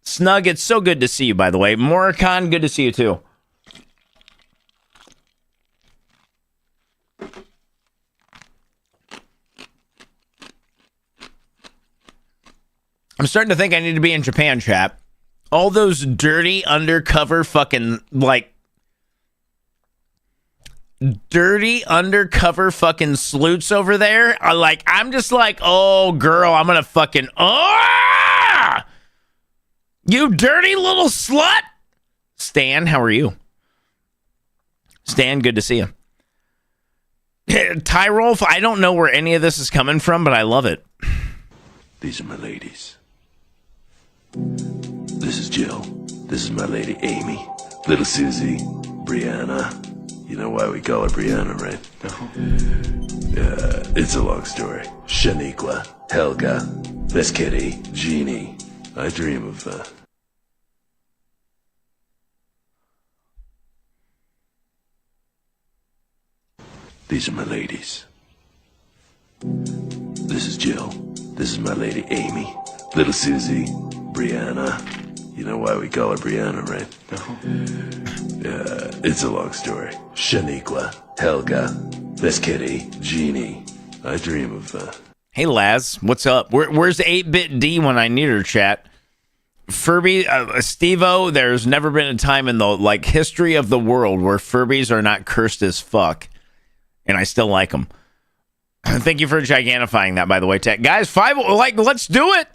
Snug, it's so good to see you, by the way. Morikon, good to see you too. I'm starting to think I need to be in Japan, chat. All those dirty undercover fucking, like, dirty undercover fucking sleuths over there. I'm just like, oh, girl, I'm gonna fucking, you dirty little slut. Stan, how are you? Stan, good to see you. Tyrolf, I don't know where any of this is coming from, but I love it. These are my ladies. This is Jill. This is my lady Amy. Little Susie. Brianna. You know why we call her Brianna, right? No? It's a long story. Shaniqua. Helga. Miss Kitty. Jeannie. I dream of, These are my ladies. This is Jill. This is my lady Amy. Little Susie. Brianna. You know why we call her Brianna, right? No? It's a long story. Shaniqua. Helga. Miss Kitty. Jeannie. I dream of, Hey, Laz. What's up? Where's 8-Bit D when I need her, chat? Furby, Steve-O, there's never been a time in the, history of the world where Furbies are not cursed as fuck. And I still like them. Thank you for gigantifying that, by the way, Tech. Guys, let's do it!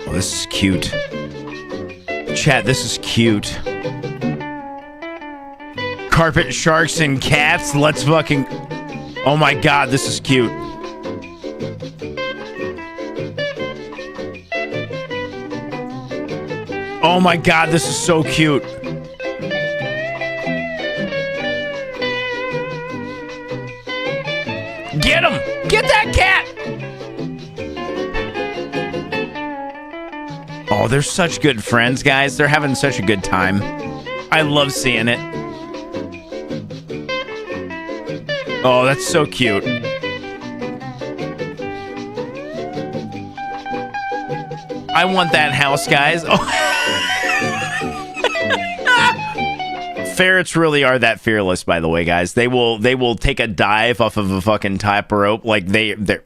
Oh, this is cute. Chat, this is cute. Carpet sharks and cats, let's fucking... Oh my god, this is cute. Oh my god, this is so cute. Get him! Get that cat! Oh, they're such good friends, guys. They're having such a good time. I love seeing it. Oh, that's so cute. I want that house, guys. Oh. Ferrets really are that fearless, by the way, guys. They will take a dive off of a fucking top rope. Like they're...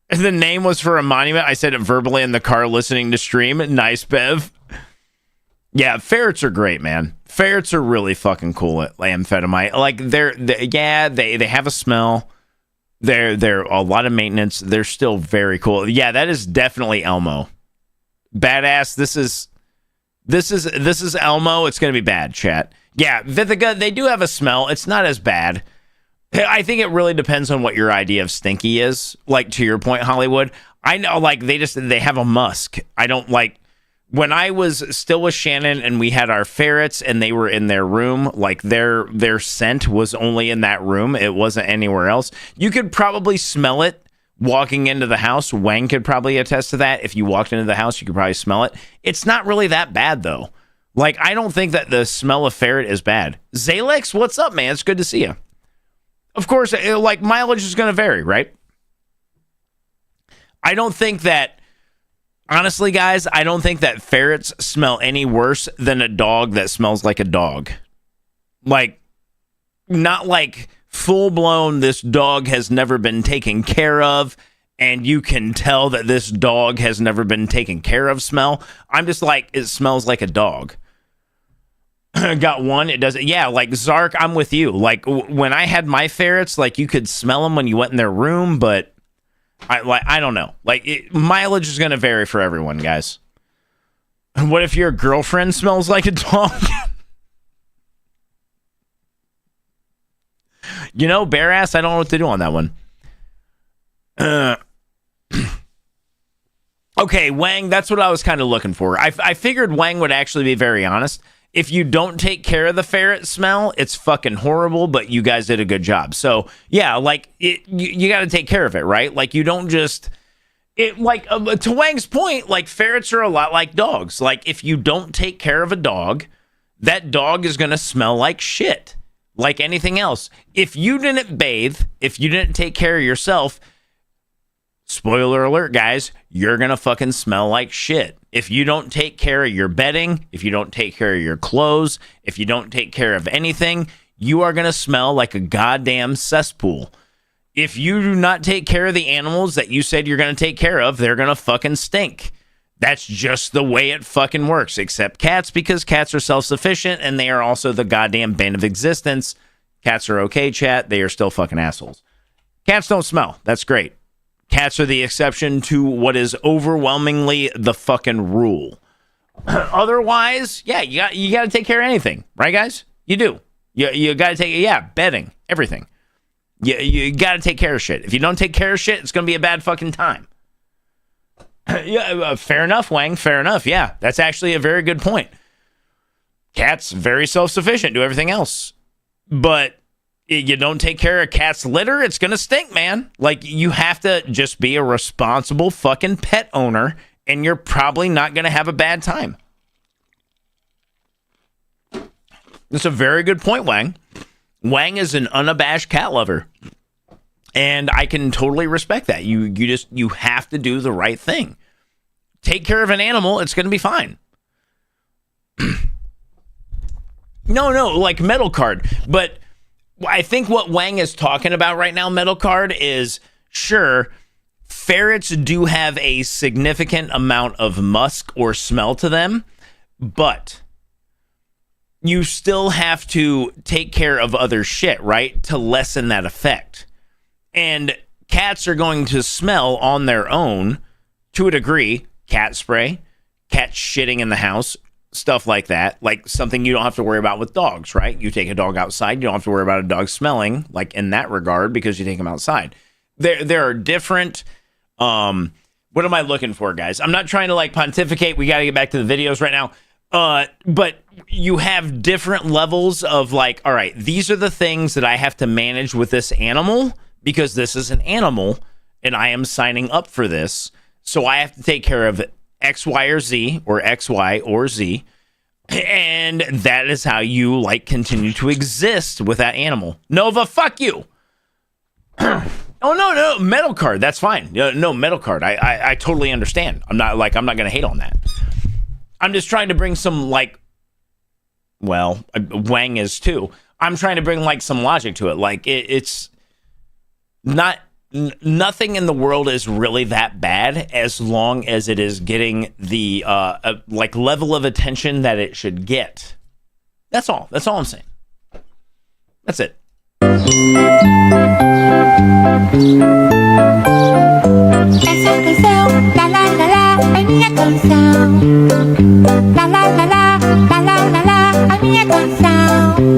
The name was for a monument. I said it verbally in the car listening to stream. Nice, Bev. Yeah, ferrets are great, man. Ferrets are really fucking cool at amphetamine. Like they have a smell. They're a lot of maintenance. They're still very cool. Yeah, that is definitely Elmo. Badass. This is Elmo. It's gonna be bad, chat. Yeah, Vithiga, they do have a smell. It's not as bad. I think it really depends on what your idea of stinky is. Like, to your point, Hollywood. I know, they have a musk. I don't like... When I was still with Shannon and we had our ferrets and they were in their room, like, their scent was only in that room. It wasn't anywhere else. You could probably smell it walking into the house. Wang could probably attest to that. If you walked into the house, you could probably smell it. It's not really that bad, though. Like, I don't think that the smell of ferret is bad. Zalex, what's up, man? It's good to see you. Of course, like, mileage is going to vary, right? I don't think that, honestly, guys, I don't think that ferrets smell any worse than a dog that smells like a dog. Like, not like full-blown, this dog has never been taken care of, and you can tell that this dog has never been taken care of smell. I'm just like, it smells like a dog. Got one, it doesn't. Yeah, like Zark, I'm with you. Like when I had my ferrets, like you could smell them when you went in their room, but I don't know. Like mileage is going to vary for everyone, guys. What if your girlfriend smells like a dog? You know, bare ass, I don't know what to do on that one. Okay, Wang, that's what I was kind of looking for. I figured Wang would actually be very honest. If you don't take care of the ferret smell, it's fucking horrible, but you guys did a good job. So, yeah, like, you got to take care of it, right? Like, you don't just... to Wang's point, like, ferrets are a lot like dogs. Like, if you don't take care of a dog, that dog is going to smell like shit, like anything else. If you didn't bathe, if you didn't take care of yourself, spoiler alert, guys, you're going to fucking smell like shit. If you don't take care of your bedding, if you don't take care of your clothes, if you don't take care of anything, you are going to smell like a goddamn cesspool. If you do not take care of the animals that you said you're going to take care of, they're going to fucking stink. That's just the way it fucking works, except cats, because cats are self-sufficient and they are also the goddamn bane of existence. Cats are okay, chat. They are still fucking assholes. Cats don't smell. That's great. Cats are the exception to what is overwhelmingly the fucking rule. Otherwise, yeah, you got to take care of anything, right, guys? You do. You got to take, bedding, everything. You got to take care of shit. If you don't take care of shit, it's going to be a bad fucking time. Fair enough, Wang. Fair enough. Yeah, that's actually a very good point. Cats, very self-sufficient, do everything else. But you don't take care of cat's litter, it's going to stink, man. Like, you have to just be a responsible fucking pet owner, and you're probably not going to have a bad time. That's a very good point, Wang. Wang is an unabashed cat lover. And I can totally respect that. You have to do the right thing. Take care of an animal, it's going to be fine. No, like Metal Card. But I think what Wang is talking about right now, Metal Card, is sure, ferrets do have a significant amount of musk or smell to them, but you still have to take care of other shit, right? To lessen that effect. And cats are going to smell on their own to a degree. Cat spray, cat shitting in the house, stuff like that. Like something you don't have to worry about with dogs, right? You take a dog outside, you don't have to worry about a dog smelling, like in that regard, because you take them outside. There are different... what am I looking for, guys? I'm not trying to like pontificate. We got to get back to the videos right now. But you have different levels of like, all right, these are the things that I have to manage with this animal because this is an animal and I am signing up for this. So I have to take care of X, Y, or Z, or X, Y, or Z. And that is how you like continue to exist with that animal. Nova, fuck you. Oh, no, Metal Card. That's fine. No, Metal Card. I totally understand. I'm not going to hate on that. I'm just trying to bring some, like, well, Wang is too. I'm trying to bring, like, some logic to it. Like, it's not, nothing in the world is really that bad as long as it is getting the, like, level of attention that it should get. That's all. That's all I'm saying. That's it.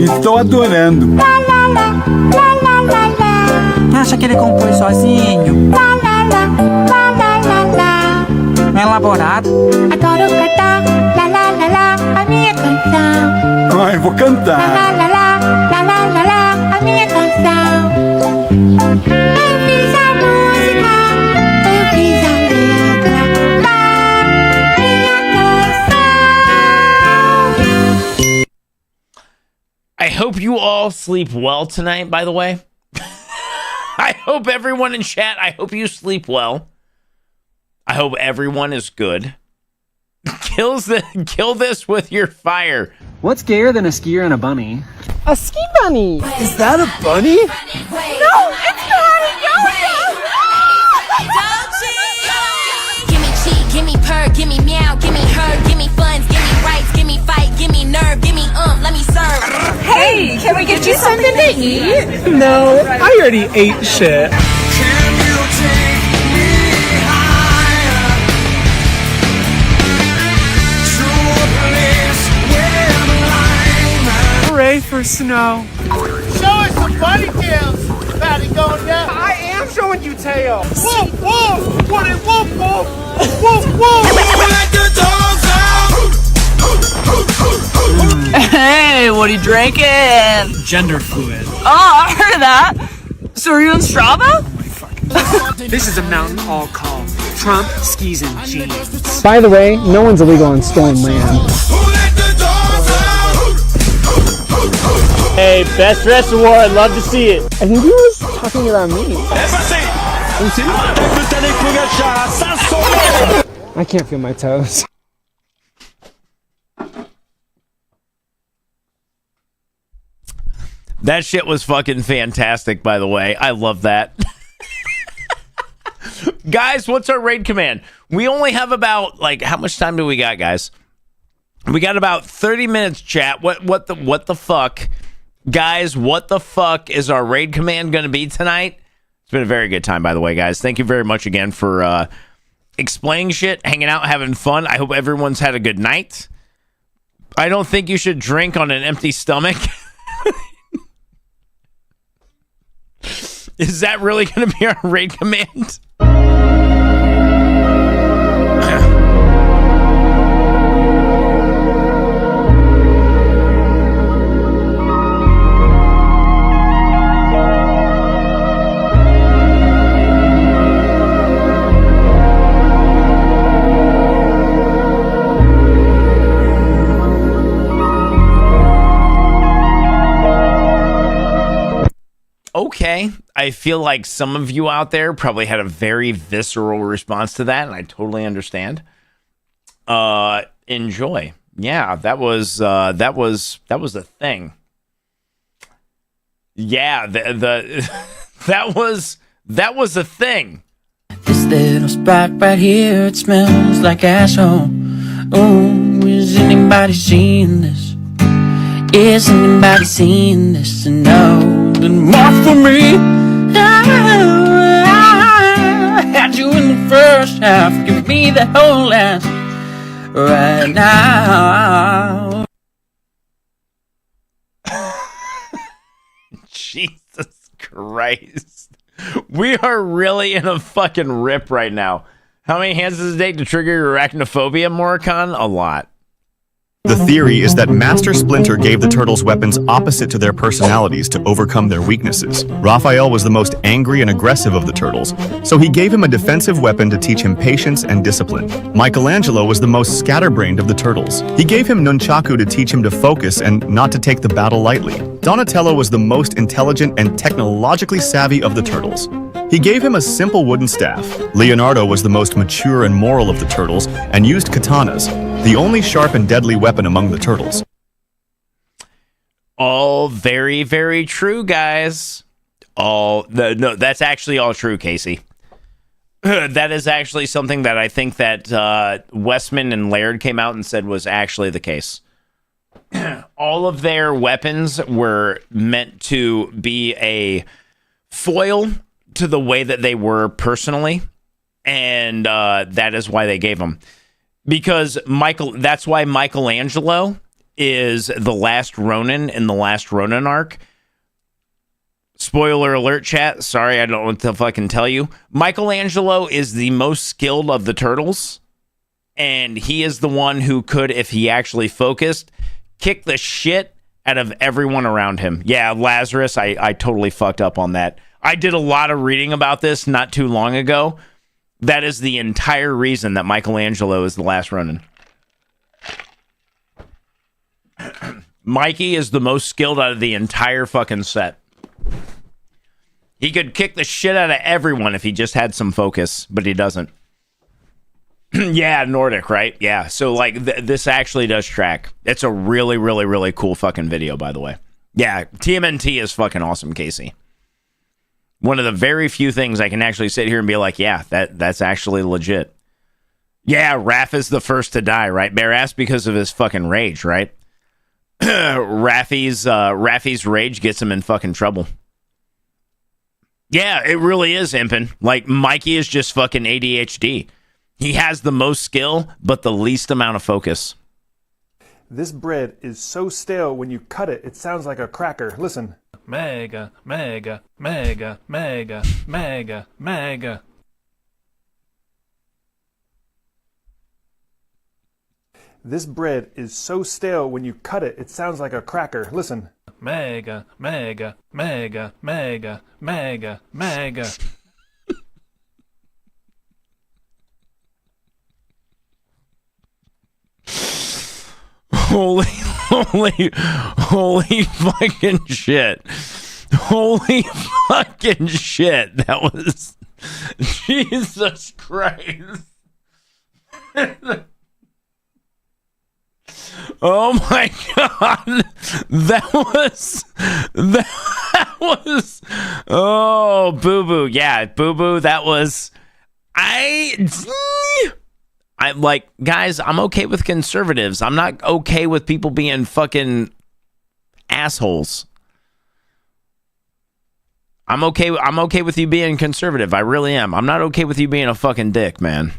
Estou adorando. Acha que ele compôs sozinho? É elaborado. Adoro cantar, lá lá lá lá, a minha canção. Ai, vou cantar. Lá lá lá lá, lá lá lá, a minha canção. Eu fiz a música, eu fiz a letra da minha canção. hope you all sleep well tonight, by the way. I hope everyone in chat, I hope you sleep well. I hope everyone is good. Kill this with your fire. What's gayer than a skier and a bunny? A ski bunny. Is that a bunny? No, it's not. Give me cheek, give me purr, give me meow, give me her, give me funds, give me rights, give me fight, give me nerve, give me let me serve. Hey, can we get you something to eat? No, I already ate shit. Hooray for snow. Show us some bunny tails. Fatty going down. I am showing you tail. Whoa, whoa, what it whoop, whoop, whoop, whoop. Let the dogs out. Hey, what are you drinking? Gender fluid. Oh, I heard of that. So are you in Strava? This is a mountain all called Trump skis and jeans. By the way, no one's illegal on stolen land. Hey, best dress award. Love to see it. I think he was talking about me. I can't feel my toes. That shit was fucking fantastic, by the way. I love that. Guys, what's our raid command? We only have about, like, how much time do we got, guys? We got about 30 minutes, chat. What the fuck? Guys, what the fuck is our raid command going to be tonight? It's been a very good time, by the way, guys. Thank you very much again for explaining shit, hanging out, having fun. I hope everyone's had a good night. I don't think you should drink on an empty stomach. Is that really going to be our raid command? Okay, I feel like some of you out there probably had a very visceral response to that, and I totally understand. Enjoy. Yeah, that was a thing. Yeah, that was a thing. This little spot right here, it smells like asshole. Oh, is anybody seeing this? Is anybody seeing this? And no. More for me. I had you in the first half. Give me the whole last right now. Jesus Christ. We are really in a fucking rip right now. How many hands does it take to trigger your arachnophobia, Morrican? A lot. The theory is that Master Splinter gave the turtles weapons opposite to their personalities to overcome their weaknesses. Raphael was the most angry and aggressive of the turtles, so he gave him a defensive weapon to teach him patience and discipline. Michelangelo was the most scatterbrained of the turtles. He gave him nunchaku to teach him to focus and not to take the battle lightly. Donatello was the most intelligent and technologically savvy of the turtles. He gave him a simple wooden staff. Leonardo was the most mature and moral of the turtles and used katanas, the only sharp and deadly weapon among the turtles. All very, very true, guys. No, that's actually all true, Casey. That is actually something that I think that Westman and Laird came out and said was actually the case. All of their weapons were meant to be a foil to the way that they were personally, and that is why they gave them. Because that's why Michelangelo is the last Ronin in the last Ronin arc. Spoiler alert, chat. Sorry, I don't know what to fucking tell you. Michelangelo is the most skilled of the turtles, and he is the one who could, if he actually focused, kick the shit out of everyone around him. Yeah, Lazarus, I totally fucked up on that. I did a lot of reading about this not too long ago. That is the entire reason that Michelangelo is the last Ronin. Mikey is the most skilled out of the entire fucking set. He could kick the shit out of everyone if he just had some focus, but he doesn't. Yeah, Nordic, right? Yeah, so like this actually does track. It's a really, really, really cool fucking video, by the way. Yeah, TMNT is fucking awesome, Casey. One of the very few things I can actually sit here and be like, yeah, that's actually legit. Yeah, Raph is the first to die, right? Bare ass because of his fucking rage, right? Raffy's rage gets him in fucking trouble. Yeah, it really is, Impin. Like, Mikey is just fucking ADHD. He has the most skill, but the least amount of focus. This bread is so stale when you cut it, it sounds like a cracker. Listen. Mega, mega, mega, mega, mega, mega. This bread is so stale when you cut it, it sounds like a cracker. Listen. Mega, mega, mega, mega, mega, mega. Holy fucking shit. Holy fucking shit. That was... Jesus Christ. Oh my God. That was... Oh, boo-boo. Yeah, boo-boo. That was... I'm like, guys, I'm okay with conservatives. I'm not okay with people being fucking assholes. I'm okay with you being conservative. I really am. I'm not okay with you being a fucking dick, man.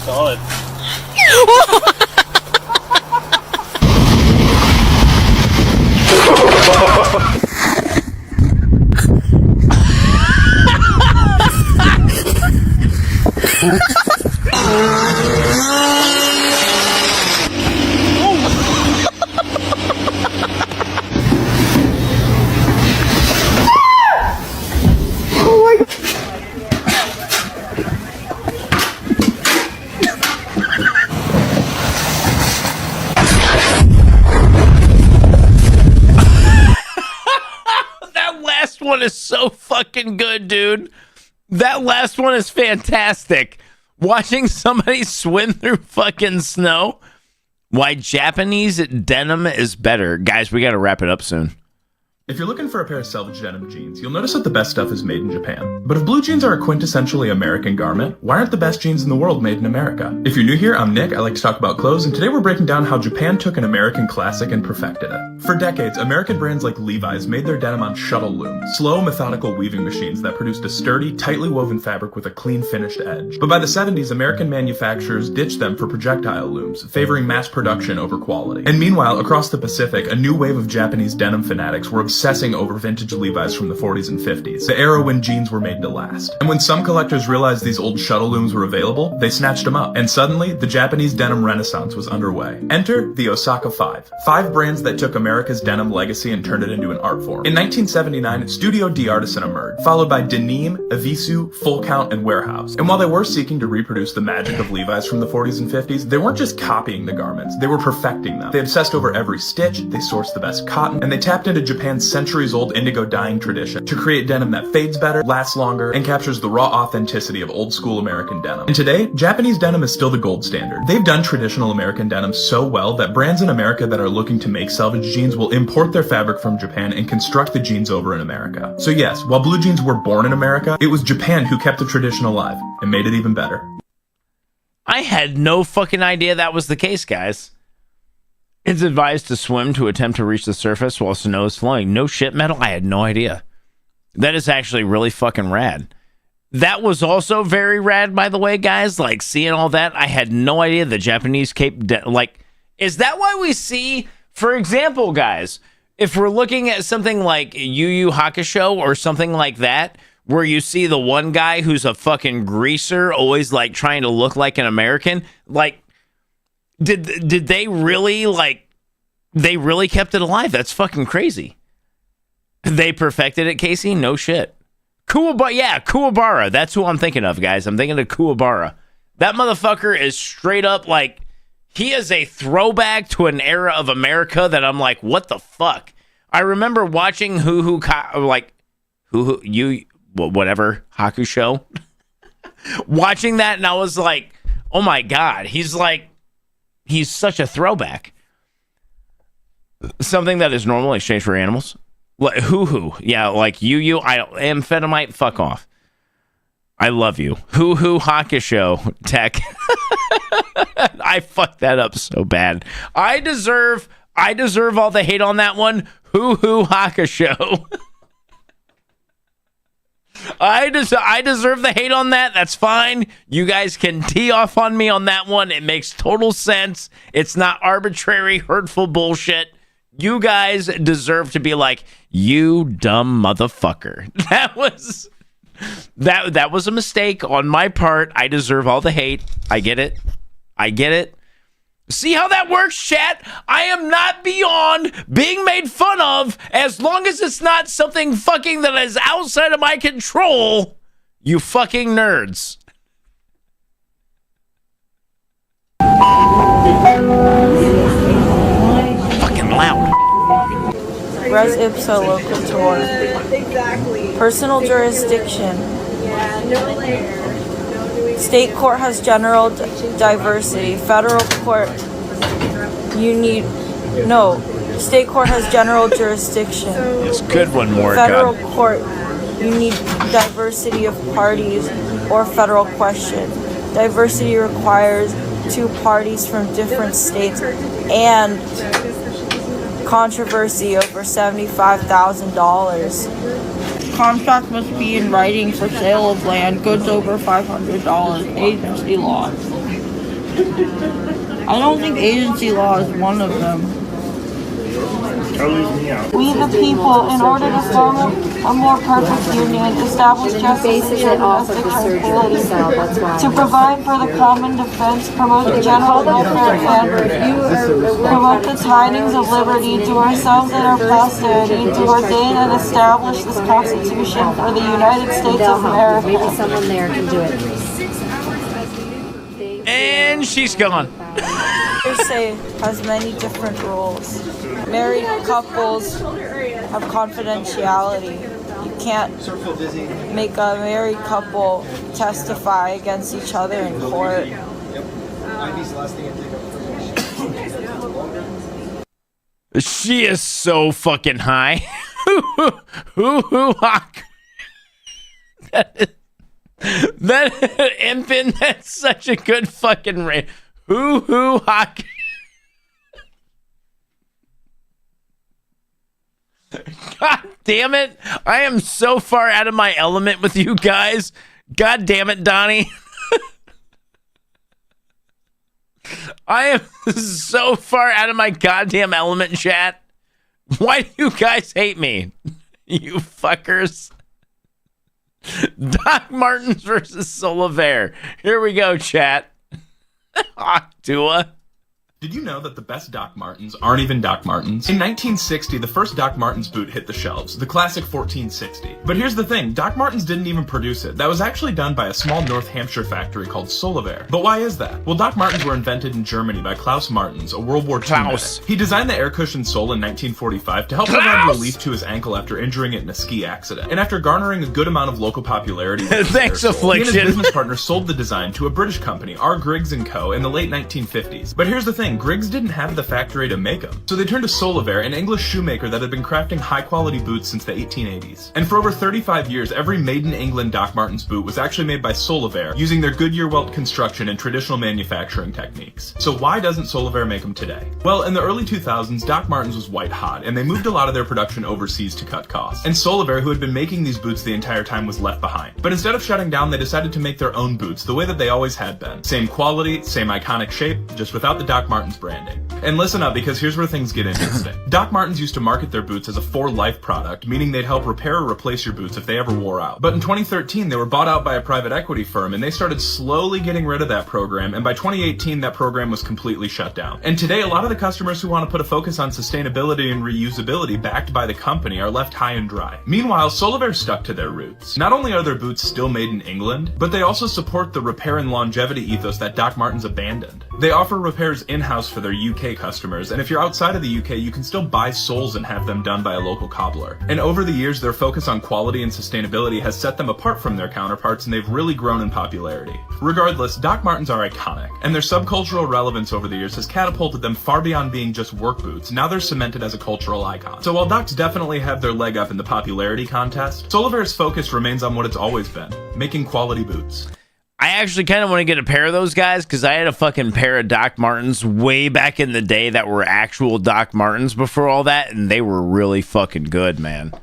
Solid. One is so fucking good, dude. That last one is fantastic. Watching somebody swim through fucking snow. Why Japanese denim is better. Guys, we got to wrap it up soon. If you're looking for a pair of salvage denim jeans, you'll notice that the best stuff is made in Japan. But if blue jeans are a quintessentially American garment, why aren't the best jeans in the world made in America? If you're new here, I'm Nick, I like to talk about clothes, and today we're breaking down how Japan took an American classic and perfected it. For decades, American brands like Levi's made their denim on shuttle looms, slow, methodical weaving machines that produced a sturdy, tightly woven fabric with a clean, finished edge. But by the 70s, American manufacturers ditched them for projectile looms, favoring mass production over quality. And meanwhile, across the Pacific, a new wave of Japanese denim fanatics were obsessing over vintage Levi's from the 40s and 50s, the era when jeans were made to last. And when some collectors realized these old shuttle looms were available, they snatched them up. And suddenly, the Japanese denim renaissance was underway. Enter the Osaka Five. 5 brands that took America's denim legacy and turned it into an art form. In 1979, Studio D Artisan emerged, followed by Denim, Evisu, Full Count, and Warehouse. And while they were seeking to reproduce the magic of Levi's from the 40s and 50s, they weren't just copying the garments, they were perfecting them. They obsessed over every stitch, they sourced the best cotton, and they tapped into Japan's centuries-old indigo dyeing tradition to create denim that fades better, lasts longer, and captures the raw authenticity of old-school American denim. And today, Japanese denim is still the gold standard. They've done traditional American denim so well that brands in America that are looking to make salvage jeans will import their fabric from Japan and construct the jeans over in America. So yes, while blue jeans were born in America, it was Japan who kept the tradition alive and made it even better. I had no fucking idea that was the case, guys. It's advised to swim to attempt to reach the surface while snow is flowing. No shit, Metal. I had no idea. That is actually really fucking rad. That was also very rad, by the way, guys. Like, seeing all that, I had no idea the Japanese Cape... is that why we see... For example, guys, if we're looking at something like Yu Yu Hakusho or something like that, where you see the one guy who's a fucking greaser, always like trying to look like an American. Like, did they really they really kept it alive? That's fucking crazy. They perfected it, Casey? No shit. Kuwabara. That's who I'm thinking of, guys. I'm thinking of Kuwabara. That motherfucker is straight up like, he is a throwback to an era of America that I'm like, what the fuck? I remember watching whatever Haku show. Watching that, and I was like, oh my god, he's such a throwback. Something that is normal exchange for animals. Like, hoo-hoo. Yeah, like you, amphetamite, fuck off. I love you. Hoo-hoo Hakusho tech. I fucked that up so bad. I deserve all the hate on that one. Hoo-hoo Hakusho. I deserve the hate on that. That's fine. You guys can tee off on me on that one. It makes total sense. It's not arbitrary, hurtful bullshit. You guys deserve to be like, you dumb motherfucker. That was a mistake on my part. I deserve all the hate. I get it. See how that works, chat? I am not beyond being made fun of as long as it's not something fucking that is outside of my control. You fucking nerds. Fucking loud. Res ipsa locator. Personal jurisdiction. State court has general diversity. Federal court, state court has general jurisdiction. It's good one more. Federal court, you need diversity of parties or federal question. Diversity requires two parties from different states and controversy over $75,000. Contract must be in writing for sale of land, goods over $500, agency law. I don't think agency law is one of them. We the people, in order to form a more perfect union, establish justice and domestic tranquility, to provide for the common defense, promote the general welfare of families, promote the tidings of liberty to ourselves and our posterity, to ordain and establish this Constitution for the United States of America. Maybe someone there can do it. And she's gone. Hearsay has many different rules. Married couples have confidentiality. You can't make a married couple testify against each other in court. She is so fucking high. That Impin, that's such a good fucking rate. Hoo-hoo hawk. God damn it. I am so far out of my element with you guys. God damn it, Donnie. I am so far out of my goddamn element, chat. Why do you guys hate me? You fuckers. Doc Martens versus Soliver. Here we go, chat. Octua. Did you know that the best Doc Martens aren't even Doc Martens? In 1960, the first Doc Martens boot hit the shelves, the classic 1460. But here's the thing, Doc Martens didn't even produce it. That was actually done by a small North Hampshire factory called Soliver. But why is that? Well, Doc Martens were invented in Germany by Klaus Martens, a World War II medic. He designed the air cushion sole in 1945 to help provide relief to his ankle after injuring it in a ski accident. And after garnering a good amount of local popularity, thanks, Affliction. He and his business partner sold the design to a British company, R. Griggs & Co. in the late 1950s. But here's the thing, Griggs didn't have the factory to make them. So they turned to Soliver, an English shoemaker that had been crafting high-quality boots since the 1880s. And for over 35 years, every made-in-England Doc Martens boot was actually made by Soliver, using their Goodyear welt construction and traditional manufacturing techniques. So why doesn't Soliver make them today? Well, in the early 2000s, Doc Martens was white hot, and they moved a lot of their production overseas to cut costs. And Soliver, who had been making these boots the entire time, was left behind. But instead of shutting down, they decided to make their own boots the way that they always had been. Same quality, same iconic shape, just without the Doc Martens Martens branding. And listen up, because here's where things get interesting. Doc Martens used to market their boots as a for-life product, meaning they'd help repair or replace your boots if they ever wore out. But in 2013, they were bought out by a private equity firm, and they started slowly getting rid of that program, and by 2018, that program was completely shut down. And today, a lot of the customers who want to put a focus on sustainability and reusability backed by the company are left high and dry. Meanwhile, Solaire stuck to their roots. Not only are their boots still made in England, but they also support the repair and longevity ethos that Doc Martens abandoned. They offer repairs in-house for their UK customers, and if you're outside of the UK, you can still buy soles and have them done by a local cobbler. And over the years, their focus on quality and sustainability has set them apart from their counterparts, and they've really grown in popularity. Regardless, Doc Martens are iconic, and their subcultural relevance over the years has catapulted them far beyond being just work boots. Now they're cemented as a cultural icon. So while Docs definitely have their leg up in the popularity contest, Solaire's focus remains on what it's always been, making quality boots. I actually kind of want to get a pair of those guys because I had a fucking pair of Doc Martens way back in the day that were actual Doc Martens before all that, and they were really fucking good, man.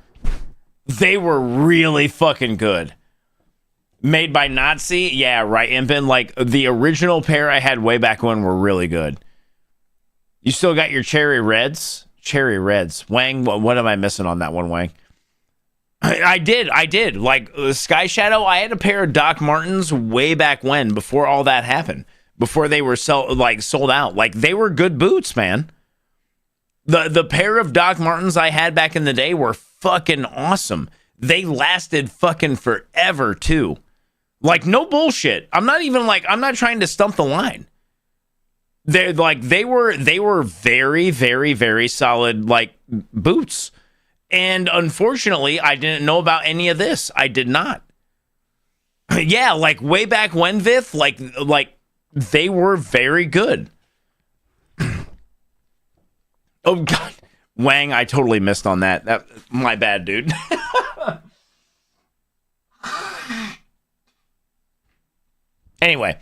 They were really fucking good. Made by Nazi? Yeah, right, Impin. Like, the original pair I had way back when were really good. You still got your cherry reds? Cherry reds. Wang, what am I missing on that one, Wang? I did. Like, Sky Shadow, I had a pair of Doc Martens way back when, before all that happened. Before they were sold out. Like, they were good boots, man. The pair of Doc Martens I had back in the day were fucking awesome. They lasted fucking forever, too. Like, no bullshit. I'm not trying to stump the line. They were very, very, very solid, like, boots. And unfortunately, I didn't know about any of this. I did not. Yeah, like way back when, Vith, like they were very good. Oh God, Wang, I totally missed on that. That my bad, dude. Anyway,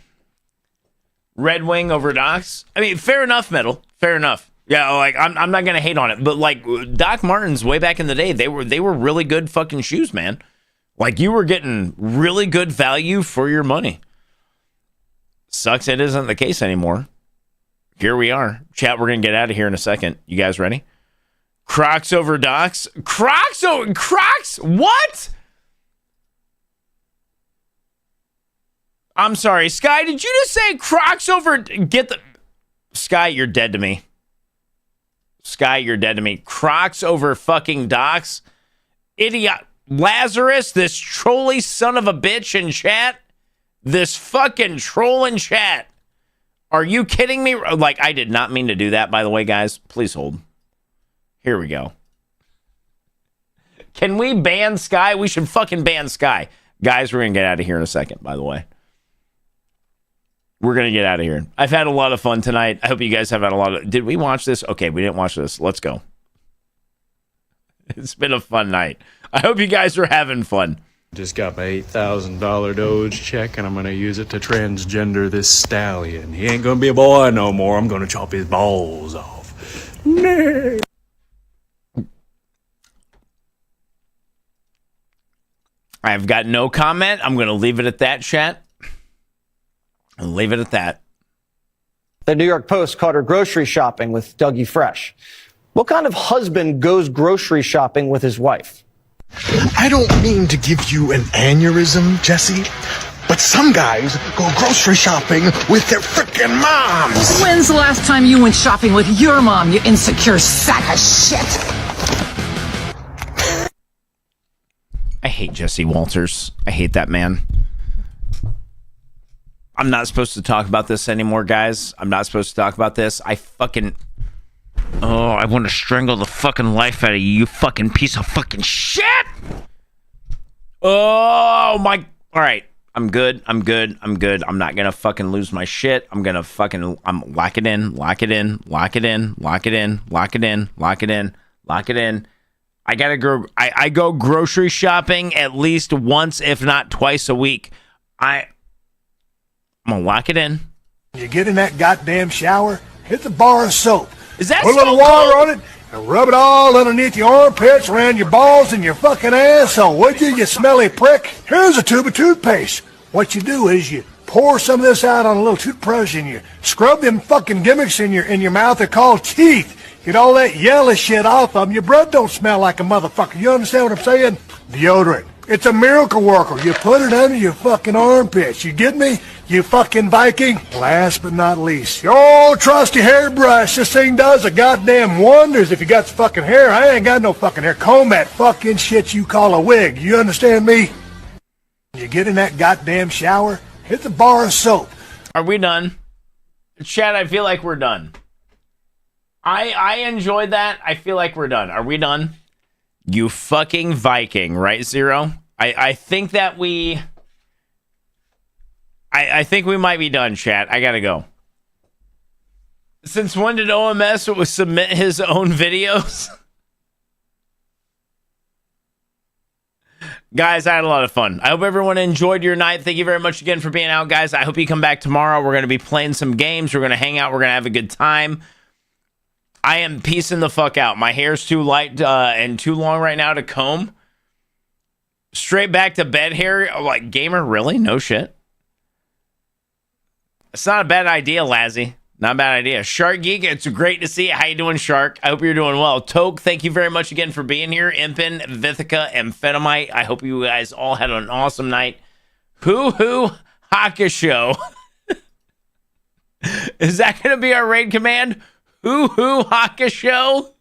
Red Wing over Docs. I mean, fair enough, Metal. Fair enough. Yeah, like I'm not gonna hate on it, but like Doc Martens way back in the day, they were really good fucking shoes, man. Like you were getting really good value for your money. Sucks it isn't the case anymore. Here we are. Chat, we're gonna get out of here in a second. You guys ready? Crocs over Docs. Crocs over Crocs? What? I'm sorry, Sky, did you just say Crocs over Sky, you're dead to me. Sky, you're dead to me. Crocs over fucking Docs. Idiot. Lazarus, this trolly son of a bitch in chat. This fucking troll in chat. Are you kidding me? Like, I did not mean to do that, by the way, guys. Please hold. Here we go. Can we ban Sky? We should fucking ban Sky. Guys, we're going to get out of here in a second, by the way. We're going to get out of here. I've had a lot of fun tonight. I hope you guys have had a lot of... Did we watch this? Okay, we didn't watch this. Let's go. It's been a fun night. I hope you guys are having fun. Just got my $8,000 Doge check, and I'm going to use it to transgender this stallion. He ain't going to be a boy no more. I'm going to chop his balls off. Nah. I've got no comment. I'm going to leave it at that, chat. I'll leave it at that. The New York Post caught her grocery shopping with Dougie Fresh. What kind of husband goes grocery shopping with his wife? I don't mean to give you an aneurysm, Jesse, but some guys go grocery shopping with their frickin' moms. When's the last time you went shopping with your mom, you insecure sack of shit? I hate Jesse Walters. I hate that man. I'm not supposed to talk about this anymore, guys. I'm not supposed to talk about this. I want to strangle the fucking life out of you, you fucking piece of fucking shit! Oh, my... Alright. I'm good. I'm not gonna fucking lose my shit. I'm lock it in. I go grocery shopping at least once, if not twice a week. I'm gonna lock it in. You get in that goddamn shower, hit the bar of soap. Is that put a little water on it and rub it all underneath your armpits, around your balls, and your fucking asshole. Would you, you smelly prick? Here's a tube of toothpaste. What you do is you pour some of this out on a little toothbrush and you scrub them fucking gimmicks in your mouth. They're called teeth. Get all that yellow shit off of them. Your breath don't smell like a motherfucker. You understand what I'm saying? Deodorant. It's a miracle worker. You put it under your fucking armpits. You get me? You fucking Viking. Last but not least, your old trusty hairbrush. This thing does a goddamn wonders if you got some fucking hair. I ain't got no fucking hair. Comb that fucking shit you call a wig. You understand me? You get in that goddamn shower, hit the bar of soap. Are we done? Chad, I feel like we're done. I enjoyed that. I feel like we're done. Are we done? You fucking Viking, right, Zero? I think that we... I think we might be done, chat. I gotta go. Since when did OMS submit his own videos? Guys, I had a lot of fun. I hope everyone enjoyed your night. Thank you very much again for being out, guys. I hope you come back tomorrow. We're going to be playing some games. We're going to hang out. We're going to have a good time. I am peacing the fuck out. My hair's too light and too long right now to comb. Straight back to bed hair. Like, gamer, really? No shit. It's not a bad idea, Lazzy. Not a bad idea. Shark Geek, it's great to see you. How you doing, Shark? I hope you're doing well. Toke, thank you very much again for being here. Impin, Vithica, and Phenomite. I hope you guys all had an awesome night. Hoo Hakusho. Is that going to be our raid command? Hoo Hakusho?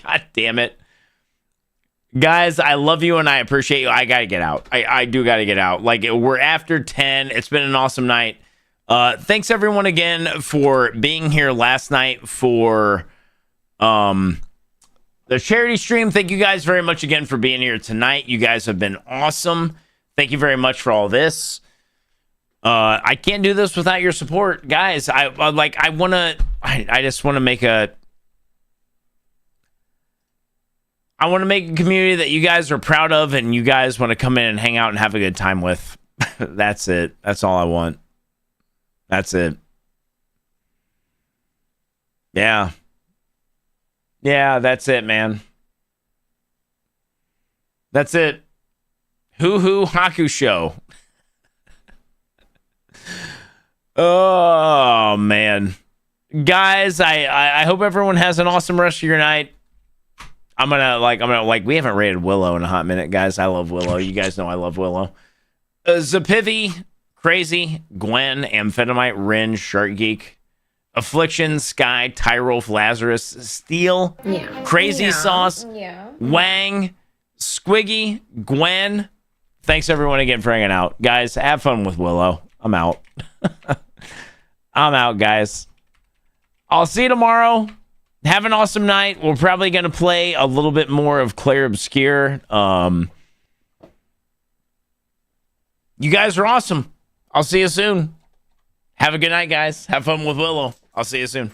God damn it. Guys, I love you and I appreciate you. I got to get out. I do got to get out. Like, we're after 10. It's been an awesome night. Thanks everyone again for being here last night for the charity stream. Thank you guys very much again for being here tonight. You guys have been awesome. Thank you very much for all this. I can't do this without your support, guys. I just want to make a community that you guys are proud of and you guys want to come in and hang out and have a good time with. That's it. That's all I want. That's it. Yeah. Yeah, that's it, man. That's it. Hoo Hakusho. Oh, man. Guys, I hope everyone has an awesome rest of your night. I'm gonna we haven't rated Willow in a hot minute, guys. I love Willow. You guys know I love Willow. Zapivi, Crazy, Gwen, Amphetamite, Rin, Shark Geek, Affliction, Sky, Tyrolf, Lazarus, Steel, Crazy Sauce, Wang, Squiggy, Gwen. Thanks everyone again for hanging out. Guys, have fun with Willow. I'm out. I'm out, guys. I'll see you tomorrow. Have an awesome night. We're probably going to play a little bit more of Claire Obscure. You guys are awesome. I'll see you soon. Have a good night, guys. Have fun with Willow. I'll see you soon.